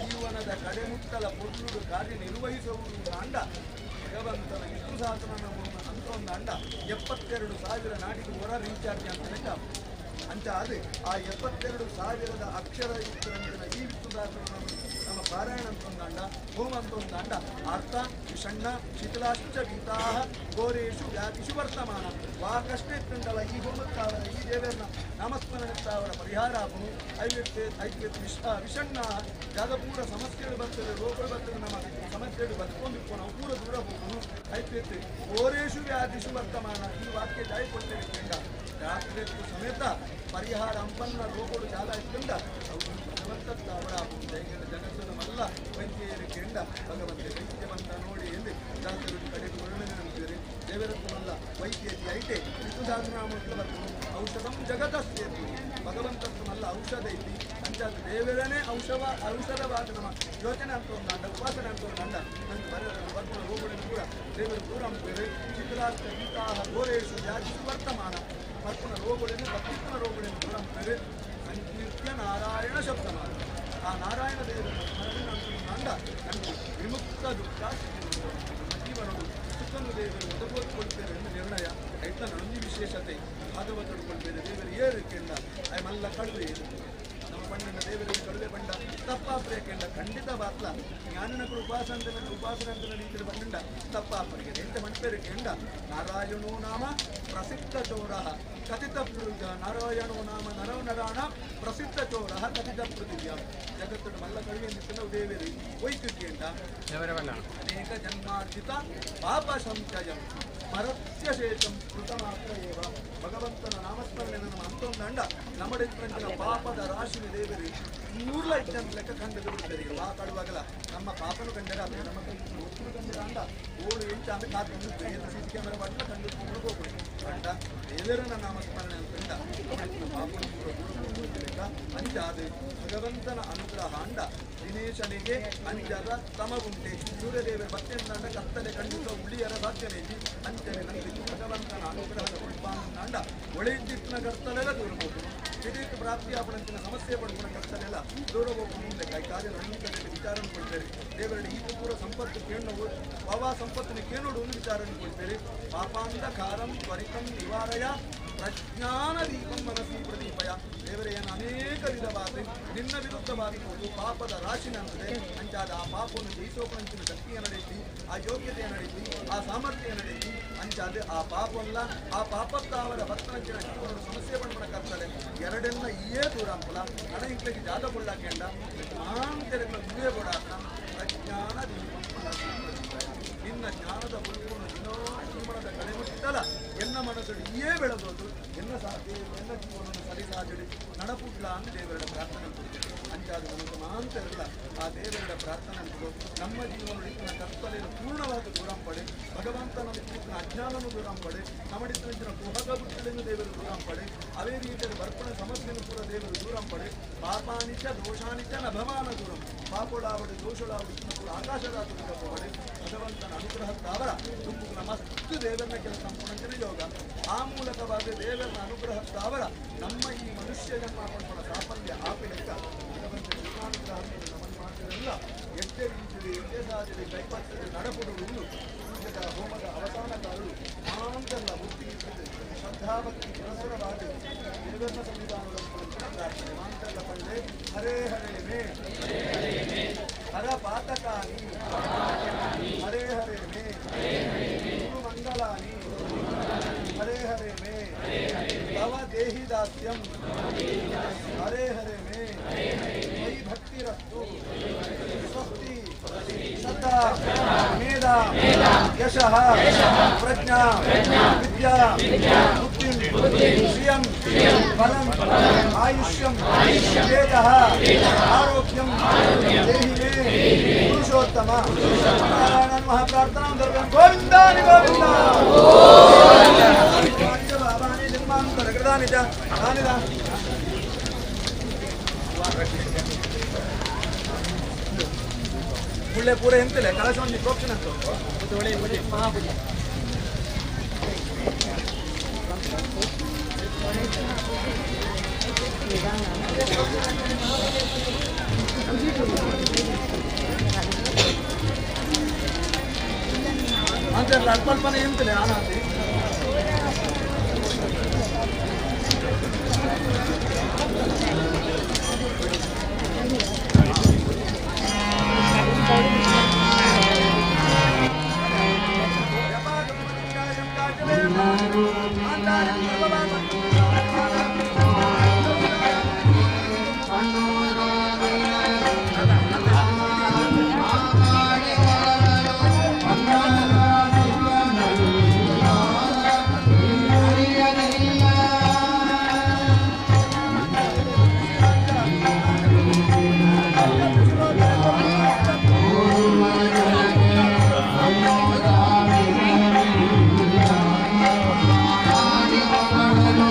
ಜೀವನದ ಕಡೆಮುಟ್ಟಲ ಪೊಟ್ಟು ಕಾರ್ಯನಿರ್ವಹಿಸುವುದು ಅಂಡ ಭಗವಂತನ ವಿಷ್ಣು ಸಹಸ್ರನಾಮ ಅಂತ ಒಂದು ಅಂಡ 72,000 ನಾಡಿಗೆ ಹೊರ ರೀಚಾರ್ಜ್ ಅಂತ ಲೆಕ್ಕ ಅಂತ ಅದೇ ಆ 72,000 ಅಕ್ಷರ ಇದ್ದರಂತಿನ ಈ ವಿಷ್ಣು ಸಹಸ್ರನಾಮ ನಮ್ಮ ಪಾರಾಯಣ ಅಂತ ಒಂದು ಅಂಡ ಹೋಮ ಅಂತ ಒಂದು ಅಂಡ ಅರ್ಥ ವಿಷಣ್ಣ ಶಿಥಿಲಾಶ್ಚ ಗೀತಾ ಘೋರೇಶು ವ್ಯಾಧಿಷು ವರ್ತಮಾನ ವಾಕಷ್ಟೇ ತುಂಡಲ ಈ ಹೋಮತ್ತಾವರ ಈ ದೇವರನ್ನ ನಾಮಸ್ಮರಣತ್ತಾವರ ಪರಿಹಾರ ಆಪನು ಐಕ್ಯತೆ ವಿಷಣ್ಣ ಜಾಗಪೂರ ಸಮಸ್ಯೆಗಳು ಬರ್ತದೆ ರೋಗಗಳು ಬರ್ತದೆ ನಮ್ಮ ಸಮಸ್ಯೆಗಳು ಬದುಕೊಂಡಿರ್ಕೊ ನಾವು ಪೂರ ದೂರ ಹೋಗೋನು ಐಕ್ಯತೆ ಘೋರೇಶು ವ್ಯಾಧಿಷು ವರ್ತಮಾನ ಈ ವಾಕ್ಯ ಜಾಯಿ ಕೊಡ್ತೇವೆ ಕೆಂಡ ರಾತ್ರಿ ಸಮೇತ ಪರಿಹಾರ ಅಂಪನ್ನ ರೋಗಗಳು ಜಾಲ ಇಟ್ಕೊಂಡ ಭಗವಂತತ್ತಾವರ ಜಗತ್ತದ ಮಲ್ಲ ವೈದ್ಯರು ಕೆಂಡ ಭಗವಂತ ವೈದ್ಯವಂತ ನೋಡಿ ಎಂದು ಜಾತರು ಕಡೆಗೆ ವರ್ಣನೆ ನಂಬಿದರೆ ದೇವರತ್ವಮಲ್ಲ ವೈದ್ಯತಿ ಐಟೆ ವಿಷ್ಣು ಸಹಸ್ರನಾಮಕ್ಕೆ ಬರ್ತದೆ ಔಷಧಂ ಜಗದಸ್ತಿ ಭಗವಂತತ್ವಮಲ್ಲ ಔಷಧ ಐತಿ ಅಂಚಾದ ದೇವರನೇ ಔಷಧವಾದ ನಮ್ಮ ಯೋಚನೆ ಅಂತ ಒಂದು ಅಂಡ ಉಪಾಸನೆ ಅಂತ ಒಂದು ಅಂಡ ನಂಗೆ ಬರ್ಕೊಂಡು ರೋಗಗಳನ್ನು ಕೂಡ ದೇವರು ದೂರ ಅಂಬೇರೆ ಶಿಥಿಲಾಸ್ತ ಗೀತಾ ಘೋರೇಶು ವ್ಯಾಧಿಸು ವರ್ತಮಾನ ಬರ್ಕೊಂಡು ರೋಗಗಳನ್ನು ಬತ್ತಿನ ರೋಗಗಳನ್ನು ದೂರ ಅಂಬೇರೆ ಸಂಕೀರ್ತ್ಯ ನಾರಾಯಣ ಶಬ್ದಮಾನ ಆ ನಾರಾಯಣ ದೇವರ ಸ್ಮರಣೆ ಅಂಡ ನನಗೆ ವಿಮುಕ್ತ ದುಃಖ ಜೀವನವು ಸುತ್ತನ್ನು ದೇವರು ಒದಗಿಕೊಳ್ತೇವೆ ಎಂದು ನಿರ್ಣಯ ಐತ ನನ್ನೊಂದು ವಿಶೇಷತೆ ಭಾಗವತಡ್ಕೊಳ್ತೇವೆ ದೇವರು ಏರಿಕೆಂಡ ಮಲ್ಲ ಕಳುವೆ ನಮ್ಮ ಬಣ್ಣಿನ ದೇವರಿಗೆ ಕಳುವೆ ಬಂಡ ತಪ್ಪಾಪರೇಕೆಂಡ ಖಂಡಿತ ಬಾತ್ಲ ಜ್ಞಾನನಗಳು ಉಪಾಸನೆ ಅಂತ ರೀತಿಯಲ್ಲಿ ಬಂಡ ತಪ್ಪಾಪರಿಗೆ ಎಂತ ಮಣ್ಪೇರಿಕೆಂಡ ನಾರಾಯಣೋ ನಾಮ ಪ್ರಸಿದ್ಧ ಚೋರ ಕಥಿತ ನಾರಾಯಣೋ ನಾಮ ನರವ ನರಾಣ ಪ್ರಸಿದ್ಧ ಚೋರ ಕಥಿತ ಪೃಥಿವ್ಯ ಜಗತ್ತನ್ನು ಮಲ್ಲ ಕಳುವೆ ನಿಂತು ದೇವರಿ ವೈದ್ಯಕೆಂಡ ಅನೇಕ ಜನ್ಮಾರ್ಜಿತ ಪಾಪ ಸಂಚಯಂ ಮರತ್ಯ ಶೇಷಂ ಕೃತ ಮಾತ್ರ ಏವ ಭಗವಂತನ ನಾಮಸ್ಮರಣೆ ನಮ್ಮ ಅಂತೊಂದು ಅಂಡ ನಮ್ಮಡಿನ ಪಾಪದ ರಾಶಿನ ದೇವರಿ 100 ಲಕ್ಷ ಲೆಕ್ಕ ಕಂಡು ಬಿಡುತ್ತದೆ ಆ ಕಡುವಾಗಲ್ಲ ನಮ್ಮ ಪಾಪನು ಕಂಡರೆ ಅದು ನಮ್ಮ ಕೈ ಕಂಡಿರ ಅಂಡ 7 8 ಅಂತ ಕಾದು ಸಿಸಿ ಕ್ಯಾಮೆರಾ ಬಟ್ಟ ಕಂಡು ಹೋಗ್ಬೋದು ಅಂಡ ದೇವರನ ನಾಮಸ್ಮರಣೆ ಅಂತಂಡ ನಮ್ಮಡಿನ ಪಾಪನು ಲೆಕ್ಕ ಅಂಜಾದ ಭಗವಂತನ ಅನುಗ್ರಹ ಅಂಡ ದಿನೇಶನಿಗೆ ಅಂಜದ ತಮಗುಂಟೆ ಸೂರ್ಯದೇವರ ಭಕ್ತಿಯಿಂದ ಕತ್ತಲೆ ಖಂಡಿತ ಉಳಿಯರ ಸಾಧ್ಯವೈತಿ ಅಂತೇಳಿ ನನಗೆ ಭಗವಂತನ ಅನುಗ್ರಹದ ಉಳ್ಪಾಂಡ ಒಳೆಯಿದ್ದಿಟ್ಟಿನ ಕರ್ತಲೆಲ್ಲ ದೂರಬಹುದು ವಿದೇಶ ಪ್ರಾಪ್ತಿಯಾಪಣಂಚಿನ ಸಮಸ್ಯೆ ಪಡ್ಕೊಂಡ ಕರ್ತಲೆಲ್ಲ ದೂರ ಹೋಗ್ಕೊಂಡು ಕೈ ಕಾರ್ಯ ರಂಗಿಕದಲ್ಲಿ ವಿಚಾರ ಕೊಡ್ತಾರೆ ದೇವರಲ್ಲಿ ಈ ಪೂರ ಸಂಪತ್ತು ಕೇಳೋದು ಪವಾ ಸಂಪತ್ತಿನ ಕೇಳೋಡು ಒಂದು ವಿಚಾರ ಕೊಡ್ತಾರೆ ಪಾಪಾಂಧ ಕಾರಂ ತ್ವರಿತಂ ನಿವಾರಯ ಪ್ರಜ್ಞಾನ ದೀಪಂ ಮನಸ್ಸಿ ಪ್ರದೀಪಯ ದೇವರೇನು ಅನೇಕ ವಿಧವಾದ ನಿನ್ನ ವಿರುದ್ಧವಾದ ಪಾಪದ ರಾಶಿನ ಅಂತದೆ ಅಂಚಾದ ಆ ಪಾಪವನ್ನು ಜಯಿಸೋಪಂಚಿನ ಶಕ್ತಿಯ ನಡೆಸಿ ಆ ಯೋಗ್ಯತೆಯ ನಡೆಸಿ ಆ ಸಾಮರ್ಥ್ಯ ನಡೆಸಿ ಅಂಚಾದ ಆ ಪಾಪವಲ್ಲ ಆ ಪಾಪತ್ತಾವರ ಭಕ್ತನಂಚಿನ ಜೀವನದ ಸಮಸ್ಯೆ ಪಡ್ಕೊಳಕ್ಕಾಗ್ತದೆ ಎರಡೆಲ್ಲ ಈಯೇ ದೂರ ಅಂಪಲ ಹಣ ಇಂಕ್ಲಿಗೆ ಜಾಗ ಕೊಳ್ಳಾಕೆಂಡ ಮಾಂತೆರೆಗಳ ದುವೇ ಕೊಡಾಕ ಪ್ರಜ್ಞಾನ ದೀಪಂ ಮನಸ್ಸಿ ಪ್ರದೀಪಯ ನಿನ್ನ ಜ್ಞಾನದ ಬುಲ್ಕೊಂಡು ದಿನೋ ಜೀವನದ ಕಡೆಮುಟ್ಟಲ ಎನ್ನ ಮನಸ್ಸು ಈಯೇ ಬೆಳೆದೋದು ಎನ್ನ ಜೀವನವನ್ನು ಸರಿಸಾಜಡಿ ನಡಪುಡ್ಲ ಅಂತ ದೇವರ ಪ್ರಾರ್ಥನೆ ಕೊಡ್ತೇವೆ ಅಂಚಾದ ನಮಗೆ ಮಾಂತರಲ್ಲ ಆ ದೇವರ ಪ್ರಾರ್ಥನೆ ಅಂತದ್ದು ನಮ್ಮ ಜೀವನ ಕರ್ತಲೆಯನ್ನು ಪೂರ್ಣವಾಗಿ ದೂರಂಪಡೆ ಭಗವಂತನ ವಿದ್ಯುತ್ನ ಅಜ್ಞಾನವನ್ನು ದೂರಂಪಡೆ ನಮ್ಮಡಿನ ಕುಹಕ ಬುಟ್ಟಿಯನ್ನು ದೇವರು ದೂರಂಪಡೆ ಅವೇ ರೀತಿಯಲ್ಲಿ ಬರ್ಪಣ ಸಮಸ್ಯೆಯನ್ನು ಕೂಡ ದೇವರು ದೂರಂಪಡೆ ಪಾಪಾನಿಚ ದೋಷಾನಿಚ ನಭಮಾನ ದೂರಂ ಪಾಪೋಳಾವಡೆ ದೋಷಳಾವಡೆ ಕೂಡ ಆಕಾಶದ ದೂರಪಡೆ ಭಗವಂತನ ಅನುಗ್ರಹತ್ತಾವರ ದುಂಬುಗಳ ಮಸ್ತು ದೇವರನ್ನ ಕೆಲಸ ಸಂಪೂರ್ಣ ಯೋಗ ಆ ಮೂಲಕವಾಗಿ ದೇವರನ್ನ ಅನುಗ್ರಹತ್ತಾವರ ನಮ್ಮ ಈ ಮನುಷ್ಯ ಜನ್ಮ ಪಡ್ಕೊಂಡ ಸಾಫಲ್ಯ ಆಪಿ ಲೆಕ್ಕ ಭಗವಂತ ನಮ್ಮನ್ನು ಮಾಡ್ತಿರಲ್ಲ ಎಷ್ಟೇ ರೀತಿಯಲ್ಲಿ ಎಷ್ಟೇ ಸಾಧ್ಯತೆ ಕೈಪತ್ತದೆ ನಡಪಡುವುದು ಪೂಜೆಗಳ ಹೋಮದ ಅವಸಾನಕಾರರು ಮಾಂತಲ್ಲ ಬುದ್ಧಿ ಶ್ರದ್ಧಾಭಕ್ತಿ ಪರಸ್ಪರವಾಗಿ ದೇವರನ್ನ ಸಂವಿಧಾನದ ಪ್ರಾರ್ಥನೆ. ಮಾಂತಲ್ಲ ಪಳ್ಳೆ ಹರೇ ಹರೇ ಮೇ ಹರ ಪಾತಕಾನಿ ಹರೇ ಹರೇ ಮೇ ಗುರು ಮಂಗಲಾನಿ ಹರೇ ಹರೇ ಮೇ ತವ ದೇಹಿ ದಾಸ್ಯಂ ಹರೇ ಹರೇ ಮೇ ಮಯಿ ಭಕ್ತಿರಸ್ತು ಸ್ವಸ್ತಿ ಸದಾ ಮೇಧ ಯಶಃ ಪ್ರಜ್ಞಾ ವಿದ್ಯಾ ಬುದ್ಧಿಂ ಶ್ರಿಯಂ ಬಲಂ ಆಯುಷ್ಯಂ ವೇದಃ ಆರೋಗ್ಯಂ ದೇಹಿ ಮೇ ಪುರುಷೋತ್ತಮ. ನಾರಾಯಣ ಮಹಾಪ್ರಾರ್ಥನಾ ಧರ್ಮಂ ಗೋವಿಂದಾನಿ ಗೋವಿಂದ ಬಾಬಾನಿ ಜನ್ಮಾಂತರ ಕೃತಾನಿಜ ನಾನಿದ ಮುಳ್ಳೆ ಪೂರ ಎಂತಿಲ್ಲ ಕಳಶ ಒಂದು ಪ್ರೋಕ್ಷಣ ಮಹಾಪೂಜೆ ಅಂತೆಲ್ಲ ಅಲ್ಪಲ್ಪನೆ ಎಂತಿಲ್ಲ ಆನಾಂತಿ Thank you.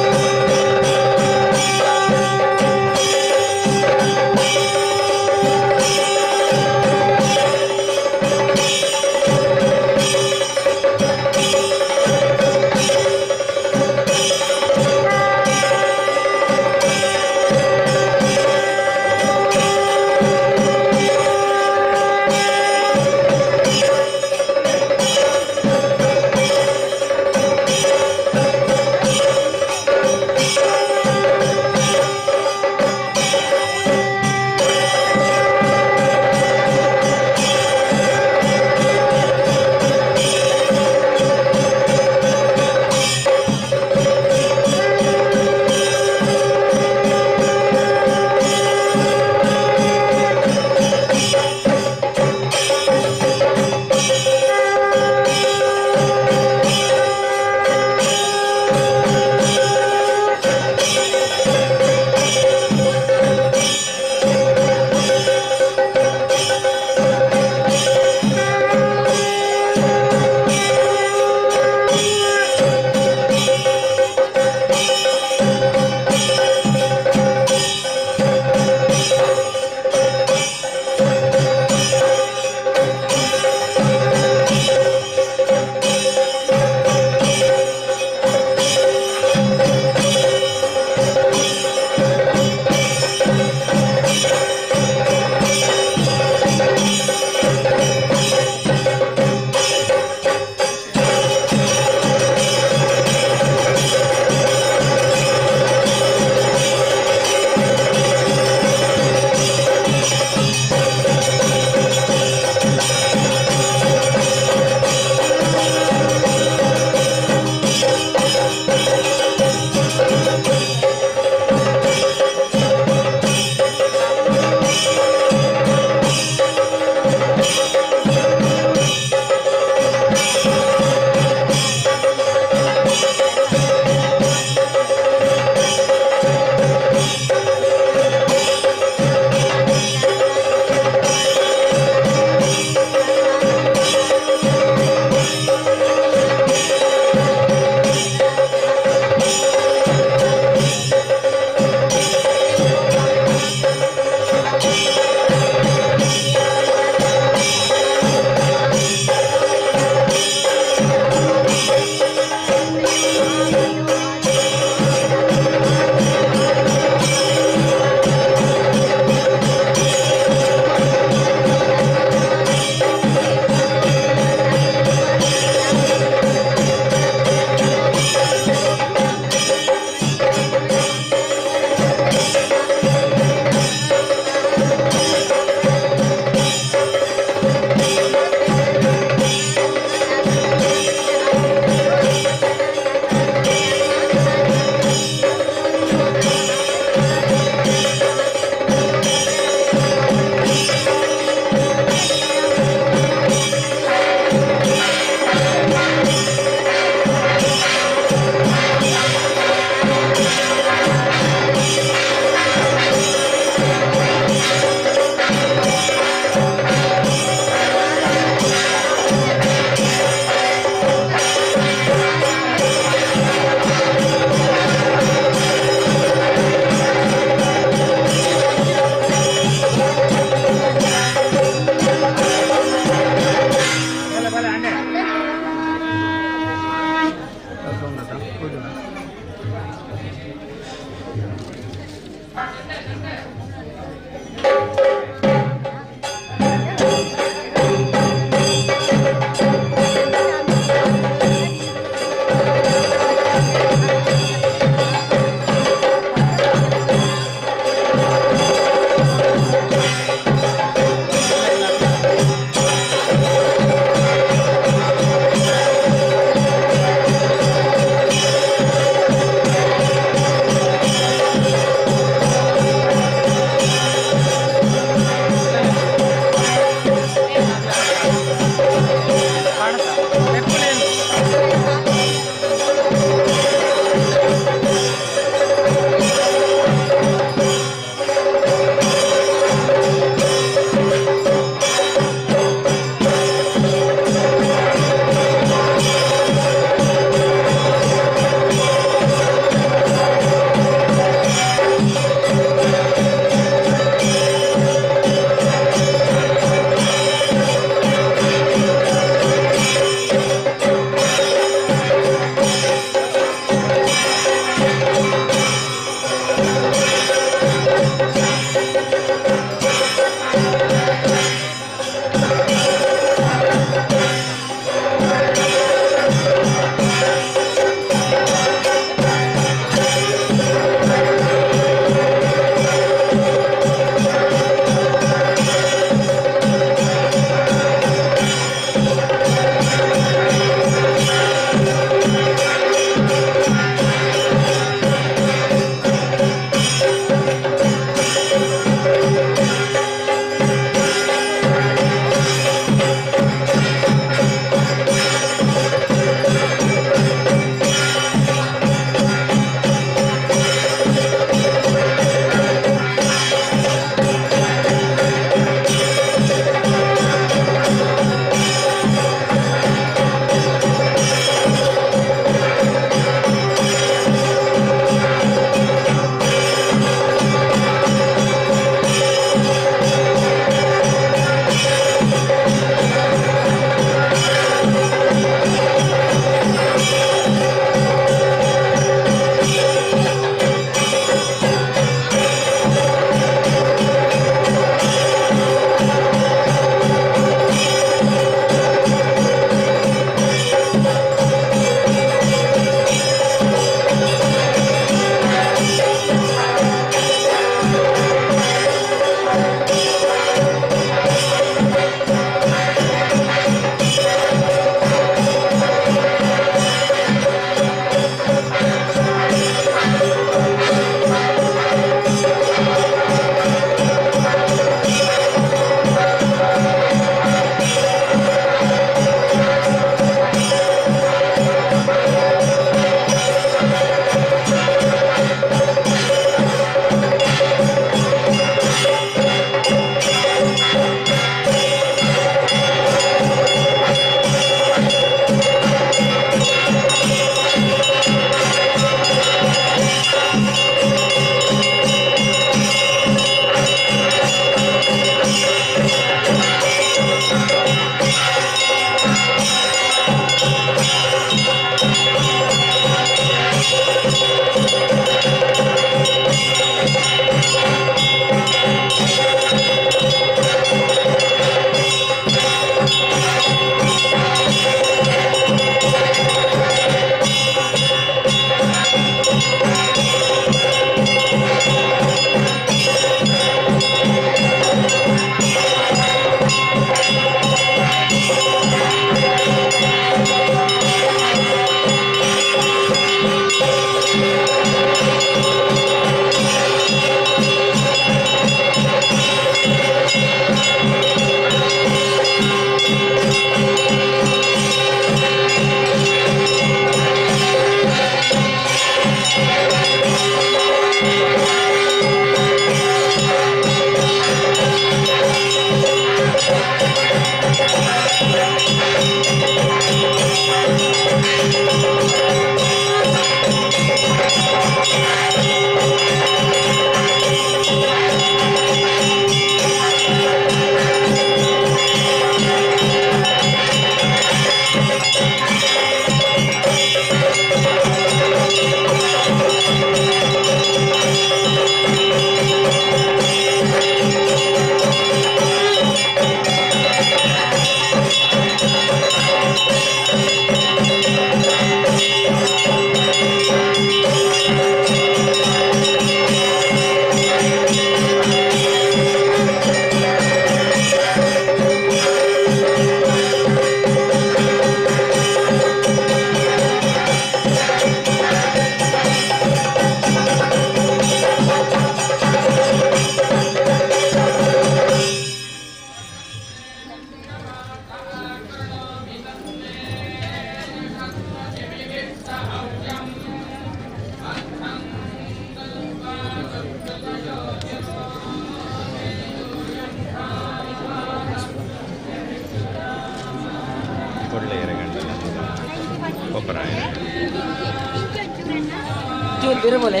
ಚೂರು ಬಿರಬೋಲೆ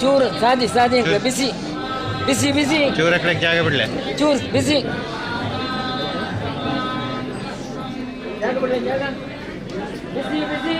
ಚೂರು ಸಾದಿ ಸಾದಿ ಬಿಸಿ ಬಿಸಿ ಬಿಸಿ ಚೂರು ಎಕರೆ ಜಾಗ ಬಿಡಲೆ ಚೂರು ಬಿಸಿ ಜಾಗ ಬಿಡಲೆ ಜಾಗ ಬಿಸಿ ಬಿಸಿ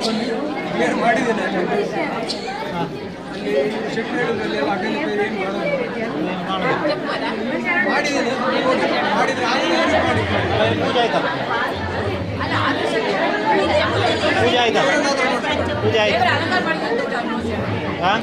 ಕ್ಲಿಯರ್ ಮಾಡಿದ್ದೇನೆ ಅಲ್ಲಿ ಶೆಟ್ಟಿ ಹೇಳಿದ್ರಲ್ಲಿ ಎಲ್ಲ ಅಡ್ಡ ಏನು ಮಾಡಿದ್ದೇನೆ ಮಾಡಿದ್ರೆ ಪೂಜೆ ಆಯ್ತಾ ಪೂಜೆ ಆಯ್ತಾ ಪೂಜೆ ಆಯ್ತಾ ಹಾಂ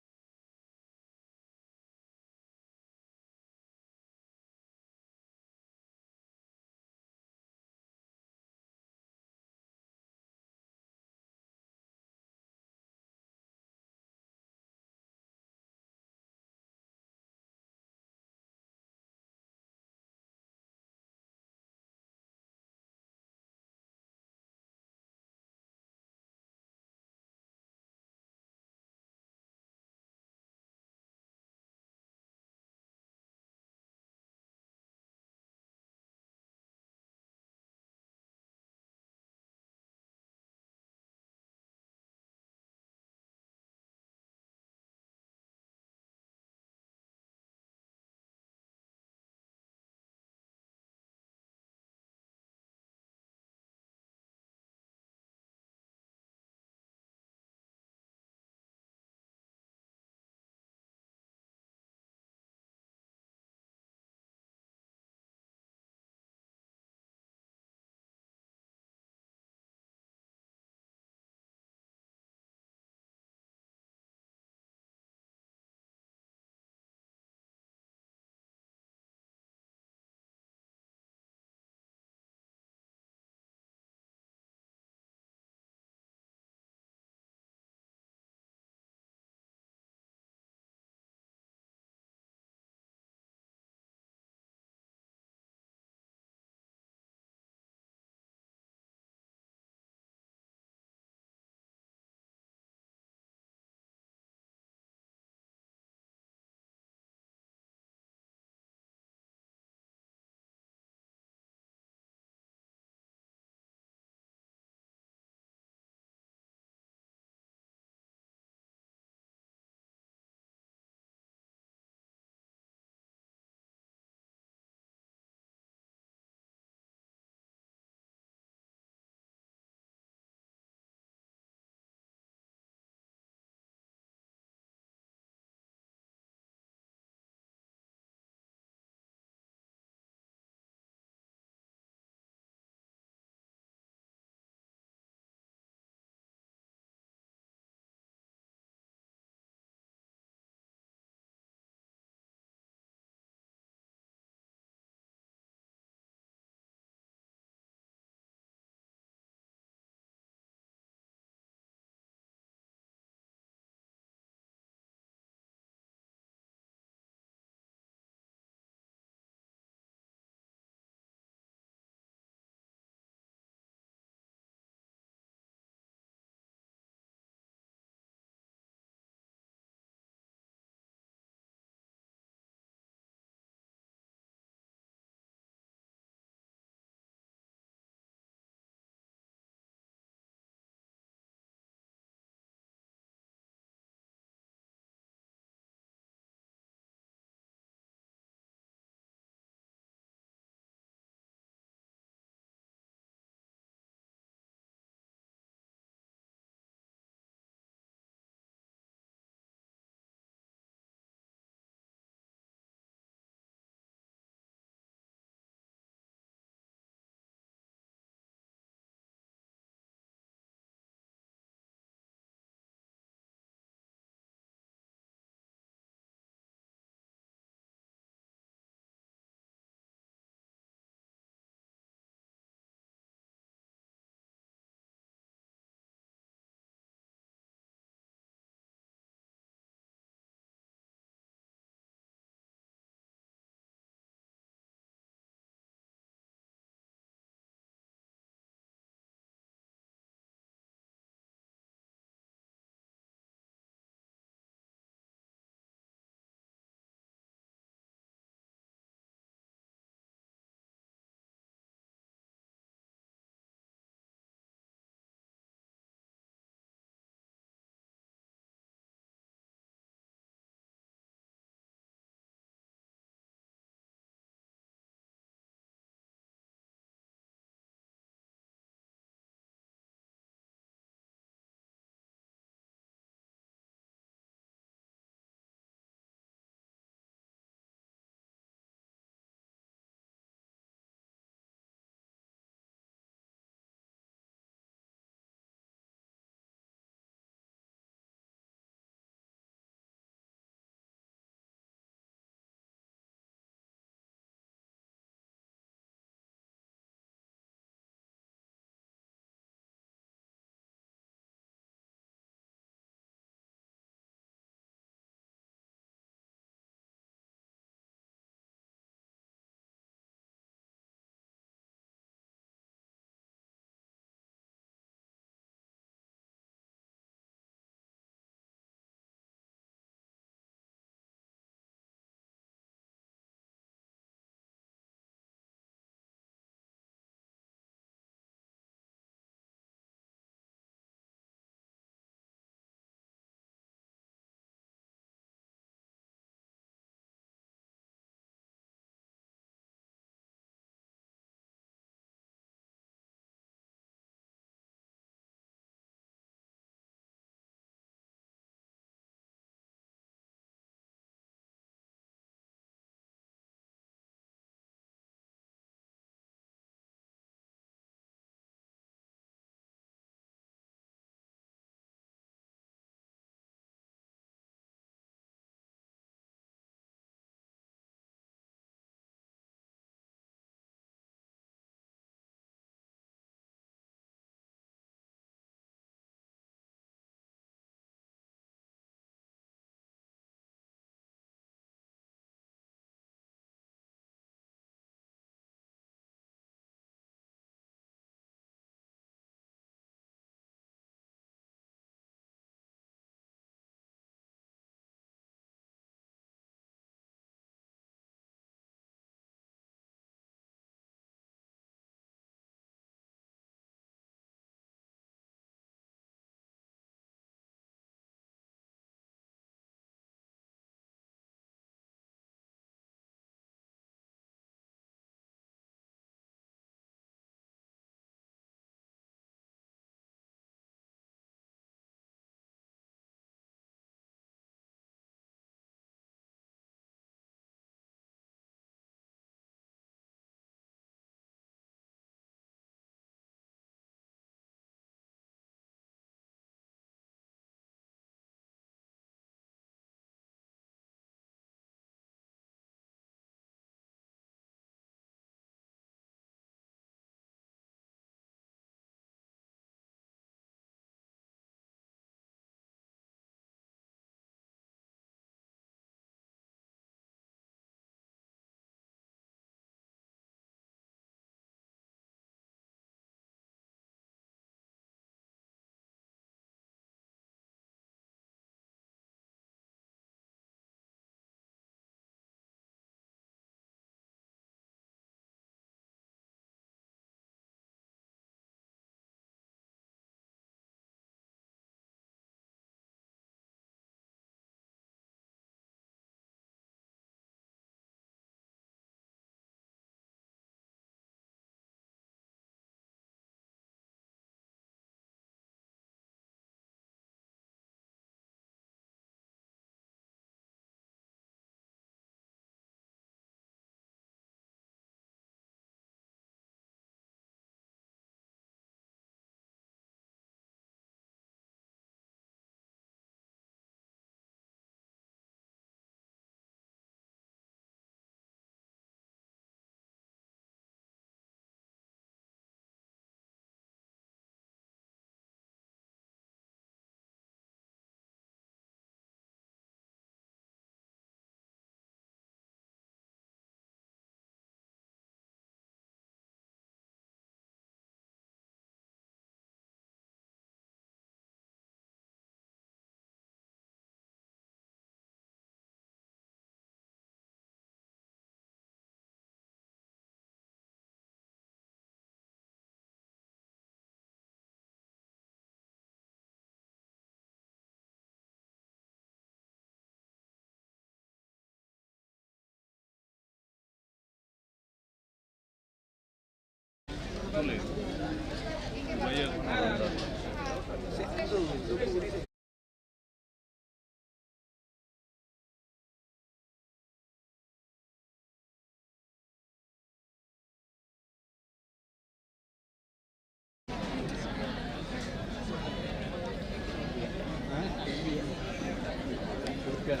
ಬೇಡ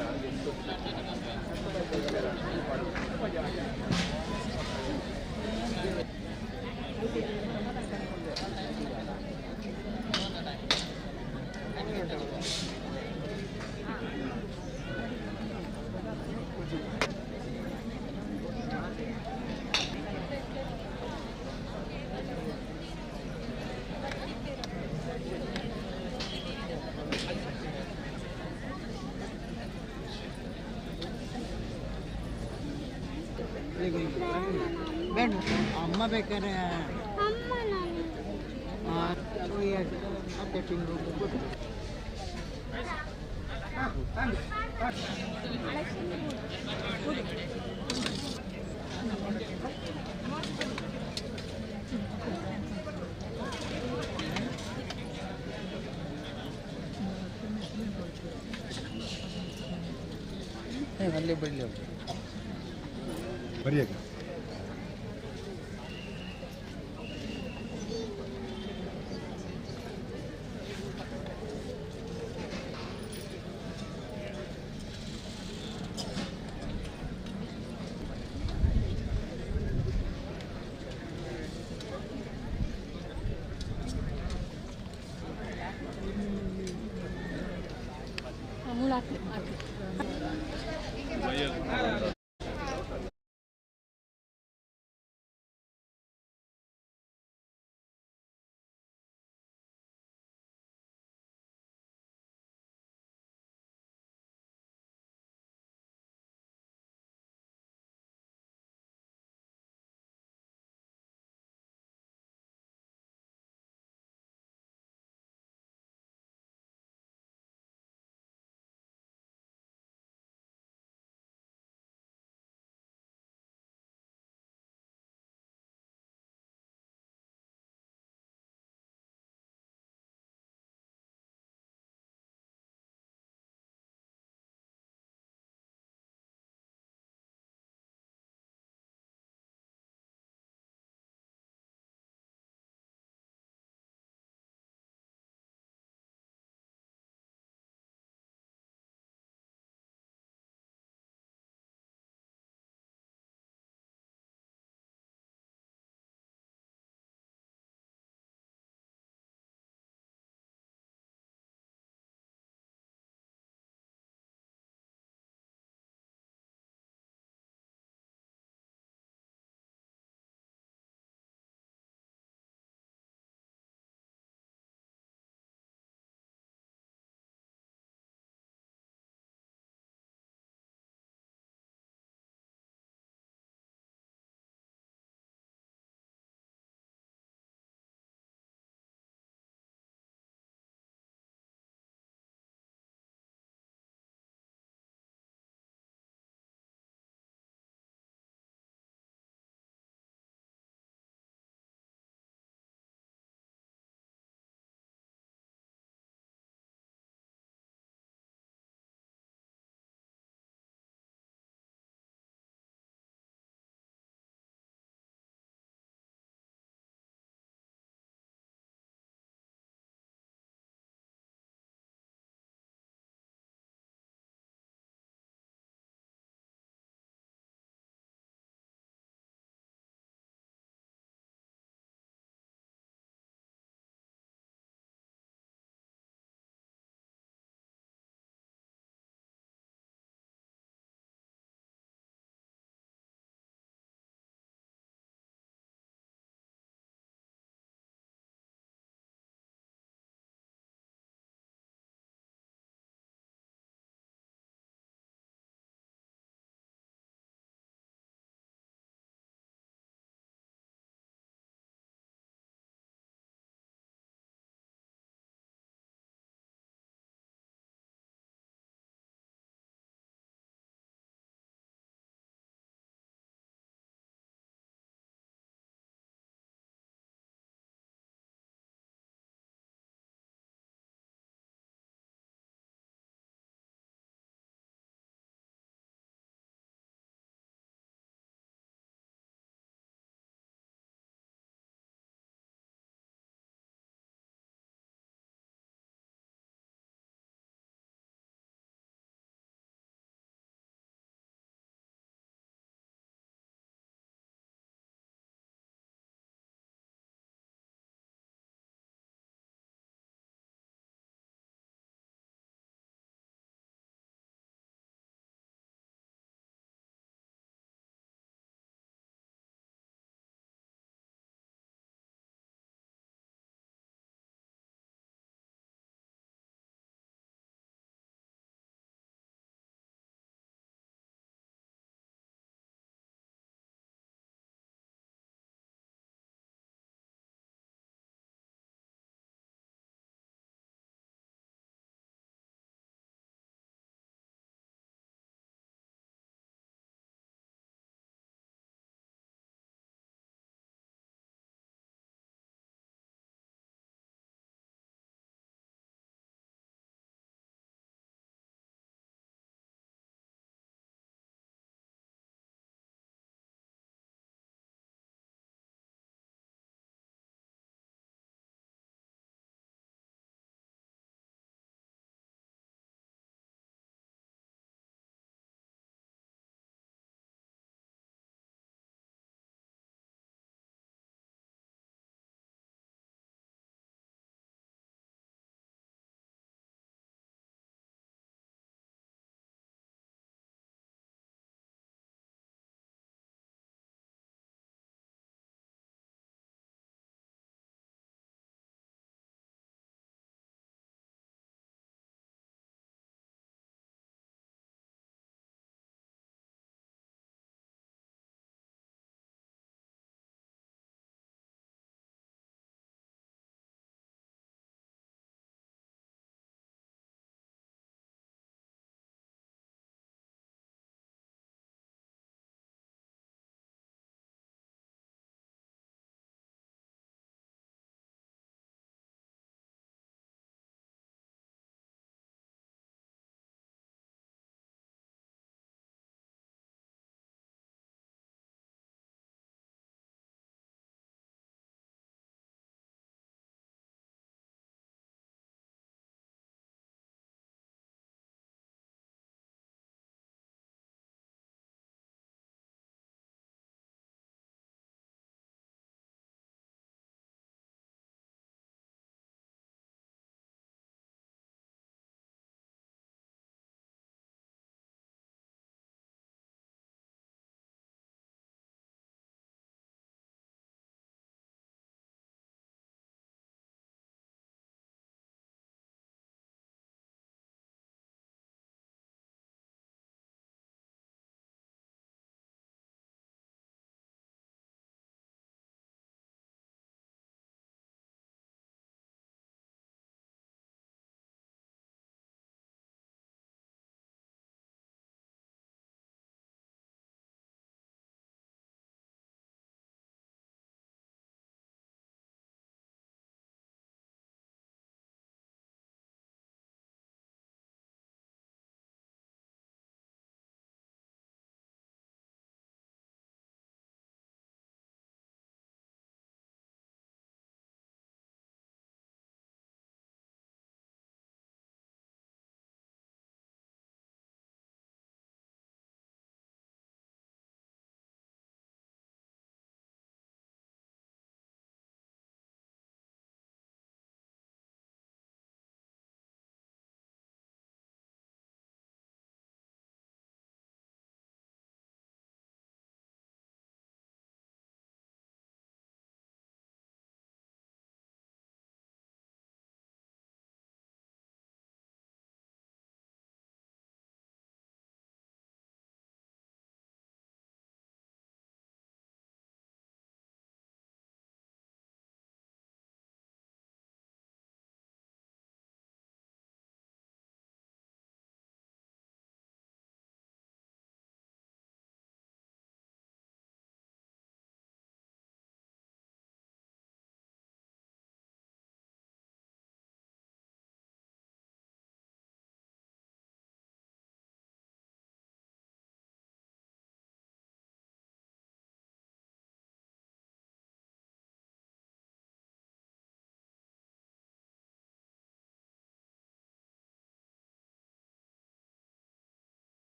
ಅಮ್ಮ ಬೇಕಾದ್ರೆ ಮತ್ತೆ ತಿಂಗಳು ಅಲ್ಲೇ ಬಿಡಲಿ ಬರಿಯಾಗಿ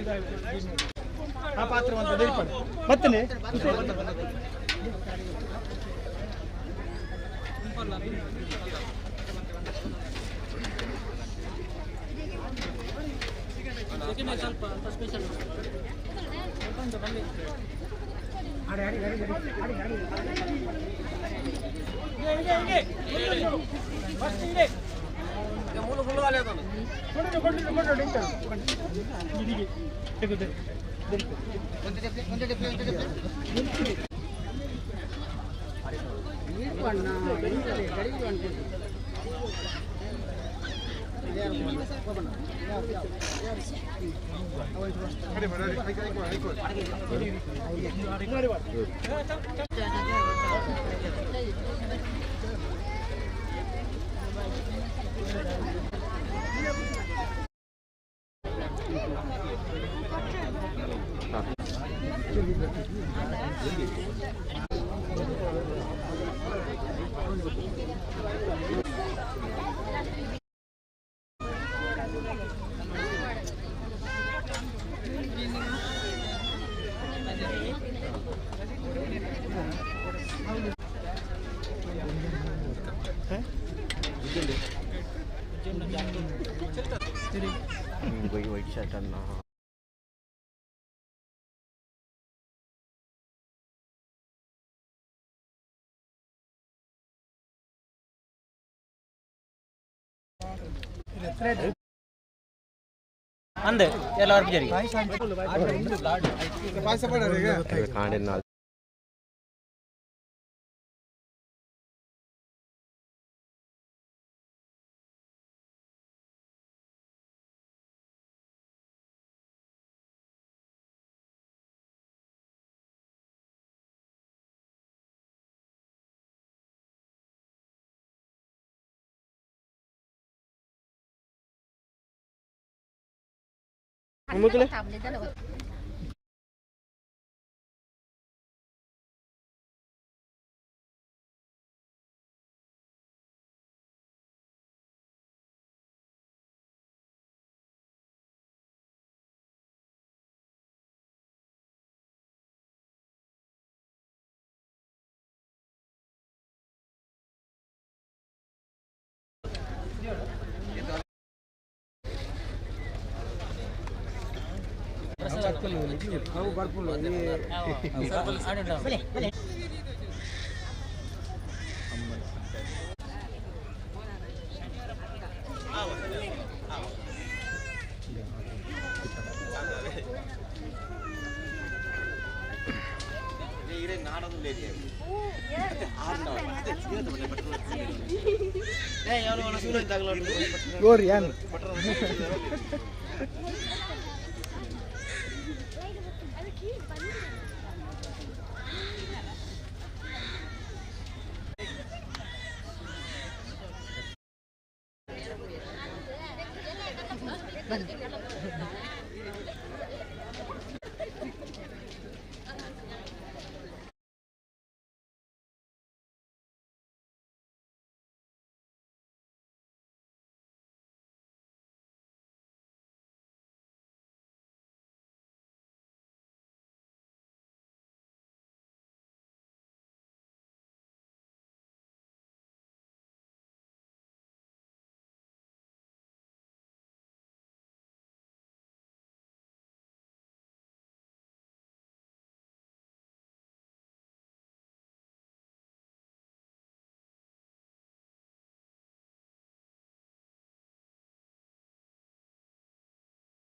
ಆ ಪಾತ್ರ ಮತ್ತೆ ವೈಟ್ ಶರ್ಟ್ ಅನ್ನ ಅಂದೆ ಎಲ್ಲರೂ ಜರಿ ಪಾಯಸ ಮಾಡೋರಿಗೆ ಕಾಣಿನ